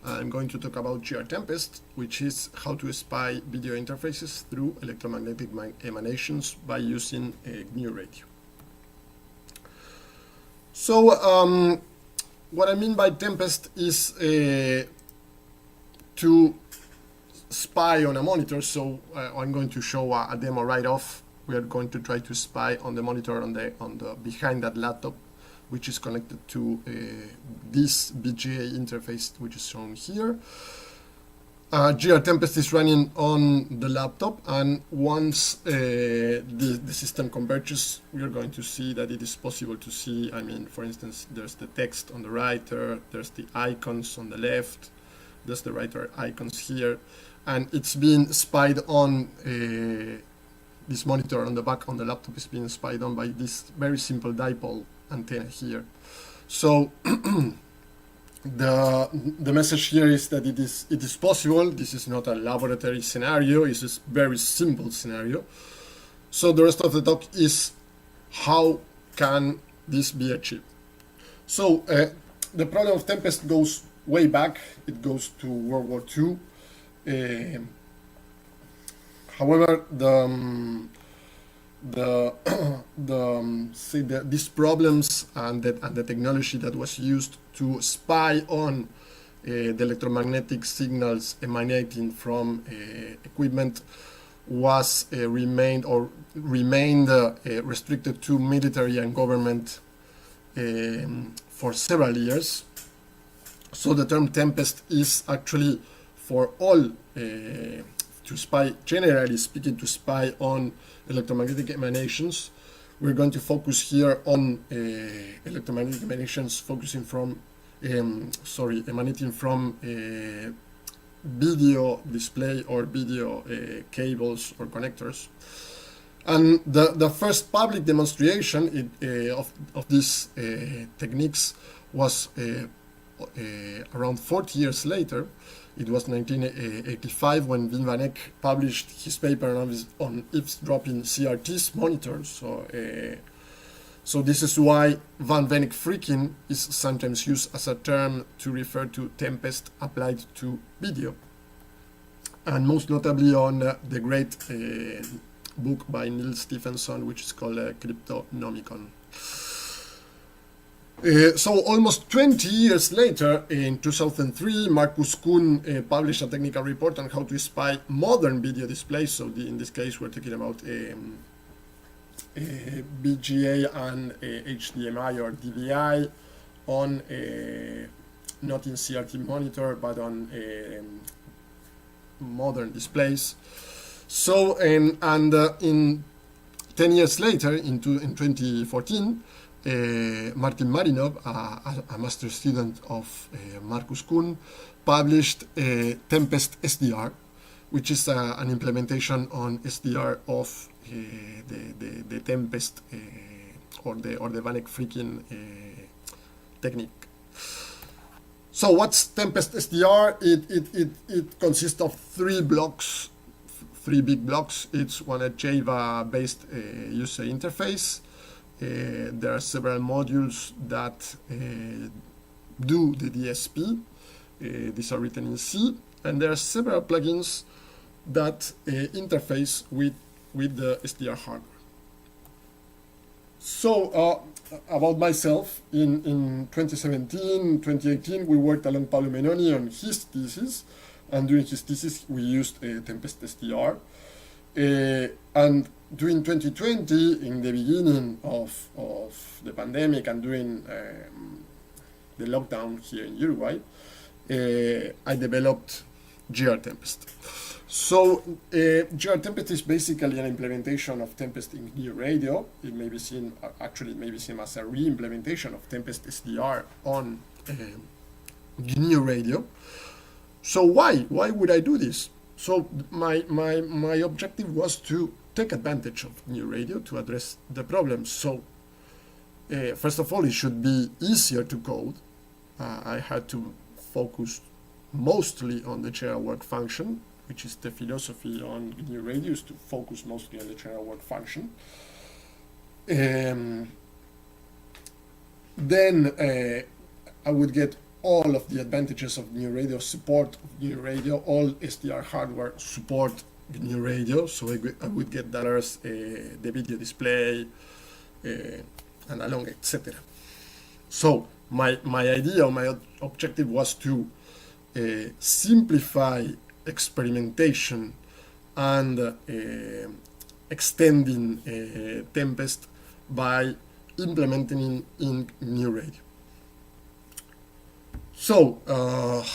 I'm going to talk about gr-tempest, which is how to spy video interfaces through electromagnetic emanations by using GNU Radio. So what I mean by tempest is to spy on a monitor. So I'm going to show a demo right off. We are going to try to spy on the monitor on the behind that laptop, which is connected to this BGA interface, which is shown here. gr-tempest is running on the laptop, and once the system converges, we are going to see that it is possible to see, I mean, for instance, there's the text on the right, there's the icons on the left, there's the writer icons here, and it's being spied on. This monitor on the back on the laptop is being spied on by this very simple dipole antenna here. So the message here is that it is possible. This is not a laboratory scenario. It's a very simple scenario. So the rest of the talk is how can this be achieved. So the problem of tempest goes way back. It goes to World War II. However, these problems and the technology that was used to spy on the electromagnetic signals emanating from equipment was remained restricted to military and government for several years. So the term tempest is actually for all to spy, generally speaking, to spy on electromagnetic emanations. We're going to focus here on electromagnetic emanations focusing from, emanating from video display or video cables or connectors. And the first public demonstration of these techniques was around 40 years later. It was 1985 when Wim van Eck published his paper on eavesdropping CRT's monitors. So this is why Van Venek freaking is sometimes used as a term to refer to tempest applied to video. And most notably on the great book by Neil Stephenson, which is called Cryptonomicon. So almost 20 years later, in 2003, Marcus Kuhn published a technical report on how to spy modern video displays. So in this case, we're talking about BGA and HDMI or DVI on not in CRT monitor, but on modern displays. So in 10 years later, in 2014, Martin Marinov, a master student of Marcus Kuhn, published Tempest SDR, which is an implementation on SDR of the Tempest or the Van Eck freaking technique. So what's Tempest SDR? It consists of three big blocks. It's a Java-based user interface. There are several modules that do the DSP. These are written in C, and there are several plugins that interface with the SDR hardware. So about myself, in 2017, 2018, we worked along Pablo Menoni on his thesis, and during his thesis we used Tempest SDR. And during 2020, in the beginning of the pandemic and during the lockdown here in Uruguay, I developed gr-tempest. So gr-tempest is basically an implementation of Tempest in GNU Radio. It may be seen, actually it may be seen as a re-implementation of Tempest SDR on GNU Radio. So why would I do this? So my objective was to take advantage of GNU Radio to address the problem. So first of all, it should be easier to code. I had to focus mostly on the general work function, which is the philosophy on GNU Radio, is to focus mostly on the general work function. then I would get all of the advantages of GNU Radio, support of GNU Radio, all SDR hardware support GNU Radio, so I would get the video display, and along, etc. So my idea, or my objective was to simplify experimentation and extending Tempest by implementing in GNU Radio. So,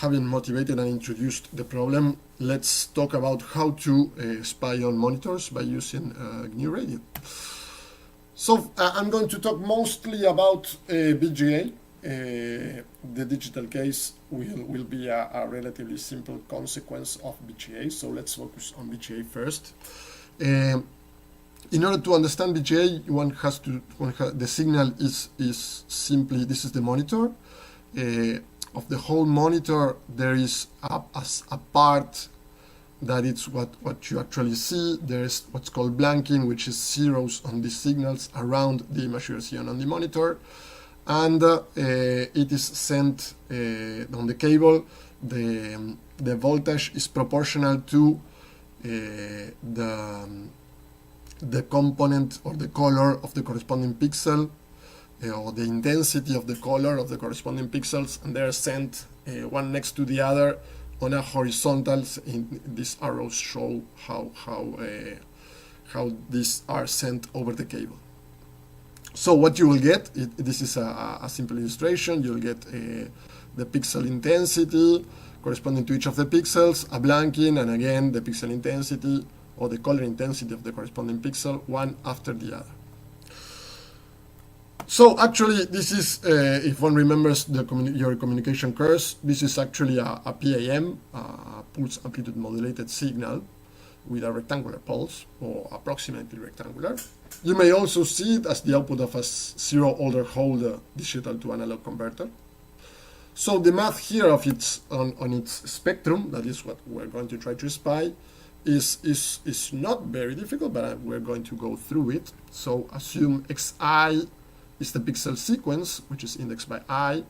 having motivated and introduced the problem, let's talk about how to spy on monitors by using GNU Radio. So, I'm going to talk mostly about BGA. The digital case will be a relatively simple consequence of BGA, so let's focus on BGA first. In order to understand BGA, the signal is simply, this is the monitor. Of the whole monitor, there is a part that it's what you actually see. There's what's called blanking, which is zeros on the signals around the image you're seeing on the monitor. And it is sent on the cable. The voltage is proportional to the component or the color of the corresponding pixel, or the intensity of the color of the corresponding pixels, and they're sent one next to the other on a horizontal. These arrows show how these are sent over the cable. So what you will get, this is a simple illustration. You'll get the pixel intensity corresponding to each of the pixels, a blanking, and again the pixel intensity or the color intensity of the corresponding pixel, one after the other. So actually, this is, if one remembers your communication curves, this is actually a PAM, pulse amplitude modulated signal with a rectangular pulse, or approximately rectangular. You may also see it as the output of a zero-order Hall digital to analog converter. So the math here of on its spectrum, that is what we're going to try to spy, is not very difficult, but we're going to go through it. So assume xi is the pixel sequence, which is indexed by I.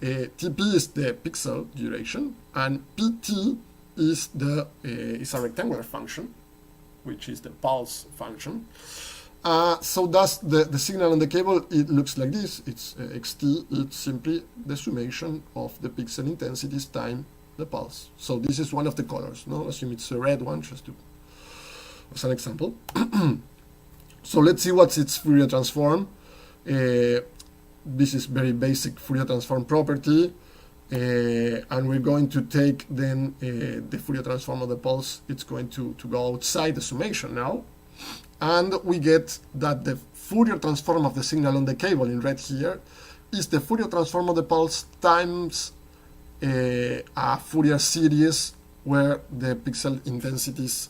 TP is the pixel duration, and PT is a rectangular function, which is the pulse function. So thus the signal on the cable, it looks like this. It's xt. It's simply the summation of the pixel intensities times the pulse. So this is one of the colors. No, assume it's a red one, just as an example. So let's see what's its Fourier transform. This is very basic Fourier transform property, and we're going to take then the Fourier transform of the pulse. It's going to go outside the summation now, and we get that the Fourier transform of the signal on the cable in red here is the Fourier transform of the pulse times a Fourier series where the pixel intensities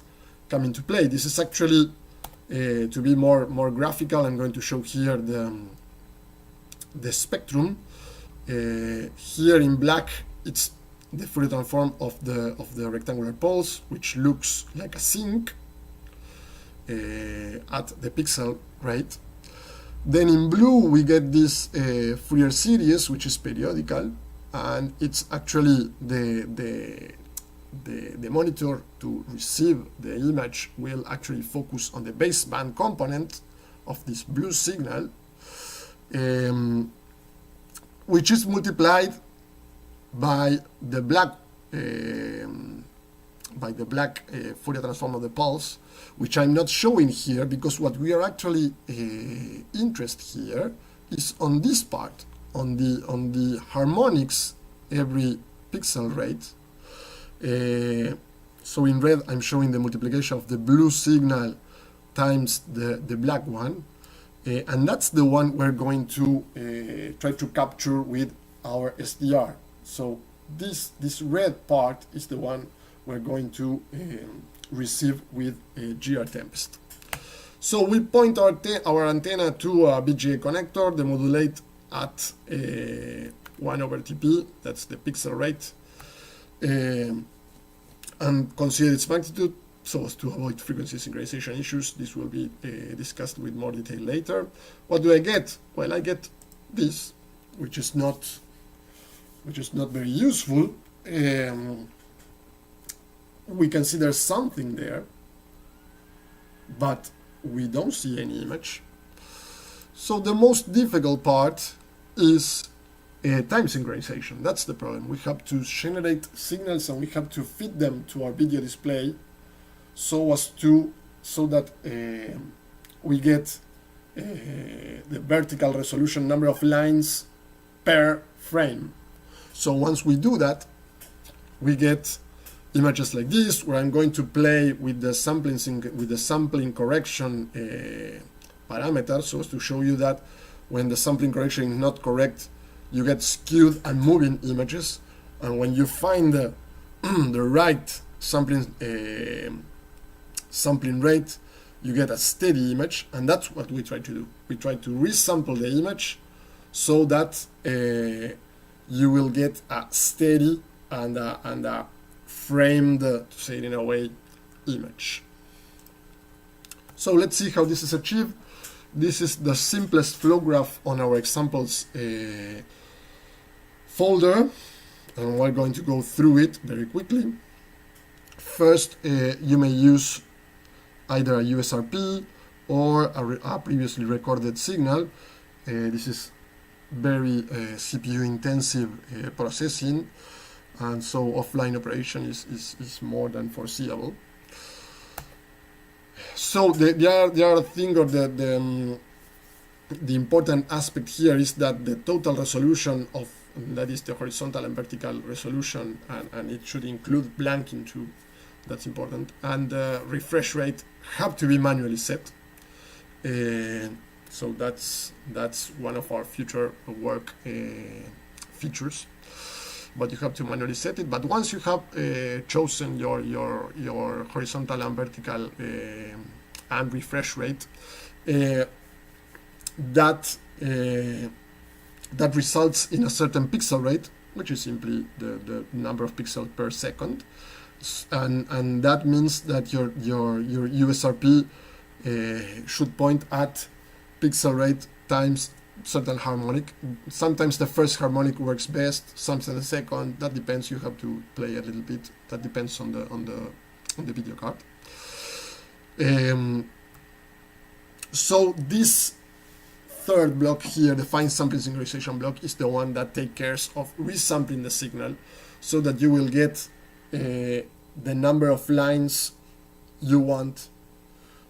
come into play. This is actually to be more graphical. I'm going to show here the spectrum. Here in black, it's the Fourier transform of the rectangular pulse, which looks like a sink at the pixel rate. Then in blue, we get this Fourier series, which is periodical, and it's actually the monitor to receive the image will actually focus on the baseband component of this blue signal, which is multiplied by the black Fourier transform of the pulse, which I'm not showing here because what we are actually interested here is on this part, on the harmonics every pixel rate. So in red, I'm showing the multiplication of the blue signal times the black one, and that's the one we're going to try to capture with our SDR. So this red part is the one we're going to receive with a gr-tempest. So we point our antenna to a BGA connector, the modulate at 1/TP, that's the pixel rate, and consider its magnitude so as to avoid frequency synchronization issues. This will be discussed with more detail later. What do I get? Well, I get this. which is not very useful. We can see there's something there, but we don't see any image. So the most difficult part is time synchronization. That's the problem. We have to generate signals and we have to feed them to our video display so that we get the vertical resolution number of lines per frame. So once we do that, we get images like this, where I'm going to play with the sampling correction parameter, so as to show you that when the sampling correction is not correct, you get skewed and moving images, and when you find the right sampling rate, you get a steady image, and that's what we try to do. We try to resample the image so that you will get a steady and a framed, to say it in a way, image. So let's see how this is achieved. This is the simplest flow graph on our examples folder, and we're going to go through it very quickly. First, you may use either a USRP or a previously recorded signal. This is very CPU intensive processing, and so offline operation is more than foreseeable. So the other thing, or the important aspect here, is that the total resolution of, that is the horizontal and vertical resolution, and it should include blanking too, that's important, and refresh rate have to be manually set. So that's one of our future work features, but you have to manually set it. But once you have chosen your horizontal and vertical and refresh rate, that results in a certain pixel rate, which is simply the number of pixels per second, and that means that your USRP should point at pixel rate times certain harmonic. Sometimes the first harmonic works best, sometimes the second. That depends. You have to play a little bit. That depends on the video card. So this third block here, the fine sampling synchronization block, is the one that takes care of resampling the signal, so that you will get the number of lines you want,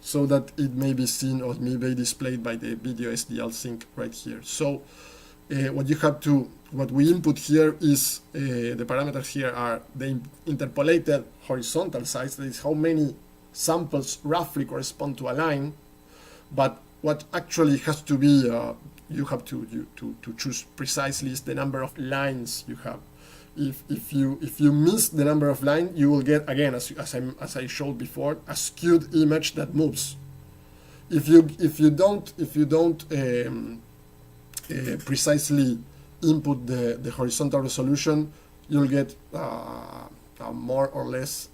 so that it may be seen or may be displayed by the video SDL sync right here. So what we input here is, the parameters here are the interpolated horizontal size, that is how many samples roughly correspond to a line, but what actually has to be, you have to choose precisely, is the number of lines you have. If you miss the number of lines, you will get, again, as I showed before, a skewed image that moves. If you don't precisely input the horizontal resolution, you'll get a more or less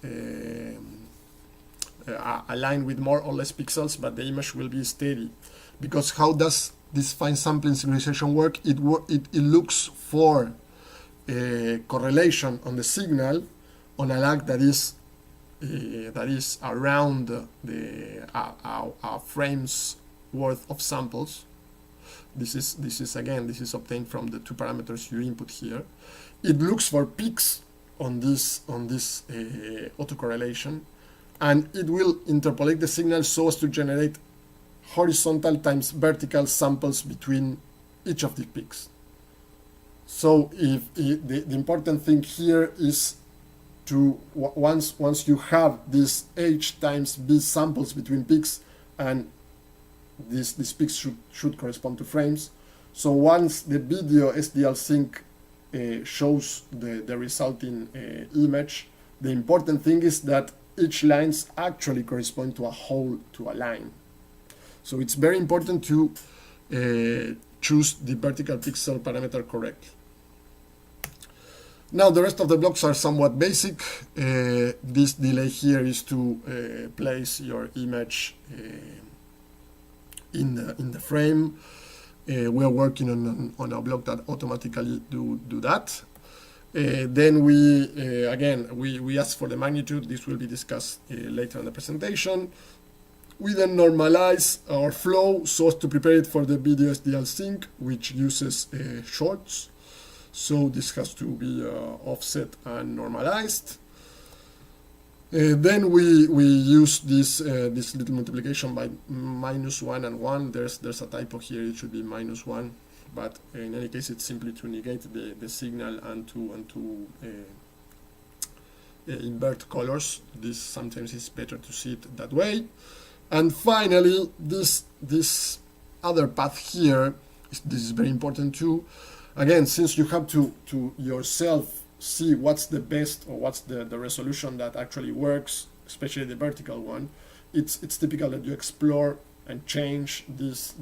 a line with more or less pixels, but the image will be steady. Because how does this fine sampling synchronization work? It looks for correlation on the signal on a lag that is around a frame's worth of samples. This is obtained from the two parameters you input here. It looks for peaks on this autocorrelation, and it will interpolate the signal so as to generate horizontal times vertical samples between each of the peaks. So the important thing here is to, once you have these H times B samples between peaks, and these peaks should correspond to frames. So once the video SDL sync shows the resulting image, the important thing is that each lines actually correspond to a line. So it's very important to choose the vertical pixel parameter correctly. Now the rest of the blocks are somewhat basic. This delay here is to place your image in the frame. We are working on a block that automatically do that. Then we ask for the magnitude. This will be discussed later in the presentation. We then normalize our flow so as to prepare it for the video SDL sync, which uses shorts. So this has to be offset and normalized. Then we use this little multiplication by -1 and 1. There's a typo here. It should be -1, but in any case, it's simply to negate the signal and to invert colors. This sometimes is better to see it that way. And finally, this other path here, this is very important too. Again, since you have to yourself see what's the best or what's the resolution that actually works, especially the vertical one, it's typical that you explore and change these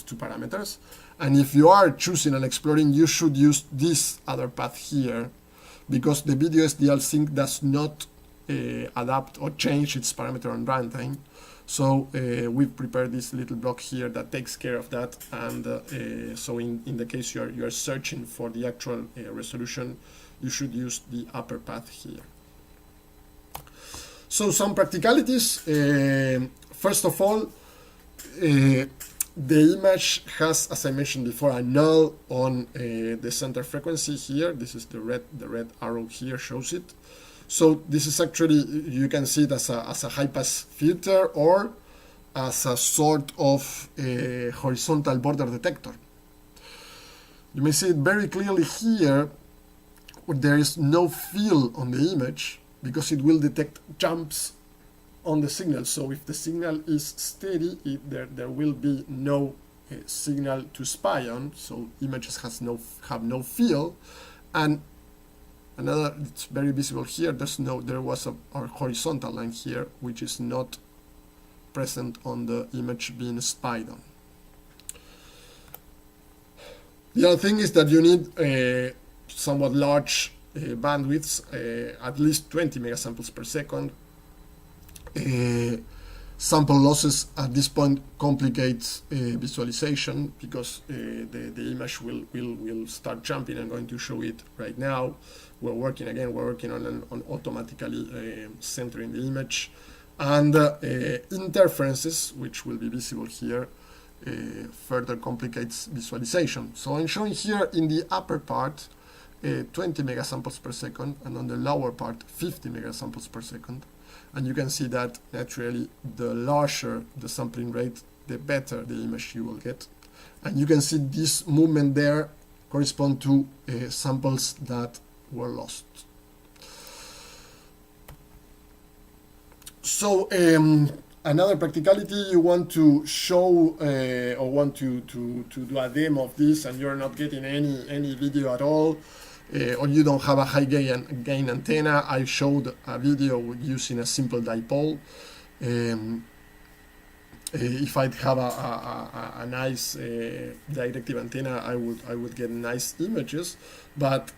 two parameters. And if you are choosing and exploring, you should use this other path here, because the video SDL sync does not adapt or change its parameter on runtime. So we've prepared this little block here that takes care of that. And so in the case you are searching for the actual resolution, you should use the upper path here. So some practicalities. First of all, the image has, as I mentioned before, a null on the center frequency here. This is the red arrow here shows it. So this is actually, you can see it as a high-pass filter or as a sort of a horizontal border detector. You may see it very clearly here, where there is no fill on the image because it will detect jumps on the signal. So if the signal is steady, there will be no signal to spy on. So images have no fill. And another, it's very visible here. There was a horizontal line here, which is not present on the image being spied on. The other thing is that you need somewhat large bandwidths, at least 20 megasamples per second. Sample losses at this point complicates visualization because the image will start jumping. I'm going to show it right now. We're working on automatically centering the image, and interferences, which will be visible here, further complicates visualization. So I'm showing here in the upper part 20 megasamples per second, and on the lower part 50 megasamples per second. And you can see that naturally the larger the sampling rate, the better the image you will get. And you can see this movement there correspond to samples that were lost. So another practicality, you want to show or want to do a demo of this, and you're not getting any video at all, or you don't have a high gain antenna. I showed a video using a simple dipole. If I'd have a nice directive antenna, I would get nice images. But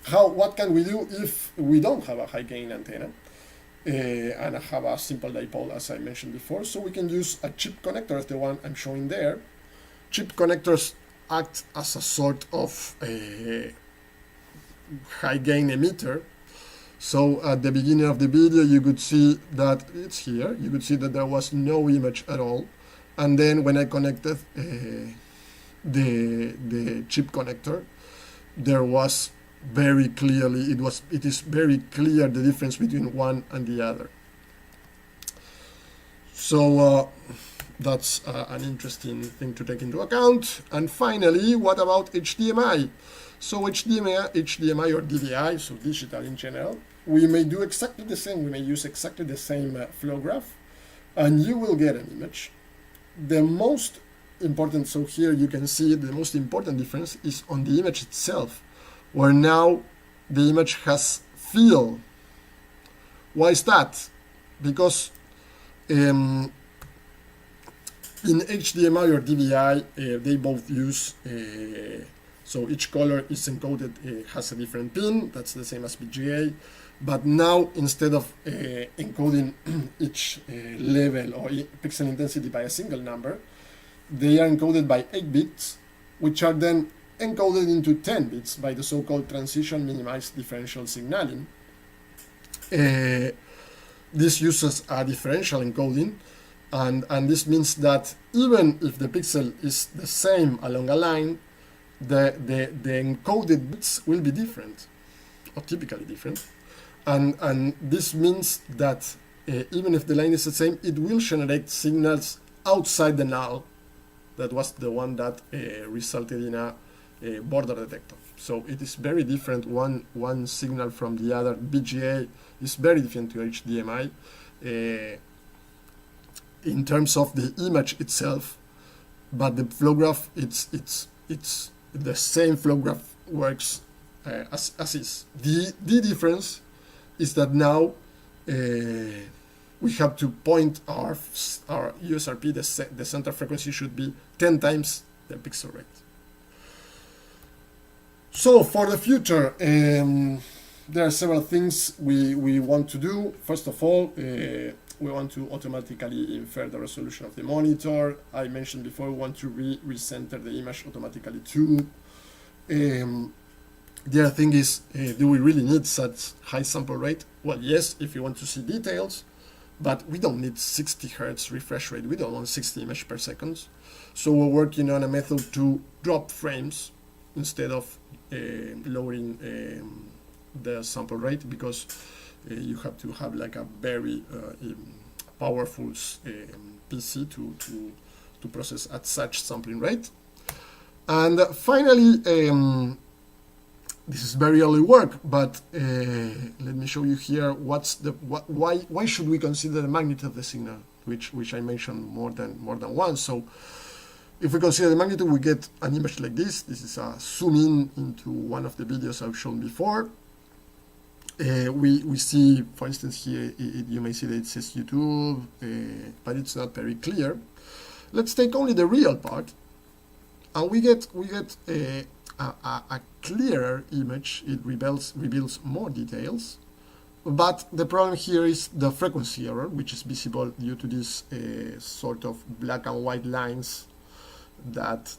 what can we do if we don't have a high gain antenna and I have a simple dipole, as I mentioned before? So we can use a chip connector, as the one I'm showing there. Chip connectors act as a sort of high gain emitter. So at the beginning of the video, you could see that it's here. You could see that there was no image at all. And then when I connected the chip connector, there was very clearly, it is very clear the difference between one and the other. So that's an interesting thing to take into account. And finally, what about HDMI? So HDMI or DVI, so digital in general, we may do exactly the same. We may use exactly the same flow graph, and you will get an image. The most important, so here you can see the most important difference is on the image itself, where now the image has fill. Why is that? Because in HDMI or DVI, they both use so each color is encoded, has a different pin. That's the same as VGA. But now, instead of encoding each level or pixel intensity by a single number, they are encoded by 8 bits, which are then encoded into 10 bits by the so-called transition minimized differential signaling. This uses a differential encoding, and this means that even if the pixel is the same along a line, the encoded bits will be different, or typically different. And this means that even if the line is the same, it will generate signals outside the null. That was the one that resulted in a border detector. So it is very different, one signal from the other. BGA is very different to HDMI. In terms of the image itself, but the flow graph, it's the same flow graph works as is. The difference is that now we have to point our USRP, the center frequency should be 10 times the pixel rate. So for the future, there are several things we want to do. First of all, we want to automatically infer the resolution of the monitor. I mentioned before we want to recenter the image automatically too. The other thing is, do we really need such high sample rate? Well, yes, if you want to see details, but we don't need 60 Hertz refresh rate. We don't want 60 images per second. So we're working on a method to drop frames instead of lowering the sample rate, because you have to have like a very powerful PC to process at such sampling rate. And finally, this is very early work, but let me show you here why should we consider the magnitude of the signal, which I mentioned more than once. So if we consider the magnitude, we get an image like this. This is a zoom in into one of the videos I've shown before. We see, for instance, here you may see that it says YouTube, but it's not very clear. Let's take only the real part, and we get a clearer image. It reveals more details, but the problem here is the frequency error, which is visible due to these sort of black and white lines that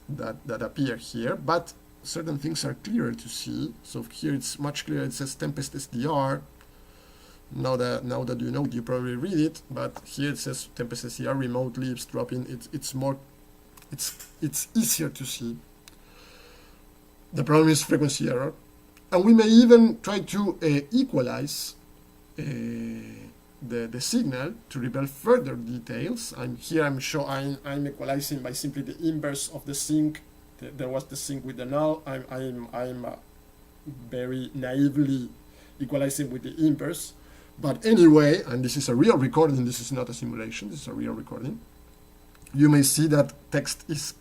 appear here. But certain things are clearer to see. So here it's much clearer. It says Tempest SDR. Now that you know it, you probably read it. But here it says Tempest SDR remotely eavesdropping. It's easier to see. The problem is frequency error, and we may even try to equalize the signal to reveal further details. And here I'm equalizing by simply the inverse of the sync. There was the sync with the null. I'm very naively equalizing with the inverse. But anyway, and this is a real recording. This is not a simulation. This is a real recording. You may see that text is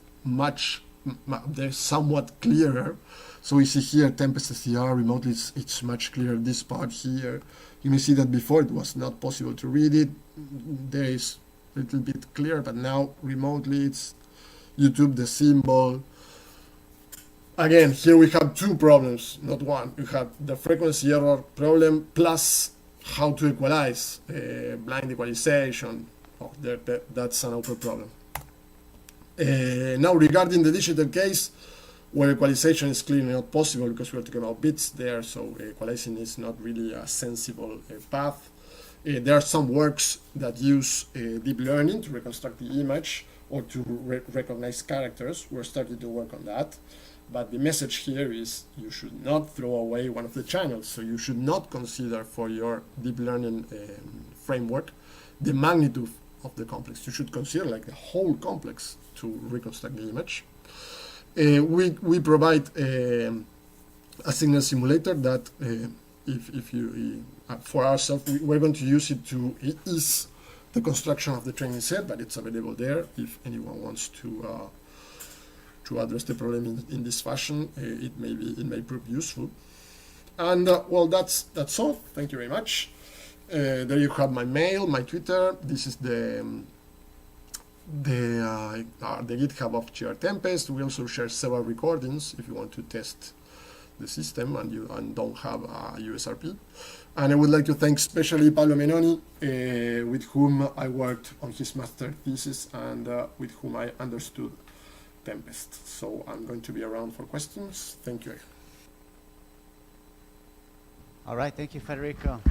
they're somewhat clearer. So we see here Tempest SDR remotely, it's much clearer. This part here, you may see that before it was not possible to read it. There is a little bit clearer, but now remotely it's YouTube, the symbol. Again, here we have two problems, not one. You have the frequency error problem plus how to equalize, blind equalization. Oh, that's an open problem. Now, regarding the digital case, where equalization is clearly not possible because we're talking about bits there, so equalizing is not really a sensible path. There are some works that use deep learning to reconstruct the image or to recognize characters. We're starting to work on that. But the message here is you should not throw away one of the channels. So you should not consider for your deep learning framework the magnitude of the complex. You should consider like the whole complex to reconstruct the image. We provide a signal simulator that if you for ourselves, we're going to use it to ease the construction of the training set, but it's available there if anyone wants to address the problem in this fashion. It may prove useful. And well, that's all. Thank you very much. There you have my mail, my Twitter. This is the GitHub of gr-tempest. We also share several recordings if you want to test the system and don't have a USRP. And I would like to thank especially Pablo Menoni, with whom I worked on his master thesis and with whom I understood Tempest. So I'm going to be around for questions. Thank you. All right, thank you, Federico.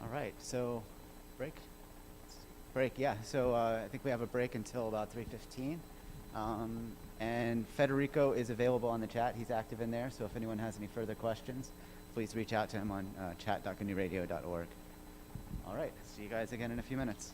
All right, so break, yeah. So I think we have a break until about 3:15. And Federico is available on the chat. He's active in there, so if anyone has any further questions, please reach out to him on chat.gnuradio.org. All right, see you guys again in a few minutes.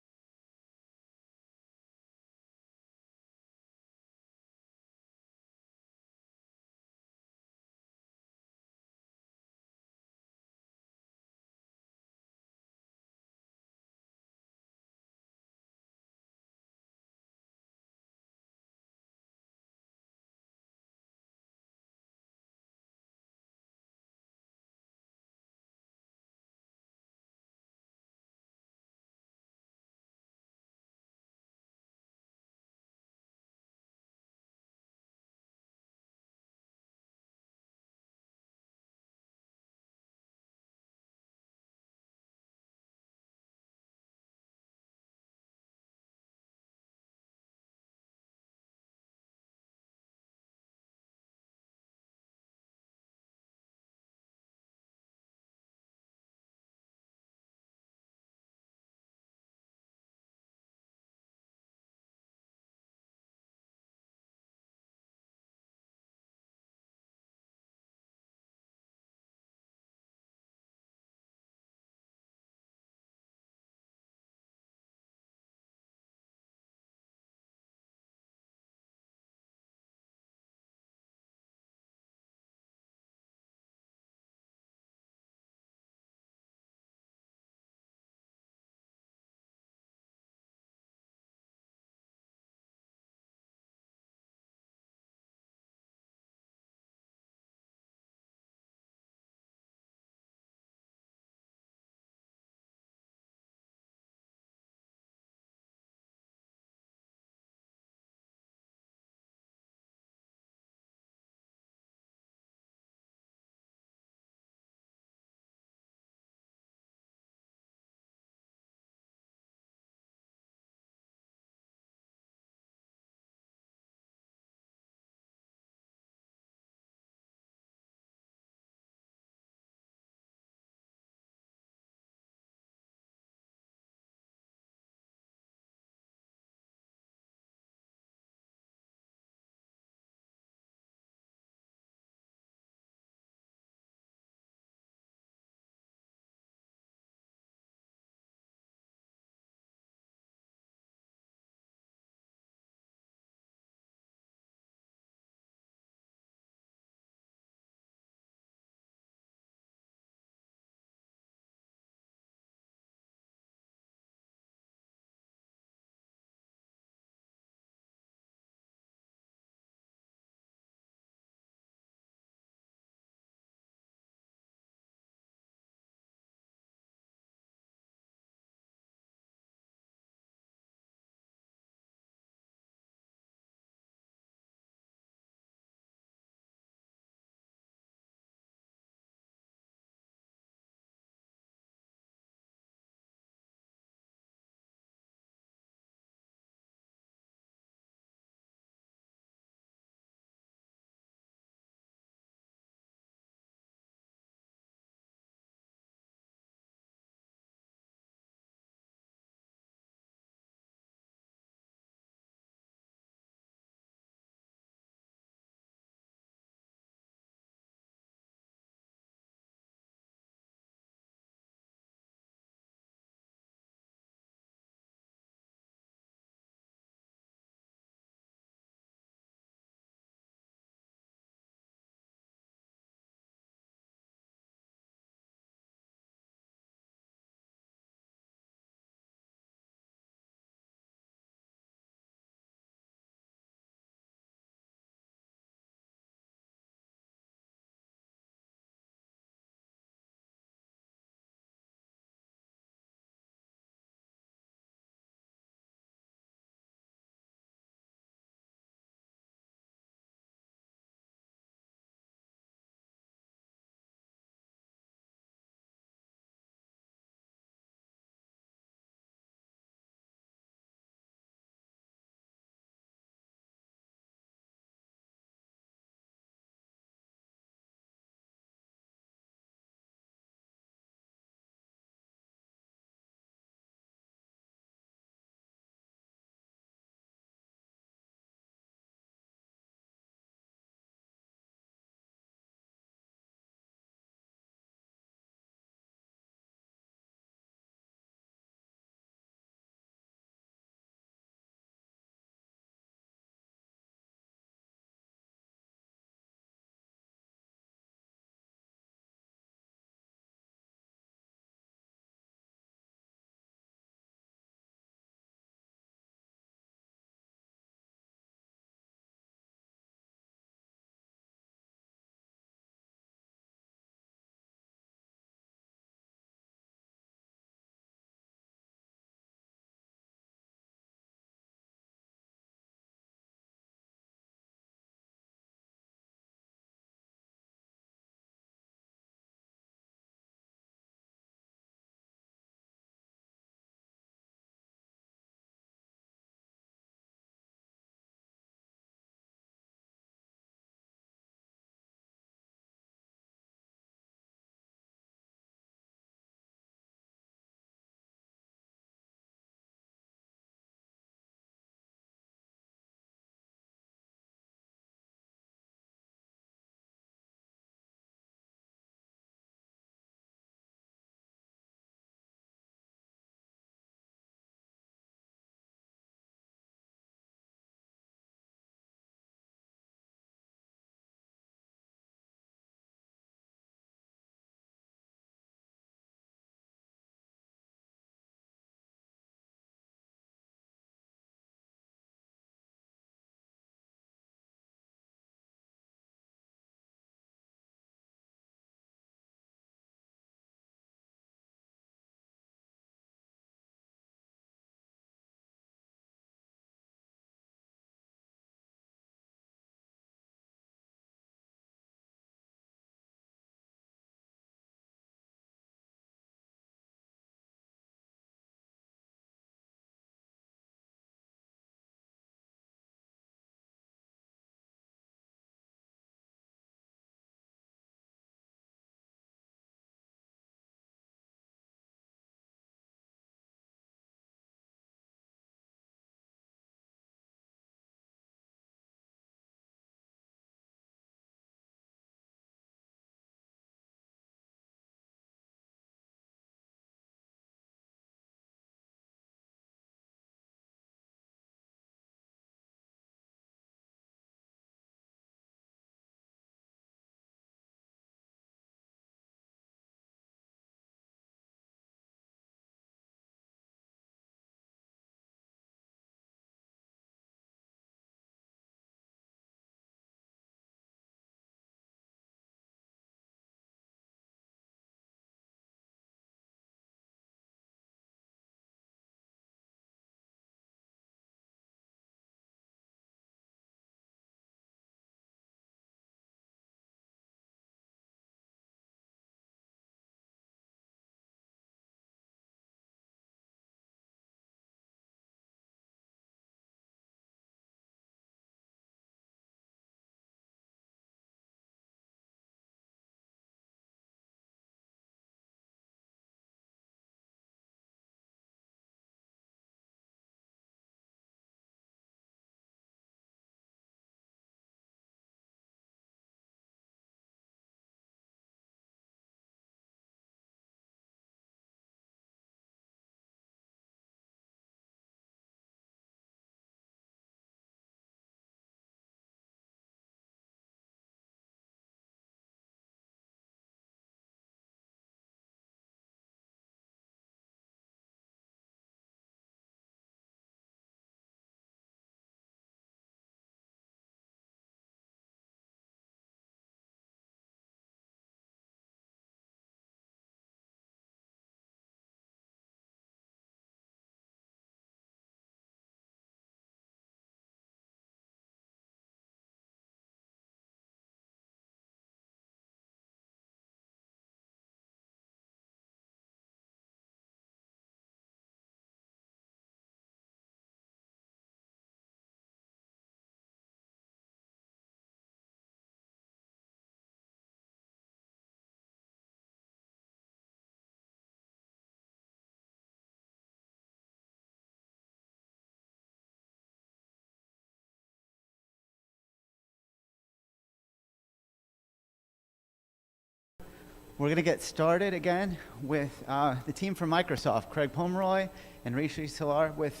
we're going to get started again with the team from Microsoft, Craig Pomeroy and Rishi Salar with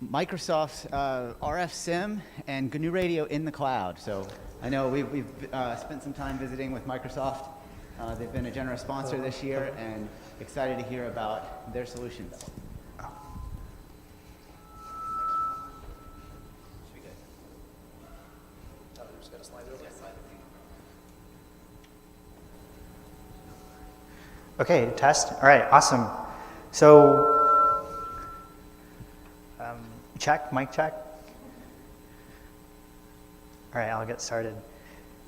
Microsoft's RF Sim and GNU Radio in the cloud. So I know we've spent some time visiting with Microsoft. They've been a generous sponsor this year and excited to hear about their solutions. Okay, test. All right, awesome. So, check, mic check. All right, I'll get started.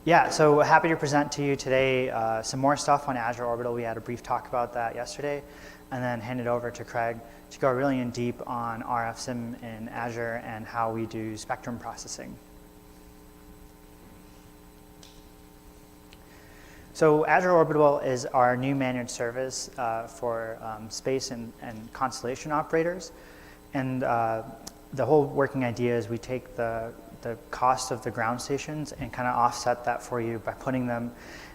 Yeah, so happy to present to you today some more stuff on Azure Orbital. We had a brief talk about that yesterday, and then hand it over to Craig to go really in deep on RF Sim in Azure and how we do spectrum processing. So Azure Orbital is our new managed service for space and constellation operators. And the whole working idea is we take the cost of the ground stations and kind of offset that for you by putting them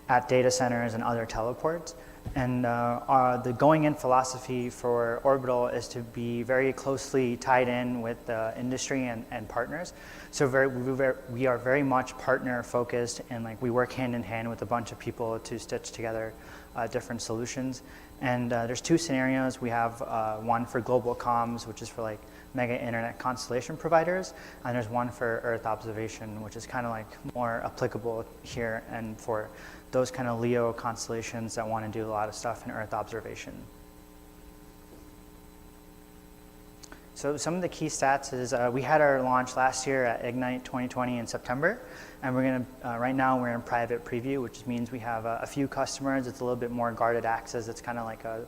at data centers and other teleports. And the going in philosophy for Orbital is to be very closely tied in with the industry and partners. So we are very much partner focused, and like we work hand in hand with a bunch of people to stitch together different solutions. And there's two scenarios. We have one for global comms, which is for like mega internet constellation providers, and there's one for Earth observation, which is kind of like more applicable here and for those kind of LEO constellations that want to do a lot of stuff in Earth observation. So some of the key stats is we had our launch last year at Ignite 2020 in September, and we're going to, right now we're in private preview, which means we have a few customers. It's a little bit more guarded access. It's kind of like a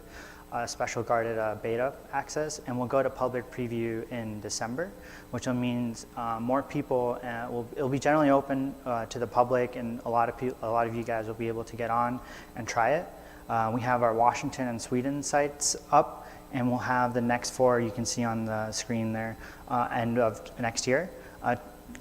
special guarded beta access, and we'll go to public preview in December, which means more people, it'll be generally open to the public, and a lot of you guys will be able to get on and try it. We have our Washington and Sweden sites up, and we'll have the next 4 you can see on the screen there end of next year.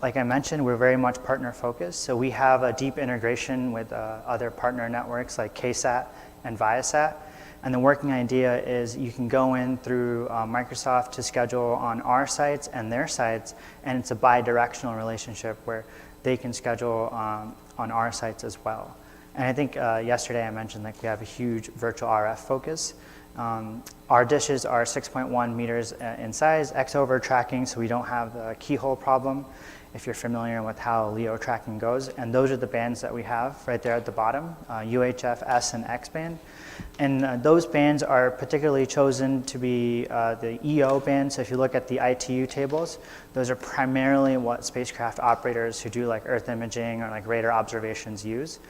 Like I mentioned, we're very much partner focused, so we have a deep integration with other partner networks like KSAT and Viasat. And the working idea is you can go in through Microsoft to schedule on our sites and their sites, and it's a bi-directional relationship where they can schedule on our sites as well. And I think yesterday I mentioned like we have a huge virtual RF focus. Our dishes are 6.1 meters in size, X-over tracking, so we don't have the keyhole problem, if you're familiar with how LEO tracking goes. And those are the bands that we have right there at the bottom, UHF, S, and X band. And those bands are particularly chosen to be the EO band. So if you look at the ITU tables, those are primarily what spacecraft operators who do like Earth imaging or like radar observations use.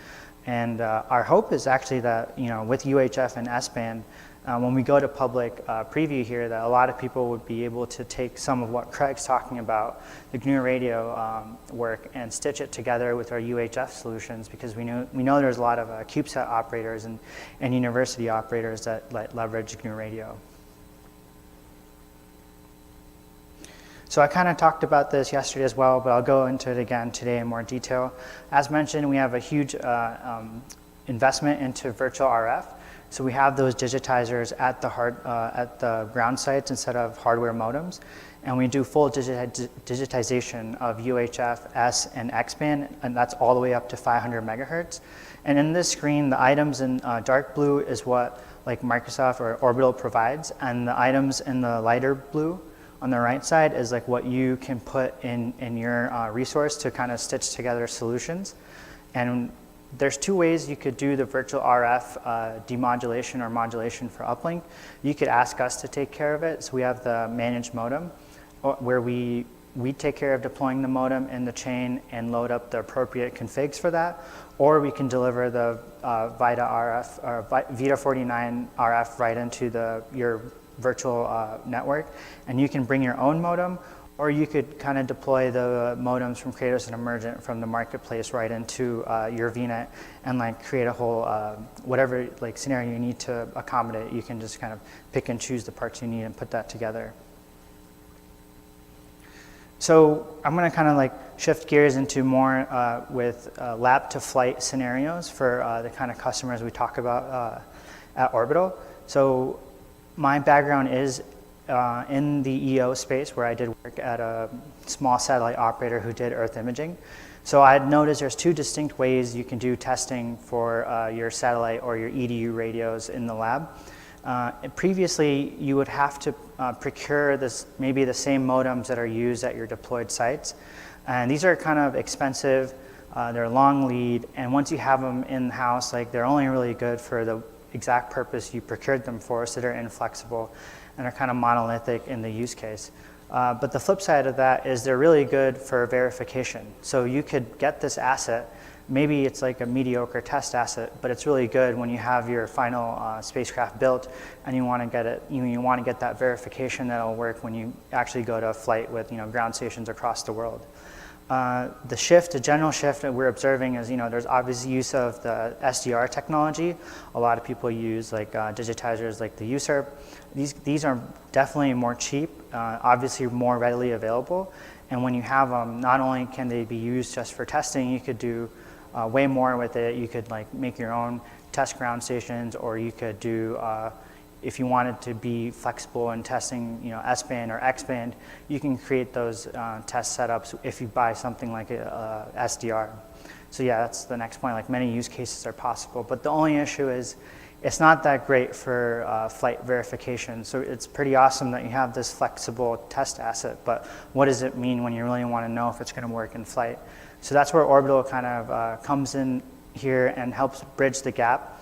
And our hope is actually that, you know, with UHF and S band, when we go to public preview here, that a lot of people would be able to take some of what Craig's talking about, the GNU Radio work, and stitch it together with our UHF solutions, because we know there's a lot of CubeSat operators and university operators that leverage GNU Radio. So I kind of talked about this yesterday as well, but I'll go into it again today in more detail. As mentioned, we have a huge investment into virtual RF. So we have those digitizers at the ground sites instead of hardware modems, and we do full digitization of UHF, S, and X band, and that's all the way up to 500 megahertz. And in this screen, the items in dark blue is what like Microsoft or Orbital provides, and the items in the lighter blue on the right side is like what you can put in your resource to kind of stitch together solutions. And there's two ways you could do the virtual RF demodulation or modulation for uplink. You could ask us to take care of it. So we have the managed modem where we take care of deploying the modem in the chain and load up the appropriate configs for that. Or we can deliver the VITA49 RF right into your virtual network. And you can bring your own modem, or you could kind of deploy the modems from Kratos and Emergent from the marketplace right into your VNet and like create a whole, whatever like scenario you need to accommodate. You can just kind of pick and choose the parts you need and put that together. So I'm going to kind of like shift gears into more with lab to flight scenarios for the kind of customers we talk about at Orbital. So my background is in the EO space, where I did work at a small satellite operator who did Earth imaging. So I had noticed there's two distinct ways you can do testing for your satellite or your EDU radios in the lab. Previously, you would have to procure maybe the same modems that are used at your deployed sites. And these are kind of expensive, they're long lead, and once you have them in-house, like they're only really good for the exact purpose you procured them for, so they're inflexible and are kind of monolithic in the use case. But the flip side of that is they're really good for verification. So you could get this asset, maybe it's like a mediocre test asset, but it's really good when you have your final spacecraft built and you want to get it. You want to get that verification that'll work when you actually go to a flight with ground stations across the world. The general shift that we're observing is, there's obvious use of the SDR technology. A lot of people use like digitizers like the USRP. These are definitely more cheap, obviously more readily available. And when you have them, not only can they be used just for testing, you could do way more with it. You could like make your own test ground stations, or you could do, if you wanted to be flexible in testing, S-band or X-band, you can create those test setups if you buy something like a SDR. So yeah, that's the next point. Like many use cases are possible, but the only issue is it's not that great for flight verification. So it's pretty awesome that you have this flexible test asset, but what does it mean when you really want to know if it's going to work in flight? So that's where Orbital kind of comes in here and helps bridge the gap,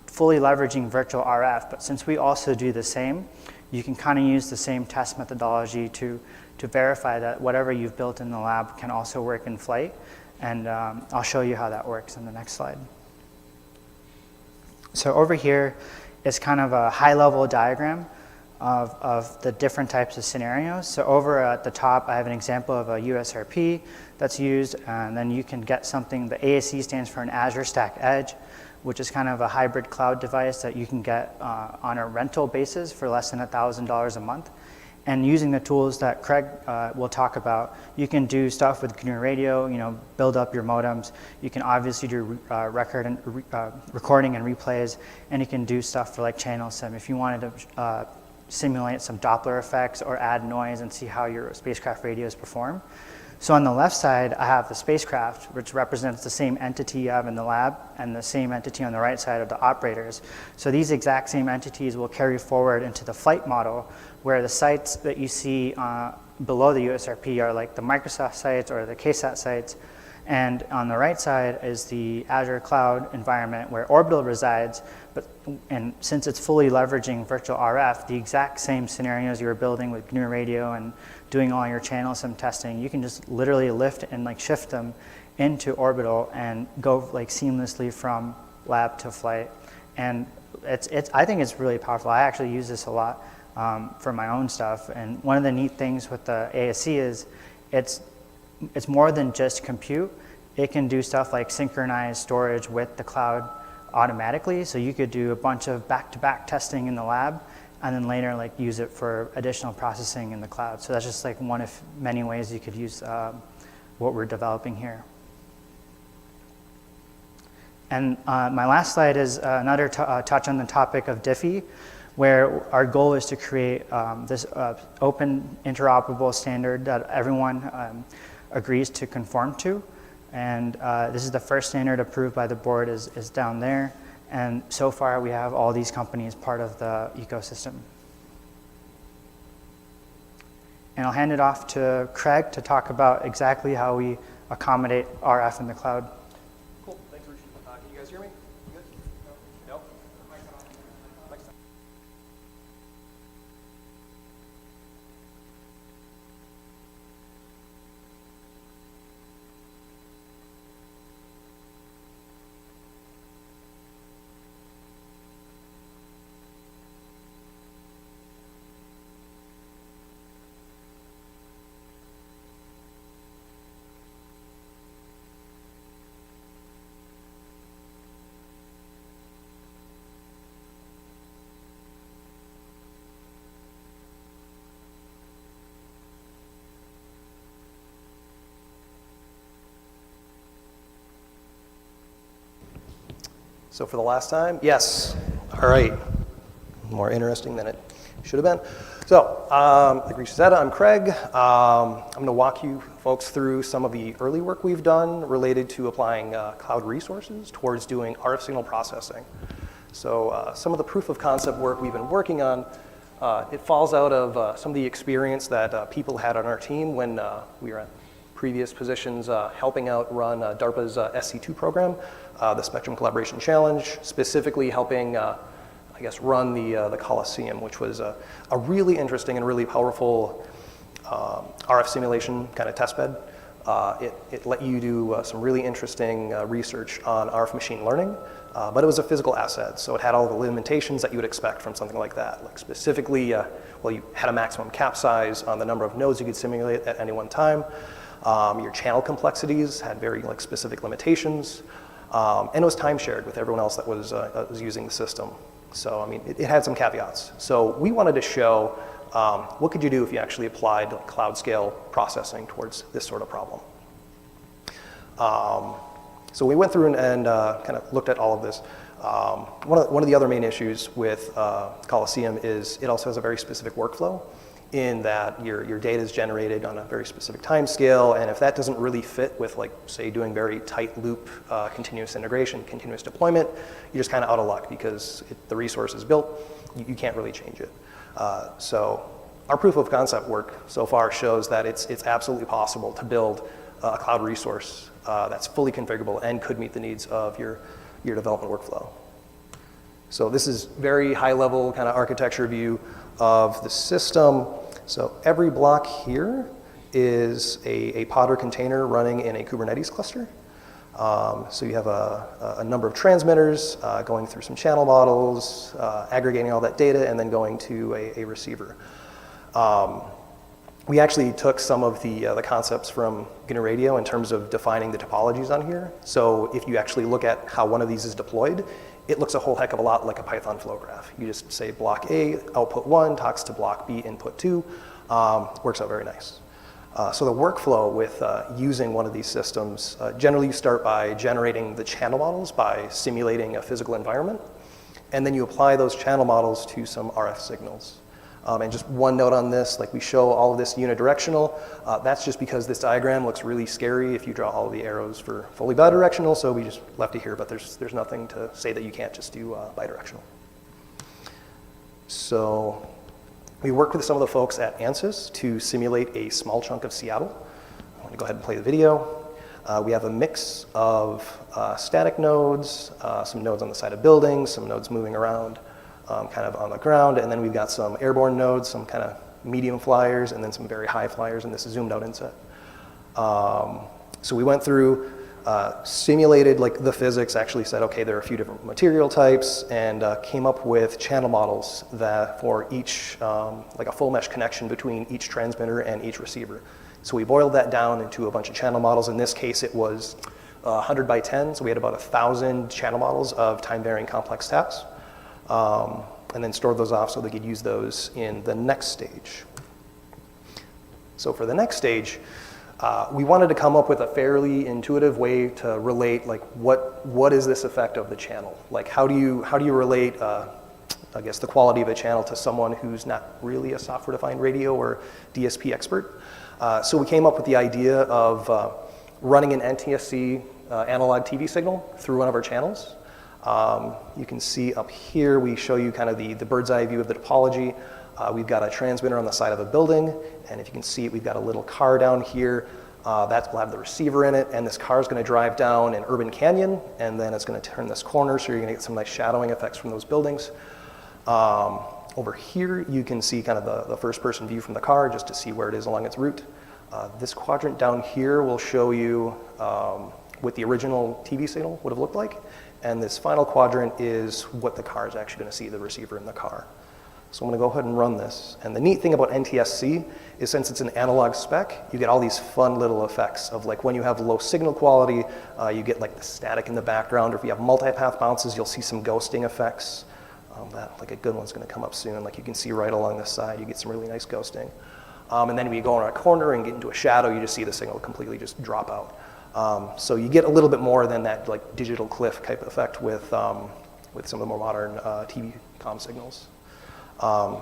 fully leveraging virtual RF. But since we also do the same, you can kind of use the same test methodology to verify that whatever you've built in the lab can also work in flight. And I'll show you how that works in the next slide. So over here is kind of a high-level diagram of the different types of scenarios. So over at the top, I have an example of a USRP that's used, and then you can get something. The ASE stands for an Azure Stack Edge, which is kind of a hybrid cloud device that you can get on a rental basis for less than $1,000 a month. And using the tools that Craig will talk about, you can do stuff with GNU Radio, build up your modems. You can obviously do recording and replays, and you can do stuff for like channel sim. If you wanted to simulate some Doppler effects or add noise and see how your spacecraft radios perform. So on the left side, I have the spacecraft, which represents the same entity you have in the lab, and the same entity on the right side of the operators. So these exact same entities will carry forward into the flight model, where the sites that you see below the USRP are like the Microsoft sites or the KSAT sites. And on the right side is the Azure cloud environment where Orbital resides. And since it's fully leveraging virtual RF, the exact same scenarios you were building with GNU Radio and doing all your channel sim testing, you can just literally lift and like shift them into Orbital and go like seamlessly from lab to flight. And I think it's really powerful. I actually use this a lot for my own stuff. And one of the neat things with the ASE is it's more than just compute. It can do stuff like synchronize storage with the cloud automatically. So you could do a bunch of back-to-back testing in the lab and then later like use it for additional processing in the cloud. So that's just like one of many ways you could use what we're developing here. And my last slide is another touch on the topic of Diffie, where our goal is to create this open interoperable standard that everyone agrees to conform to. And this is the first standard approved by the board is down there. And so far we have all these companies part of the ecosystem. And I'll hand it off to Craig to talk about exactly how we accommodate RF in the cloud. Cool, thanks Rishi. Can you guys hear me? Good? No? No? So for the last time, yes. All right. More interesting than it should have been. So, like Risha said, I'm Craig. I'm going to walk you folks through some of the early work we've done related to applying cloud resources towards doing RF signal processing. So some of the proof of concept work we've been working on, it falls out of some of the experience that people had on our team when we were at previous positions helping out run DARPA's SC2 program, the Spectrum Collaboration Challenge, specifically helping I guess, run the Coliseum, which was a really interesting and really powerful RF simulation kind of test bed. It let you do some really interesting research on RF machine learning, but it was a physical asset, so it had all the limitations that you would expect from something like that. Like specifically, well, you had a maximum cap size on the number of nodes you could simulate at any one time. Your channel complexities had very specific limitations, and it was time shared with everyone else that was using the system. So, I mean, it had some caveats. So we wanted to show what could you do if you actually applied cloud scale processing towards this sort of problem. So we went through and kind of looked at all of this. One of the other main issues with Coliseum is it also has a very specific workflow in that your data is generated on a very specific time scale, and if that doesn't really fit with, like, say, doing very tight loop continuous integration, continuous deployment, you're just kind of out of luck because the resource is built, you can't really change it. So our proof of concept work so far shows that it's absolutely possible to build a cloud resource that's fully configurable and could meet the needs of your development workflow. So this is very high level kind of architecture view of the system. So every block here is a pod or container running in a Kubernetes cluster. So you have a number of transmitters going through some channel models, aggregating all that data, and then going to a receiver. We actually took some of the concepts from GNU Radio in terms of defining the topologies on here. So if you actually look at how one of these is deployed, it looks a whole heck of a lot like a Python flow graph. You just say block A, output 1, talks to block B, input 2, works out very nice. So the workflow with using one of these systems, generally you start by generating the channel models by simulating a physical environment, and then you apply those channel models to some RF signals. And just one note on this, like we show all of this unidirectional, that's just because this diagram looks really scary if you draw all of the arrows for fully bidirectional, so we just left it here, but there's nothing to say that you can't just do bidirectional. So we worked with some of the folks at ANSYS to simulate a small chunk of Seattle. I'm going to go ahead and play the video. We have a mix of static nodes, some nodes on the side of buildings, some nodes moving around kind of on the ground, and then we've got some airborne nodes, some kind of medium flyers, and then some very high flyers, and this is zoomed out inset. So we went through, simulated like the physics, actually said, okay, there are a few different material types, and came up with channel models that for each, like a full mesh connection between each transmitter and each receiver. So we boiled that down into a bunch of channel models. In this case, it was 100 by 10, so we had about 1,000 channel models of time-varying complex taps. And then stored those off so they could use those in the next stage. So for the next stage, we wanted to come up with a fairly intuitive way to relate, like, what is this effect of the channel? Like, how do you relate, I guess, the quality of a channel to someone who's not really a software-defined radio or DSP expert? So we came up with the idea of running an NTSC analog TV signal through one of our channels. You can see up here, we show you kind of the bird's eye view of the topology. We've got a transmitter on the side of a building, and if you can see it, we've got a little car down here. Will have the receiver in it, and this car is going to drive down an urban canyon, and then it's going to turn this corner, so you're going to get some nice shadowing effects from those buildings. Over here, you can see kind of the first-person view from the car, just to see where it is along its route. This quadrant down here will show you what the original TV signal would have looked like. And this final quadrant is what the car is actually going to see, the receiver in the car. So I'm going to go ahead and run this. And the neat thing about NTSC is since it's an analog spec, you get all these fun little effects of, like, when you have low signal quality, you get like the static in the background, or if you have multipath bounces, you'll see some ghosting effects. Like a good one's going to come up soon. Like you can see right along this side, you get some really nice ghosting. And then when you go around a corner and get into a shadow, you just see the signal completely just drop out. So you get a little bit more than that like digital cliff type effect with some of the more modern TV comm signals.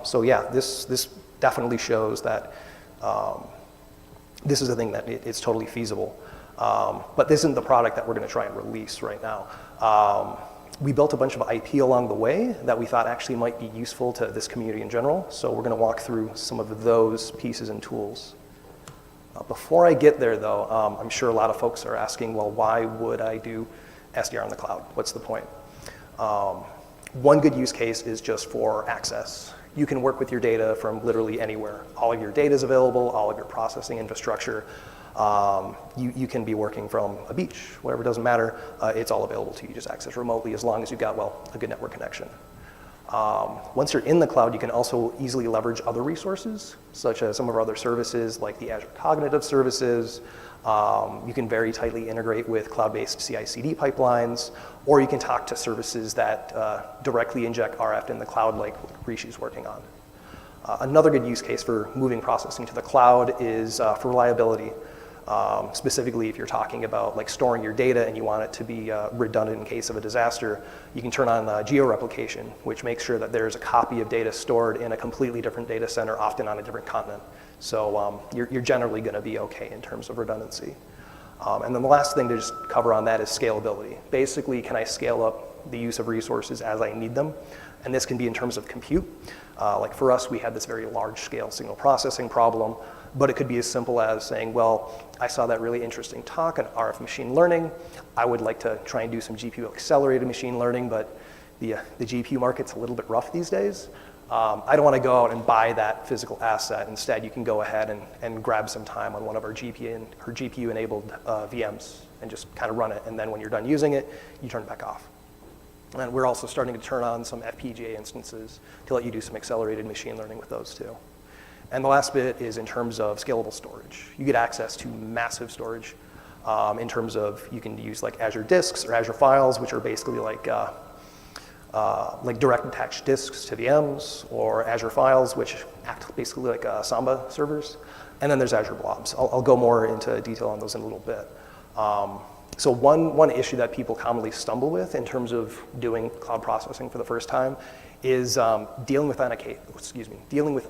So yeah, this definitely shows that this is a thing that it's totally feasible. But this isn't the product that we're going to try and release right now. We built a bunch of IP along the way that we thought actually might be useful to this community in general. So we're going to walk through some of those pieces and tools. Before I get there, though, I'm sure a lot of folks are asking, well, why would I do SDR on the cloud? What's the point? One good use case is just for access. You can work with your data from literally anywhere. All of your data is available, all of your processing infrastructure. You can be working from a beach, whatever, doesn't matter. It's all available to you, just access remotely as long as you've got, well, a good network connection. Once you're in the cloud, you can also easily leverage other resources, such as some of our other services, like the Azure Cognitive Services. You can very tightly integrate with cloud-based CI/CD pipelines, or you can talk to services that directly inject RF in the cloud, like what Rishi's working on. Another good use case for moving processing to the cloud is for reliability. Specifically, if you're talking about like storing your data and you want it to be redundant in case of a disaster, you can turn on geo-replication, which makes sure that there's a copy of data stored in a completely different data center, often on a different continent. So you're generally going to be okay in terms of redundancy. And then the last thing to just cover on that is scalability. Basically, can I scale up the use of resources as I need them? And this can be in terms of compute. Like for us, we had this very large-scale signal processing problem. But it could be as simple as saying, well, I saw that really interesting talk on RF machine learning. I would like to try and do some GPU-accelerated machine learning, but the GPU market's a little bit rough these days. I don't want to go out and buy that physical asset. Instead, you can go ahead and grab some time on one of our GPU-enabled VMs and just kind of run it. And then when you're done using it, you turn it back off. And we're also starting to turn on some FPGA instances to let you do some accelerated machine learning with those too. And the last bit is in terms of scalable storage. You get access to massive storage in terms of you can use like Azure disks or Azure files, which are basically like direct attached disks to VMs, or Azure files, which act basically like Samba servers. And then there's Azure blobs. I'll go more into detail on those in a little bit. So one issue that people commonly stumble with in terms of doing cloud processing for the first time is dealing with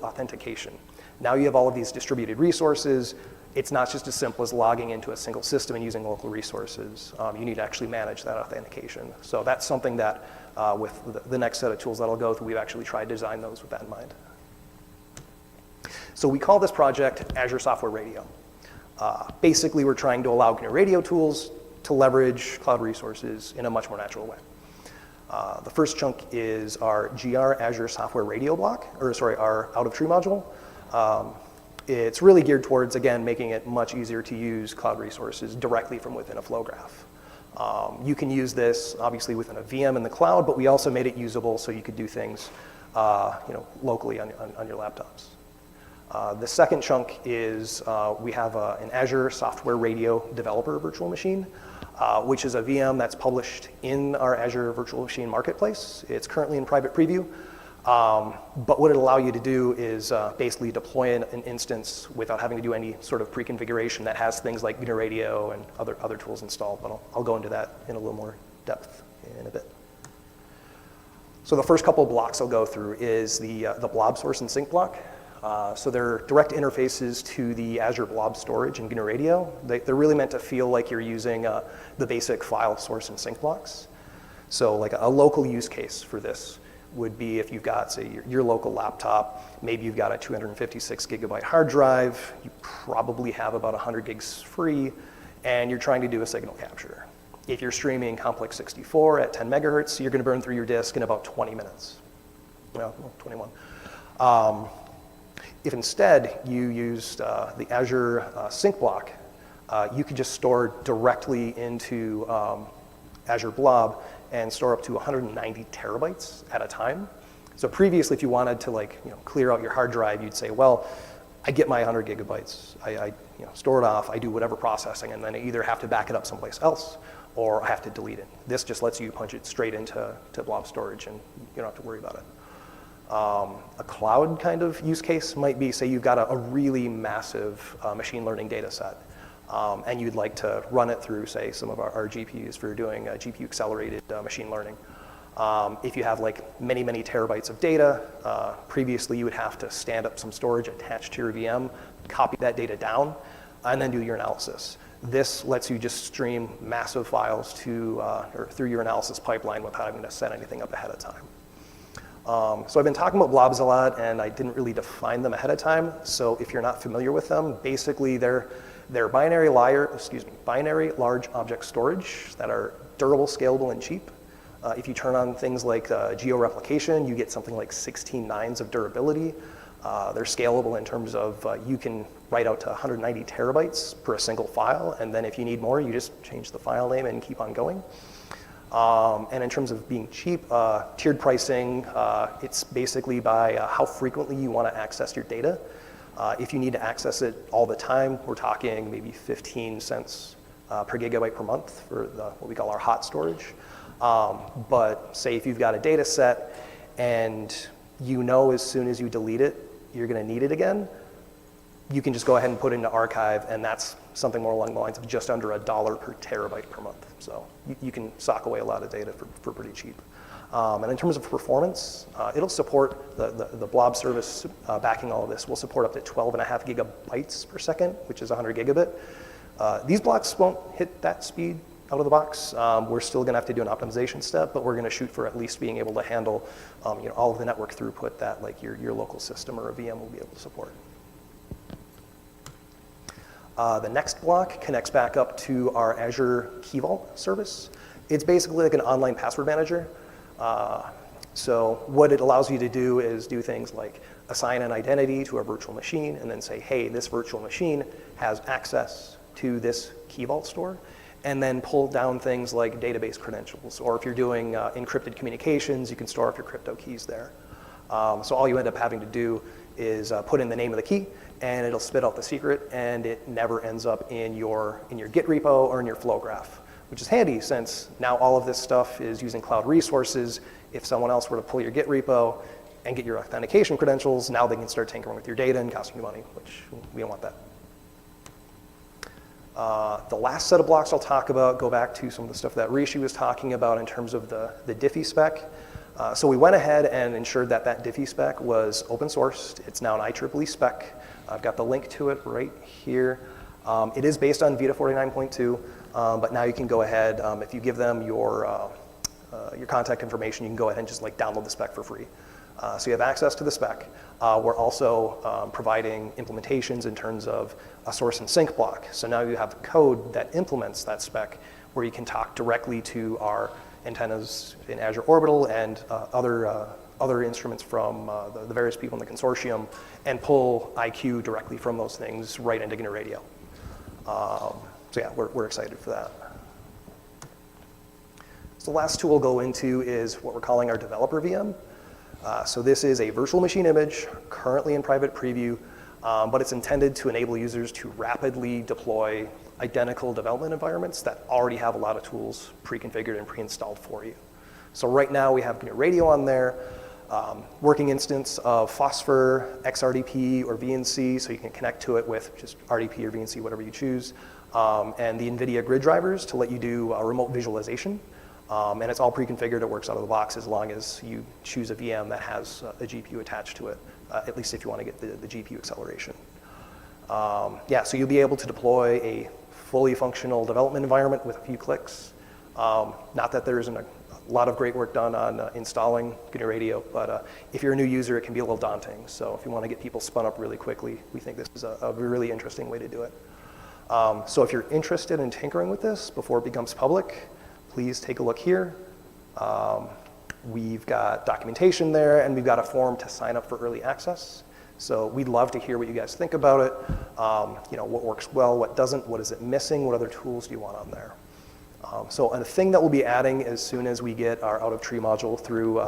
authentication. Now you have all of these distributed resources. It's not just as simple as logging into a single system and using local resources. You need to actually manage that authentication. So that's something that with the next set of tools that I'll go through, we've actually tried to design those with that in mind. So we call this project Azure Software Radio. Basically, we're trying to allow GNU Radio tools to leverage cloud resources in a much more natural way. The first chunk is our GR Azure Software Radio block, our out-of-tree module. It's really geared towards, again, making it much easier to use cloud resources directly from within a flow graph. You can use this, obviously, within a VM in the cloud, but we also made it usable so you could do things locally on your laptops. The second chunk is we have an Azure Software Radio Developer Virtual Machine, which is a VM that's published in our Azure Virtual Machine Marketplace. It's currently in private preview. But what it'll allow you to do is basically deploy an instance without having to do any sort of pre-configuration that has things like GNURadio and other tools installed. But I'll go into that in a little more depth in a bit. So the first couple of blocks I'll go through is the blob source and sync block. So they're direct interfaces to the Azure blob storage and GNURadio. They're really meant to feel like you're using the basic file source and sync blocks. So like a local use case for this would be if you've got, say, your local laptop, maybe you've got a 256 gigabyte hard drive, you probably have about 100 gigs free, and you're trying to do a signal capture. If you're streaming Complex 64 at 10 megahertz, you're going to burn through your disk in about 20 minutes. Well, 21. If instead you used the Azure sync block, you could just store directly into Azure Blob and store up to 190 terabytes at a time. So previously, if you wanted to clear out your hard drive, you'd say, well, I get my 100 gigabytes, I store it off, I do whatever processing, and then I either have to back it up someplace else or I have to delete it. This just lets you punch it straight into blob storage, and you don't have to worry about it. A cloud kind of use case might be, say you've got a really massive machine learning data set. and you'd like to run it through, say, some of our GPUs for doing GPU accelerated machine learning. If you have like many, many terabytes of data, previously you would have to stand up some storage attached to your VM, copy that data down, and then do your analysis. This lets you just stream massive files to or through your analysis pipeline without having to set anything up ahead of time. So I've been talking about blobs a lot, and I didn't really define them ahead of time. So if you're not familiar with them, basically they're binary large object storage that are durable, scalable, and cheap. If you turn on things like geo-replication, you get something like 16 nines of durability. They're scalable in terms of you can write out to 190 terabytes per a single file, and then if you need more, you just change the file name and keep on going. And in terms of being cheap, tiered pricing, it's basically by how frequently you want to access your data. If you need to access it all the time, we're talking maybe 15 cents per gigabyte per month for what we call our hot storage. But say if you've got a data set and you know as soon as you delete it, you're going to need it again, you can just go ahead and put it into archive, and that's something more along the lines of just under $1 per terabyte per month. So you can sock away a lot of data for pretty cheap. And in terms of performance, it'll support the blob service backing all of this will support up to 12.5 gigabytes per second, which is 100 gigabit. These blocks won't hit that speed out of the box. We're still going to have to do an optimization step, but we're going to shoot for at least being able to handle all of the network throughput that like your local system or a VM will be able to support. The next block connects back up to our Azure Key Vault service. It's basically like an online password manager. So what it allows you to do is do things like assign an identity to a virtual machine and then say, hey, this virtual machine has access to this Key Vault store, and then pull down things like database credentials. Or if you're doing encrypted communications, you can store up your crypto keys there. So all you end up having to do is put in the name of the key, and it'll spit out the secret, and it never ends up in your Git repo or in your flow graph, which is handy since now all of this stuff is using cloud resources. If someone else were to pull your Git repo and get your authentication credentials, now they can start tinkering with your data and costing you money, which we don't want that. The last set of blocks I'll talk about go back to some of the stuff that Rishi was talking about in terms of the Diffie spec. So we went ahead and ensured that Diffie spec was open sourced. It's now an IEEE spec. I've got the link to it right here. It is based on Vita 49.2, but now you can go ahead, if you give them your contact information, you can go ahead and just like download the spec for free. So you have access to the spec. We're also providing implementations in terms of a source and sync block. So now you have code that implements that spec where you can talk directly to our antennas in Azure Orbital and other instruments from the various people in the consortium and pull IQ directly from those things right into GNU Radio. So yeah, we're excited for that. So the last tool we'll go into is what we're calling our developer VM. So this is a virtual machine image currently in private preview, but it's intended to enable users to rapidly deploy identical development environments that already have a lot of tools pre-configured and pre-installed for you. So right now we have GNU Radio on there, working instance of Phosphor, XRDP, or VNC, so you can connect to it with just RDP or VNC, whatever you choose, and the NVIDIA grid drivers to let you do remote visualization. And it's all pre-configured, it works out of the box as long as you choose a VM that has a GPU attached to it, at least if you want to get the GPU acceleration. Yeah, so you'll be able to deploy a fully functional development environment with a few clicks. Not that there isn't a lot of great work done on installing GNU Radio, but if you're a new user, it can be a little daunting. So if you want to get people spun up really quickly, we think this is a really interesting way to do it. So if you're interested in tinkering with this before it becomes public, please take a look here. We've got documentation there, and we've got a form to sign up for early access. So we'd love to hear what you guys think about it. What works well, what doesn't, what is it missing, what other tools do you want on there? So a thing that we'll be adding as soon as we get our out-of-tree module through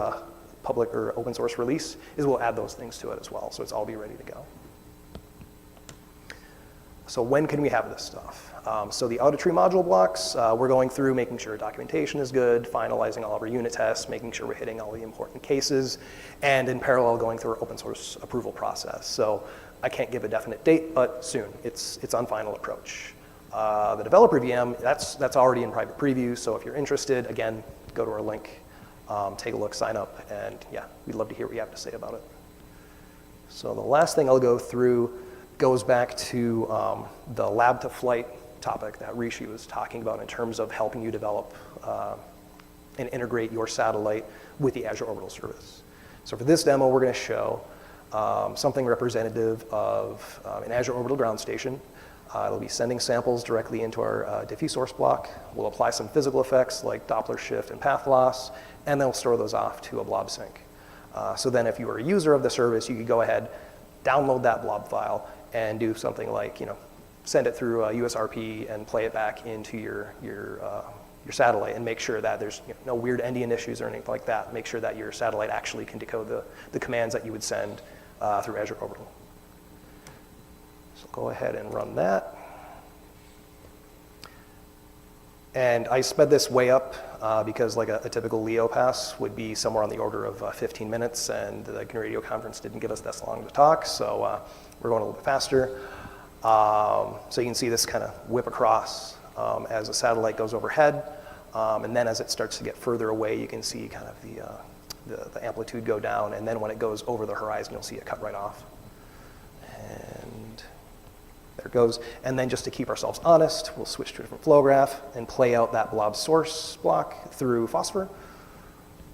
public or open source release is we'll add those things to it as well. So it's all be ready to go. So when can we have this stuff? So the out-of-tree module blocks, we're going through making sure documentation is good, finalizing all of our unit tests, making sure we're hitting all the important cases, and in parallel going through our open source approval process. So I can't give a definite date, but soon. It's on final approach. The developer VM, that's already in private preview, so if you're interested, again, go to our link, take a look, sign up, and yeah, we'd love to hear what you have to say about it. So the last thing I'll go through goes back to the lab to flight topic that Rishi was talking about in terms of helping you develop and integrate your satellite with the Azure Orbital service. So for this demo, we're going to show something representative of an Azure Orbital ground station. It'll be sending samples directly into our diffuse source block. We'll apply some physical effects like Doppler shift and path loss, and then we'll store those off to a blob sync. So then if you were a user of the service, you could go ahead, download that blob file, and do something like, send it through a USRP and play it back into your satellite and make sure that there's no weird endian issues or anything like that. Make sure that your satellite actually can decode the commands that you would send through Azure Orbital. So go ahead and run that. And I sped this way up because like a typical Leo pass would be somewhere on the order of 15 minutes, and the GNU Radio conference didn't give us this long to talk, so we're going a little bit faster. So you can see this kind of whip across as the satellite goes overhead, and then as it starts to get further away, you can see kind of the amplitude go down, and then when it goes over the horizon, you'll see it cut right off. And there it goes. And then just to keep ourselves honest, we'll switch to a different flow graph and play out that blob source block through Phosphor,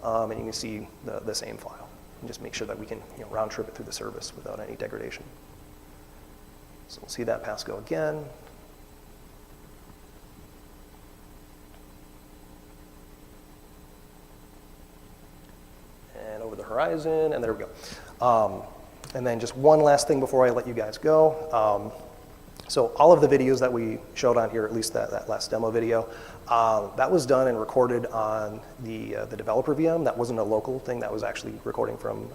and you can see the same file. And just make sure that we can round trip it through the service without any degradation. So we'll see that pass go again. And over the horizon, and there we go. And then just one last thing before I let you guys go. So all of the videos that we showed on here, at least that last demo video, that was done and recorded on the developer VM. That wasn't a local thing. That was actually recording from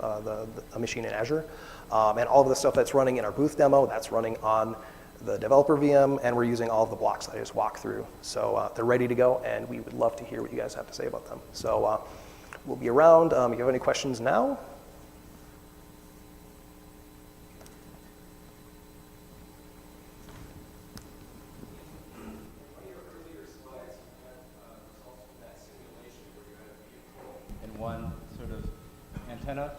a machine in Azure. And all of the stuff that's running in our booth demo, that's running on the developer VM, and we're using all of the blocks that I just walked through. So they're ready to go, and we would love to hear what you guys have to say about them. So we'll be around. If you have any questions now. One sort of antenna.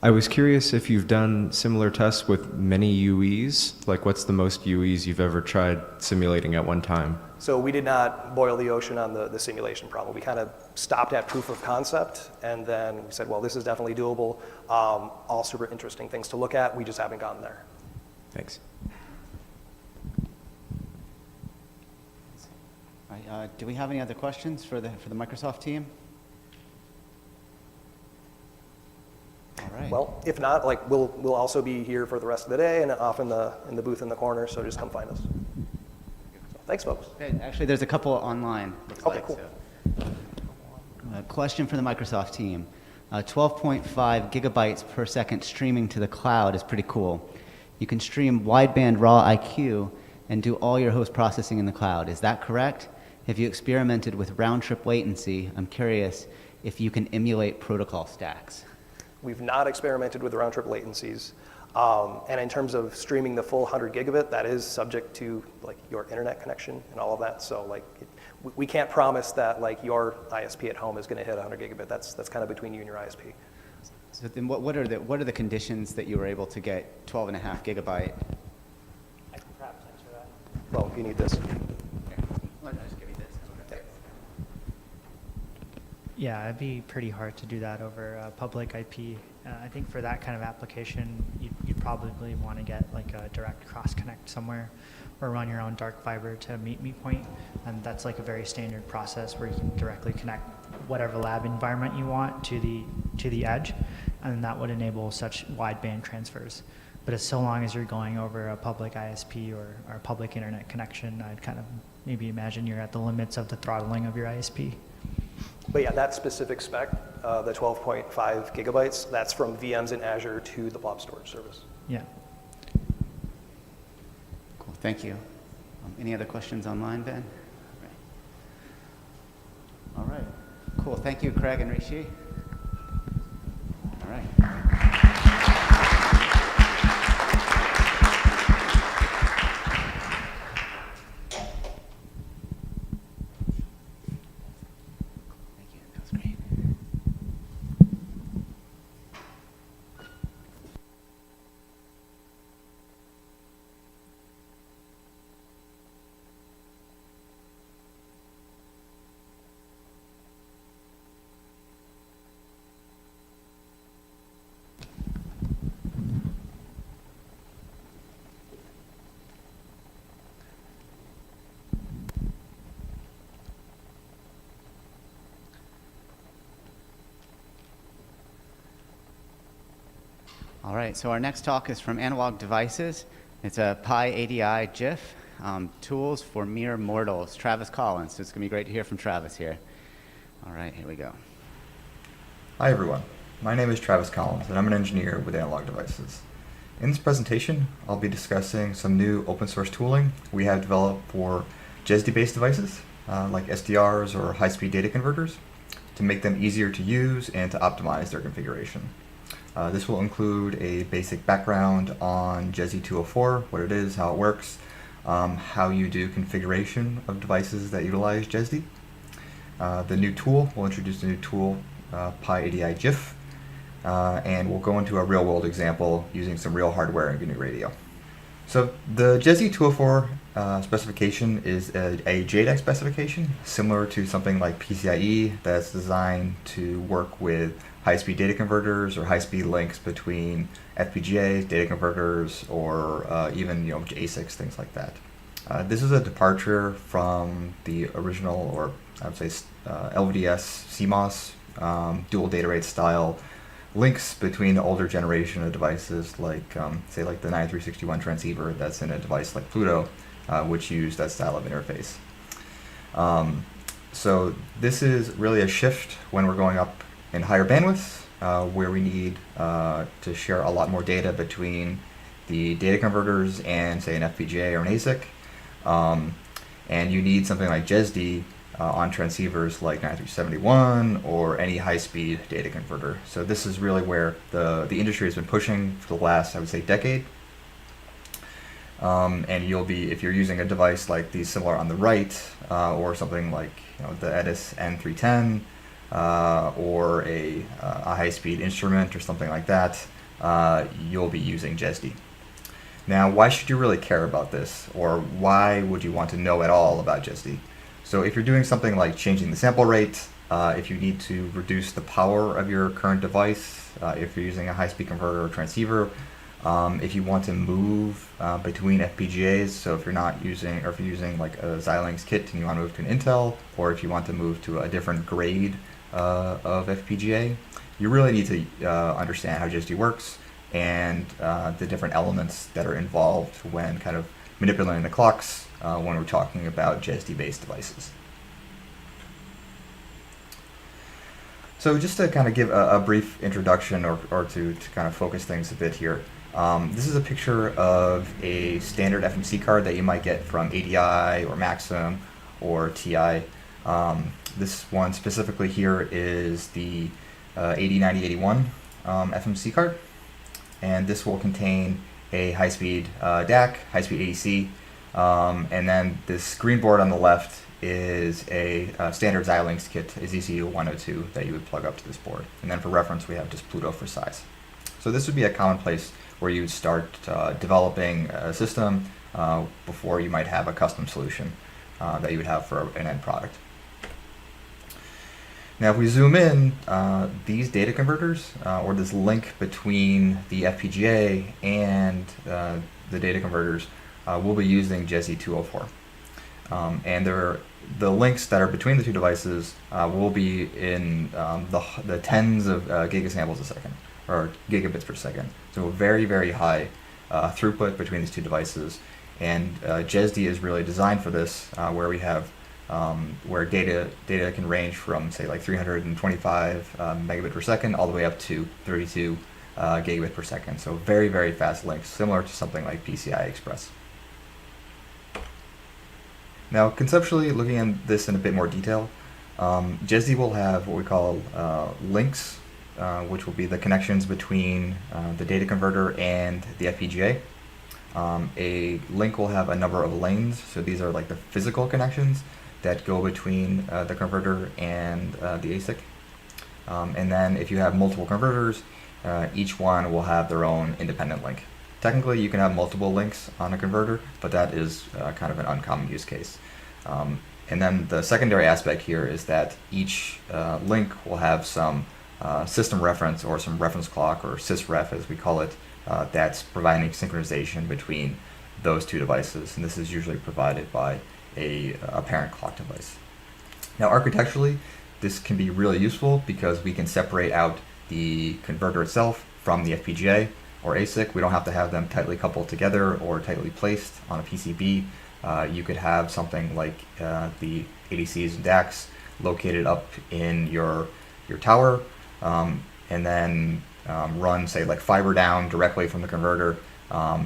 I was curious if you've done similar tests with many UEs, like what's the most UEs you've ever tried simulating at one time? So we did not boil the ocean on the simulation problem. We kind of stopped at proof of concept, and then we said, well, this is definitely doable. All super interesting things to look at. We just haven't gotten there. Thanks. Do we have any other questions for the Microsoft team? All right. Well, if not, like we'll also be here for the rest of the day and off in the booth in the corner. So just come find us. So, thanks, folks. Okay, actually, there's a couple online. Okay, cool. So. Question for the Microsoft team: 12.5 gigabytes per second streaming to the cloud is pretty cool. You can stream wideband raw IQ and do all your host processing in the cloud. Is that correct? Have you experimented with round-trip latency? I'm curious if you can emulate protocol stacks. We've not experimented with round-trip latencies. And in terms of streaming the full 100 gigabit, that is subject to like your internet connection and all of that. So like we can't promise that like your ISP at home is going to hit 100 gigabit. That's kind of between you and your ISP. So then what are the conditions that you were able to get 12.5 gigabyte? I can perhaps answer that. Well, you need this. Yeah, it'd be pretty hard to do that over public IP. I think for that kind of application, you'd probably want to get like a direct cross connect somewhere, or run your own dark fiber to a meet me point, and that's like a very standard process where you can directly connect whatever lab environment you want to the edge, and that would enable such wideband transfers. But as so long as you're going over a public ISP or a public internet connection, I'd kind of maybe imagine you're at the limits of the throttling of your ISP. But yeah, that specific spec, the 12.5 gigabytes, that's from VMs in Azure to the blob storage service. Yeah. Cool, thank you. Any other questions online, Ben? All right. Cool, thank you, Craig and Rishi. All right. All right, so our next talk is from Analog Devices. It's a pyadi-jif, tools for mere mortals. Travis Collins. So it's going to be great to hear from Travis here. All right, here we go. Hi everyone, my name is Travis Collins and I'm an engineer with Analog Devices. In this presentation, I'll be discussing some new open source tooling we have developed for GESD-based devices, like SDRs or high-speed data converters, to make them easier to use and to optimize their configuration. This will include a basic background on GESD 204, what it is, how it works, how you do configuration of devices that utilize GESD. The new tool, we'll introduce a new tool, pyadi-jif, and we'll go into a real-world example using some real hardware in GNU Radio. So the GESD 204 specification is a JEDEC specification, similar to something like PCIe that's designed to work with high-speed data converters or high-speed links between FPGAs, data converters, or even ASICs, things like that. This is a departure from the original, or I would say LVDS, CMOS, dual data rate style links between the older generation of devices like, say, like the 9361 transceiver that's in a device like Pluto, which use that style of interface. So this is really a shift when we're going up in higher bandwidths, where we need to share a lot more data between the data converters and, say, an FPGA or an ASIC. And you need something like GESD on transceivers like 9371 or any high-speed data converter. So this is really where the industry has been pushing for the last, I would say, decade. And you'll be, if you're using a device like the similar on the right, or something like the Edis N310, or a high-speed instrument or something like that, you'll be using GESD. Now, why should you really care about this, or why would you want to know at all about GESD? So if you're doing something like changing the sample rate, if you need to reduce the power of your current device, if you're using a high-speed converter or transceiver, if you want to move between FPGAs, so if you're not using, or if you're using like a Xilinx kit and you want to move to an Intel, or if you want to move to a different grade of FPGA, you really need to understand how GESD works and the different elements that are involved when kind of manipulating the clocks when we're talking about GESD-based devices. So just to kind of give a brief introduction or to kind of focus things a bit here, this is a picture of a standard FMC card that you might get from ADI or Maxim or TI. This one specifically here is the 809081 FMC card, and this will contain a high-speed DAC, high-speed ADC, and then this green board on the left is a standard Xilinx kit, a ZCU 102 that you would plug up to this board. And then for reference, we have just Pluto for size. So this would be a common place where you would start developing a system before you might have a custom solution that you would have for an end product. Now if we zoom in, these data converters, or this link between the FPGA and the data converters, will be using GESD 204. And the links that are between the two devices will be in the tens of gigasamples a second, or gigabits per second. So very, very high throughput between these two devices. And GESD is really designed for this, where we have where data can range from, say, like 325 megabit per second all the way up to 32 gigabit per second. So very, very fast links, similar to something like PCI Express. Now, conceptually, looking at this in a bit more detail, GESD will have what we call links, which will be the connections between the data converter and the FPGA. A link will have a number of lanes, so these are like the physical connections that go between the converter and the ASIC. And then if you have multiple converters, each one will have their own independent link. Technically, you can have multiple links on a converter, but that is kind of an uncommon use case. And then the secondary aspect here is that each link will have some system reference or some reference clock, or sysref as we call it, that's providing synchronization between those two devices. And this is usually provided by a parent clock device. Now architecturally, this can be really useful because we can separate out the converter itself from the FPGA. or ASIC. We don't have to have them tightly coupled together or tightly placed on a PCB. You could have something like the ADCs and DACs located up in your tower, and then run, say, like fiber down directly from the converter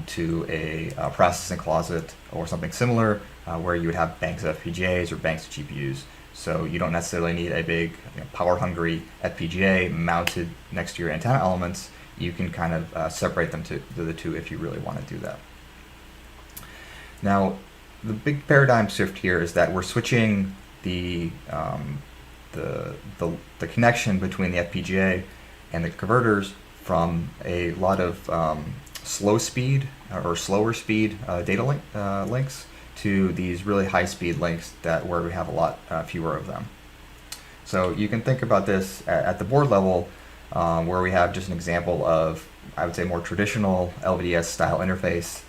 to a processing closet or something similar, where you would have banks of FPGAs or banks of GPUs. So you don't necessarily need a big, power-hungry FPGA mounted next to your antenna elements. You can kind of separate them to the two if you really want to do that. Now, the big paradigm shift here is that we're switching the connection between the FPGA and the converters from a lot of slower speed data links to these really high speed links where we have a lot fewer of them. So you can think about this at the board level, where we have just an example of, I would say, more traditional LVDS style interface,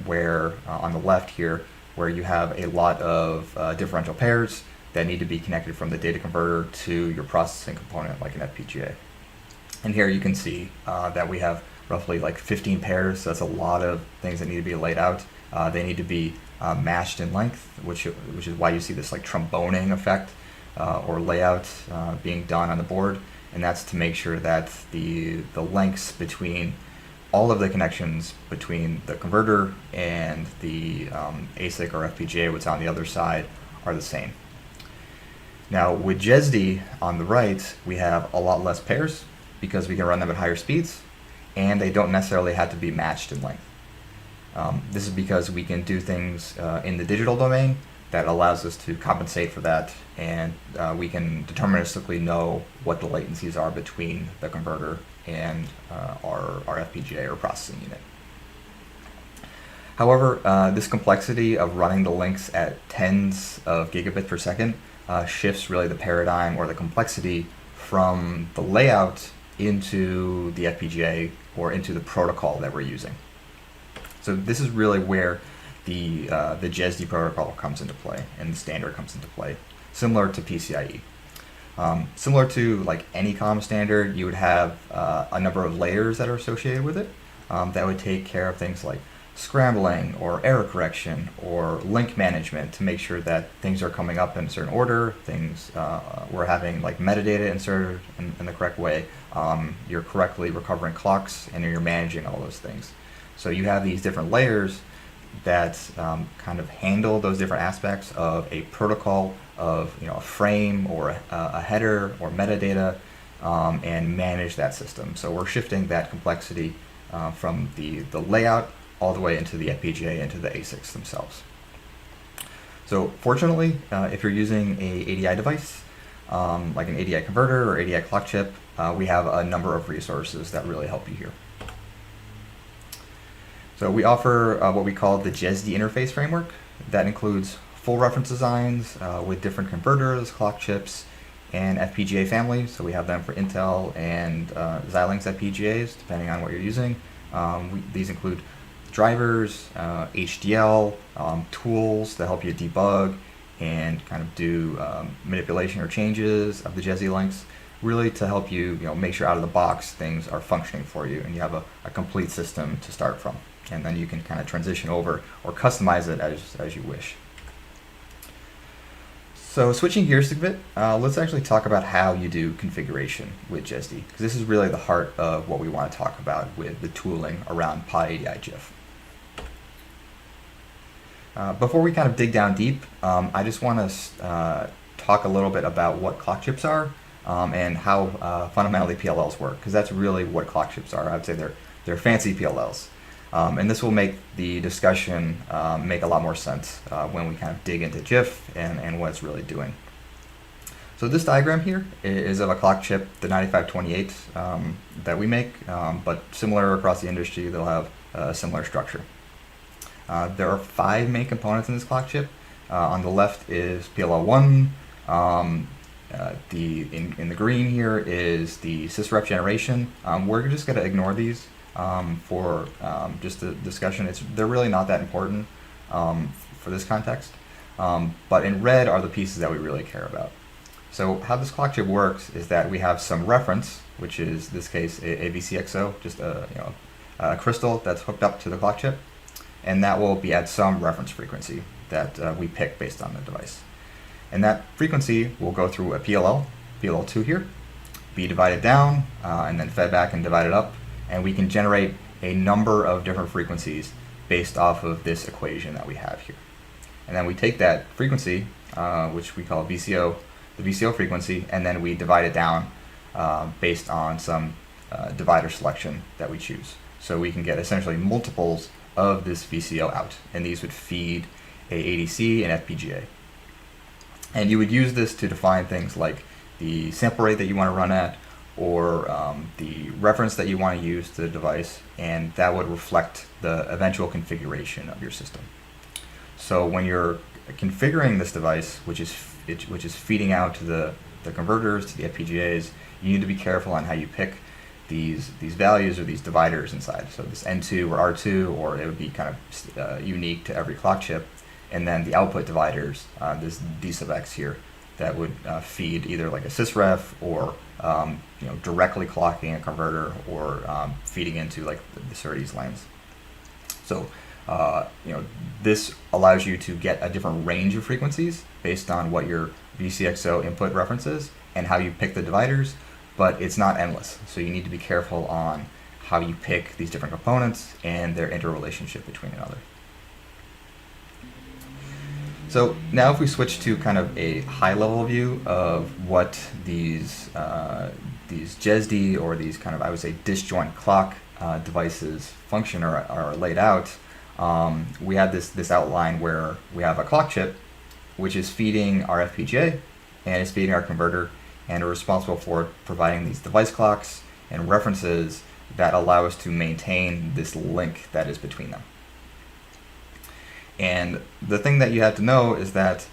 where on the left here, where you have a lot of differential pairs that need to be connected from the data converter to your processing component like an FPGA. And here you can see that we have roughly like 15 pairs. So that's a lot of things that need to be laid out. They need to be matched in length, which is why you see this like tromboning effect or layout being done on the board. And that's to make sure that the lengths between all of the connections between the converter and the ASIC or FPGA, what's on the other side, are the same. Now with GESD on the right, we have a lot less pairs because we can run them at higher speeds, and they don't necessarily have to be matched in length. This is because we can do things in the digital domain that allows us to compensate for that, and we can deterministically know what the latencies are between the converter and our FPGA or processing unit. However, this complexity of running the links at tens of gigabits per second shifts really the paradigm or the complexity from the layout into the FPGA or into the protocol that we're using. So this is really where the GESD protocol comes into play and the standard comes into play, similar to PCIe. Similar to like any comm standard, you would have a number of layers that are associated with it that would take care of things like scrambling or error correction or link management to make sure that things are coming up in a certain order, things we're having like metadata inserted in the correct way, you're correctly recovering clocks, and you're managing all those things. So you have these different layers that kind of handle those different aspects of a protocol, of a frame or a header or metadata, and manage that system. So we're shifting that complexity from the layout all the way into the FPGA, into the ASICs themselves. So fortunately, if you're using a ADI device, like an ADI converter or ADI clock chip, we have a number of resources that really help you here. So we offer what we call the GESD interface framework. That includes full reference designs with different converters, clock chips, and FPGA families. So we have them for Intel and Xilinx FPGAs, depending on what you're using. These include drivers, HDL, tools that help you debug and kind of do manipulation or changes of the GESD links, really to help you, make sure out of the box things are functioning for you and you have a complete system to start from. And then you can kind of transition over or customize it as you wish. So switching gears a bit, let's actually talk about how you do configuration with GESD, because this is really the heart of what we want to talk about with the tooling around pyadi-jif. Before we kind of dig down deep, I just want to talk a little bit about what clock chips are and how fundamentally PLLs work, because that's really what clock chips are. I would say they're fancy PLLs. And this will make the discussion make a lot more sense when we kind of dig into JIF and what it's really doing. So this diagram here is of a clock chip, the 9528 that we make, but similar across the industry, they'll have a similar structure. There are 5 main components in this clock chip. On the left is PLL1. In the green here is the sysref generation. We're just going to ignore these for just the discussion. They're really not that important for this context. But in red are the pieces that we really care about. So how this clock chip works is that we have some reference, which is in this case a VCXO, just a crystal that's hooked up to the clock chip, and that will be at some reference frequency that we pick based on the device. And that frequency will go through a PLL2 here, be divided down, and then fed back and divided up, and we can generate a number of different frequencies based off of this equation that we have here. And then we take that frequency, which we call VCO, the VCO frequency, and then we divide it down based on some divider selection that we choose. So we can get essentially multiples of this VCO out, and these would feed a ADC and FPGA. And you would use this to define things like the sample rate that you want to run at, or the reference that you want to use to the device, and that would reflect the eventual configuration of your system. So when you're configuring this device, which is feeding out to the converters, to the FPGAs, you need to be careful on how you pick these values or these dividers inside. So this N2 or R2, or it would be kind of unique to every clock chip, and then the output dividers, this D sub X here, that would feed either like a sysref or directly clocking a converter, or feeding into like the SerDes lanes. So this allows you to get a different range of frequencies based on what your VCXO input reference is and how you pick the dividers, but it's not endless. So you need to be careful on how you pick these different components and their interrelationship between another. So now if we switch to kind of a high-level view of what these GESD, or these kind of, I would say, disjoint clock devices function or are laid out, we have this outline where we have a clock chip which is feeding our FPGA and is feeding our converter, and are responsible for providing these device clocks and references that allow us to maintain this link that is between them. And the thing that you have to know is that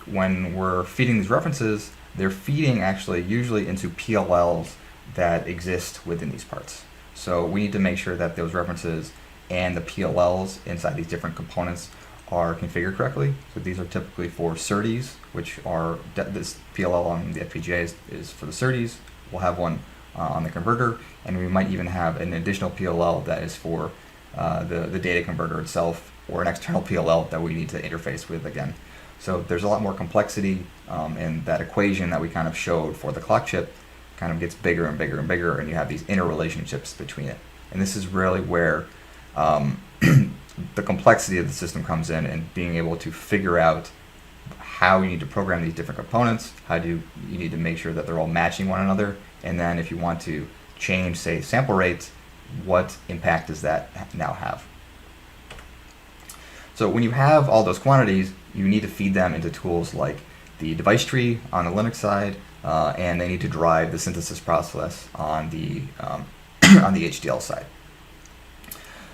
when we're feeding these references, they're feeding actually usually into PLLs that exist within these parts. So we need to make sure that those references and the PLLs inside these different components are configured correctly. So these are typically for SerDes, which are, this PLL on the FPGA is for the SerDes. We'll have one on the converter, and we might even have an additional PLL that is for the data converter itself, or an external PLL that we need to interface with again. So there's a lot more complexity, and that equation that we kind of showed for the clock chip kind of gets bigger and bigger and bigger, and you have these interrelationships between it. And this is really where the complexity of the system comes in, and being able to figure out how you need to program these different components, you need to make sure that they're all matching one another, and then if you want to change, say, sample rates, what impact does that now have? So when you have all those quantities, you need to feed them into tools like the device tree on the Linux side, and they need to drive the synthesis process on the on the HDL side.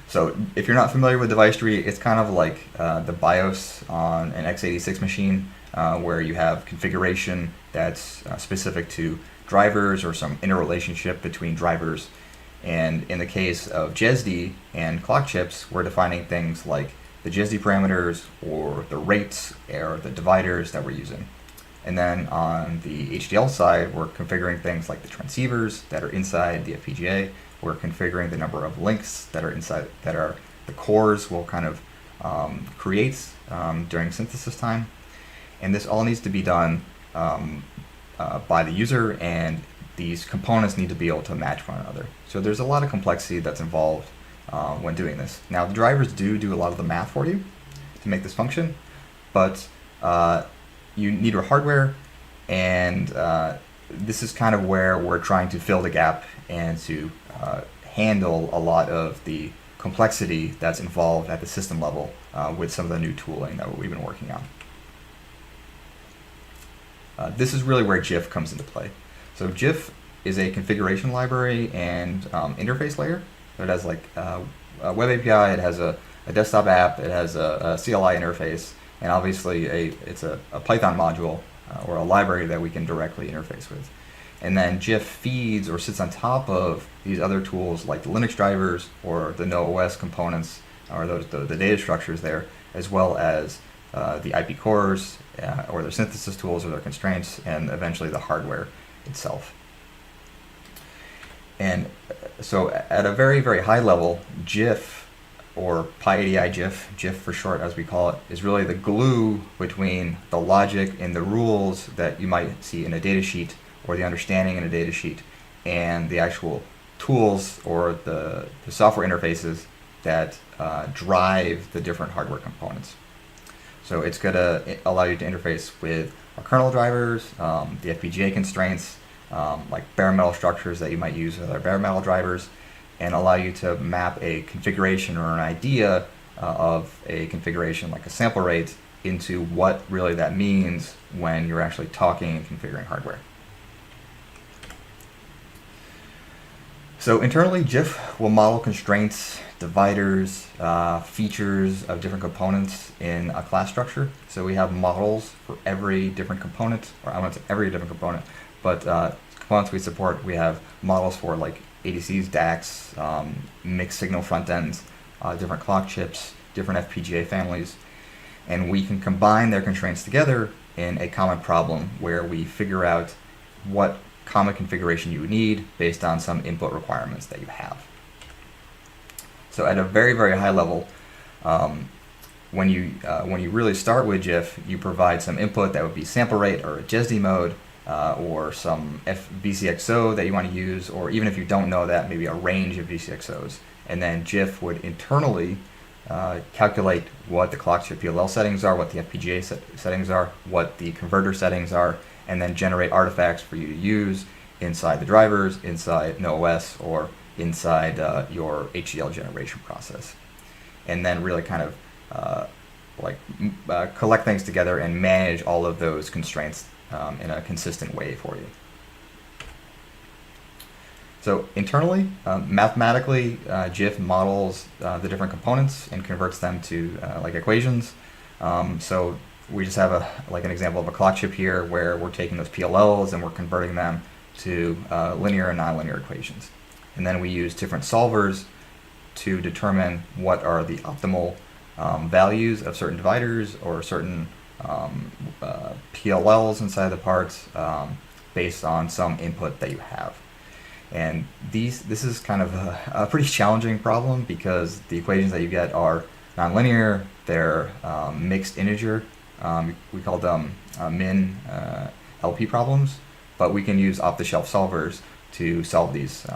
So if you're not familiar with device tree, it's kind of like the BIOS on an x86 machine, where you have configuration that's specific to drivers or some interrelationship between drivers. And in the case of GESD and clock chips, we're defining things like the GESD parameters, or the rates, or the dividers that we're using. And then on the HDL side, we're configuring things like the transceivers that are inside the FPGA. We're configuring the number of links that are inside, that are the cores will kind of create during synthesis time. And this all needs to be done by the user, and these components need to be able to match one another. So there's a lot of complexity that's involved when doing this. Now the drivers do a lot of the math for you to make this function, but you need your hardware, and this is kind of where we're trying to fill the gap and to handle a lot of the complexity that's involved at the system level with some of the new tooling that we've been working on. This is really where GIF comes into play. So GIF is a configuration library and interface layer. So it has like a web API, it has a desktop app, it has a CLI interface, and obviously it's a Python module or a library that we can directly interface with. And then GIF feeds or sits on top of these other tools like the Linux drivers or the NoOS components, or the data structures there, as well as the IP cores, or their synthesis tools, or their constraints, and eventually the hardware itself. And so at a very, very high level, GIF, or pyadi-jif, GIF for short as we call it, is really the glue between the logic and the rules that you might see in a data sheet, or the understanding in a data sheet, and the actual tools or the software interfaces that drive the different hardware components. So it's going to allow you to interface with our kernel drivers, the FPGA constraints, like bare metal structures that you might use with our bare metal drivers, and allow you to map a configuration or an idea of a configuration like a sample rate into what really that means when you're actually talking and configuring hardware. So internally, GIF will model constraints, dividers, features of different components in a class structure. So we have models for every different component, or I won't say every different component, but components we support, we have models for like ADCs, DACs, mixed signal front ends, different clock chips, different FPGA families, and we can combine their constraints together in a common problem where we figure out what common configuration you would need based on some input requirements that you have. So at a very, very high level, when you really start with GIF, you provide some input that would be sample rate or a GESD mode, or some VCXO that you want to use, or even if you don't know that, maybe a range of VCXOs. And then GIF would internally calculate what the clock chip PLL settings are, what the FPGA settings are, what the converter settings are, and then generate artifacts for you to use inside the drivers, inside NOS, or inside your HDL generation process. And then really kind of collect things together and manage all of those constraints in a consistent way for you. So internally, mathematically, GIF models the different components and converts them to like equations. So we just have an example of a clock chip here where we're taking those PLLs and we're converting them to linear and nonlinear equations. And then we use different solvers to determine what are the optimal values of certain dividers or certain PLLs inside the parts based on some input that you have. And this is kind of a pretty challenging problem because the equations that you get are nonlinear, they're mixed integer. We call them min LP problems, but we can use off-the-shelf solvers to solve these.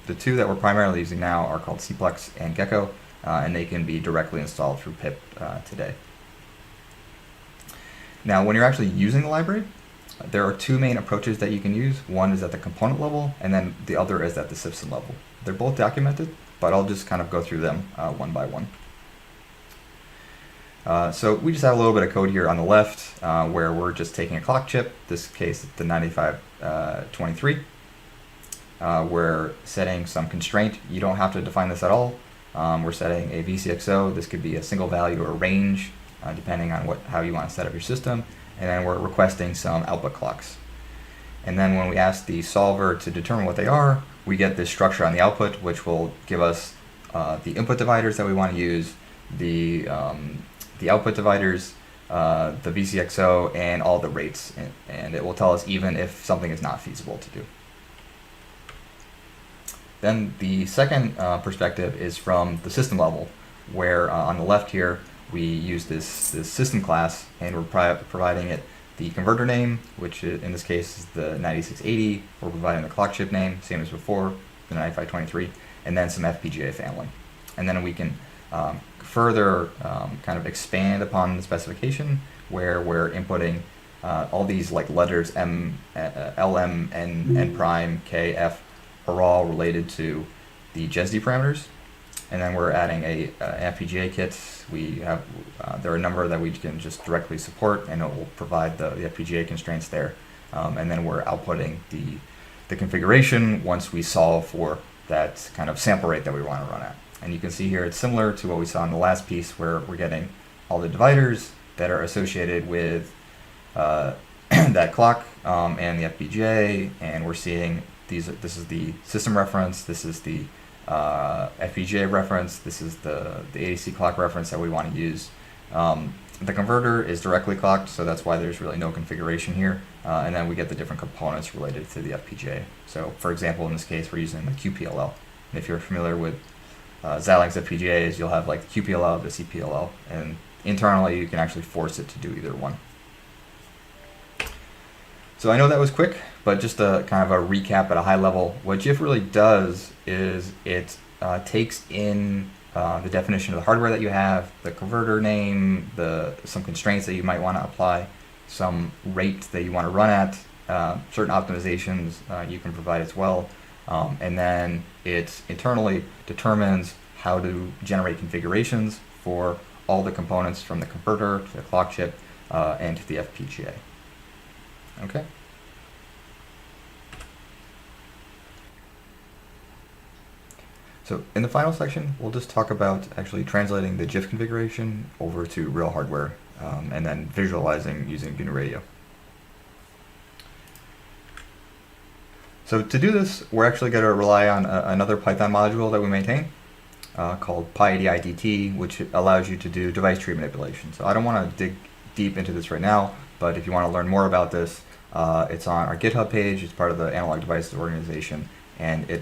The two that we're primarily using now are called Cplex and Gecko, and they can be directly installed through pip today. Now, when you're actually using the library, there are two main approaches that you can use. One is at the component level, and then the other is at the system level. They're both documented, but I'll just kind of go through them one by one. So we just have a little bit of code here on the left where we're just taking a clock chip, this case the 9523. We're setting some constraint. You don't have to define this at all. We're setting a VCXO. This could be a single value or a range, depending on how you want to set up your system. And then we're requesting some output clocks. And then when we ask the solver to determine what they are, we get this structure on the output, which will give us the input dividers that we want to use, the output dividers, the VCXO, and all the rates. And it will tell us even if something is not feasible to do. Then the second perspective is from the system level, where on the left here, we use this system class, and we're providing it the converter name, which in this case is the 9680. We're providing the clock chip name, same as before, the 9523, and then some FPGA family. And then we can further kind of expand upon the specification, where we're inputting all these like letters M, L, M, N prime, K, F, are all related to the GESD parameters. And then we're adding a FPGA kit. We have there are a number that we can just directly support, and it will provide the FPGA constraints there. And then we're outputting the configuration once we solve for that kind of sample rate that we want to run at. And you can see here it's similar to what we saw in the last piece, where we're getting all the dividers that are associated with that clock and the FPGA, and we're seeing this is the system reference, this is the FPGA reference, this is the ADC clock reference that we want to use. The converter is directly clocked, so that's why there's really no configuration here. And then we get the different components related to the FPGA. So for example, in this case, we're using the QPLL. And if you're familiar with Xilinx FPGAs, you'll have like the QPLL, the CPLL, and internally you can actually force it to do either one. So I know that was quick, but just a kind of a recap at a high level, what GIF really does is it takes in the definition of the hardware that you have, the converter name, some constraints that you might want to apply, some rate that you want to run at, certain optimizations you can provide as well, and then it internally determines how to generate configurations for all the components from the converter to the clock chip and to the FPGA. Okay. So in the final section, we'll just talk about actually translating the GIF configuration over to real hardware and then visualizing using GNU Radio. So to do this, we're actually going to rely on another Python module that we maintain called pyadi-jif, which allows you to do device tree manipulation. So I don't want to dig deep into this right now, but if you want to learn more about this, it's on our GitHub page. It's part of the Analog Devices organization, and it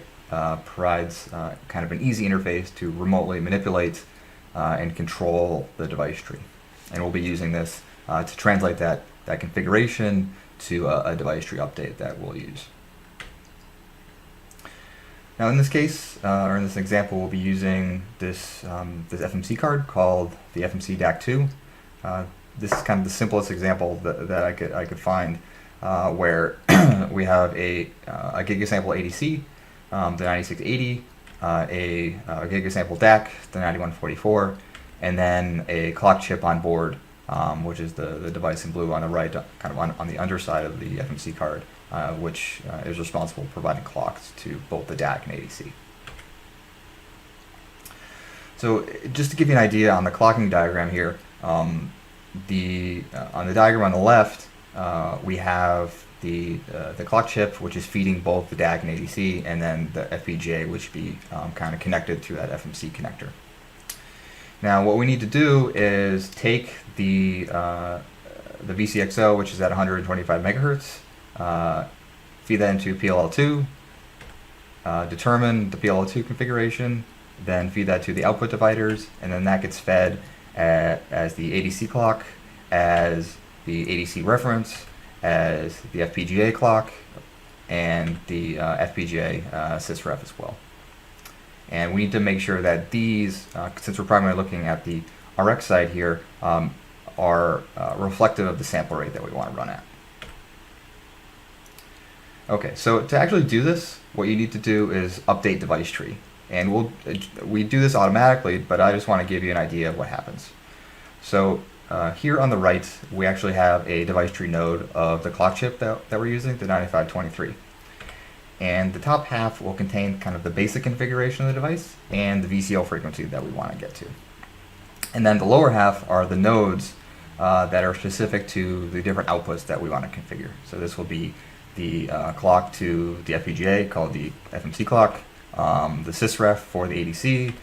provides kind of an easy interface to remotely manipulate and control the device tree. And we'll be using this to translate that configuration to a device tree update that we'll use. Now in this case, or in this example, we'll be using this FMC card called the FMC DAC2. This is kind of the simplest example that I could find, where we have a gigasample ADC, the 9680, a gigasample DAC, the 9144, and then a clock chip on board, which is the device in blue on the right, kind of on the underside of the FMC card, which is responsible for providing clocks to both the DAC and ADC. So just to give you an idea on the clocking diagram here, on the diagram on the left, we have the clock chip, which is feeding both the DAC and ADC, and then the FPGA, which would be kind of connected to that FMC connector. Now what we need to do is take the VCXO, which is at 125 megahertz, feed that into PLL2, determine the PLL2 configuration, then feed that to the output dividers, and then that gets fed as the ADC clock, as the ADC reference, as the FPGA clock, and the FPGA sysref as well. And we need to make sure that these, since we're primarily looking at the RX side here, are reflective of the sample rate that we want to run at. Okay, so to actually do this, what you need to do is update device tree. And we do this automatically, but I just want to give you an idea of what happens. So here on the right, we actually have a device tree node of the clock chip that we're using, the 9523. And the top half will contain kind of the basic configuration of the device and the VCO frequency that we want to get to. And then the lower half are the nodes that are specific to the different outputs that we want to configure. So this will be the clock to the FPGA, called the FMC clock, the sysref for the ADC,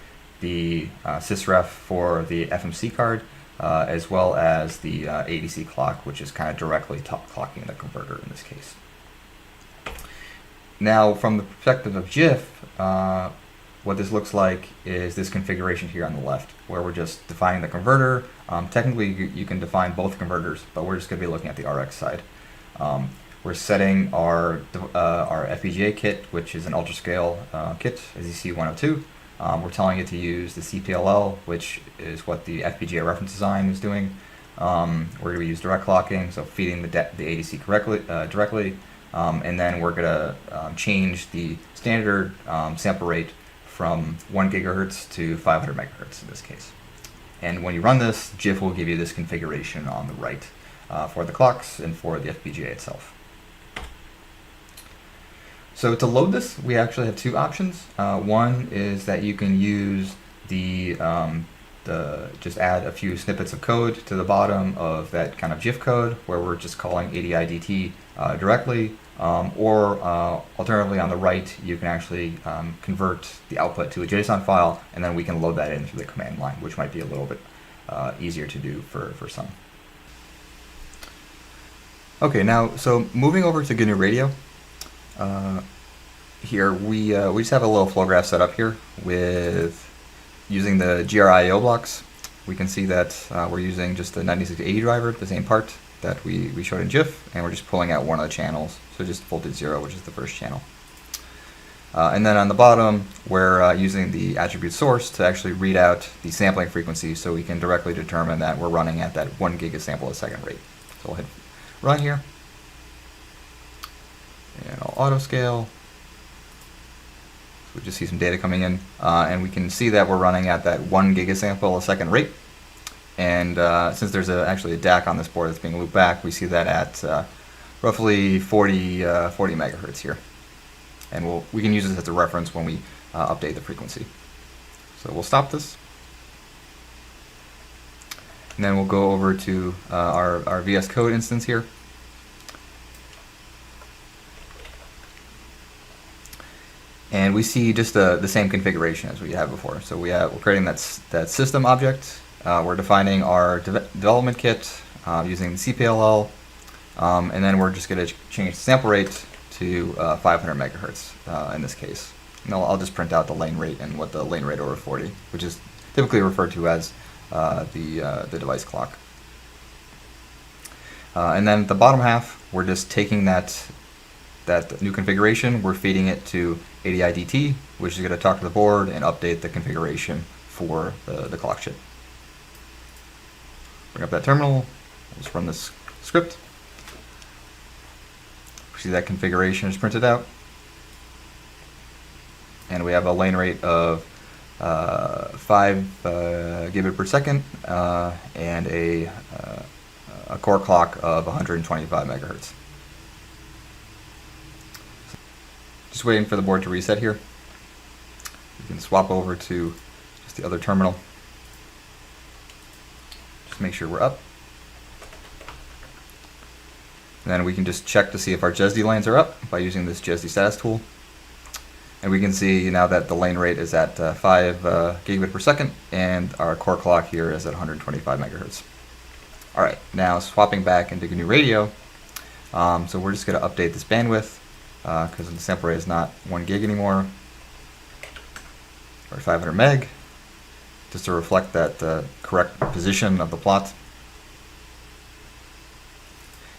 the sysref for the FMC card, as well as the ADC clock, which is kind of directly clocking the converter in this case. Now, from the perspective of GIF, what this looks like is this configuration here on the left, where we're just defining the converter. Technically, you can define both converters, but we're just going to be looking at the RX side. We're setting our FPGA kit, which is an ultra-scale kit, as you see 102. We're telling it to use the CPLL, which is what the FPGA reference design is doing. We're going to use direct clocking, so feeding the ADC directly. And then we're going to change the standard sample rate from 1 gigahertz to 500 megahertz in this case. And when you run this, GIF will give you this configuration on the right for the clocks and for the FPGA itself. So to load this, we actually have two options. One is that you can use just add a few snippets of code to the bottom of that kind of GIF code, where we're just calling ADI-DT directly, or alternatively on the right, you can actually convert the output to a JSON file, and then we can load that in through the command line, which might be a little bit easier to do for some. Okay, now, so moving over to GNU Radio, here we just have a little flow graph set up here with using the gr-IO blocks. We can see that we're using just the 9680 driver, the same part that we showed in GIF, and we're just pulling out one of the channels, so just voltage 0, which is the first channel. And then on the bottom, we're using the attribute source to actually read out the sampling frequency, so we can directly determine that we're running at that 1 gigasample a second rate. So we'll hit run here, and I'll auto scale. So we just see some data coming in, and we can see that we're running at that 1 gigasample a second rate. And since there's actually a DAC on this board that's being looped back, we see that at roughly 40 megahertz here. And we can use this as a reference when we update the frequency. So we'll stop this. And then we'll go over to our VS Code instance here. And we see just the same configuration as we had before. So we're creating that system object. We're defining our development kit using the CPLL. And then we're just going to change the sample rate to 500 megahertz in this case. And I'll just print out the lane rate and what the lane rate over 40, which is typically referred to as the device clock. And then the bottom half, we're just taking that new configuration, we're feeding it to pyadi-jif, which is going to talk to the board and update the configuration for the clock chip. Bring up that terminal, let's run this script. See that configuration is printed out, and we have a lane rate of 5 gigabit per second and a core clock of 125 megahertz. Just waiting for the board to reset here. We can swap over to just the other terminal. Just make sure we're up. And then we can just check to see if our GESD lanes are up by using this GESD status tool. And we can see now that the lane rate is at 5 gigabit per second, and our core clock here is at 125 megahertz. All right, now swapping back into GNU Radio. So we're just going to update this bandwidth because the sample rate is not 1 gig anymore, or 500 meg, just to reflect that correct position of the plot.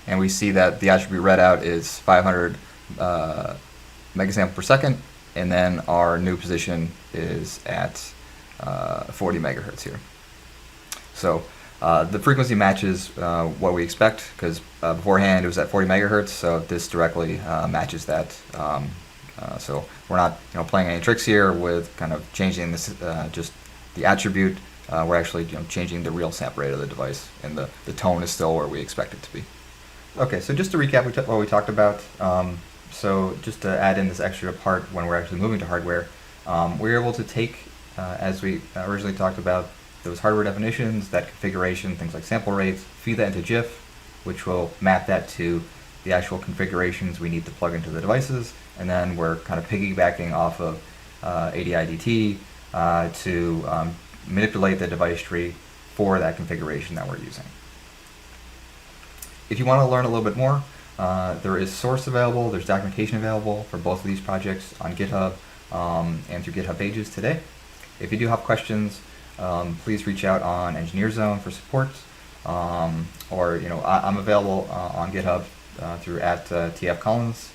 And we see that the attribute read out is 500 megasample per second, and then our new position is at 40 megahertz here. So the frequency matches what we expect, because beforehand it was at 40 megahertz, so this directly matches that. So we're not playing any tricks here with kind of changing this just the attribute. We're actually changing the real sample rate of the device, and the tone is still where we expect it to be. Okay, so just to recap what we talked about, so just to add in this extra part when we're actually moving to hardware, we're able to take, as we originally talked about, those hardware definitions, that configuration, things like sample rates, feed that into GIF, which will map that to the actual configurations we need to plug into the devices, and then we're kind of piggybacking off of pyadi-jif to manipulate the device tree for that configuration that we're using. If you want to learn a little bit more, there is source available, there's documentation available for both of these projects on GitHub and through GitHub pages today. If you do have questions, please reach out on Engineer Zone for support, or I'm available on GitHub through @tfcollins.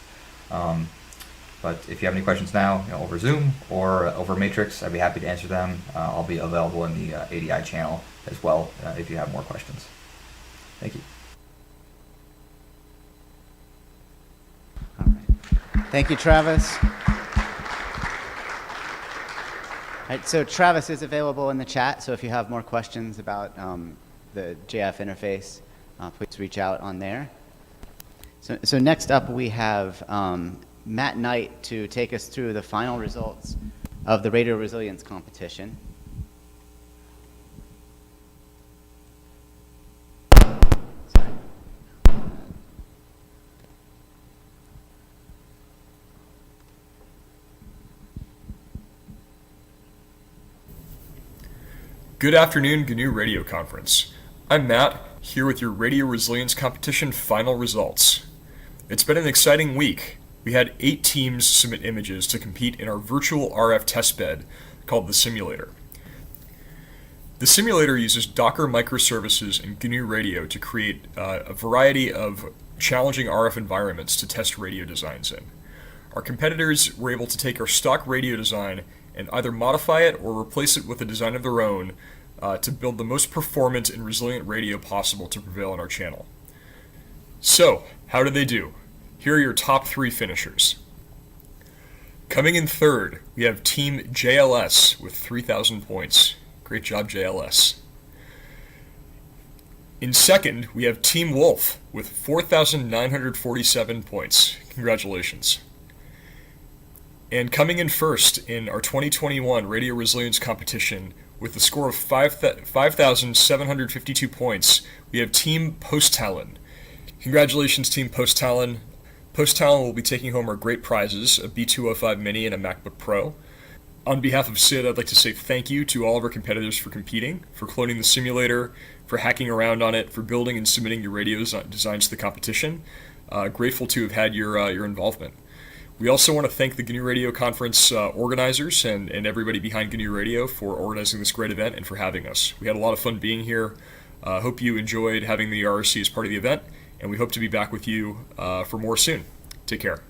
But if you have any questions now, over Zoom or over Matrix, I'd be happy to answer them. I'll be available in the ADI channel as well if you have more questions. Thank you. Thank you, Travis. All right, so Travis is available in the chat, so if you have more questions about the JF interface, please reach out on there. So next up we have Matt Knight to take us through the final results of the radio resilience competition. Good afternoon, GNU Radio Conference. I'm Matt, here with your Radio Resilience Competition final results. It's been an exciting week. We had 8 teams submit images to compete in our virtual RF testbed called the Simulator. The Simulator uses Docker microservices and GNU Radio to create a variety of challenging RF environments to test radio designs in. Our competitors were able to take our stock radio design and either modify it or replace it with a design of their own to build the most performant and resilient radio possible to prevail on our channel. So, how did they do? Here are your top 3 finishers. Coming in third, we have Team JLS with 3,000 points. Great job, JLS. In second, we have Team Wolf with 4,947 points. Congratulations. And coming in first in our 2021 Radio Resilience Competition with a score of 5,752 points, we have Team Post-Talon. Congratulations, Team Post-Talon. Post-Talon will be taking home our great prizes, a B205 Mini and a MacBook Pro. On behalf of SID, I'd like to say thank you to all of our competitors for competing, for cloning the simulator, for hacking around on it, for building and submitting your radio designs to the competition. Grateful to have had your involvement. We also want to thank the GNU Radio Conference organizers and everybody behind GNU Radio for organizing this great event and for having us. We had a lot of fun being here. Hope you enjoyed having the RRC as part of the event, and we hope to be back with you for more soon. Take care.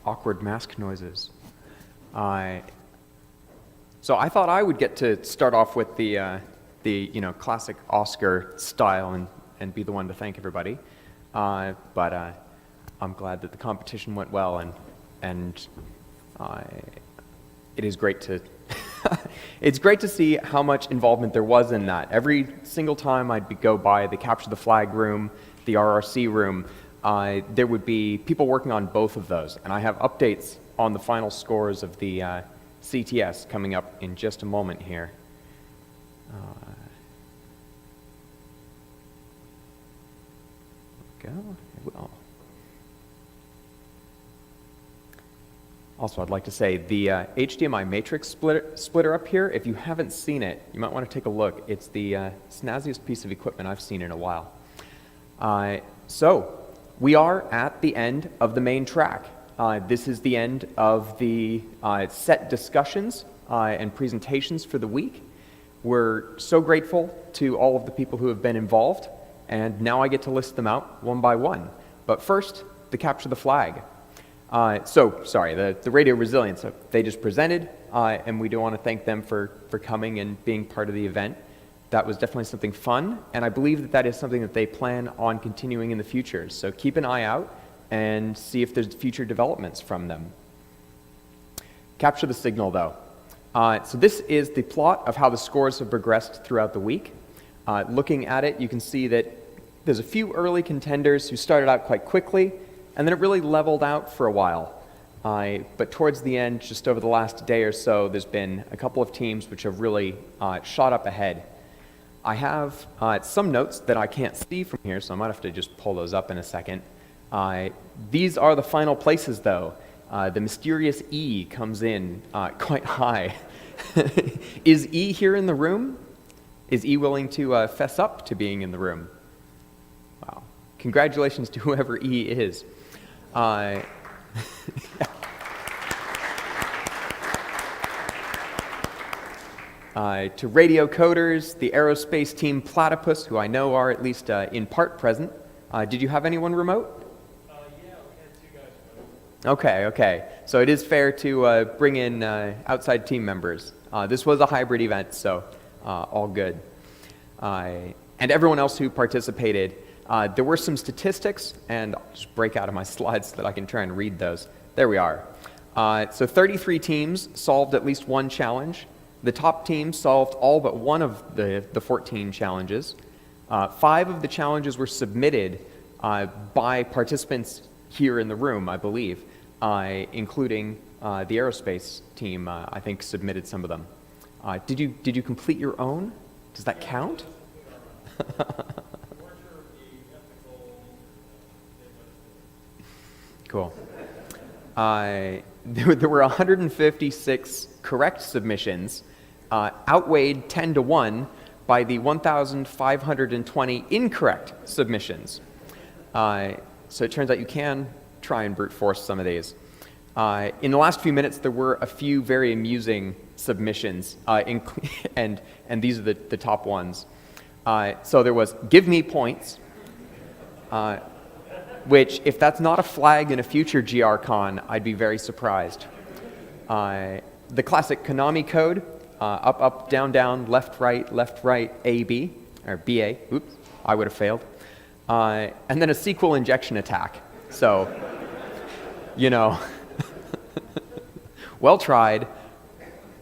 Awkward mask noises. So I thought I would get to start off with the classic Oscar style and be the one to thank everybody. But I'm glad that the competition went well, and it is great to it's great to see how much involvement there was in that. Every single time I'd go by the Capture the Flag room, the RRC room, there would be people working on both of those, and I have updates on the final scores of the CTS coming up in just a moment here. Here we go. Also, I'd like to say the HDMI matrix splitter up here, if you haven't seen it, you might want to take a look. It's the snazziest piece of equipment I've seen in a while. So, we are at the end of the main track. This is the end of the set discussions and presentations for the week. We're so grateful to all of the people who have been involved, and now I get to list them out one by one. But first, the Capture the Flag. The Radio Resilience, they just presented, and we do want to thank them for coming and being part of the event. That was definitely something fun, and I believe that that is something that they plan on continuing in the future. So keep an eye out and see if there's future developments from them. Capture the Signal, though. So this is the plot of how the scores have progressed throughout the week. Looking at it, you can see that there's a few early contenders who started out quite quickly, and then it really leveled out for a while. But towards the end, just over the last day or so, there's been a couple of teams which have really shot up ahead. I have some notes that I can't see from here, so I might have to just pull those up in a second. These are the final places, though. The mysterious E comes in quite high. Is E here in the room? Is E willing to fess up to being in the room? Wow. Congratulations to whoever E is. To radio coders, the aerospace team Platypus, who I know are at least in part present. Did you have anyone remote? Yeah, we had 2 guys remote. Okay. So it is fair to bring in outside team members. This was a hybrid event, so all good. And everyone else who participated, there were some statistics, and I'll just break out of my slides so that I can try and read those. There we are. So 33 teams solved at least one challenge. The top team solved all but one of the 14 challenges. 5 of the challenges were submitted by participants here in the room, I believe, including the aerospace team, I think, submitted some of them. Did you complete your own? Does that count? Cool. There were 156 correct submissions, outweighed 10 to 1 by the 1,520 incorrect submissions. So it turns out you can try and brute force some of these. In the last few minutes, there were a few very amusing submissions, and these are the top ones. So there was "Give me points," which, if that's not a flag in a future GRCon, I'd be very surprised. The classic Konami code, up, up, down, down, left, right, A, B, or BA, oops, I would have failed. And then a SQL injection attack. So, you know, well tried.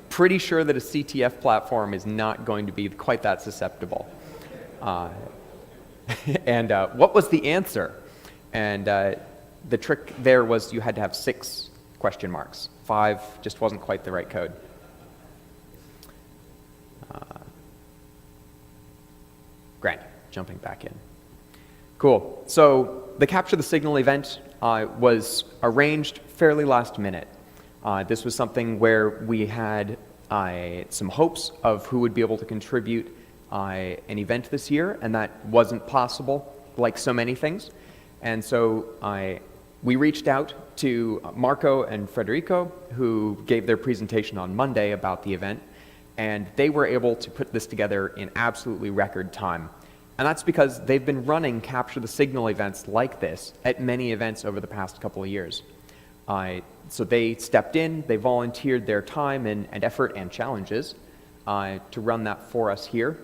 Pretty sure that a CTF platform is not going to be quite that susceptible. And what was the answer? And the trick there was you had to have 6 question marks. 5 just wasn't quite the right code. Grant, jumping back in. Cool. So the Capture the Signal event was arranged fairly last minute. This was something where we had some hopes of who would be able to contribute an event this year, and that wasn't possible, like so many things. And so we reached out to Marco and Federico, who gave their presentation on Monday about the event, and they were able to put this together in absolutely record time. And that's because they've been running Capture the Signal events like this at many events over the past couple of years. So they stepped in, they volunteered their time and effort and challenges to run that for us here.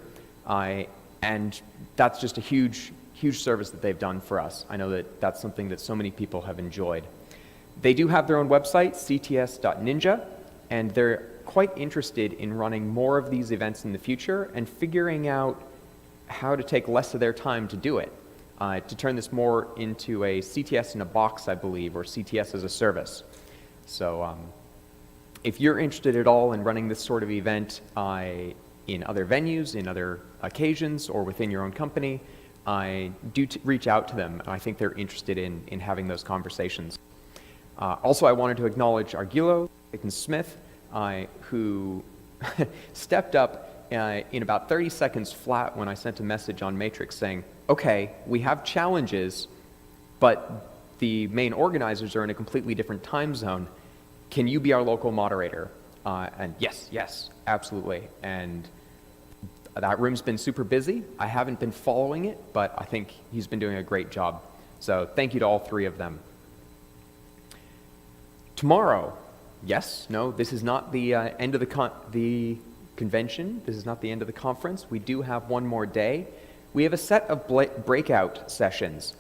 And that's just a huge service that they've done for us. I know that that's something that so many people have enjoyed. They do have their own website, cts.ninja, and they're quite interested in running more of these events in the future and figuring out how to take less of their time to do it, to turn this more into a CTS in a box, I believe, or CTS as a service. So if you're interested at all in running this sort of event in other venues, in other occasions, or within your own company, do reach out to them. I think they're interested in having those conversations. Also, I wanted to acknowledge Argulo, Clayton Smith, who stepped up in about 30 seconds flat when I sent a message on Matrix saying, okay, we have challenges, but the main organizers are in a completely different time zone. Can you be our local moderator? And yes, absolutely. And that room's been super busy. I haven't been following it, but I think he's been doing a great job. So thank you to all 3 of them. Tomorrow, yes, no, this is not the end of the convention. This is not the end of the conference. We do have one more day. We have a set of breakout sessions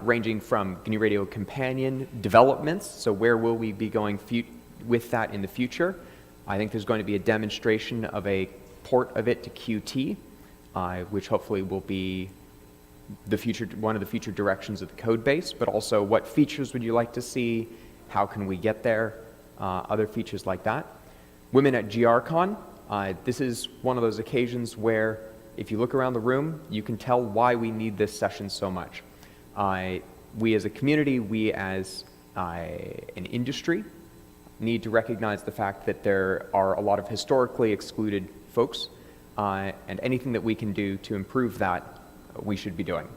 ranging from GNU Radio companion developments, so where will we be going with that in the future. I think there's going to be a demonstration of a port of it to Qt, which hopefully will be one of the future directions of the code base, but also what features would you like to see, how can we get there, other features like that. Women at GRCon, this is one of those occasions where if you look around the room, you can tell why we need this session so much. We as a community, we as an industry, need to recognize the fact that there are a lot of historically excluded folks, and anything that we can do to improve that, we should be doing.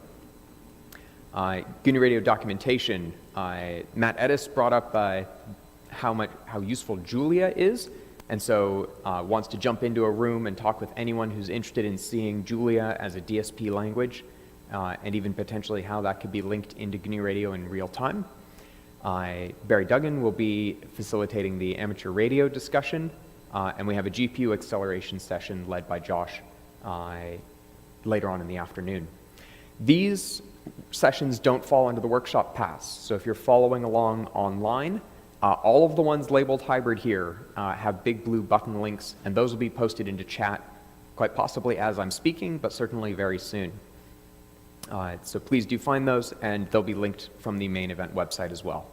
GNU Radio documentation, Matt Edis brought up how useful Julia is, and so wants to jump into a room and talk with anyone who's interested in seeing Julia as a DSP language, and even potentially how that could be linked into GNU Radio in real time. Barry Duggan will be facilitating the amateur radio discussion, and we have a GPU acceleration session led by Josh later on in the afternoon. These sessions don't fall under the workshop pass, so if you're following along online, all of the ones labeled hybrid here have big blue button links, and those will be posted into chat quite possibly as I'm speaking, but certainly very soon. So please do find those, and they'll be linked from the main event website as well.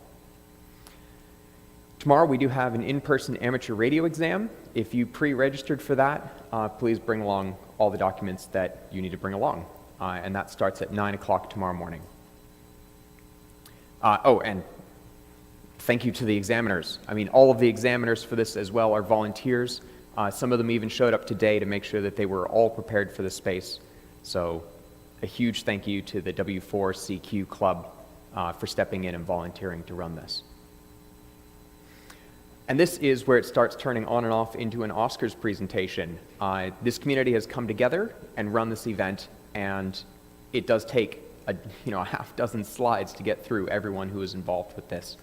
Tomorrow we do have an in-person amateur radio exam. If you pre-registered for that, please bring along all the documents that you need to bring along. And that starts at 9 o'clock tomorrow morning. And thank you to the examiners. I mean, all of the examiners for this as well are volunteers. Some of them even showed up today to make sure that they were all prepared for the space. So a huge thank you to the W4CQ Club for stepping in and volunteering to run this. And this is where it starts turning on and off into an Oscars presentation. This community has come together and run this event, and it does take a half dozen slides to get through everyone who is involved with this.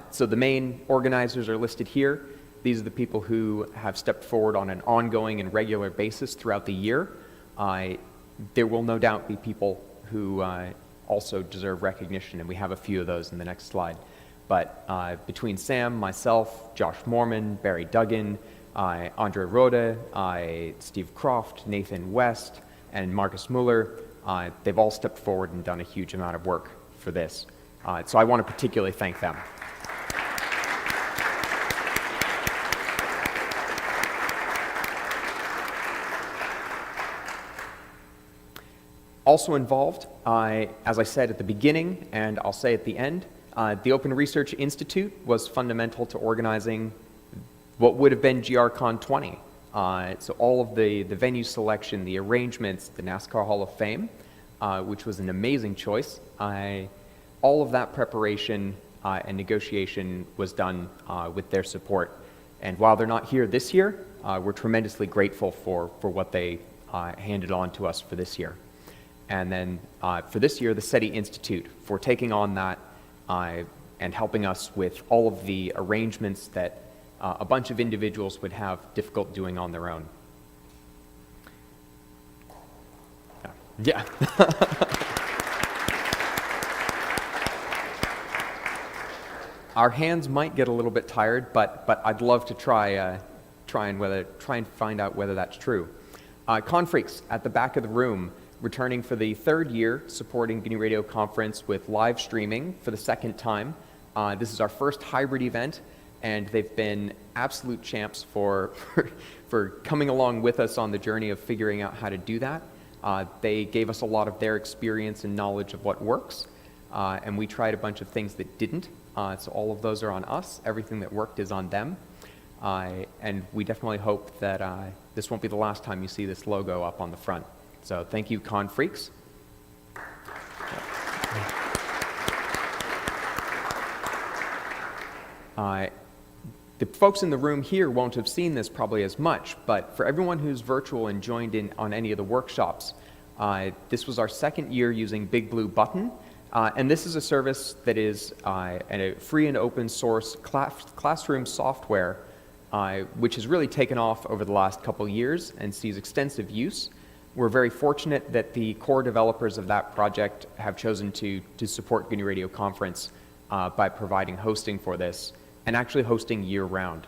So the main organizers are listed here. These are the people who have stepped forward on an ongoing and regular basis throughout the year. There will no doubt be people who also deserve recognition, and we have a few of those in the next slide. But between Sam, myself, Josh Mormon, Barry Duggan, Andre Rode, Steve Croft, Nathan West, and Marcus Mueller, they've all stepped forward and done a huge amount of work for this. So I want to particularly thank them. Also involved, as I said at the beginning, and I'll say at the end, the Open Research Institute was fundamental to organizing what would have been GRCon 20. So all of the venue selection, the arrangements, the NASCAR Hall of Fame, which was an amazing choice, all of that preparation and negotiation was done with their support. And while they're not here this year, we're tremendously grateful for what they handed on to us for this year. And then for this year, the SETI Institute for taking on that and helping us with all of the arrangements that a bunch of individuals would have difficult doing on their own. Yeah. Our hands might get a little bit tired, but I'd love to try and find out whether that's true. Confreaks at the back of the room, returning for the third year, supporting GNU Radio Conference with live streaming for the second time. This is our first hybrid event, and they've been absolute champs for coming along with us on the journey of figuring out how to do that. They gave us a lot of their experience and knowledge of what works, and we tried a bunch of things that didn't. So all of those are on us. Everything that worked is on them. And we definitely hope that this won't be the last time you see this logo up on the front. So thank you, Confreaks. The folks in the room here won't have seen this probably as much, but for everyone who's virtual and joined in on any of the workshops, this was our second year using Big Blue Button, and this is a service that is a free and open source classroom software, which has really taken off over the last couple years and sees extensive use. We're very fortunate that the core developers of that project have chosen to support GNU Radio Conference by providing hosting for this, and actually hosting year-round.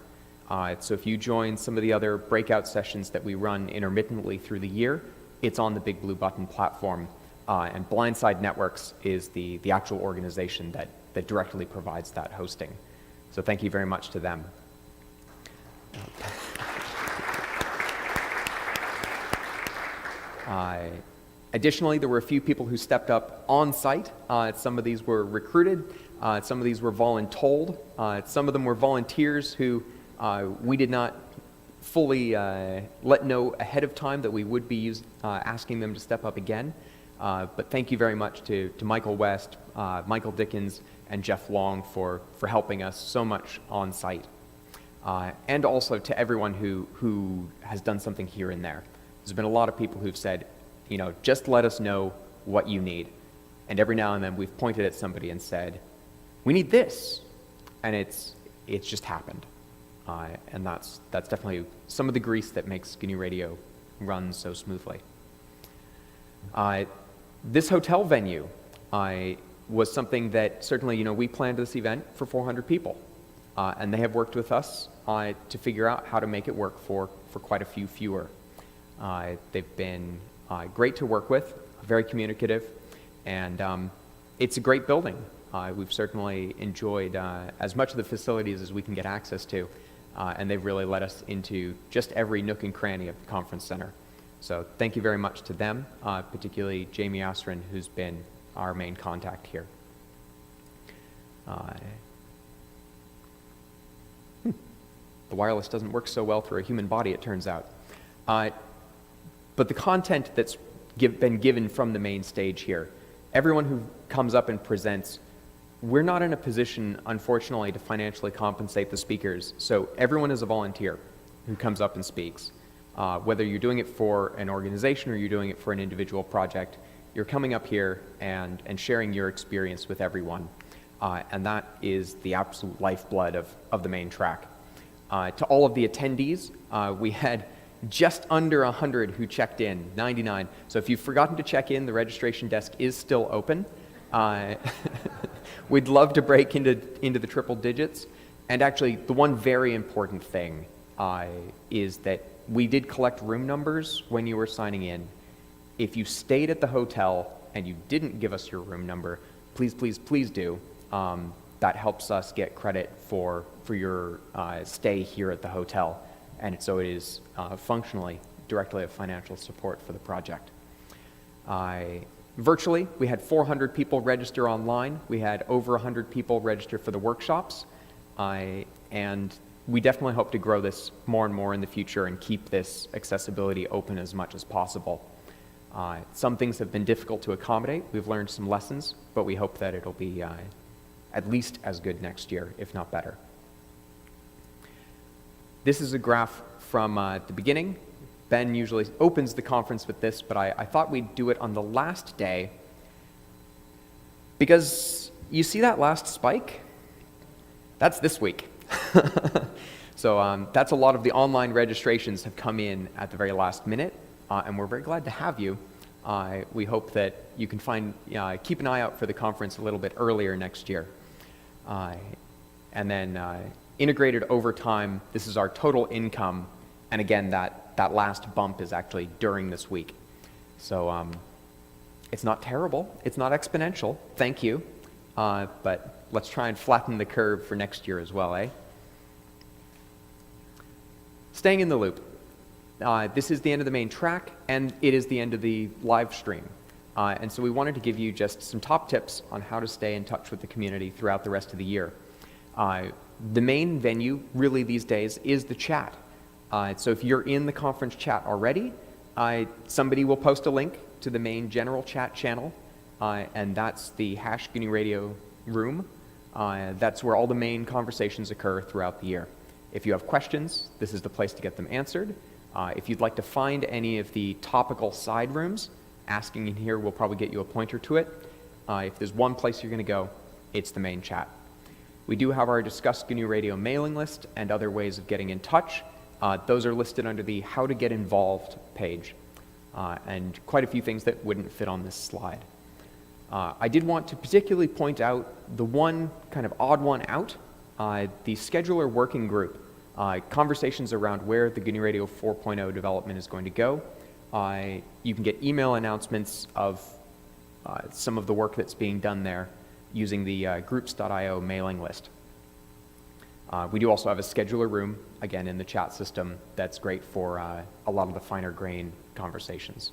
So if you join some of the other breakout sessions that we run intermittently through the year, it's on the Big Blue Button platform. And Blindside Networks is the actual organization that directly provides that hosting. So thank you very much to them. Additionally, there were a few people who stepped up on site. Some of these were recruited, some of these were voluntold, some of them were volunteers who we did not fully let know ahead of time that we would be asking them to step up again. But thank you very much to Michael West, Michael Dickens, and Jeff Long for helping us so much on site. And also to everyone who has done something here and there. There's been a lot of people who've said, just let us know what you need. And every now and then we've pointed at somebody and said, we need this. And it's just happened. And that's definitely some of the grease that makes GNU Radio run so smoothly. This hotel venue was something that certainly, we planned this event for 400 people. And they have worked with us to figure out how to make it work for quite a few fewer. They've been great to work with, very communicative, and it's a great building. We've certainly enjoyed as much of the facilities as we can get access to, and they've really led us into just every nook and cranny of the conference center. So thank you very much to them, particularly Jamie Asrin, who's been our main contact here. The wireless doesn't work so well through a human body, it turns out. But the content that's been given from the main stage here, everyone who comes up and presents, we're not in a position, unfortunately, to financially compensate the speakers. So everyone is a volunteer who comes up and speaks. Whether you're doing it for an organization or you're doing it for an individual project, you're coming up here and sharing your experience with everyone. And that is the absolute lifeblood of the main track. To all of the attendees, we had just under 100 who checked in, 99. So if you've forgotten to check in, the registration desk is still open. We'd love to break into the triple digits. And actually, the one very important thing is that we did collect room numbers when you were signing in. If you stayed at the hotel and you didn't give us your room number, please, please, please do. That helps us get credit for your stay here at the hotel. And so it is functionally directly a financial support for the project. Virtually, we had 400 people register online. We had over 100 people register for the workshops. And we definitely hope to grow this more and more in the future and keep this accessibility open as much as possible. Some things have been difficult to accommodate. We've learned some lessons, but we hope that it'll be at least as good next year, if not better. This is a graph from the beginning. Ben usually opens the conference with this, but I thought we'd do it on the last day because you see that last spike? That's this week. So that's a lot of the online registrations have come in at the very last minute, and we're very glad to have you. We hope that you can keep an eye out for the conference a little bit earlier next year. And then integrated over time, this is our total income, and again, that last bump is actually during this week. So it's not terrible, it's not exponential, thank you, but let's try and flatten the curve for next year as well, eh? Staying in the loop. This is the end of the main track, and it is the end of the live stream. And so we wanted to give you just some top tips on how to stay in touch with the community throughout the rest of the year. The main venue, really these days, is the chat. So if you're in the conference chat already, somebody will post a link to the main general chat channel, and that's the #GNURadio room. That's where all the main conversations occur throughout the year. If you have questions, this is the place to get them answered. If you'd like to find any of the topical side rooms, asking in here will probably get you a pointer to it. If there's one place you're going to go, it's the main chat. We do have our Discuss GNU Radio mailing list and other ways of getting in touch. Those are listed under the How to Get Involved page, and quite a few things that wouldn't fit on this slide. I did want to particularly point out the one kind of odd one out, the Scheduler Working Group, conversations around where the GNU Radio 4.0 development is going to go. You can get email announcements of some of the work that's being done there using the groups.io mailing list. We do also have a scheduler room, again, in the chat system that's great for a lot of the finer grain conversations.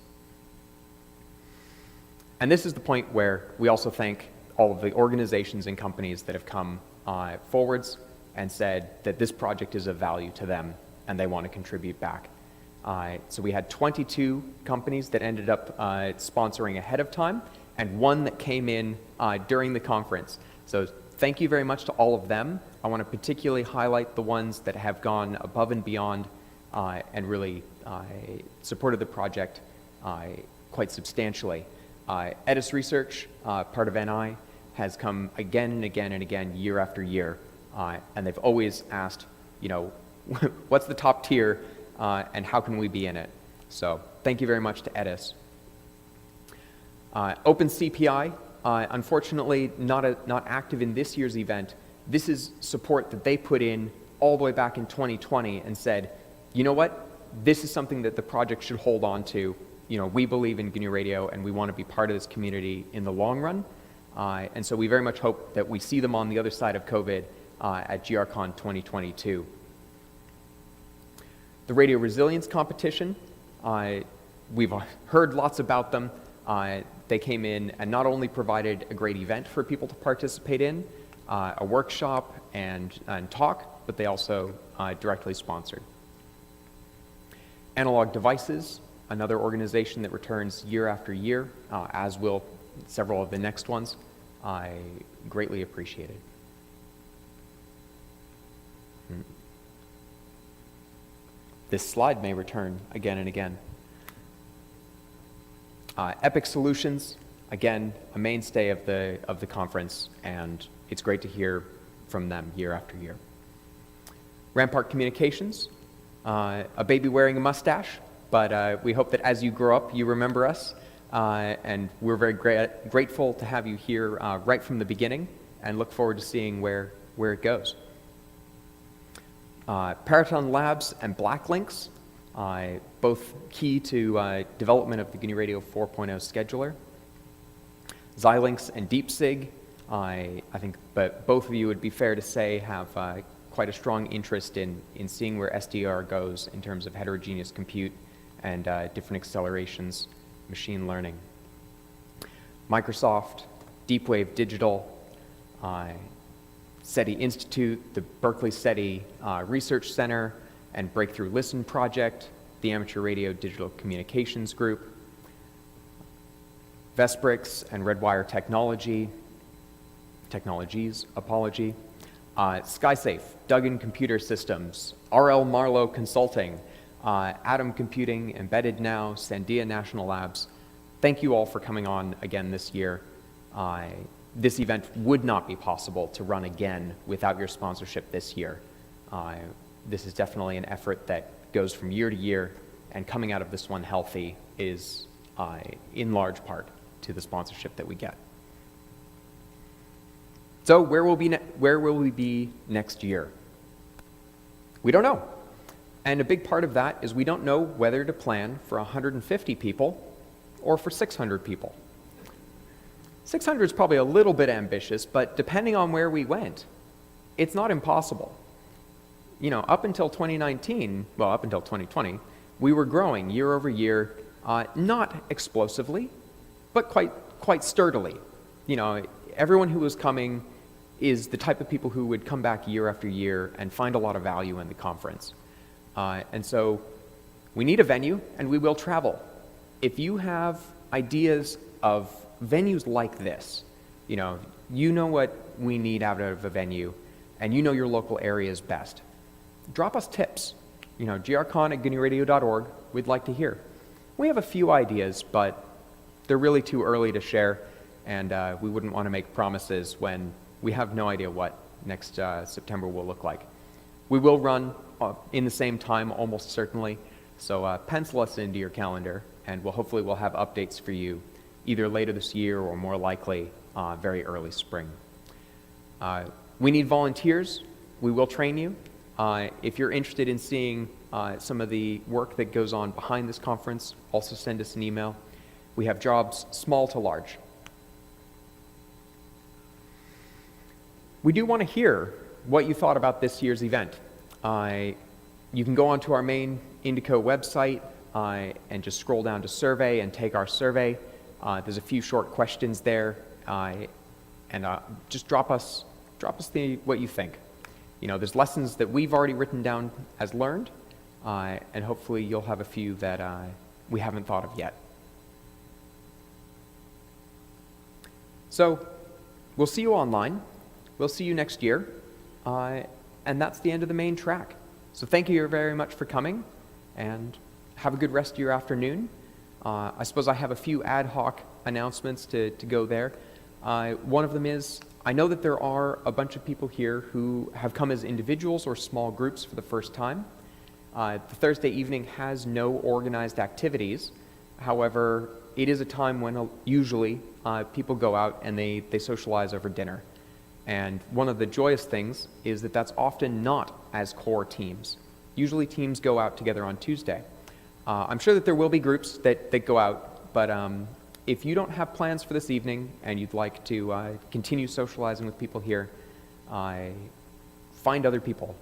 And this is the point where we also thank all of the organizations and companies that have come forwards and said that this project is of value to them and they want to contribute back. So we had 22 companies that ended up sponsoring ahead of time and one that came in during the conference. So thank you very much to all of them. I want to particularly highlight the ones that have gone above and beyond and really supported the project quite substantially. Edis Research, part of NI, has come again and again and again, year after year, and they've always asked, you know, what's the top tier and how can we be in it? So thank you very much to Edis. OpenCPI, unfortunately not active in this year's event. This is support that they put in all the way back in 2020 and said, you know what, this is something that the project should hold on to. You know, we believe in GNU Radio and we want to be part of this community in the long run. And so we very much hope that we see them on the other side of COVID at GRCon 2022. The radio resilience competition, we've heard lots about them. They came in and not only provided a great event for people to participate in, a workshop and talk, but they also directly sponsored. Analog Devices, another organization that returns year after year, as will several of the next ones. I greatly appreciate it. This slide may return again and again. Epic Solutions, again, a mainstay of the conference, and it's great to hear from them year after year. Rampart Communications, a baby wearing a mustache, but we hope that as you grow up, you remember us, and we're very grateful to have you here right from the beginning, and look forward to seeing where it goes. Paraton Labs and Blacklinks, both key to development of the GNU Radio 4.0 scheduler. Xilinx and DeepSig, I think, but both of you would be fair to say have quite a strong interest in seeing where SDR goes in terms of heterogeneous compute and different accelerations, machine learning. Microsoft, DeepWave Digital, SETI Institute, the Berkeley SETI Research Center, and Breakthrough Listen Project, the Amateur Radio Digital Communications Group, Vesprix and Redwire Technologies, Scaife, Duggan Computer Systems, RL Marlowe Consulting, Atom Computing, Embedded Now, Sandia National Labs. Thank you all for coming on again this year. This event would not be possible to run again without your sponsorship this year. This is definitely an effort that goes from year to year, and coming out of this one healthy is in large part to the sponsorship that we get. So where will we be next year? We don't know. And a big part of that is we don't know whether to plan for 150 people or for 600 people. 600 is probably a little bit ambitious, but depending on where we went, it's not impossible. You know, up until 2019, well, up until 2020, we were growing year over year, not explosively, but quite sturdily. You know, everyone who was coming is the type of people who would come back year after year and find a lot of value in the conference. And so we need a venue, and we will travel. If you have ideas of venues like this, you know what we need out of a venue, and you know your local areas best. Drop us tips. You know, GRCon at GNURadio.org, we'd like to hear. We have a few ideas, but they're really too early to share, and we wouldn't want to make promises when we have no idea what next September will look like. We will run in the same time, almost certainly, so pencil us into your calendar, and hopefully we'll have updates for you either later this year or more likely very early spring. We need volunteers. We will train you. If you're interested in seeing some of the work that goes on behind this conference, also send us an email. We have jobs small to large. We do want to hear what you thought about this year's event. You can go onto our main Indico website and just scroll down to survey and take our survey. There's a few short questions there, and just drop us what you think. You know, there's lessons that we've already written down as learned, and hopefully you'll have a few that we haven't thought of yet. So we'll see you online. We'll see you next year, and that's the end of the main track. So thank you very much for coming, and have a good rest of your afternoon. I suppose I have a few ad hoc announcements to go there. One of them is, I know that there are a bunch of people here who have come as individuals or small groups for the first time. The Thursday evening has no organized activities. However, it is a time when usually people go out and they socialize over dinner. And one of the joyous things is that that's often not as core teams. Usually teams go out together on Tuesday. I'm sure that there will be groups that go out, but if you don't have plans for this evening and you'd like to continue socializing with people here, find other people,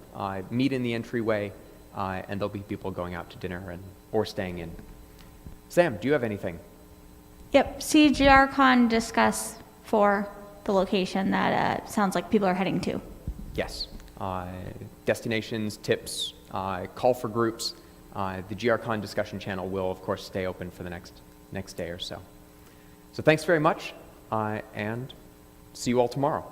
meet in the entryway, and there'll be people going out to dinner or staying in. Sam, do you have anything? Yep, see GRCon discuss for the location that sounds like people are heading to. Yes. Destinations, tips, call for groups. The GRCon discussion channel will, of course, stay open for the next day or so. So thanks very much, and see you all tomorrow.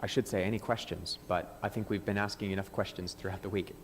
I should say any questions, but I think we've been asking enough questions throughout the week.